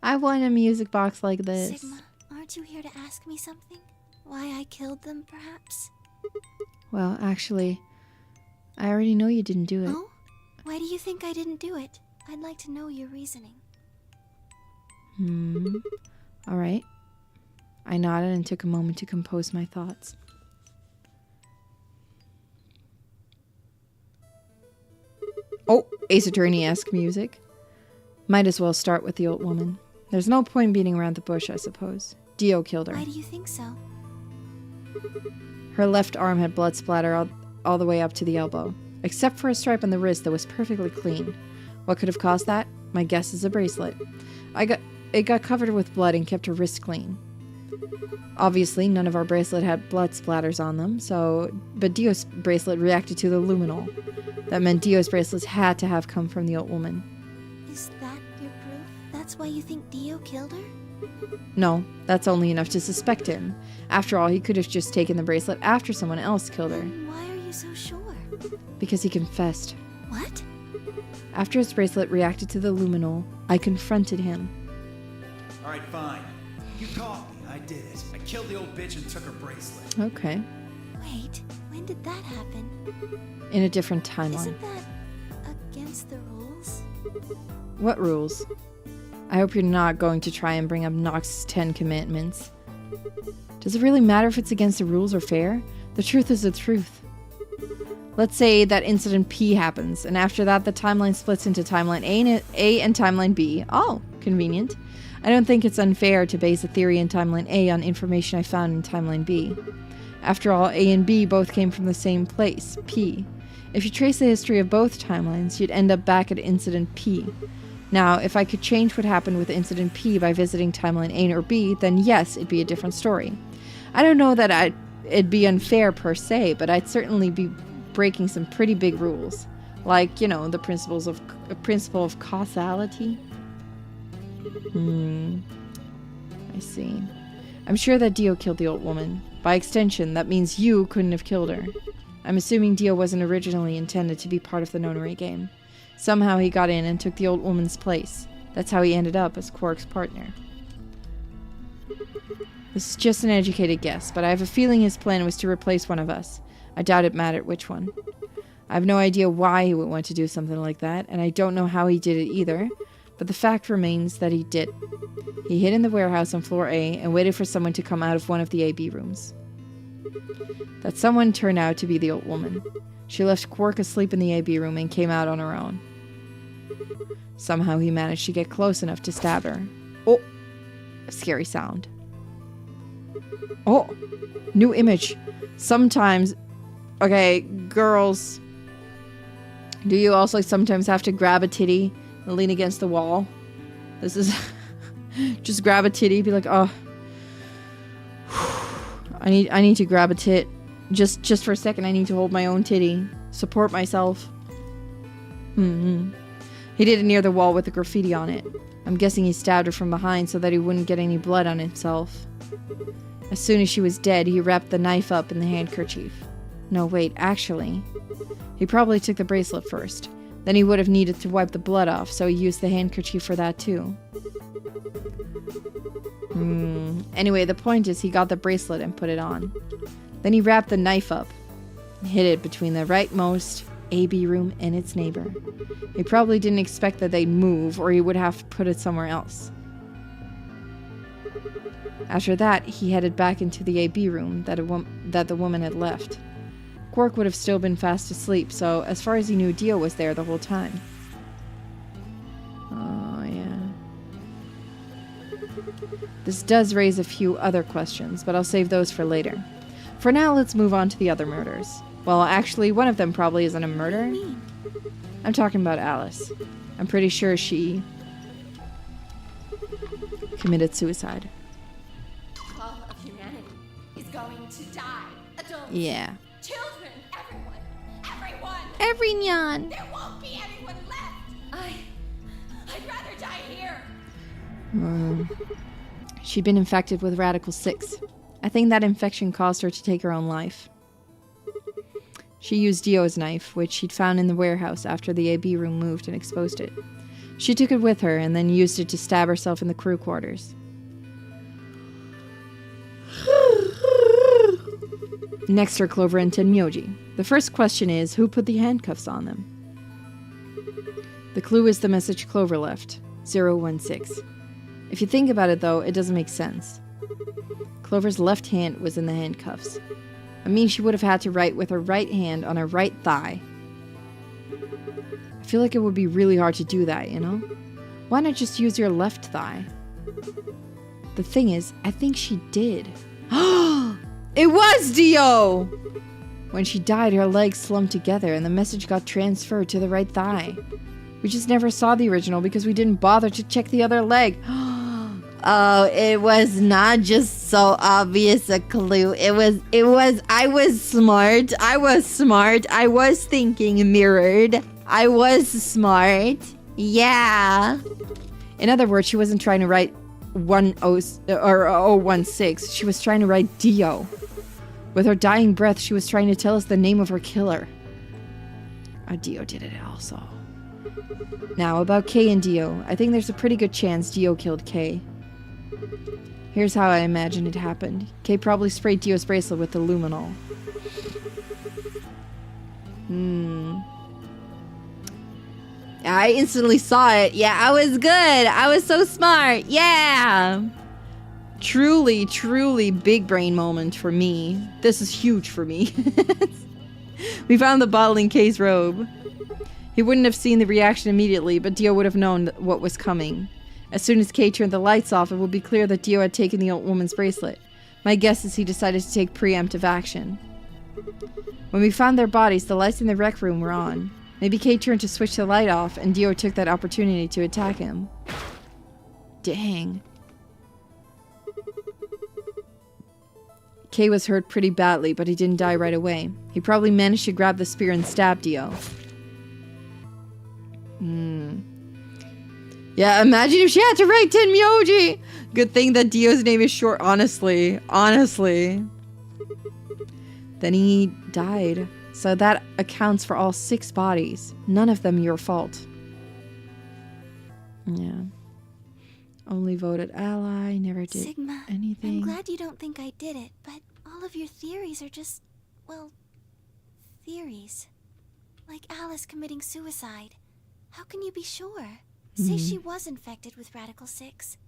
Speaker 1: I want a music box like this.
Speaker 2: Sigma, aren't you here to ask me something? Why I killed them, perhaps?
Speaker 1: Well, actually, I already know you didn't do it.
Speaker 2: Oh? Why do you think I didn't do it? I'd like to know your reasoning.
Speaker 1: All right. I nodded and took a moment to compose my thoughts. Oh, Ace Attorney-esque music. Might as well start with the old woman. There's no point beating around the bush, I suppose. Dio killed her.
Speaker 2: Why do you think so?
Speaker 1: Her left arm had blood splatter all the way up to the elbow, except for a stripe on the wrist that was perfectly clean. What could have caused that? My guess is a bracelet. It got covered with blood and kept her wrist clean. Obviously, none of our bracelet had blood splatters on them, but Dio's bracelet reacted to the luminol. That meant Dio's bracelets had to have come from the old woman.
Speaker 2: Is that your proof? That's why you think Dio killed her?
Speaker 1: No, that's only enough to suspect him. After all, he could have just taken the bracelet after someone else killed her.
Speaker 2: Then why are you so sure?
Speaker 1: Because he confessed.
Speaker 2: What?
Speaker 1: After his bracelet reacted to the luminol, I confronted him.
Speaker 4: Alright, fine. You caught me. I did it. I killed the old bitch and took her bracelet.
Speaker 1: Okay.
Speaker 2: Wait, when did that happen?
Speaker 1: In a different timeline.
Speaker 2: Isn't that against the rules?
Speaker 1: What rules? I hope you're not going to try and bring up Nox's 10 Commandments. Does it really matter if it's against the rules or fair? The truth is the truth. Let's say that incident P happens, and after that the timeline splits into timeline A and timeline B. Oh, convenient. I don't think it's unfair to base a theory in timeline A on information I found in timeline B. After all, A and B both came from the same place, P. If you trace the history of both timelines, you'd end up back at incident P. Now, if I could change what happened with incident P by visiting timeline A or B, then yes, it'd be a different story. I don't know that it'd be unfair per se, but I'd certainly be breaking some pretty big rules. Like, you know, the principle of causality. I see. I'm sure that Dio killed the old woman. By extension, that means you couldn't have killed her. I'm assuming Dio wasn't originally intended to be part of the nonary game. Somehow he got in and took the old woman's place. That's how he ended up as Quark's partner. This is just an educated guess, but I have a feeling his plan was to replace one of us. I doubt it mattered which one. I have no idea why he would want to do something like that, and I don't know how he did it either, but the fact remains that he did. He hid in the warehouse on floor A and waited for someone to come out of one of the AB rooms. That someone turned out to be the old woman. She left Quark asleep in the AB room and came out on her own. Somehow he managed to get close enough to stab her. Oh! A scary sound. Oh! New image. Sometimes... Okay, girls... Do you also sometimes have to grab a titty and lean against the wall? This is... Just grab a titty, be like, oh... I need to grab a tit. Just for a second, I need to hold my own titty. Support myself. He did it near the wall with the graffiti on it. I'm guessing he stabbed her from behind so that he wouldn't get any blood on himself. As soon as she was dead, he wrapped the knife up in the handkerchief. No, wait, actually. He probably took the bracelet first. Then he would have needed to wipe the blood off, so he used the handkerchief for that too. Anyway, the point is he got the bracelet and put it on. Then he wrapped the knife up and hid it between the rightmost AB room and its neighbor. He probably didn't expect that they'd move, or he would have put it somewhere else. After that, he headed back into the AB room that the woman had left. Quark would have still been fast asleep, so as far as he knew, Dio was there the whole time. Oh, yeah. This does raise a few other questions, but I'll save those for later. For now, let's move on to the other murders. Well, actually, one of them probably isn't a murder. I'm talking about Alice. I'm pretty sure she committed suicide.
Speaker 9: All of humanity is going to die. Adults,
Speaker 1: Yeah.
Speaker 9: children, everyone.
Speaker 2: Every nyan.
Speaker 9: There won't be anyone left. I'd rather die here.
Speaker 1: She'd been infected with Radical 6. I think that infection caused her to take her own life. She used Dio's knife, which she'd found in the warehouse after the AB room moved and exposed it. She took it with her and then used it to stab herself in the crew quarters. Next are Clover and Tenmyoji. The first question is, who put the handcuffs on them? The clue is the message Clover left, 016. If you think about it though, it doesn't make sense. Clover's left hand was in the handcuffs. I mean, she would have had to write with her right hand on her right thigh. I feel like it would be really hard to do that, you know? Why not just use your left thigh? The thing is, I think she did. It was Dio! When she died, her legs slumped together and the message got transferred to the right thigh. We just never saw the original because we didn't bother to check the other leg. Oh, it was not just so obvious a clue. I was smart. I was thinking mirrored. I was smart. Yeah. In other words, she wasn't trying to write 016. She was trying to write Dio. With her dying breath, she was trying to tell us the name of her killer. Dio did it also. Now, about Kay and Dio. I think there's a pretty good chance Dio killed Kay. Here's how I imagine it happened. Kay probably sprayed Dio's bracelet with the luminol. I instantly saw it. Yeah, I was good. I was so smart. Yeah. Truly, truly big brain moment for me. This is huge for me. We found the bottle in Kay's robe. He wouldn't have seen the reaction immediately, but Dio would have known what was coming. As soon as Kay turned the lights off, it would be clear that Dio had taken the old woman's bracelet. My guess is he decided to take preemptive action. When we found their bodies, the lights in the rec room were on. Maybe Kay turned to switch the light off, and Dio took that opportunity to attack him. Dang. Kay was hurt pretty badly, but he didn't die right away. He probably managed to grab the spear and stab Dio. Yeah, imagine if she had to write Tenmyoji! Good thing that Dio's name is short, honestly. Honestly. Then he died. So that accounts for all 6 bodies. None of them your fault. Yeah. Only voted ally, never did
Speaker 2: Sigma,
Speaker 1: anything.
Speaker 2: I'm glad you don't think I did it, but all of your theories are just, well, theories. Like Alice committing suicide. How can you be sure? Say she was infected with Radical 6.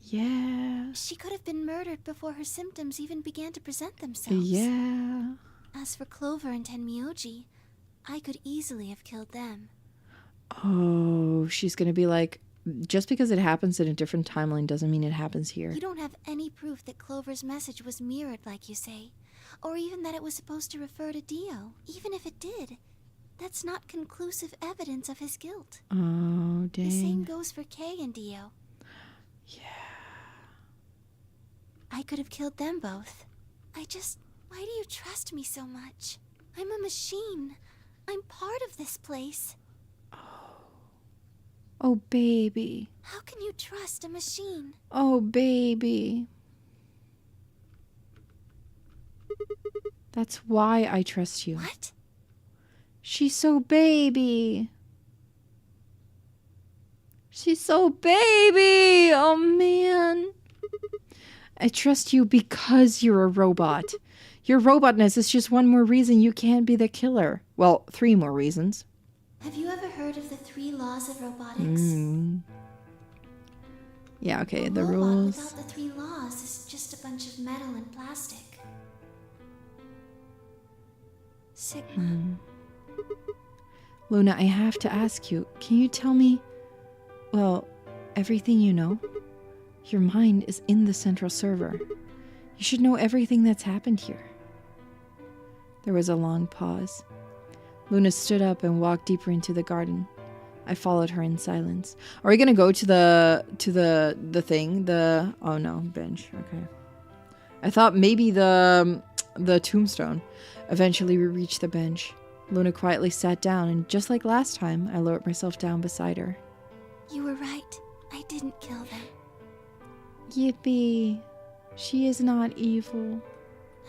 Speaker 1: Yeah.
Speaker 2: She could have been murdered before her symptoms even began to present themselves.
Speaker 1: Yeah.
Speaker 2: As for Clover and Tenmyoji, I could easily have killed them.
Speaker 1: Oh, she's gonna be like, just because it happens in a different timeline doesn't mean it happens here.
Speaker 2: You don't have any proof that Clover's message was mirrored like you say, or even that it was supposed to refer to Dio. Even if it did, that's not conclusive evidence of his guilt.
Speaker 1: Oh, dang.
Speaker 2: The same goes for Kay and Dio.
Speaker 1: Yeah.
Speaker 2: I could have killed them both. Why do you trust me so much? I'm a machine. I'm part of this place.
Speaker 1: Oh, baby.
Speaker 2: How can you trust a machine?
Speaker 1: Oh, baby. That's why I trust you.
Speaker 2: What?
Speaker 1: She's so baby. She's so baby. Oh, man. I trust you because you're a robot. Your robotness is just one more reason you can't be the killer. Well, 3 more reasons.
Speaker 2: Have you ever heard of the 3 laws of robotics?
Speaker 1: Yeah, okay, the
Speaker 2: robot
Speaker 1: rules.
Speaker 2: Without the 3 laws is just a bunch of metal and plastic. Sigma.
Speaker 1: Luna, I have to ask you, can you tell me, well, everything you know? Your mind is in the central server. You should know everything that's happened here. There was a long pause. Luna stood up and walked deeper into the garden. I followed her in silence. Are we gonna go to the thing? Oh no, bench. Okay. I thought maybe the tombstone. Eventually we reached the bench. Luna quietly sat down, and just like last time, I lowered myself down beside her.
Speaker 2: You were right. I didn't kill them.
Speaker 1: Yippee. She is not evil.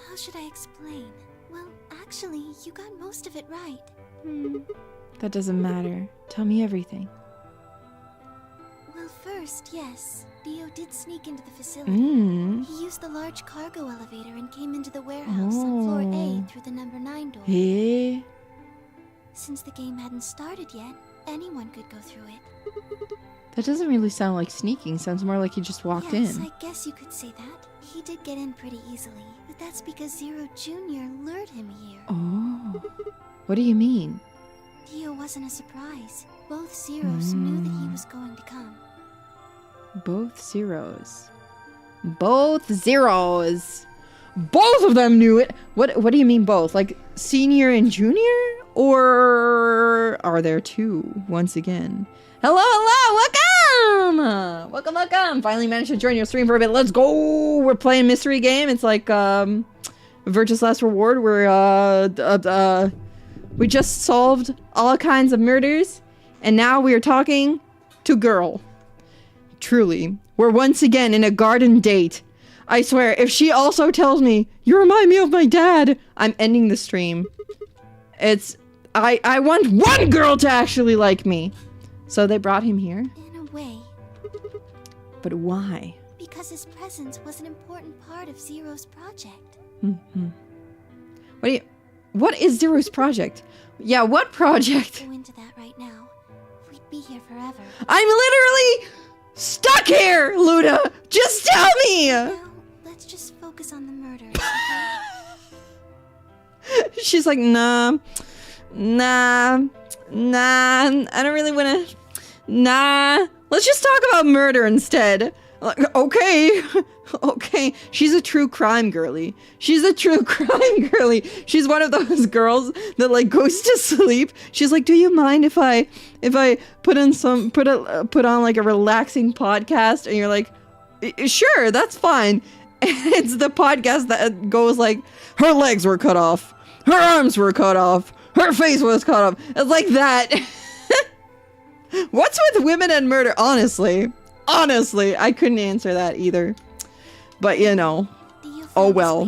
Speaker 2: How should I explain? Well, actually, you got most of it right.
Speaker 1: That doesn't matter. Tell me everything.
Speaker 2: Well, first, yes. Dio did sneak into the facility. He used the large cargo elevator and came into the warehouse on floor A through the number 9 door.
Speaker 1: Hey.
Speaker 2: Since the game hadn't started yet, anyone could go through it.
Speaker 1: That doesn't really sound like sneaking. Sounds more like he just walked
Speaker 2: Yes,
Speaker 1: in.
Speaker 2: I guess you could say that. He did get in pretty easily, but that's because Zero Jr. lured him here.
Speaker 1: Oh. What do you mean?
Speaker 2: Dio wasn't a surprise. Both Zeros knew that he was going to come.
Speaker 1: Both zeros. Both zeros. Both of them knew it. What do you mean both? Like senior and junior? Or are there 2 once again? Hello, welcome! Welcome. Finally managed to join your stream for a bit. Let's go! We're playing mystery game. It's like Virtuous Last Reward where we just solved all kinds of murders, and now we are talking to girl. Truly, we're once again in a garden date. I swear, if she also tells me, you remind me of my dad, I'm ending the stream. I want one girl to actually like me. So they brought him here?
Speaker 2: In a way.
Speaker 1: But why?
Speaker 2: Because his presence was an important part of Zero's project.
Speaker 1: What is Zero's project? Yeah, what project?
Speaker 2: Go into that right now. We'd be here forever.
Speaker 1: I'm literally stuck here, Luna! Just tell me!
Speaker 2: Now, let's just focus on the murder.
Speaker 1: She's like, nah, I don't really wanna, let's just talk about murder instead. Like, okay. She's a true crime girly. She's She's one of those girls that like goes to sleep. She's like, do you mind if I put on like a relaxing podcast? And you're like, sure, that's fine. And it's the podcast that goes like, her legs were cut off, her arms were cut off, her face was cut off. It's like that. What's with women and murder? Honestly, I couldn't answer that either. But you know, oh well.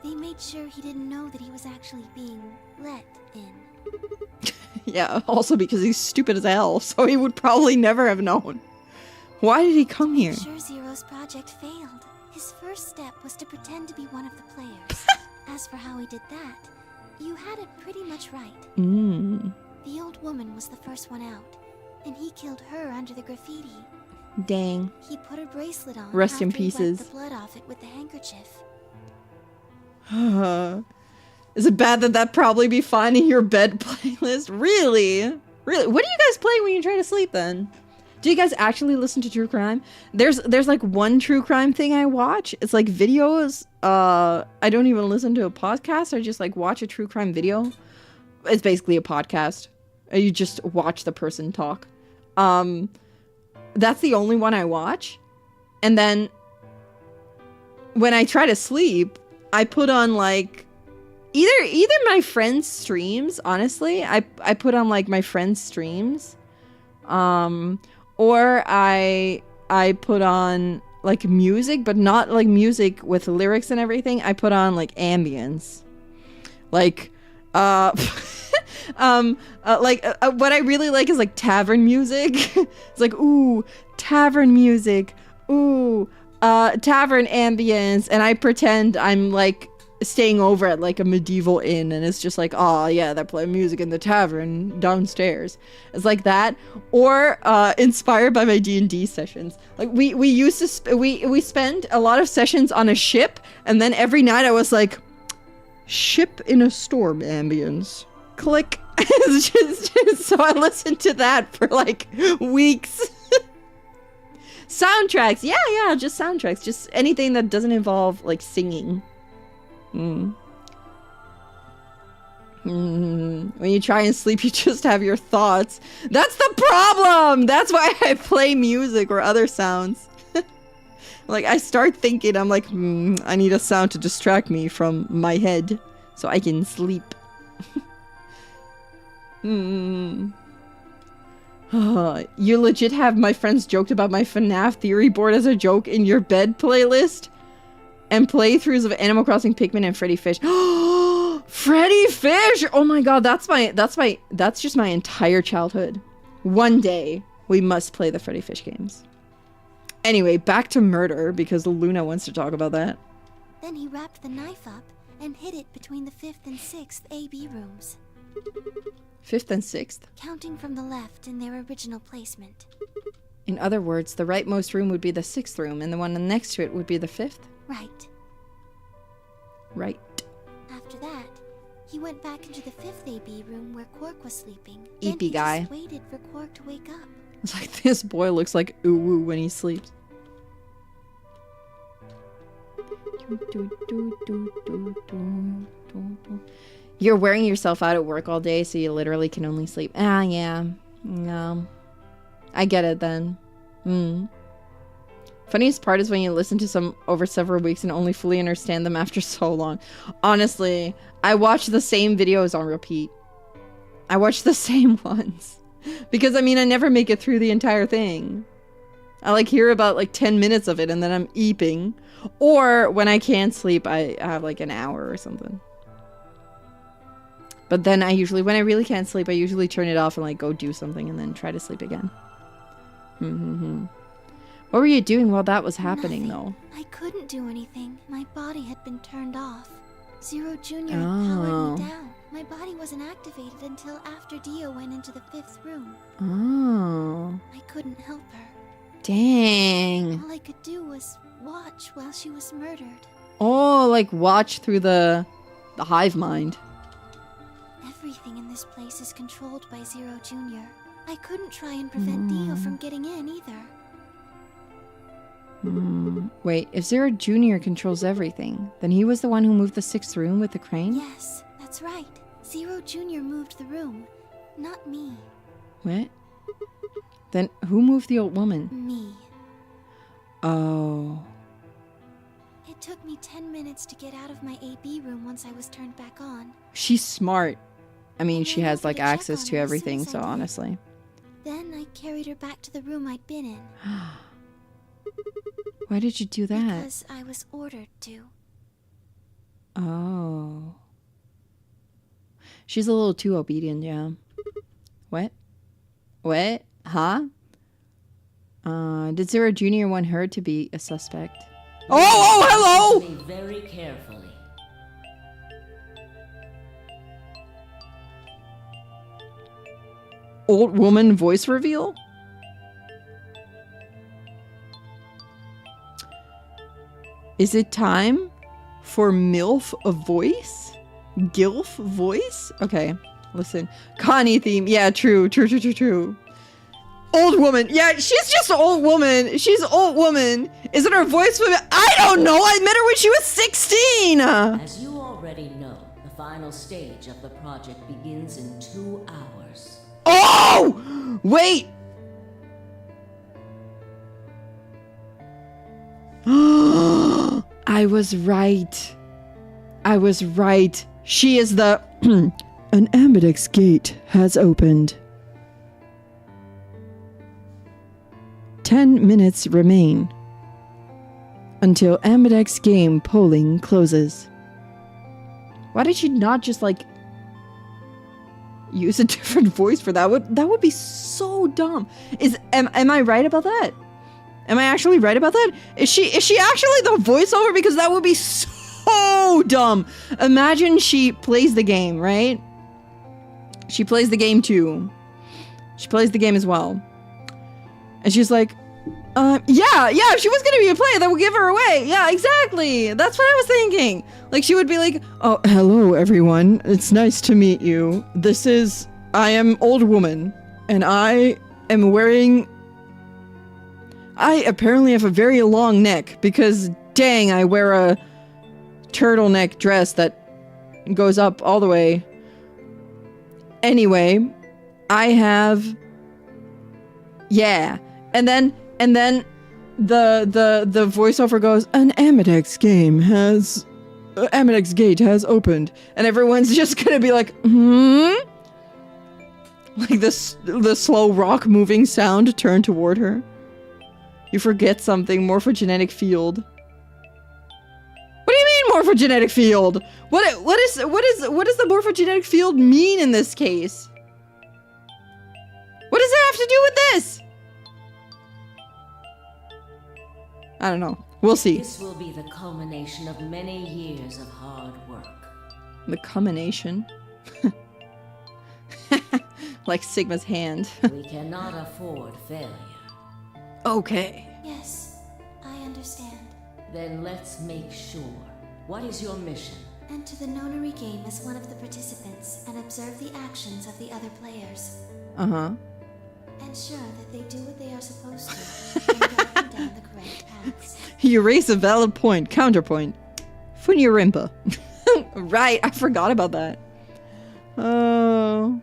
Speaker 2: They made sure he didn't know that he was actually being let in.
Speaker 1: Yeah, also because he's stupid as hell, so he would probably never have known. Why did he come here?
Speaker 2: Sure, Zero's project failed. His first step was to pretend to be one of the players. As for how he did that, you had it pretty much right. The old woman was the first one out, and he killed her under the graffiti.
Speaker 1: Dang.
Speaker 2: He put her bracelet on.
Speaker 1: Rest in
Speaker 2: after he
Speaker 1: pieces.
Speaker 2: wiped the blood off it with the handkerchief.
Speaker 1: Is it bad that that probably be fine in your bed playlist? Really? Really? What do you guys play when you try to sleep then? Do you guys actually listen to true crime? There's like one true crime thing I watch. It's like videos. I don't even listen to a podcast. I just like watch a true crime video. It's basically a podcast. You just watch the person talk. That's the only one I watch. And then when I try to sleep, I put on like either my friends' streams, honestly. I put on like my friends' streams. Or I put on like music, but not like music with lyrics and everything. I put on like ambience. Like what I really like is like tavern music. It's like, ooh, tavern music. Ooh, tavern ambience. And I pretend I'm like staying over at like a medieval inn, and it's just like, oh yeah, they're playing music in the tavern downstairs. It's like that. Or inspired by my D&D sessions. Like we used to we spend a lot of sessions on a ship, and then every night I was like, ship in a storm ambience. Click. It's just so I listened to that for like weeks. Soundtracks. Yeah, just soundtracks. Just anything that doesn't involve like singing. When you try and sleep, you just have your thoughts. That's the problem! That's why I play music or other sounds. Like, I start thinking, I'm like, I need a sound to distract me from my head so I can sleep. You legit have my friends joked about my FNAF theory board as a joke in your bed playlist? And playthroughs of Animal Crossing, Pikmin, and Freddy Fish. Freddy Fish! Oh my god, that's just my entire childhood. One day, we must play the Freddy Fish games. Anyway, back to murder, because Luna wants to talk about that.
Speaker 2: Then he wrapped the knife up and hid it between the 5th and 6th AB rooms.
Speaker 1: 5th and 6th?
Speaker 2: Counting from the left in their original placement.
Speaker 1: In other words, the rightmost room would be the 6th room, and the one next to it would be the 5th?
Speaker 2: Right.
Speaker 1: Right.
Speaker 2: After that, he went back into the 5th AB room where Quark was sleeping.
Speaker 1: Eepy
Speaker 2: Then
Speaker 1: guy.
Speaker 2: He just waited for Quark to wake up.
Speaker 1: It's like, this boy looks like Uwu when he sleeps. You're wearing yourself out at work all day, so you literally can only sleep. Ah, yeah. No. I get it then. Funniest part is when you listen to some over several weeks and only fully understand them after so long. Honestly, I watch the same videos on repeat. I watch the same ones. Because, I mean, I never make it through the entire thing. I, like, hear about, like, 10 minutes of it and then I'm eeping. Or, when I can't sleep, I have, like, an hour or something. But then I usually, when I really can't sleep, I usually turn it off and, like, go do something and then try to sleep again. What were you doing while that was happening, though?
Speaker 2: I couldn't do anything. My body had been turned off. Zero Jr. had powered me down. My body wasn't activated until after Dio went into the 5th room.
Speaker 1: Oh.
Speaker 2: I couldn't help her.
Speaker 1: Dang.
Speaker 2: All I could do was watch while she was murdered.
Speaker 1: Oh, like watch through the hive mind.
Speaker 2: Everything in this place is controlled by Zero Jr. I couldn't try and prevent Dio from getting in either.
Speaker 1: Wait, if Zero Jr. controls everything, then he was the one who moved the 6th room with the crane?
Speaker 2: Yes, that's right. Zero Jr. moved the room, not me.
Speaker 1: What? Then who moved the old woman?
Speaker 2: Me.
Speaker 1: Oh.
Speaker 2: It took me 10 minutes to get out of my AB room once I was turned back on.
Speaker 1: She's smart. I mean, she has like
Speaker 2: to check
Speaker 1: access
Speaker 2: on
Speaker 1: to
Speaker 2: her as
Speaker 1: everything,
Speaker 2: soon as
Speaker 1: so
Speaker 2: I did.
Speaker 1: honestly.
Speaker 2: Then I carried her back to the room I'd been in.
Speaker 1: Why did you do that?
Speaker 2: Because I was ordered to.
Speaker 1: Oh. She's a little too obedient, yeah. What? What? Huh? Did Zero Jr. want her to be a suspect? Oh, hello!
Speaker 7: Listen very carefully.
Speaker 1: Old woman voice reveal? Is it time for MILF a voice? Gilf voice? Okay, listen. Connie theme. Yeah, true. Old woman. Yeah, she's just an old woman. She's an old woman. Is it her voice? I don't know. I met her when she was 16.
Speaker 7: As you already know, the final stage of the project begins in 2 hours.
Speaker 1: Oh! Wait. I was right. She is the... An Ambidex gate has opened. 10 minutes remain until Ambidex game polling closes. Why did she not just like use a different voice for that? That would be so dumb. Am I right about that? Am I actually right about that? Is she actually the voiceover? Because that would be so dumb. Imagine she plays the game, right? She plays the game too. She plays the game as well. And she's like, yeah, if she was gonna be a player, that would give her away. Yeah, exactly. That's what I was thinking. Like, she would be like, oh, hello, everyone. It's nice to meet you. I am old woman, and I am wearing... I apparently have a very long neck, because, dang, I wear a turtleneck dress that goes up all the way. Anyway, I have... Yeah. And then the voiceover goes, an Ambidex gate has opened, and everyone's just gonna be like, like the slow rock moving sound turned toward her. You forget something. Morphogenetic field. What do you mean morphogenetic field? What does the morphogenetic field mean in this case? What does that have to do with this? I don't know. We'll see.
Speaker 7: This will be the culmination of many years of hard work.
Speaker 1: The culmination? Like Sigma's hand.
Speaker 7: We cannot afford failure.
Speaker 1: Okay.
Speaker 2: Yes, I understand.
Speaker 7: Then let's make sure. What is your mission?
Speaker 2: Enter the nonary game as one of the participants and observe the actions of the other players.
Speaker 1: Uh-huh.
Speaker 2: Ensure that they do what they are supposed to and guide them down the correct paths.
Speaker 1: You raise a valid point. Counterpoint. Funyarimpa. Right, I forgot about that. Oh.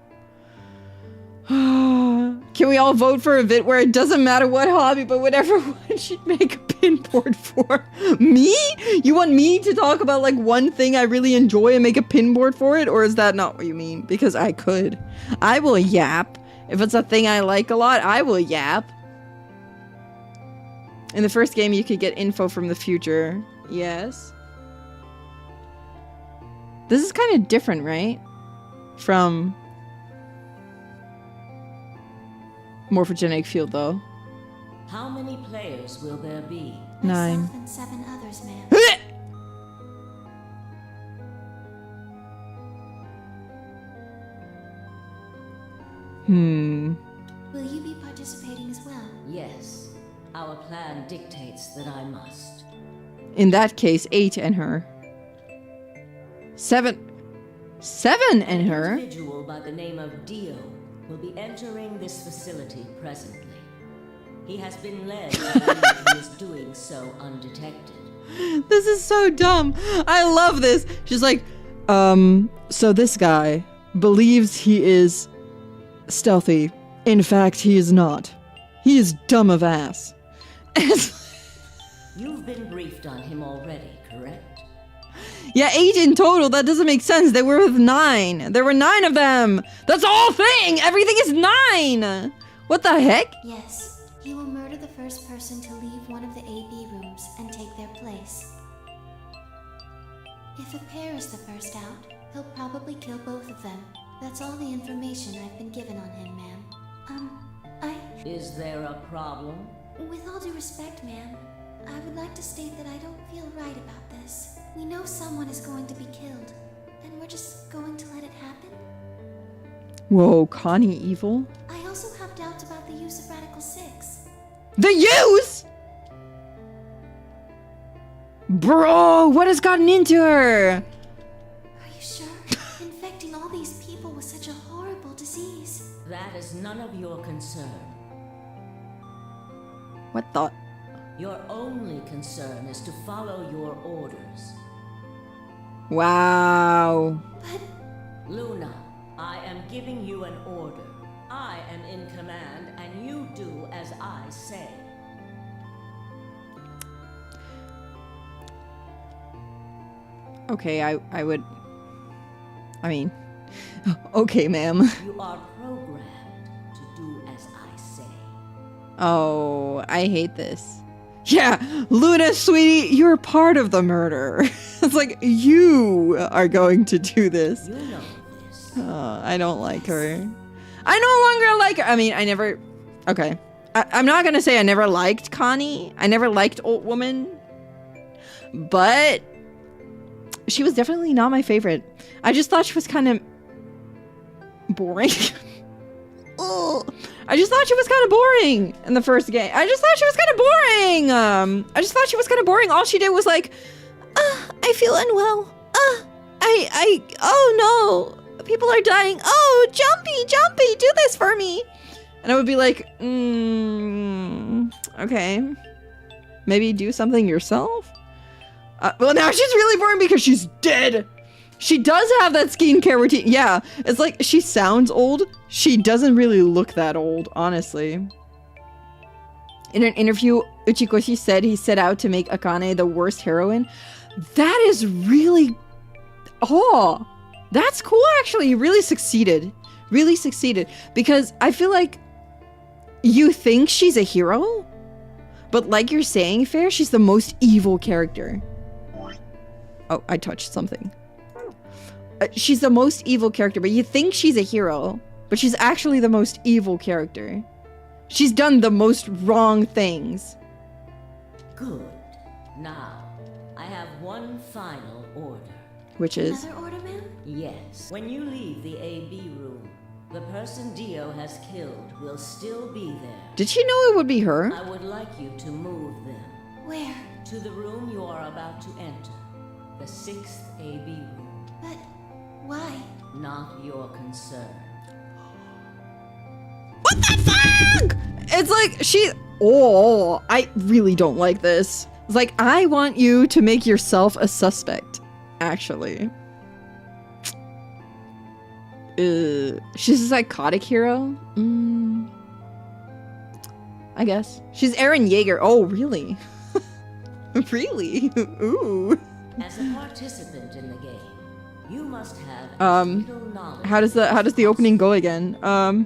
Speaker 1: Can we all vote for a bit where it doesn't matter what hobby, but whatever one should make a pin board for? Me? You want me to talk about like one thing I really enjoy and make a pin board for it? Or is that not what you mean? Because I could. I will yap. If it's a thing I like a lot, I will yap. In the first game, you could get info from the future. Yes. This is kind of different, right? From morphogenetic field, though.
Speaker 7: How many players will there be?
Speaker 2: 9. Myself and 7 others, ma'am. Will you be participating as well?
Speaker 7: Yes. Our plan dictates that I must.
Speaker 1: In that case, 8 and her. 7 and her?
Speaker 7: An individual by the name of Dio will be entering this facility presently. He has been led to believe he is doing so undetected.
Speaker 1: This is so dumb. I love this. She's like, so this guy believes he is stealthy. In fact, he is not. He is dumb of ass.
Speaker 7: You've been briefed on him already, correct?
Speaker 1: Yeah, 8 in total. That doesn't make sense. They were with 9. There were 9 of them. That's the whole thing. Everything is 9. What the heck?
Speaker 2: Yes. He will murder the first person to leave one of the AB rooms and take their place. If a pair is the first out, he'll probably kill both of them. That's all the information I've been given on him, ma'am.
Speaker 7: Is there a problem?
Speaker 2: With all due respect, ma'am, I would like to state that I don't feel right about this. We know someone is going to be killed, and we're just going to let it happen?
Speaker 1: Whoa, Connie evil?
Speaker 2: I also have doubts about the use of Radical 6.
Speaker 1: The use? Bro, what has gotten into her?
Speaker 2: Are you sure?
Speaker 7: none of your concern.
Speaker 1: What the?
Speaker 7: Your only concern is to follow your orders.
Speaker 1: Wow.
Speaker 7: Luna, I am giving you an order. I am in command, and you do as I say.
Speaker 1: Okay, I would... I mean... Okay, ma'am.
Speaker 7: You are programmed to do as I say.
Speaker 1: Oh, I hate this. Yeah, Luna, sweetie, you're part of the murder. It's like, you are going to do this.
Speaker 7: You know this.
Speaker 1: I don't like her. I no longer like her. I mean, I never... Okay. I'm not gonna say I never liked Connie. I never liked Old Woman. But... she was definitely not my favorite. I just thought she was kind of... boring. Ugh. I just thought she was kind of boring in the first game. I just thought she was kind of boring. All she did was like, I feel unwell. Oh no, people are dying. Oh, Jumpy, do this for me. And I would be like, okay, maybe do something yourself. Well, now she's really boring because she's dead. She does have that skincare routine. Yeah, it's like she sounds old. She doesn't really look that old, honestly. In an interview, Uchikoshi said he set out to make Akane the worst heroine. That is really... Oh, that's cool, actually. He really succeeded. Really succeeded. Because I feel like you think she's a hero, but like you're saying, Fair, she's the most evil character. Oh, I touched something. She's the most evil character, but you think she's a hero, but she's actually the most evil character. She's done the most wrong things.
Speaker 7: Good. Now, I have one final order.
Speaker 1: Which is?
Speaker 2: Another order, ma'am?
Speaker 7: Yes. When you leave the AB room, the person Dio has killed will still be there.
Speaker 1: Did she know it would be her?
Speaker 7: I would like you to move them.
Speaker 2: Where?
Speaker 7: To the room you are about to enter. The 6th AB room.
Speaker 2: But why?
Speaker 7: Not your concern.
Speaker 1: What the fuck? It's like she... Oh, I really don't like this. It's like, I want you to make yourself a suspect, actually. She's a psychotic hero? I guess. She's Eren Yeager. Oh, really? Really? Ooh.
Speaker 7: As a participant in the game, you must have knowledge.
Speaker 1: How does the opening go again? I've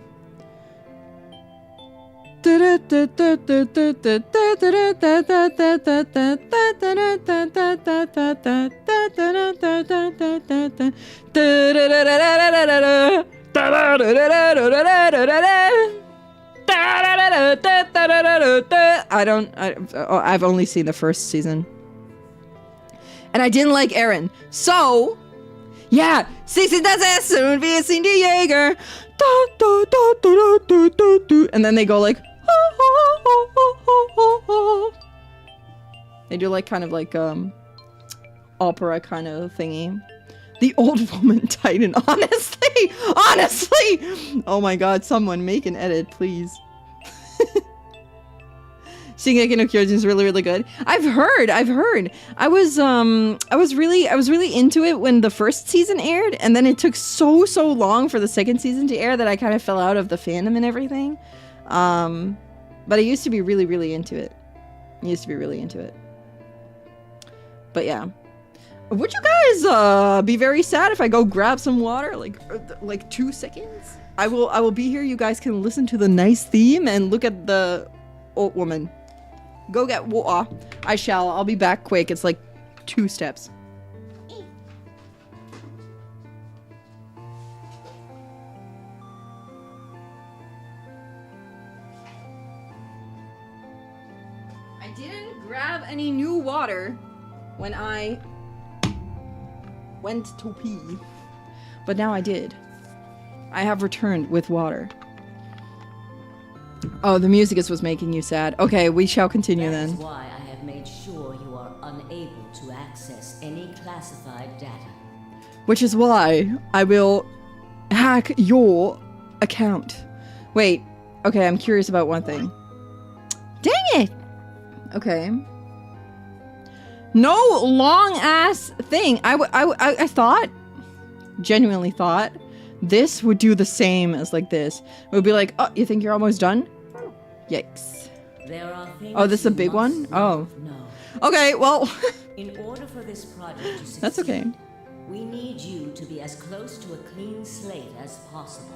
Speaker 1: only seen the first season. And I didn't like Eren. So, yeah, Sissy does it soon be a Cindy Yeager. And then they go like, they do like kind of like opera kind of thingy. The old woman titan, honestly. Oh my god, someone make an edit, please. Shingeki no Kyojin is really, really good. I've heard. I was really into it when the first season aired, and then it took so long for the second season to air that I kind of fell out of the fandom and everything. But I used to be really, really into it. But yeah. Would you guys be very sad if I go grab some water like 2 seconds? I will be here. You guys can listen to the nice theme and look at the old woman. Go get water. I shall. I'll be back quick. It's like 2 steps. I didn't grab any new water when I went to pee. But now I did. I have returned with water. Oh, the music is what's making you sad. Okay, we shall continue then.
Speaker 7: That's why I have made sure you are unable to access any classified data.
Speaker 1: Which is why I will hack your account. Wait. Okay, I'm curious about one thing. Dang it! Okay. No long ass thing. I thought, genuinely thought, this would do the same as like this. It would be like, oh, you think you're almost done? Yikes.
Speaker 7: There are things
Speaker 1: Oh, this is a
Speaker 7: you
Speaker 1: big one?
Speaker 7: must
Speaker 1: Oh.
Speaker 7: know.
Speaker 1: Okay, well.
Speaker 7: In order for this project to succeed,
Speaker 1: That's okay.
Speaker 7: we need you to be as close to a clean slate as possible.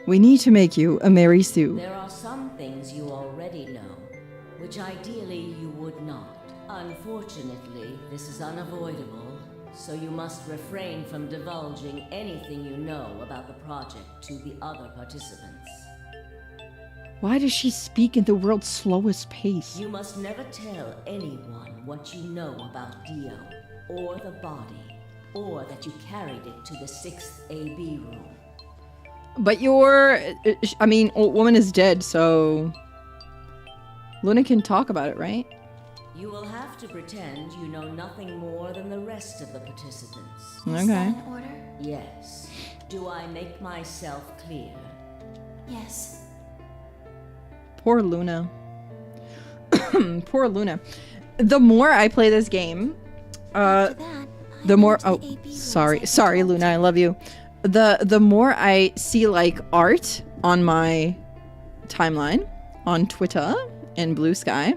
Speaker 1: We need to make you a Mary Sue.
Speaker 7: There are some things you already know, which ideally you would not. Unfortunately, this is unavoidable, so you must refrain from divulging anything you know about the project to the other participants.
Speaker 1: Why does she speak in the world's slowest pace?
Speaker 7: You must never tell anyone what you know about Dio, or the body, or that you carried it to the 6th AB room.
Speaker 1: But old woman is dead, so Luna can talk about it, right?
Speaker 7: You will have to pretend you know nothing more than the rest of the participants.
Speaker 1: Okay.
Speaker 2: Is that in order?
Speaker 7: Yes. Do I make myself clear?
Speaker 2: Yes.
Speaker 1: Poor Luna. Poor Luna. The more I play this game, the more sorry Luna, I love you. The more I see like art on my timeline on Twitter and Blue Sky,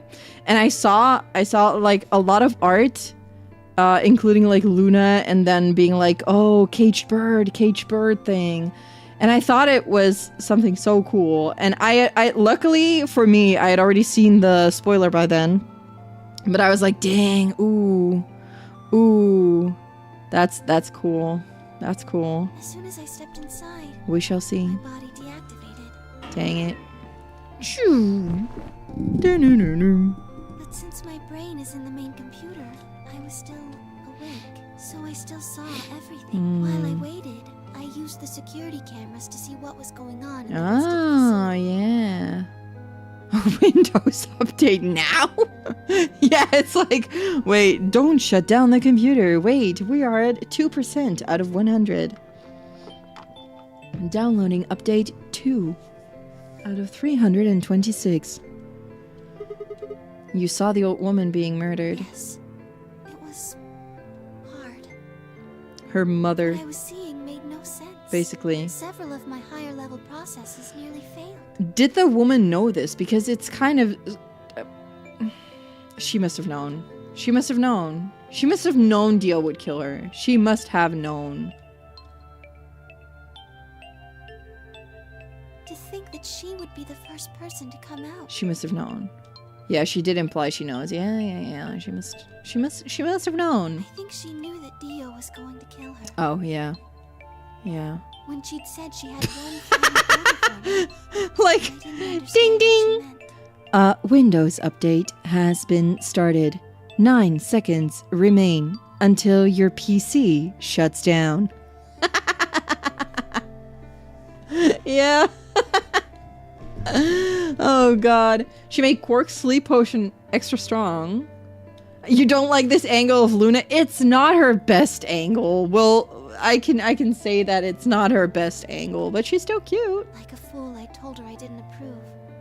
Speaker 1: and I saw like a lot of art including like Luna and then being like, oh, caged bird thing. And I thought it was something so cool. And I luckily for me, I had already seen the spoiler by then. But I was like, dang, ooh, that's cool. That's cool.
Speaker 2: As soon as I stepped inside,
Speaker 1: We shall see.
Speaker 2: my body deactivated.
Speaker 1: Dang it. Choo. Do-do-do-do.
Speaker 2: But since my brain is in the main computer, I was still awake. So I still saw everything. While I waited, I used the security cameras to see what was going on in the rest of the
Speaker 1: Oh,
Speaker 2: facility.
Speaker 1: yeah. Windows update now? Yeah, it's like, wait, don't shut down the computer. Wait, we are at 2% out of 100. Downloading update 2 out of 326. You saw the old woman being murdered.
Speaker 2: Yes. It was hard.
Speaker 1: Her mother,
Speaker 2: What I was seeing made no sense.
Speaker 1: basically.
Speaker 2: Several of my higher level processes nearly failed.
Speaker 1: Did the woman know this? Because it's kind of... she must have known. She must have known. She must have known Dio would kill her. She must have known.
Speaker 2: To think that she would be the first person to come out.
Speaker 1: She must have known. Yeah, she did imply she knows. Yeah. She must have known.
Speaker 2: I think she knew that Dio was going to kill her.
Speaker 1: Oh, yeah. Yeah.
Speaker 2: When she'd said she had one final order for me,
Speaker 1: Like,
Speaker 2: I didn't understand
Speaker 1: ding
Speaker 2: what
Speaker 1: ding!
Speaker 2: she meant.
Speaker 1: Windows update has been started. 9 seconds remain until your PC shuts down. Yeah. Oh god. She made Quark's sleep potion extra strong. You don't like this angle of Luna? It's not her best angle. Well, I can say that it's not her best angle, but she's still cute.
Speaker 2: Like a fool, I told her I didn't approve,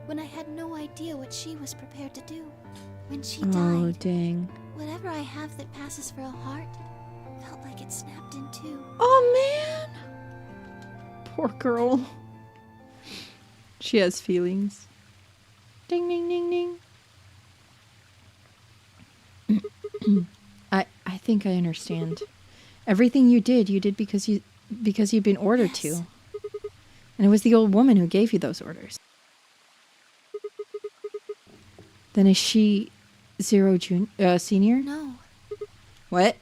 Speaker 2: when I had no idea what she was prepared to do. When she
Speaker 1: Oh,
Speaker 2: died,
Speaker 1: dang.
Speaker 2: whatever I have that passes for a heart felt like it snapped in two.
Speaker 1: Oh, man. Poor girl. She has feelings. Ding, ding, ding, ding. I think I understand. Everything you did because you've been ordered
Speaker 2: Yes.
Speaker 1: to. And it was the old woman who gave you those orders. Then is she Zero Senior?
Speaker 2: No,
Speaker 1: What?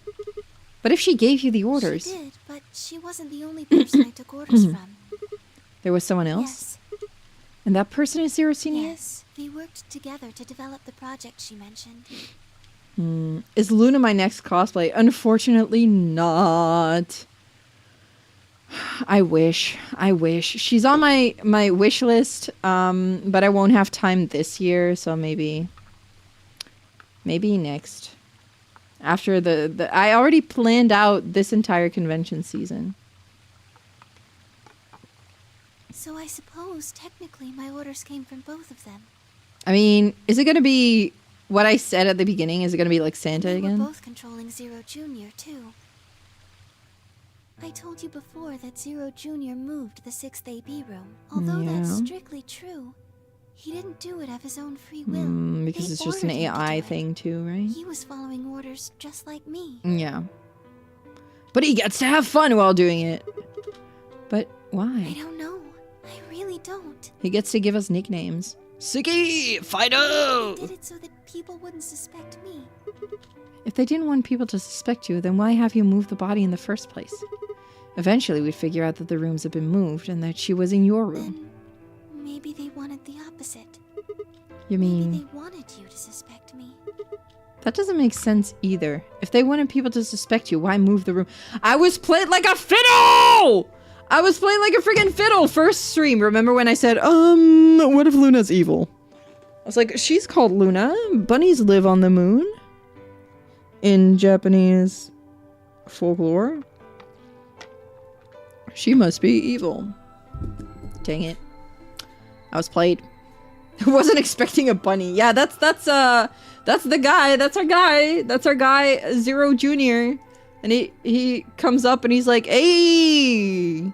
Speaker 1: But if she gave you the orders,
Speaker 2: she did, but she wasn't the only person I took orders from.
Speaker 1: there was someone else?
Speaker 2: Yes,
Speaker 1: And that person is Zero Senior?
Speaker 2: yes. We worked together to develop the project she mentioned.
Speaker 1: Is Luna my next cosplay? Unfortunately not. I wish. She's on my wish list, but I won't have time this year, so maybe next. After the I already planned out this entire convention season.
Speaker 2: So I suppose, technically, my orders came from both of them.
Speaker 1: I mean, is it gonna be what I said at the beginning? Is it gonna be like Santa
Speaker 2: They
Speaker 1: again?
Speaker 2: were both controlling Zero Jr. too. I told you before that Zero Jr. moved the 6th AB room. Although that's strictly true, he didn't do it of his own free will.
Speaker 1: Because
Speaker 2: They
Speaker 1: it's just an
Speaker 2: ordered him to
Speaker 1: AI
Speaker 2: do it.
Speaker 1: thing too, right?
Speaker 2: He was following orders just like me.
Speaker 1: Yeah. But he gets to have fun while doing it. But
Speaker 2: I
Speaker 1: why?
Speaker 2: don't know. I really don't.
Speaker 1: He gets to give us nicknames. Sicky! Fido!
Speaker 2: I did it so that people wouldn't suspect me.
Speaker 1: If they didn't want people to suspect you, then why have you moved the body in the first place? Eventually, we'd figure out that the rooms had been moved and that she was in your room.
Speaker 2: Then maybe they wanted the opposite.
Speaker 1: You
Speaker 2: Maybe
Speaker 1: mean...
Speaker 2: they wanted you to suspect me.
Speaker 1: That doesn't make sense either. If they wanted people to suspect you, why move the room? I was played like a fiddle! I was playing like a freaking fiddle first stream. Remember when I said, what if Luna's evil? I was like, she's called Luna. Bunnies live on the moon. In Japanese folklore. She must be evil. Dang it. I was played. I wasn't expecting a bunny. Yeah, that's the guy. That's our guy. That's our guy, Zero Jr. And he comes up and he's like, hey!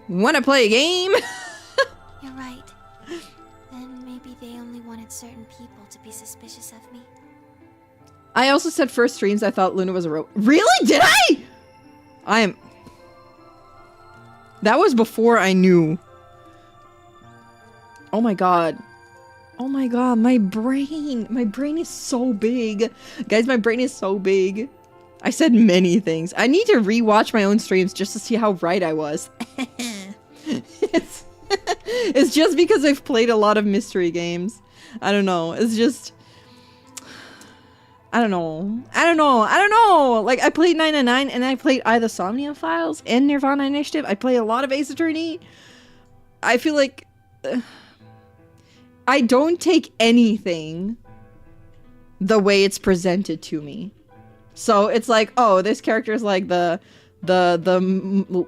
Speaker 1: Wanna play a game?
Speaker 2: You're right. Then maybe they only wanted certain people to be suspicious of me.
Speaker 1: I also said first streams I thought Luna was a robot. Really? Did I? That was before I knew. Oh my god. Oh my god, my brain. My brain is so big. Guys, my brain is so big. I said many things. I need to rewatch my own streams just to see how right I was. It's just because I've played a lot of mystery games. I don't know. It's just... I don't know. Like, I played 999 and I played either Somnia Files and Nirvana Initiative. I played a lot of Ace Attorney. I feel like... I don't take anything the way it's presented to me. So it's like, oh, this character is like the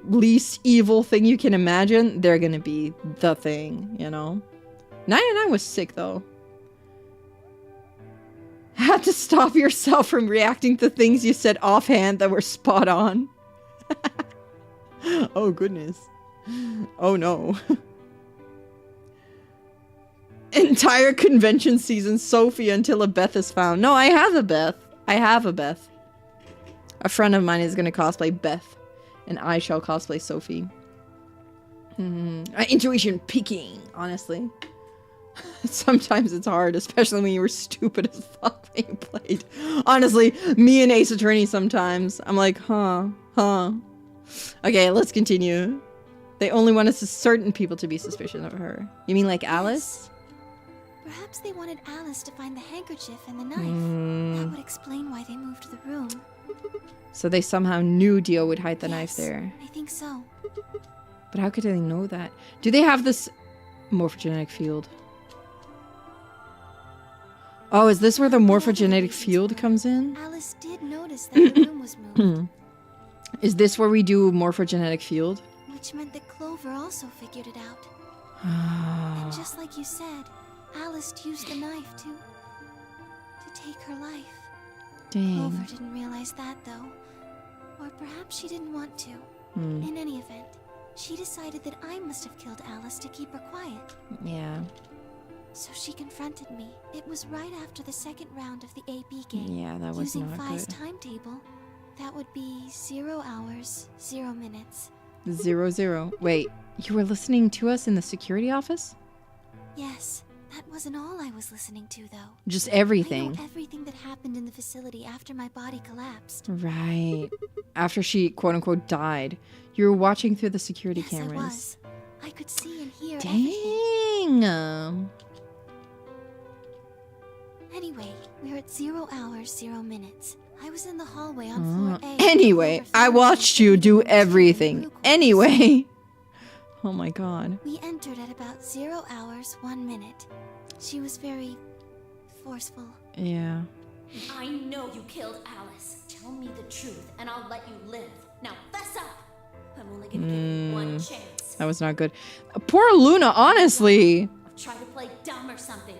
Speaker 1: least evil thing you can imagine. They're gonna be the thing, you know? 99 was sick, though. Had to stop yourself from reacting to things you said offhand that were spot on. Oh, goodness. Oh, no. Entire convention season, Sophie until a Beth is found. No, I have a Beth. I have a Beth. A friend of mine is going to cosplay Beth, and I shall cosplay Sophie. Intuition peaking, honestly. Sometimes it's hard, especially when you were stupid as fuck when you played. Honestly, me and Ace Attorney sometimes. I'm like, huh. Okay, let's continue. They only wanted certain people to be suspicious of her. You mean like Alice?
Speaker 2: Perhaps they wanted Alice to find the handkerchief and the knife. That would explain why they moved the room.
Speaker 1: So they somehow knew Dio would hide the knife there.
Speaker 2: I think so.
Speaker 1: But how could they know that? Do they have this morphogenetic field? Oh, is this where the morphogenetic field comes in?
Speaker 2: Alice did notice that the room was moved.
Speaker 1: Is this where we do morphogenetic field?
Speaker 2: Which meant that Clover also figured it out. And just like you said, Alice used the knife to take her life.
Speaker 1: Dang.
Speaker 2: Clover didn't realize that, though. Or perhaps she didn't want to. In any event, she decided that I must have killed Alice to keep her quiet.
Speaker 1: Yeah.
Speaker 2: So she confronted me. It was right after the second round of the AB game.
Speaker 1: Yeah, that was
Speaker 2: Using
Speaker 1: not
Speaker 2: Phi's
Speaker 1: good.
Speaker 2: timetable, that would be 0 hours, 0 minutes.
Speaker 1: 0-0. Wait, you were listening to us in the security office?
Speaker 2: Yes, that wasn't all I was listening to, though.
Speaker 1: Just
Speaker 2: I
Speaker 1: everything.
Speaker 2: know everything that happened in the facility after my body collapsed.
Speaker 1: Right. After she, quote-unquote, died. You were watching through the security cameras.
Speaker 2: I was. I could see and hear everything.
Speaker 1: Dang.
Speaker 2: Anyway, we're at 0 hours, 0 minutes. I was in the hallway on floor A.
Speaker 1: Anyway, I watched you do everything. Anyway. Oh my god.
Speaker 2: We entered at about 0 hours, 1 minute. She was very forceful.
Speaker 1: Yeah.
Speaker 7: I know you killed Alice. Tell me the truth, and I'll let you live. Now fess up. I'm only gonna give you one chance.
Speaker 1: That was not good. Poor Luna, honestly.
Speaker 7: Try to play dumb or something.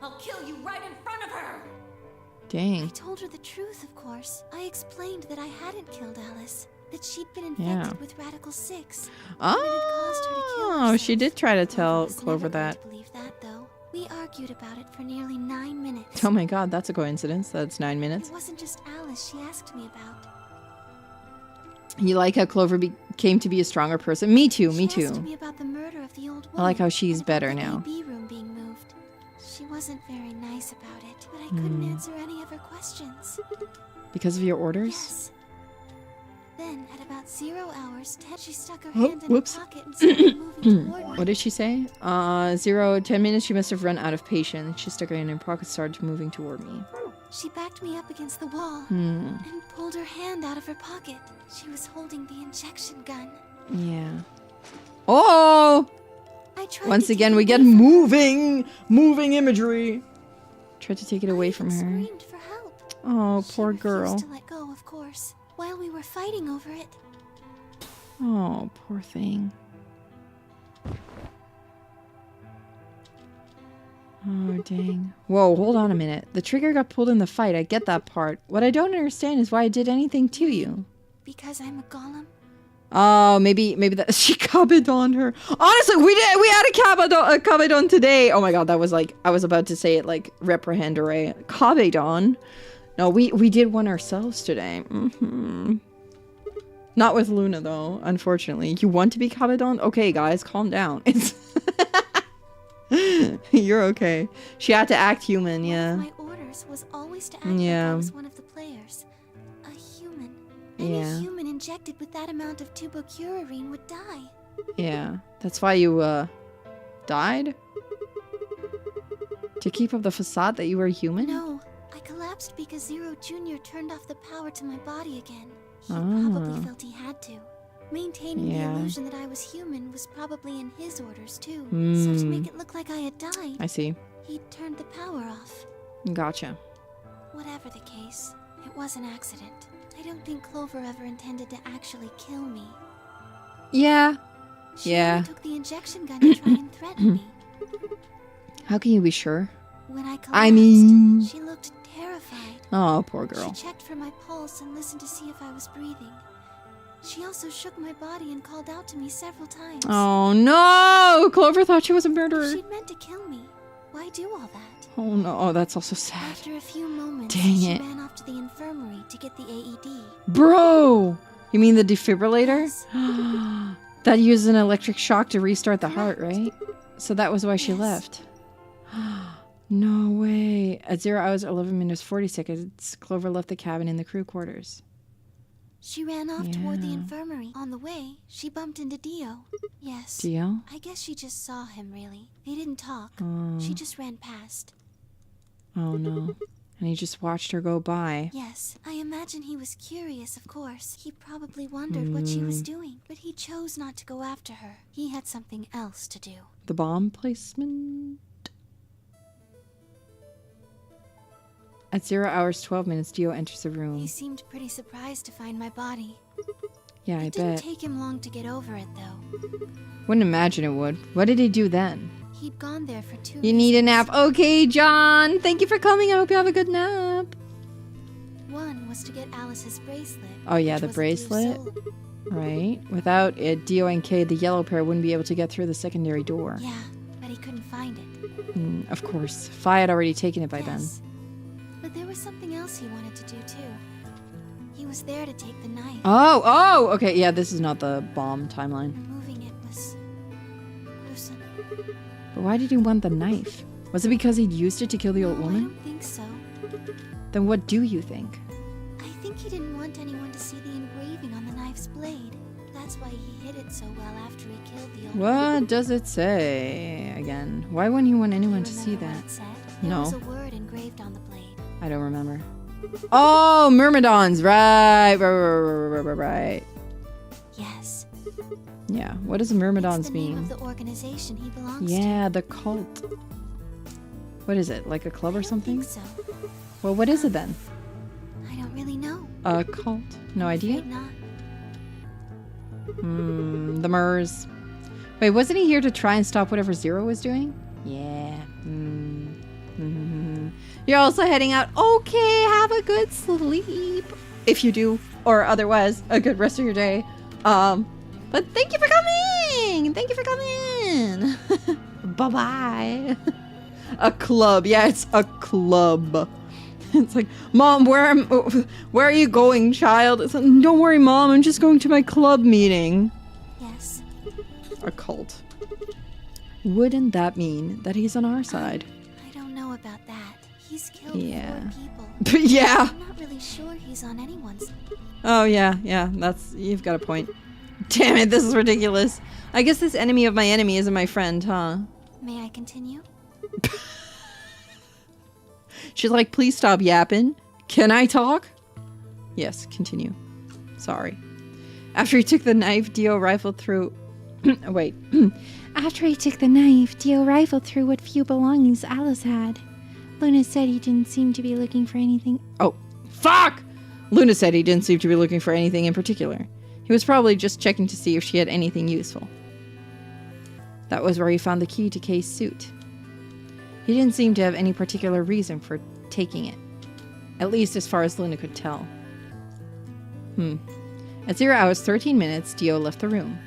Speaker 7: I'll kill you right in front of her.
Speaker 2: I
Speaker 1: Dang.
Speaker 2: told her the truth, of course. I explained that I hadn't killed Alice, that she'd been infected with Radical 6. And it had caused her to kill
Speaker 1: Oh,
Speaker 2: herself.
Speaker 1: she did try to tell
Speaker 2: was
Speaker 1: Clover
Speaker 2: never going
Speaker 1: that.
Speaker 2: to believe that, though. We argued about it for nearly 9 minutes.
Speaker 1: Oh my god, that's a coincidence. That's 9 minutes.
Speaker 2: It wasn't just Alice she asked me about.
Speaker 1: You like how Clover came to be a stronger person? Me too, me
Speaker 2: She asked
Speaker 1: too.
Speaker 2: me about the murder of the old woman.
Speaker 1: I like how she's
Speaker 2: and about
Speaker 1: better
Speaker 2: the
Speaker 1: now.
Speaker 2: AB room being moved. She wasn't very nice about it, but I couldn't answer any of her questions.
Speaker 1: Because of your orders?
Speaker 2: Yes. Then, at about 0 hours, 10, she stuck her
Speaker 1: Oh,
Speaker 2: hand in
Speaker 1: whoops.
Speaker 2: her pocket and started moving toward me.
Speaker 1: What did she say? 10 minutes, she must have run out of patience. She stuck her hand in her pocket, started moving toward me.
Speaker 2: She backed me up against the wall
Speaker 1: Hmm.
Speaker 2: and pulled her hand out of her pocket. She was holding the injection gun.
Speaker 1: Yeah. Oh!
Speaker 2: I tried
Speaker 1: Once
Speaker 2: to
Speaker 1: again,
Speaker 2: take
Speaker 1: we
Speaker 2: it
Speaker 1: get
Speaker 2: away from
Speaker 1: moving imagery. Tried to take it
Speaker 2: her.
Speaker 1: away
Speaker 2: I
Speaker 1: from
Speaker 2: even
Speaker 1: her.
Speaker 2: screamed for help.
Speaker 1: Oh,
Speaker 2: She
Speaker 1: poor
Speaker 2: refused
Speaker 1: girl.
Speaker 2: to let go, of course. While we were fighting over it,
Speaker 1: Oh, poor thing. Oh, dang. Whoa, hold on a minute. The trigger got pulled in the fight. I get that part. What I don't understand is why I did anything to you.
Speaker 2: because I'm a golem.
Speaker 1: Oh, maybe that she kabedoned her. Honestly, we had a kabedon today. Oh my god, that was like, I was about to say it like reprehendere. Kabedon. No, we did one ourselves today. Not with Luna though, unfortunately. You want to be kabedon? Okay, guys, calm down. It's You're okay. She had to act human, yeah.
Speaker 2: One of my orders was always to act like I was one of the players. A human. Any human injected with that amount of Yuririn would die.
Speaker 1: Yeah. That's why you, died? To keep up the facade that you were human?
Speaker 2: No, I collapsed because Zero Jr. turned off the power to my body again. He probably felt he had to. Maintaining the illusion that I was human was probably in his orders too. So to make it look like I had died,
Speaker 1: I see.
Speaker 2: he turned the power off.
Speaker 1: Gotcha.
Speaker 2: Whatever the case, it was an accident. I don't think Clover ever intended to actually kill me.
Speaker 1: Yeah.
Speaker 2: She only took the injection gun to try and threaten me.
Speaker 1: How can you be sure?
Speaker 2: When I collapsed,
Speaker 1: I mean...
Speaker 2: she looked terrified.
Speaker 1: Oh, poor girl.
Speaker 2: She checked for my pulse and listened to see if I was breathing. She also shook my body and called out to me several times.
Speaker 1: Oh no! Clover thought she was a murderer.
Speaker 2: She'd meant to kill me. Why do all that?
Speaker 1: Oh no, oh, that's also sad.
Speaker 2: After a few moments,
Speaker 1: Dang
Speaker 2: she
Speaker 1: it.
Speaker 2: ran off to the infirmary to get the AED.
Speaker 1: Bro! You mean the defibrillator? That uses an electric shock to restart the heart, right? So that was why she left. No way. At 0 hours, 11 minutes, 40 seconds, Clover left the cabin in the crew quarters.
Speaker 2: She ran off toward the infirmary. On the way, she bumped into Dio. Yes.
Speaker 1: Dio?
Speaker 2: I guess she just saw him, really. They didn't talk. She just ran past.
Speaker 1: Oh no. And he just watched her go by.
Speaker 2: Yes, I imagine he was curious, of course. He probably wondered what she was doing, but he chose not to go after her. He had something else to do.
Speaker 1: The bomb placement? At 0 hours, 12 minutes, Dio enters the room.
Speaker 2: He seemed pretty surprised to find my body.
Speaker 1: Yeah, I
Speaker 2: It didn't
Speaker 1: bet.
Speaker 2: take him long to get over it, though.
Speaker 1: Wouldn't imagine it would. What did he do then?
Speaker 2: He'd gone there for 2
Speaker 1: You need a nap. Okay, John. Thank you for coming. I hope you have a good nap.
Speaker 2: One was to get Alice's bracelet.
Speaker 1: Oh, yeah,
Speaker 2: which
Speaker 1: the
Speaker 2: was a blue
Speaker 1: bracelet.
Speaker 2: soul.
Speaker 1: Right. Without it, Dio and Kay, the yellow pair, wouldn't be able to get through the secondary door.
Speaker 2: Yeah, but he couldn't find it.
Speaker 1: Of course. Fi had already taken it by
Speaker 2: Yes. But there was something else he wanted to do, too. He was there to take the knife.
Speaker 1: then. Oh, okay. Yeah, this is not the bomb timeline.
Speaker 2: Removing it was gruesome.
Speaker 1: But why did he want the knife? Was it because he'd used it to kill the old
Speaker 2: No, I
Speaker 1: woman?
Speaker 2: don't think so.
Speaker 1: Then what do you think?
Speaker 2: I think he didn't want anyone to see the engraving on the knife's blade. That's why he hid it so well after he killed the old woman.
Speaker 1: What does it say again? Why wouldn't he want anyone to see
Speaker 2: Remember what
Speaker 1: that?
Speaker 2: it said? There
Speaker 1: No.
Speaker 2: was a word engraved on the blade.
Speaker 1: I don't remember. Oh, Myrmidons. Right.
Speaker 2: Yes.
Speaker 1: Yeah. What does
Speaker 2: It's
Speaker 1: Myrmidons
Speaker 2: the name
Speaker 1: mean?
Speaker 2: of the organization he belongs
Speaker 1: Yeah, the cult. What is it? Like a club or
Speaker 2: to. I
Speaker 1: something?
Speaker 2: don't think so.
Speaker 1: Well, what is it then?
Speaker 2: I don't really know.
Speaker 1: A cult? No idea?
Speaker 2: Afraid not.
Speaker 1: The MERS. Wait, wasn't he here to try and stop whatever Zero was doing? Yeah. You're also heading out. Okay, have a good sleep. If you do. Or otherwise, a good rest of your day. But thank you for coming! Thank you for coming! Bye-bye. A club. Yeah, it's a club. It's like, Mom, where are you going, child? It's like, don't worry, Mom, I'm just going to my club meeting.
Speaker 2: Yes.
Speaker 1: A cult. Wouldn't that mean that he's on our side?
Speaker 2: I don't know about that. He's killed 4 people.
Speaker 1: Yeah.
Speaker 2: I'm not really sure he's on anyone's.
Speaker 1: Oh, yeah, you've got a point. Damn it, this is ridiculous. I guess this enemy of my enemy isn't my friend, huh?
Speaker 2: May I continue?
Speaker 1: She's like, please stop yapping. Can I talk? Yes, continue. Sorry. After he took the knife, Dio rifled through... Wait.
Speaker 2: After he took the knife, Dio rifled through what few belongings Alice had. Luna said he didn't seem to be looking for anything...
Speaker 1: Oh, fuck! Luna said he didn't seem to be looking for anything in particular. He was probably just checking to see if she had anything useful. That was where he found the key to Kay's suit. He didn't seem to have any particular reason for taking it. At least as far as Luna could tell. At 0 hours 13 minutes, Dio left the room.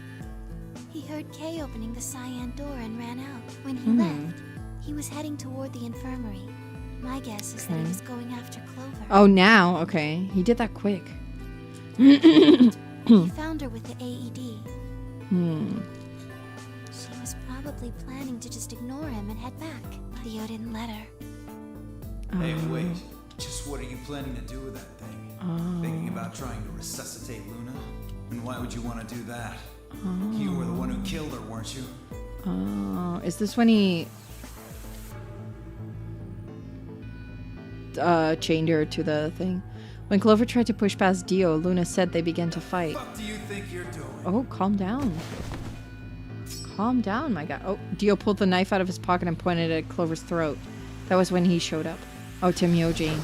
Speaker 2: He heard Kay opening the cyan door and ran out. When he left, he was heading toward the infirmary. My guess is that he was going after Clover.
Speaker 1: Oh, now? Okay. He did that quick.
Speaker 2: He found her with the AED. She was probably planning to just ignore him and head back. Theo didn't let her.
Speaker 4: Hey, wait. Just what are you planning to do with that thing? Thinking about trying to resuscitate Luna? And why would you want to do that? You were the one who killed her, weren't you?
Speaker 1: Oh, is this when he... chained her to the thing? When Clover tried to push past Dio, Luna said they began to fight.
Speaker 4: What do you think you're doing?
Speaker 1: Oh, calm down. Calm down, my guy. Oh, Dio pulled the knife out of his pocket and pointed it at Clover's throat. That was when he showed up. Oh, Temyoji.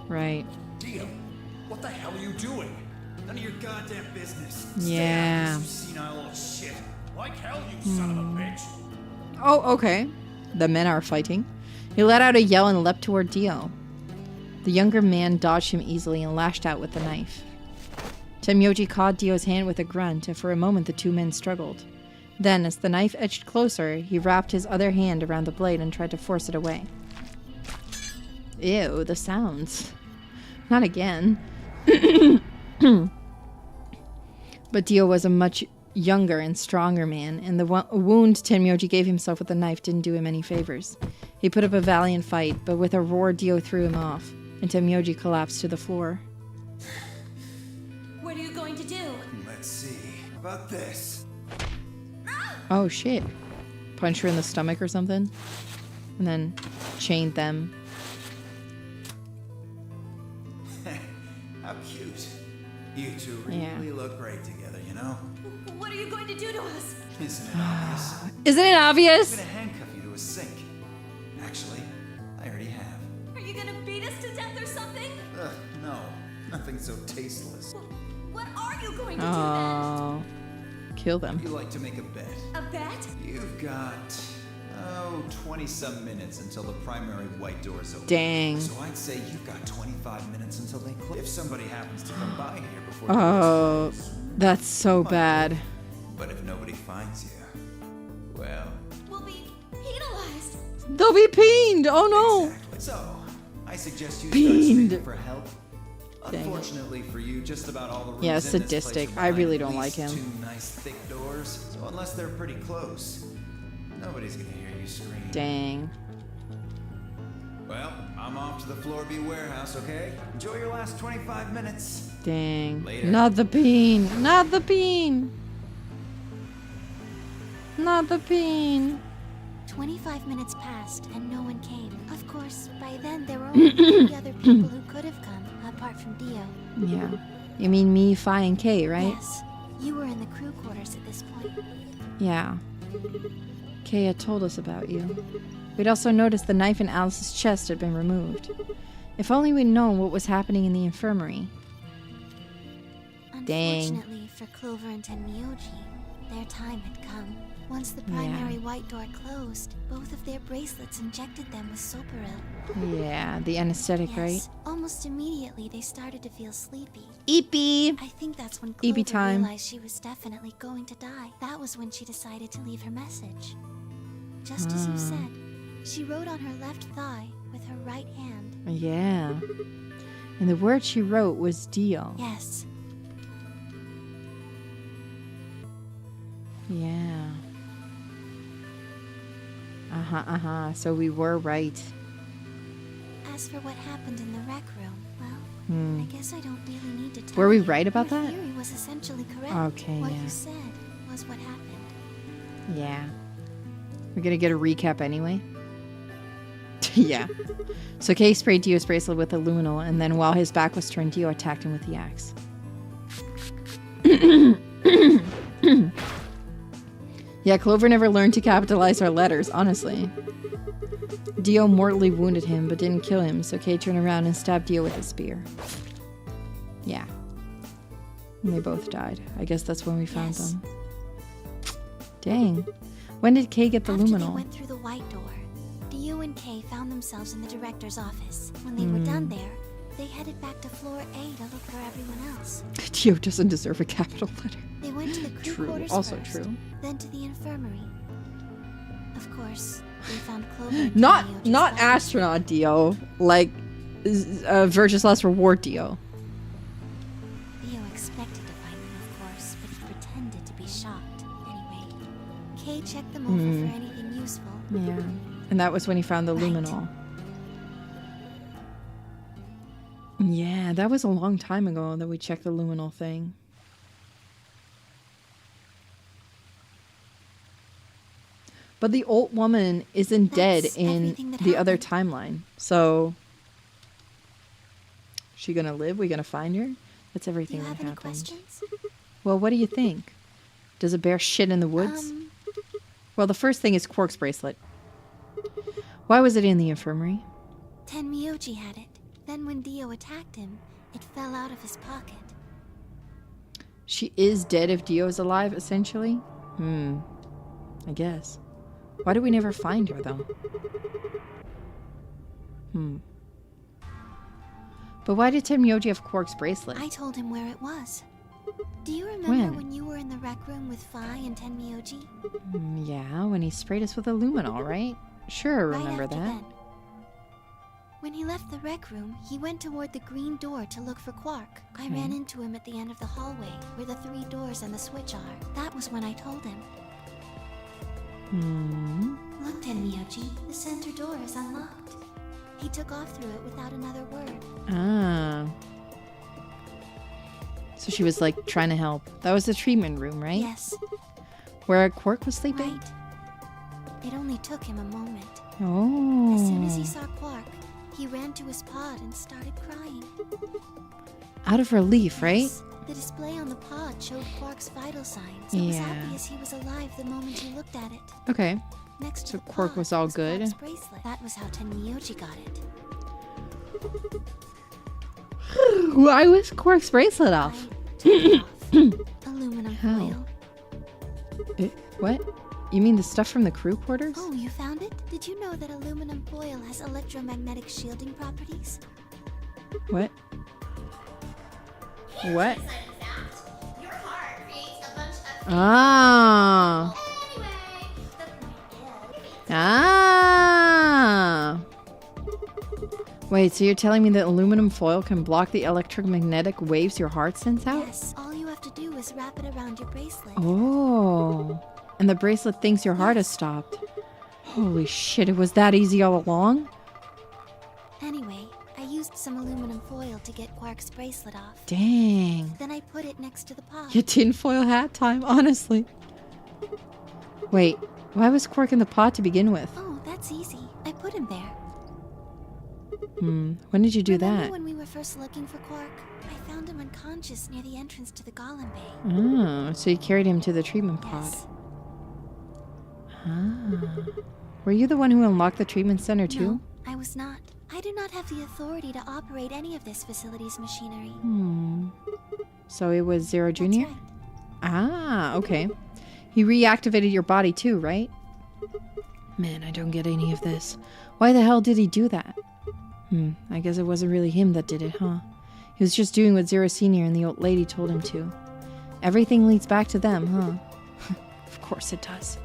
Speaker 1: Right.
Speaker 11: Dio, what the hell are you doing?
Speaker 4: None of your goddamn business.
Speaker 1: Yeah.
Speaker 4: Stay out of this, you senile old shit.
Speaker 11: Like hell, you son of a bitch.
Speaker 1: Oh, okay. The men are fighting. He let out a yell and leapt toward Dio. The younger man dodged him easily and lashed out with the knife. Temyoji caught Dio's hand with a grunt, and for a moment the two men struggled. Then, as the knife edged closer, he wrapped his other hand around the blade and tried to force it away. Ew, the sounds. Not again. But Dio was a much younger and stronger man, and the wound Temyoji gave himself with the knife didn't do him any favors. He put up a valiant fight, but with a roar Dio threw him off, and Temyoji collapsed to the floor.
Speaker 10: What are you going to do?
Speaker 4: Let's see. How about this?
Speaker 1: Oh shit. Punch her in the stomach or something? And then chained them.
Speaker 4: How cute. You two really look great together, you know?
Speaker 10: What are you going to do to us?
Speaker 4: Isn't it obvious?
Speaker 1: Isn't it obvious?
Speaker 4: I'm gonna handcuff you to a sink. Actually, I already have.
Speaker 10: Are you gonna beat us to death or something?
Speaker 4: Ugh, no. Nothing so tasteless.
Speaker 10: What are you going to
Speaker 1: Oh. Kill them.
Speaker 4: You like to make a bet.
Speaker 10: do then? A bet?
Speaker 4: You've got, 20-some minutes until the primary white doors open.
Speaker 1: Dang.
Speaker 4: So I'd say you've got 25 minutes until they close. If somebody happens to come by here before
Speaker 1: Oh, that's so bad.
Speaker 4: But if nobody finds you, well...
Speaker 10: We'll be penalized.
Speaker 1: They'll be peened! Oh no!
Speaker 4: Exactly. So, I suggest you
Speaker 1: Peened.
Speaker 4: start screaming for help.
Speaker 1: Dang it.
Speaker 4: Unfortunately for you, just about all the rooms
Speaker 1: Yeah,
Speaker 4: in this
Speaker 1: sadistic.
Speaker 4: place
Speaker 1: I
Speaker 4: are
Speaker 1: really
Speaker 4: behind
Speaker 1: don't
Speaker 4: at least
Speaker 1: like him.
Speaker 4: 2 nice thick doors. So unless they're pretty close, nobody's gonna hear you scream.
Speaker 1: Dang.
Speaker 4: Well, I'm off to the Floor B warehouse, okay? Enjoy your last 25 minutes.
Speaker 1: Dang.
Speaker 4: Later.
Speaker 1: Not the peen. Not the peen. Not the peen.
Speaker 2: 25 minutes passed and no one came. Of course, by then there were only 3 other people who could have come, apart from Dio.
Speaker 1: Yeah. You mean me, Fi, and Kay, right?
Speaker 2: Yes, you were in the crew quarters at this point.
Speaker 1: Yeah. Kay had told us about you. We'd also noticed the knife in Alice's chest had been removed. If only we'd known what was happening in the infirmary. Dang.
Speaker 2: Unfortunately for Clover and Tenmyoji, their time had come. Once the primary white door closed, both of their bracelets injected them with soparil.
Speaker 1: Yeah, the anesthetic,
Speaker 2: Yes,
Speaker 1: right?
Speaker 2: almost immediately they started to feel sleepy.
Speaker 1: Eepy.
Speaker 2: I think that's when
Speaker 1: Eepy
Speaker 2: Clover
Speaker 1: time.
Speaker 2: realized she was definitely going to die. That was when she decided to leave her message. Just as you said, she wrote on her left thigh with her right hand.
Speaker 1: Yeah. And the word she wrote was deal.
Speaker 2: Yes.
Speaker 1: Yeah. So we were right.
Speaker 2: As for what happened in the rec room, well, I guess I don't really need to tell
Speaker 1: Were we
Speaker 2: you.
Speaker 1: right about
Speaker 2: Your
Speaker 1: that?
Speaker 2: theory was essentially correct.
Speaker 1: Okay,
Speaker 2: What
Speaker 1: yeah.
Speaker 2: you said was what happened.
Speaker 1: Yeah. We're gonna get a recap anyway. Yeah. So Kay sprayed Dio's bracelet with a luminol, and then while his back was turned, Dio attacked him with the axe. Yeah, Clover never learned to capitalize her letters, honestly. Dio mortally wounded him, but didn't kill him, so Kay turned around and stabbed Dio with a spear. Yeah. And they both died. I guess that's when we found them. Dang. When did Kay get the
Speaker 2: After they
Speaker 1: luminol?
Speaker 2: went through the white door, Dio and Kay found themselves in the director's office. When they were done there, they headed back to floor A to look for everyone else.
Speaker 1: Dio doesn't deserve a capital letter.
Speaker 2: They went to the crew
Speaker 1: True.
Speaker 2: quarters
Speaker 1: Also
Speaker 2: first,
Speaker 1: true.
Speaker 2: then to the infirmary. Of course, they found Clover and
Speaker 1: Not
Speaker 2: Tenmyoji's body.
Speaker 1: astronaut Dio, like Virtuous Last Reward Dio.
Speaker 2: Theo expected to find them, of course, but he pretended to be shocked. Anyway, Kay checked them over for anything useful.
Speaker 1: Yeah. And that was when he found the luminol. Yeah, that was a long time ago that we checked the luminol thing. But the old woman isn't dead
Speaker 2: That's
Speaker 1: in
Speaker 2: everything that
Speaker 1: the other
Speaker 2: happened.
Speaker 1: timeline. So, she gonna live? We gonna find her? That's
Speaker 2: Do
Speaker 1: everything
Speaker 2: you
Speaker 1: that
Speaker 2: have any
Speaker 1: happened.
Speaker 2: questions?
Speaker 1: Well, what do you think? Does a bear shit in the woods? Well, the first thing is Quark's bracelet. Why was it in the infirmary?
Speaker 2: Tenmyoji had it. Then when Dio attacked him, it fell out of his pocket.
Speaker 1: She is dead if Dio's alive, essentially? I guess. Why did we never find her, though? But why did Tenmyoji have Quark's bracelet?
Speaker 2: I told him where it was. Do you remember
Speaker 1: When?
Speaker 2: when you were in the rec room with Phi and Tenmyoji?
Speaker 1: Yeah, when he sprayed us with a luminol, right? Sure, I remember
Speaker 2: right after
Speaker 1: that.
Speaker 2: then. When he left the rec room, he went toward the green door to look for Quark. I ran into him at the end of the hallway, where the 3 doors and the switch are. That was when I told him. Look, Tenmyoji, the center door is unlocked. He took off through it without another word.
Speaker 1: Ah. So she was like trying to help. That was the treatment room, right?
Speaker 2: Yes,
Speaker 1: Where Quark was sleeping?
Speaker 2: right. It only took him a moment.
Speaker 1: Oh.
Speaker 2: As soon as he saw Quark, he ran to his pod and started crying.
Speaker 1: Out of relief, right?
Speaker 2: Yes, the display on the pod showed Quark's vital signs. It was
Speaker 1: Yeah.
Speaker 2: obvious he was alive the moment you looked at it.
Speaker 1: Okay.
Speaker 2: Next to
Speaker 1: So
Speaker 2: the
Speaker 1: Quark
Speaker 2: pod
Speaker 1: was all good?
Speaker 2: Quark's bracelet. That was how Tenmyoji got it.
Speaker 1: Why was Quark's bracelet off?
Speaker 2: I took it off. Aluminum
Speaker 1: How?
Speaker 2: foil.
Speaker 1: What? You mean the stuff from the crew quarters?
Speaker 2: Oh, you found it? Did you know that aluminum foil has electromagnetic shielding properties?
Speaker 1: What? What?
Speaker 8: Your heart creates a bunch of
Speaker 1: Ah.
Speaker 8: anyway. The point is,
Speaker 1: Ah. Wait, so you're telling me that aluminum foil can block the electromagnetic waves your heart sends out?
Speaker 2: Yes, all you have to do is wrap it around your bracelet.
Speaker 1: Oh. And the bracelet thinks your heart has stopped. Holy shit, it was that easy all along?
Speaker 2: Anyway, I used some aluminum foil to get Quark's bracelet off.
Speaker 1: Dang.
Speaker 2: Then I put it next to the pod.
Speaker 1: Your tinfoil hat time, honestly. Wait, why was Quark in the pod to begin with?
Speaker 2: Oh, that's easy. I put him there.
Speaker 1: When did you do
Speaker 2: Remember
Speaker 1: that?
Speaker 2: when we were first looking for Quark? I found him unconscious near the entrance to the Golem Bay.
Speaker 1: Oh, so you carried him to the treatment pod.
Speaker 2: Yes.
Speaker 1: Ah. Were you the one who unlocked the treatment center too?
Speaker 2: No, I was not. I do not have the authority to operate any of this facility's machinery.
Speaker 1: So it was Zero Jr.?
Speaker 2: Right.
Speaker 1: Ah, okay. He reactivated your body too, right? Man, I don't get any of this. Why the hell did he do that? I guess it wasn't really him that did it, huh? He was just doing what Zero Sr. and the old lady told him to. Everything leads back to them, huh? Of course it does.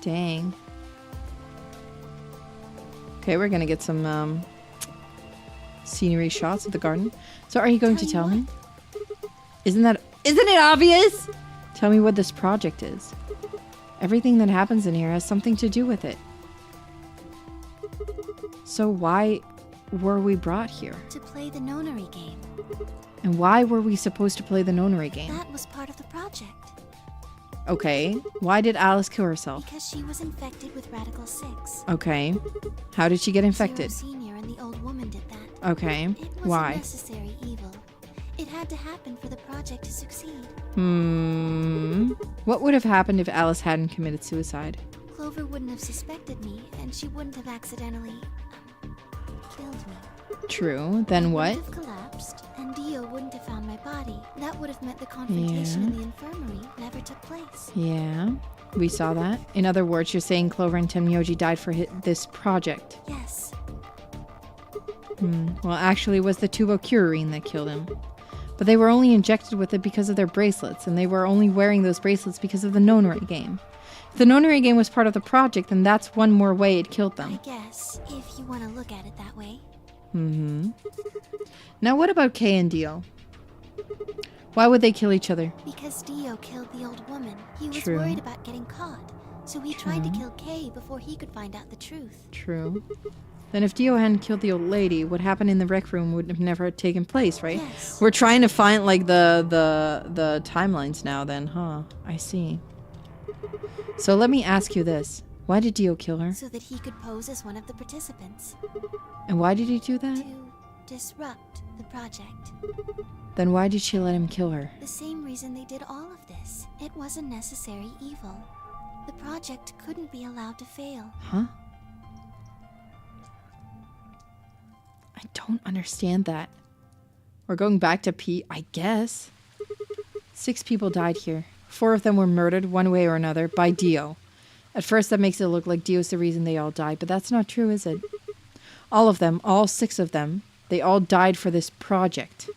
Speaker 1: Dang. Okay, we're gonna get some scenery shots of the garden. So are you going to tell me? Isn't it obvious? Tell me what this project is. Everything that happens in here has something to do with it. So why were we brought here?
Speaker 2: To play the nonary game.
Speaker 1: And why were we supposed to play the nonary game?
Speaker 2: That was part of the project.
Speaker 1: Okay. Why did Alice kill herself?
Speaker 2: Because she was infected with Radical 6.
Speaker 1: Okay. How did she get infected?
Speaker 2: Zero Senior and the old woman did that.
Speaker 1: Okay.
Speaker 2: It was
Speaker 1: Why?
Speaker 2: a necessary evil. It had to happen for the project to succeed.
Speaker 1: What would have happened if Alice hadn't committed suicide?
Speaker 2: Clover wouldn't have suspected me, and she wouldn't have accidentally killed me.
Speaker 1: True. Then what?
Speaker 2: I would have collapsed, and Dio wouldn't have found my body. That would have meant the confrontation in the infirmary never took place.
Speaker 1: Yeah. We saw that. In other words, you're saying Clover and Tenmyoji died for this project.
Speaker 2: Yes.
Speaker 1: Well, actually, it was the tubo Yuririn that killed him. But they were only injected with it because of their bracelets, and they were only wearing those bracelets because of the nonary game. If the nonary game was part of the project, then that's one more way it killed them.
Speaker 2: I guess, if you want to look at it that way.
Speaker 1: Now what about Kay and Dio? Why would they kill each other?
Speaker 2: Because Dio killed the old woman. He was
Speaker 1: True.
Speaker 2: worried about getting caught, so he tried to kill Kay before he could find out the truth.
Speaker 1: True. Then if Dio hadn't killed the old lady, what happened in the rec room would have never taken place, right?
Speaker 2: Yes.
Speaker 1: We're trying to find like the timelines now then, huh? I see. So let me ask you this. Why did Dio kill her?
Speaker 2: So that he could pose as one of the participants.
Speaker 1: And why did he do that?
Speaker 2: To disrupt the project.
Speaker 1: Then why did she let him kill her?
Speaker 2: The same reason they did all of this. It was a necessary evil. The project couldn't be allowed to fail.
Speaker 1: Huh? I don't understand that. We're going back to Pete, I guess. 6 people died here. 4 of them were murdered one way or another by Dio. At first that makes it look like Dio's the reason they all died, but that's not true, is it? All of them, all 6 of them, they all died for this project.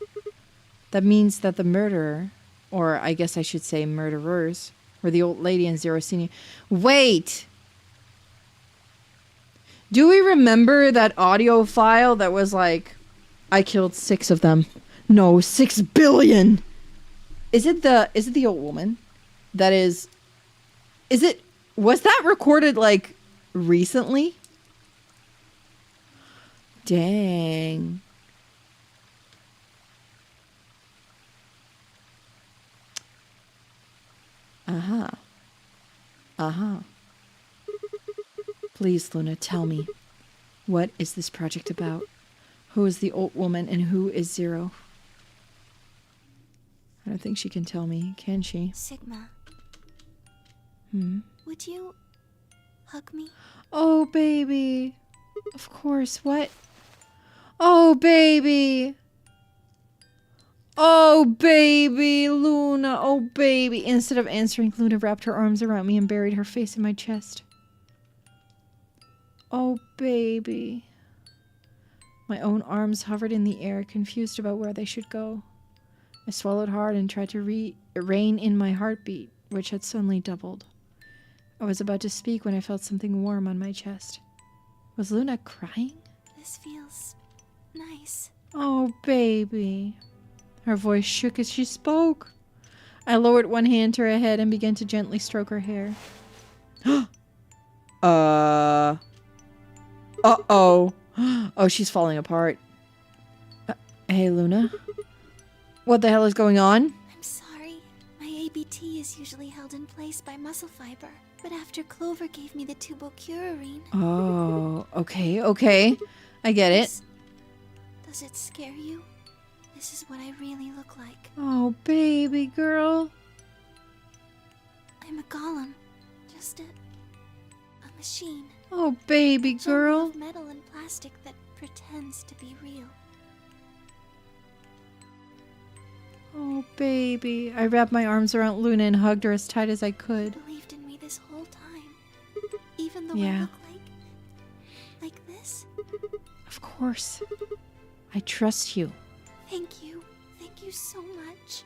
Speaker 1: That means that the murderer, or I guess I should say murderers, were the old lady and Zero Senior. Wait! Do we remember that audio file that was like, I killed 6 of them? No, 6 billion! Is it the old woman? That is it, was that recorded like recently? Dang. Please, Luna, tell me. What is this project about? Who is the old woman and who is Zero? I don't think she can tell me, can she?
Speaker 2: Sigma. Would you hug me?
Speaker 1: Oh, baby. Of course. What? Oh, baby. Oh, baby. Luna. Oh, baby. Instead of answering, Luna wrapped her arms around me and buried her face in my chest. Oh, baby. My own arms hovered in the air, confused about where they should go. I swallowed hard and tried to rein in my heartbeat, which had suddenly doubled. I was about to speak when I felt something warm on my chest. Was Luna crying?
Speaker 2: This feels nice.
Speaker 1: Oh, baby. Her voice shook as she spoke. I lowered one hand to her head and began to gently stroke her hair. Uh-oh. Oh, she's falling apart. Hey, Luna. What the hell is going on?
Speaker 2: I'm sorry. My ABT is usually held in place by muscle fiber. But after Clover gave me the tubocurarine...
Speaker 1: Oh, okay. I get it.
Speaker 2: Does it scare you? This is what I really look like.
Speaker 1: Oh, baby girl.
Speaker 2: I'm a golem. Just a machine.
Speaker 1: Oh, baby
Speaker 2: Jumble
Speaker 1: girl.
Speaker 2: of metal and plastic that pretends to be real.
Speaker 1: Oh, baby. I wrapped my arms around Luna and hugged her as tight as I could.
Speaker 2: You believed in me this whole time. Even though
Speaker 1: Yeah.
Speaker 2: I look like this?
Speaker 1: Of course. I trust you.
Speaker 2: Thank you. Thank you so much.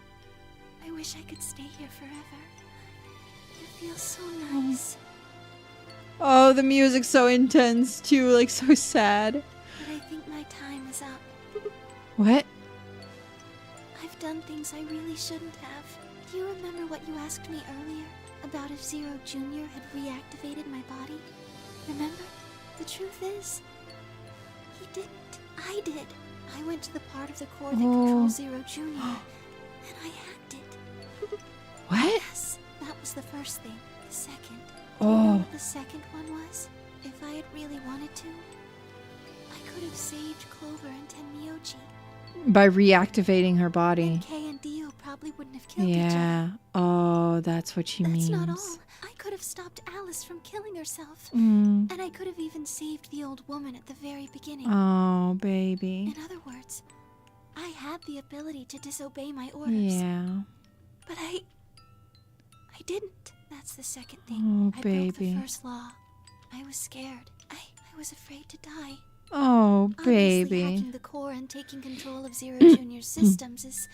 Speaker 2: I wish I could stay here forever. You feel so nice.
Speaker 1: Oh, the music's so intense too, like so sad.
Speaker 2: But I think my time is up.
Speaker 1: What?
Speaker 2: I've done things I really shouldn't have. Do you remember what you asked me earlier? About if Zero Jr. had reactivated my body? Remember? The truth is, he didn't. I did. I went to the part of the core that controls Zero Jr. and I hacked it.
Speaker 1: What?
Speaker 2: Yes, that was the first thing. The second. Do you know what the second one was? If I had really wanted to, I could have saved Clover and Tenmyoji.
Speaker 1: By reactivating her body.
Speaker 2: Kay and Dio probably wouldn't have killed each other.
Speaker 1: Yeah. Oh, that's what she means.
Speaker 2: That's not all. I could have stopped Alice from killing herself.
Speaker 1: Mm.
Speaker 2: And I could have even saved the old woman at the very beginning.
Speaker 1: Oh, baby.
Speaker 2: In other words, I had the ability to disobey my orders.
Speaker 1: Yeah.
Speaker 2: But I didn't. That's the second thing.
Speaker 1: Oh,
Speaker 2: I broke the
Speaker 1: baby.
Speaker 2: first law. I was scared. I was afraid to die.
Speaker 1: Oh,
Speaker 2: Obviously,
Speaker 1: baby.
Speaker 2: hacking the core and taking control of Zero Jr.'s systems is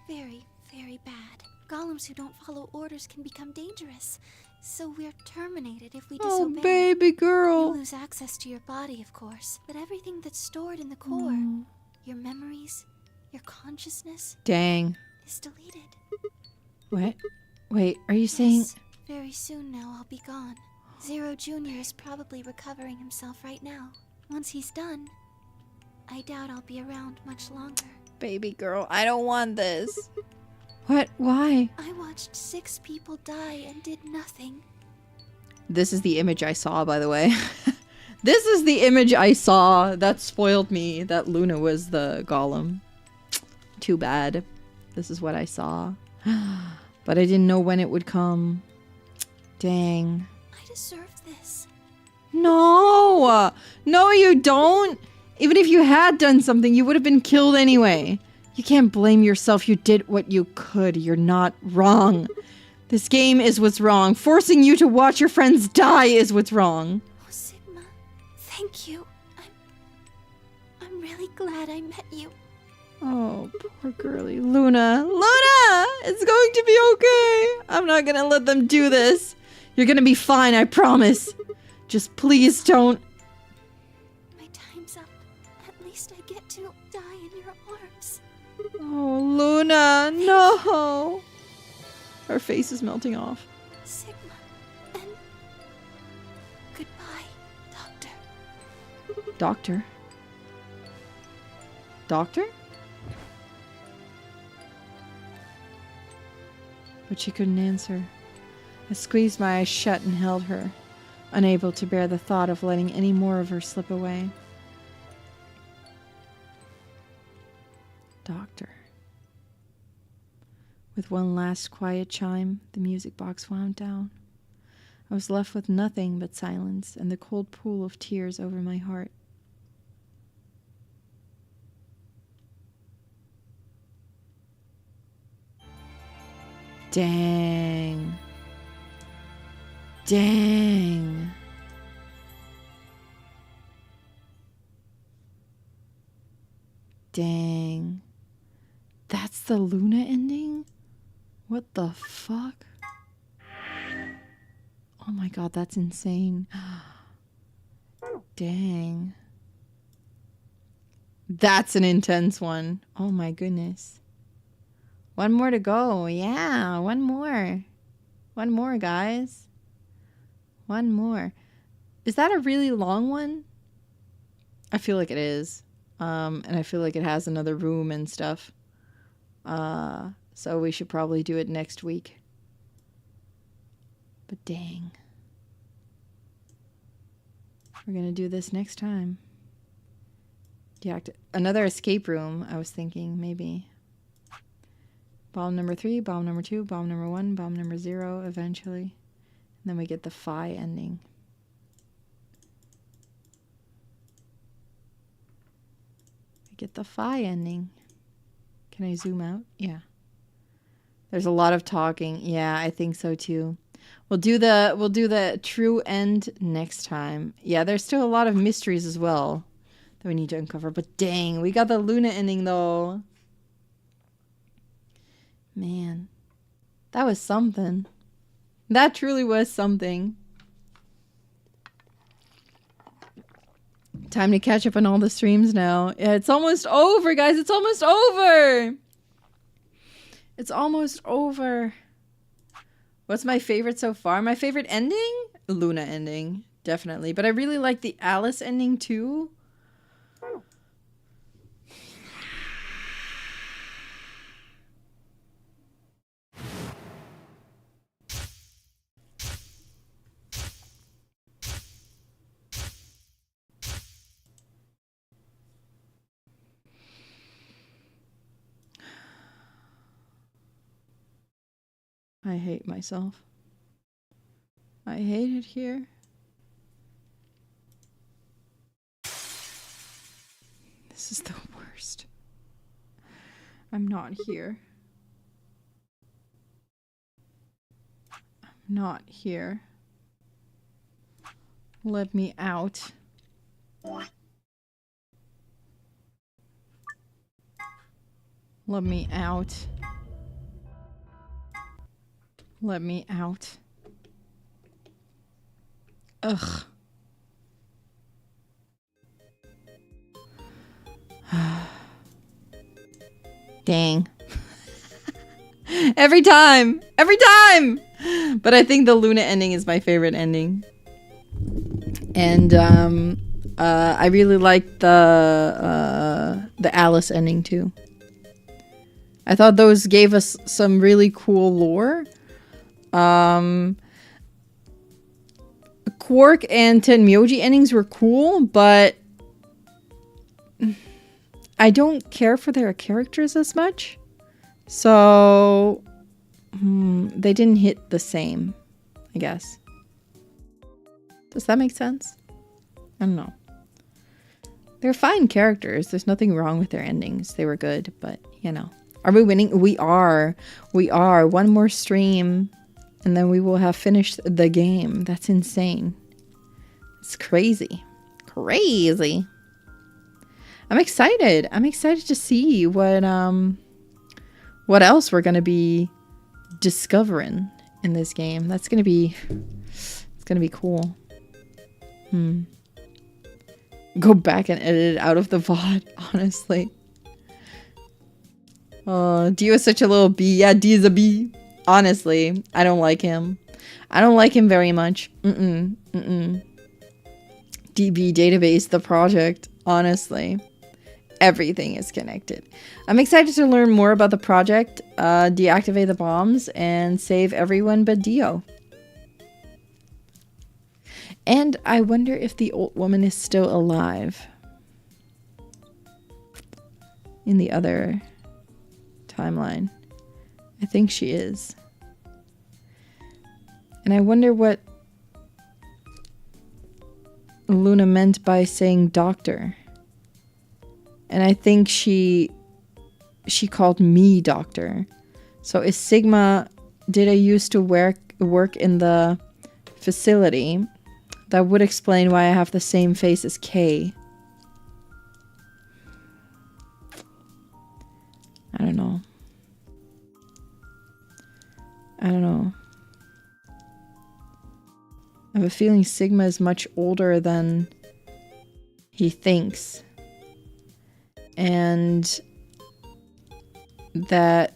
Speaker 2: very, very bad. Golems who don't follow orders can become dangerous. So we're terminated if we
Speaker 1: Oh,
Speaker 2: disobey.
Speaker 1: baby
Speaker 2: You
Speaker 1: girl.
Speaker 2: lose access to your body, of course. But everything that's stored in the core, your memories, your consciousness,
Speaker 1: Dang.
Speaker 2: is deleted.
Speaker 1: What? Wait, are you saying...
Speaker 2: Yes, very soon now I'll be gone. Zero Jr. is probably recovering himself right now. Once he's done, I doubt I'll be around much longer.
Speaker 1: Baby girl, I don't want this. What? Why?
Speaker 2: I watched 6 people die and did nothing.
Speaker 1: This is the image I saw, by the way. This is the image I saw that spoiled me that Luna was the golem. Too bad. This is what I saw. But I didn't know when it would come. Dang.
Speaker 2: I deserve this.
Speaker 1: No! No, you don't! Even if you had done something, you would have been killed anyway. You can't blame yourself. You did what you could. You're not wrong. This game is what's wrong. Forcing you to watch your friends die is what's wrong.
Speaker 2: Oh, Sigma, thank you. I'm really glad I met you.
Speaker 1: Oh, poor girly. Luna! Luna! It's going to be okay! I'm not gonna let them do this. You're gonna be fine, I promise. Just please don't...
Speaker 2: My time's up. At least I get to die in your arms.
Speaker 1: Oh, Luna, no! Her face is melting off.
Speaker 2: Sigma, and goodbye, Doctor.
Speaker 1: Doctor? Doctor? But she couldn't answer. I squeezed my eyes shut and held her, unable to bear the thought of letting any more of her slip away. Doctor. With one last quiet chime, the music box wound down. I was left with nothing but silence and the cold pool of tears over my heart. Dang. Dang. Dang. That's the Luna ending? What the fuck? Oh my god, that's insane. Dang. That's an intense one. Oh my goodness. One more to go. Yeah, one more. One more, guys. One more. Is that a really long one? I feel like it is. And I feel like it has another room and stuff. So we should probably do it next week. But dang. We're gonna do this next time. Yeah, another escape room, I was thinking, maybe. Bomb number 3, bomb number 2, bomb number 1, bomb number 0, eventually. And then we get the Phi ending. get the Phi ending. Can I zoom out? Yeah. There's a lot of talking. Yeah, I think so too. We'll do the true end next time. Yeah, there's still a lot of mysteries as well that we need to uncover. But dang, we got the Luna ending though. Man, that was something. That truly was something. Time to catch up on all the streams now. Yeah, it's almost over, guys. It's almost over. It's almost over. What's my favorite so far? My favorite ending? Luna ending, definitely. But I really like the Alice ending too. I hate myself. I hate it here. This is the worst. I'm not here. I'm not here. Let me out. Let me out. Let me out. Ugh. Dang. Every time! Every time! But I think the Luna ending is my favorite ending. And I really like the Alice ending too. I thought those gave us some really cool lore. Quark and Tenmyoji endings were cool, but I don't care for their characters as much. So they didn't hit the same, I guess. Does that make sense? I don't know. They're fine characters. There's nothing wrong with their endings. They were good, but you know. Are we winning? We are. We are. One more stream and then we will have finished the game. That's insane. It's crazy. Crazy. I'm excited. I'm excited to see what else we're going to be discovering in this game. That's going to be cool. Go back and edit it out of the VOD, honestly. Dio is such a little bee. Yeah, D is a bee. Honestly, I don't like him. I don't like him very much. DB database, the project. Honestly, everything is connected. I'm excited to learn more about the project, deactivate the bombs, and save everyone but Dio. And I wonder if the old woman is still alive. In the other timeline. I think she is. And I wonder what Luna meant by saying doctor. And I think she called me doctor. So is Sigma, did I used to work in the facility? That would explain why I have the same face as Kay. I don't know. I don't know. I have a feeling Sigma is much older than he thinks. And that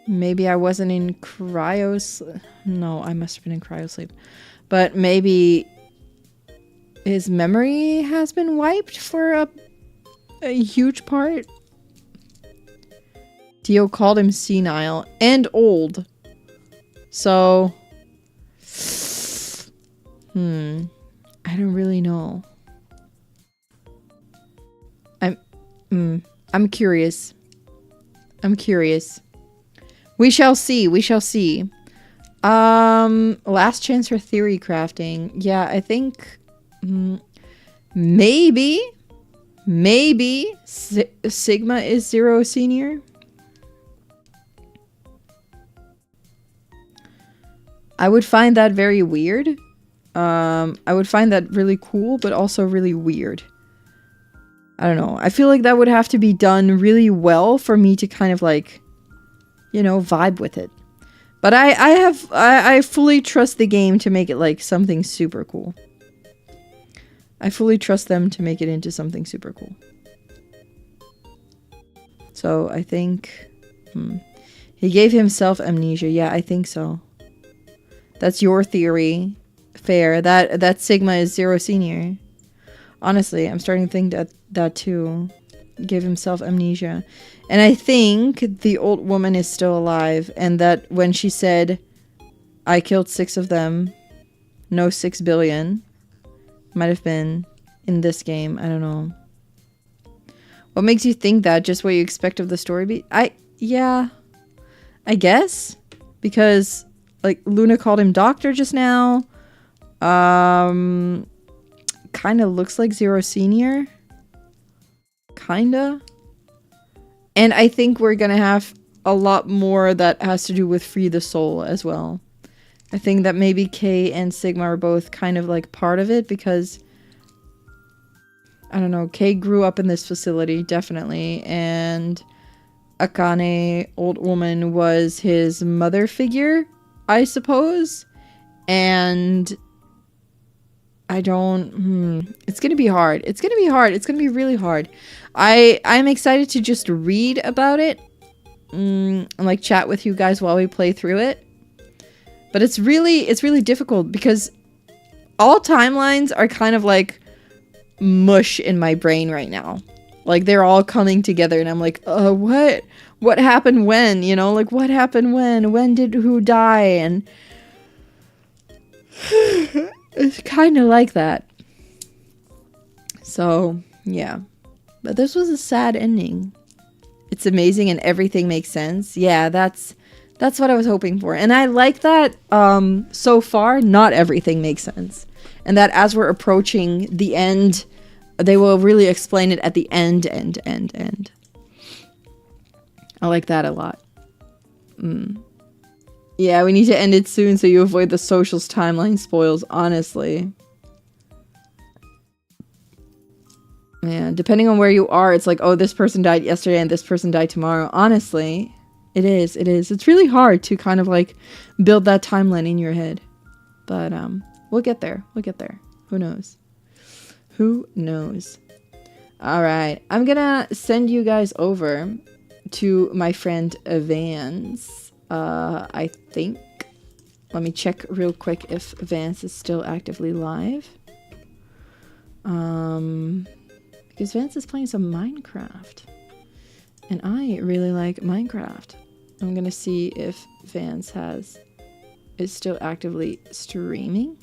Speaker 1: maybe I wasn't in cryosleep. No, I must have been in cryosleep. But maybe his memory has been wiped for a huge part. Dio called him senile and old. So, I don't really know. I'm curious. I'm curious. We shall see. We shall see. Last chance for theory crafting. Yeah, I think Maybe Sigma is Zero Senior. I would find that very weird. I would find that really cool, but also really weird. I don't know. I feel like that would have to be done really well for me to kind of like, you know, vibe with it. But I fully trust the game to make it like something super cool. I fully trust them to make it into something super cool. So I think he gave himself amnesia. Yeah, I think so. That's your theory. Fair. That Sigma is Zero Senior. Honestly, I'm starting to think that too. Gave himself amnesia. And I think the old woman is still alive, and that when she said, I killed 6 of them, no 6 billion, might have been in this game. I don't know. What makes you think that? Just what you expect of the story beat? Yeah, I guess. Because, like, Luna called him doctor just now. Kind of looks like Zero Senior. Kinda. And I think we're gonna have a lot more that has to do with Free the Soul as well. I think that maybe Kay and Sigma are both kind of like part of it because, I don't know, Kay grew up in this facility, definitely, and Akane, old woman, was his mother figure, I suppose. And I don't... It's gonna be hard. It's gonna be hard. It's gonna be really hard. I'm excited to just read about it. And like chat with you guys while we play through it. But it's really difficult because all timelines are kind of like mush in my brain right now. Like they're all coming together and I'm like, what happened when? You know, like what happened when? When did who die? And it's kind of like that. So, yeah. But this was a sad ending. It's amazing and everything makes sense. Yeah, that's what I was hoping for. And I like that so far, not everything makes sense. And that as we're approaching the end, they will really explain it at the end. I like that a lot. Yeah, we need to end it soon so you avoid the socials timeline spoils, honestly. Yeah, depending on where you are, it's like, oh, this person died yesterday and this person died tomorrow. Honestly, it is. It's really hard to kind of like build that timeline in your head. But we'll get there. Who knows? All right, I'm gonna send you guys over to my friend Vance. I think. Let me check real quick if Vance is still actively live. Because Vance is playing some Minecraft. And I really like Minecraft. I'm gonna see if Vance is still actively streaming.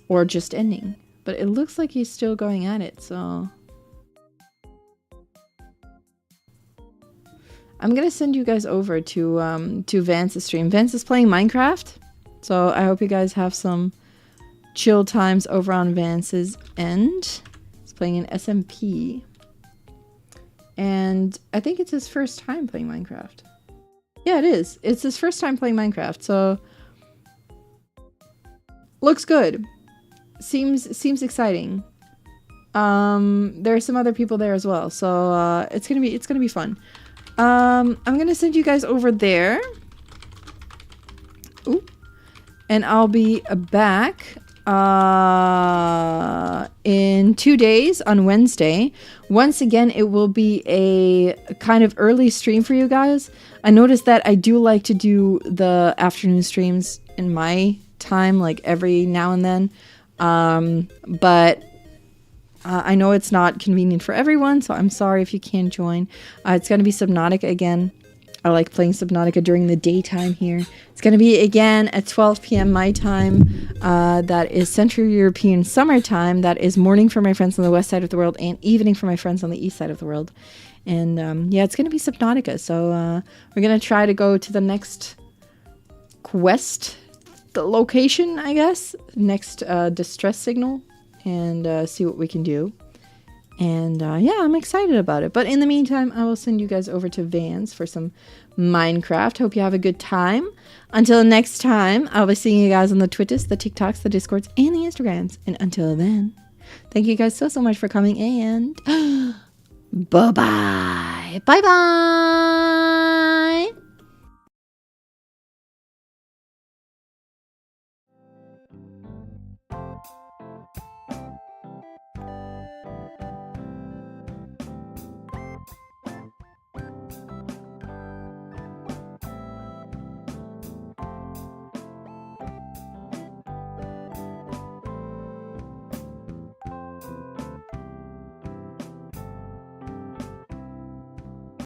Speaker 1: Or just ending. But it looks like he's still going at it, so... I'm gonna send you guys over to Vance's stream. Vance is playing Minecraft, so I hope you guys have some chill times over on Vance's end. He's playing an SMP, and I think it's his first time playing Minecraft. Yeah, it is. It's his first time playing Minecraft, so looks good. Seems exciting. There are some other people there as well, so it's gonna be fun. I'm gonna send you guys over there. Ooh. And I'll be back in 2 days on Wednesday. Once again, it will be a kind of early stream for you guys. I noticed that I do like to do the afternoon streams in my time, like every now and then. But I know it's not convenient for everyone, so I'm sorry if you can't join. It's going to be Subnautica again. I like playing Subnautica during the daytime here. It's going to be again at 12 p.m. my time. That is Central European summertime. That is morning for my friends on the west side of the world and evening for my friends on the east side of the world. And yeah, it's going to be Subnautica. So we're going to try to go to the next quest, the location, I guess. Next distress signal. and see what we can do. And yeah, I'm excited about it. But in the meantime, I will send you guys over to Vans for some Minecraft. Hope you have a good time. Until next time, I'll be seeing you guys on the Twitters, the TikToks, the Discords, and the Instagrams. And until then, thank you guys so much for coming, and bye-bye. Bye-bye.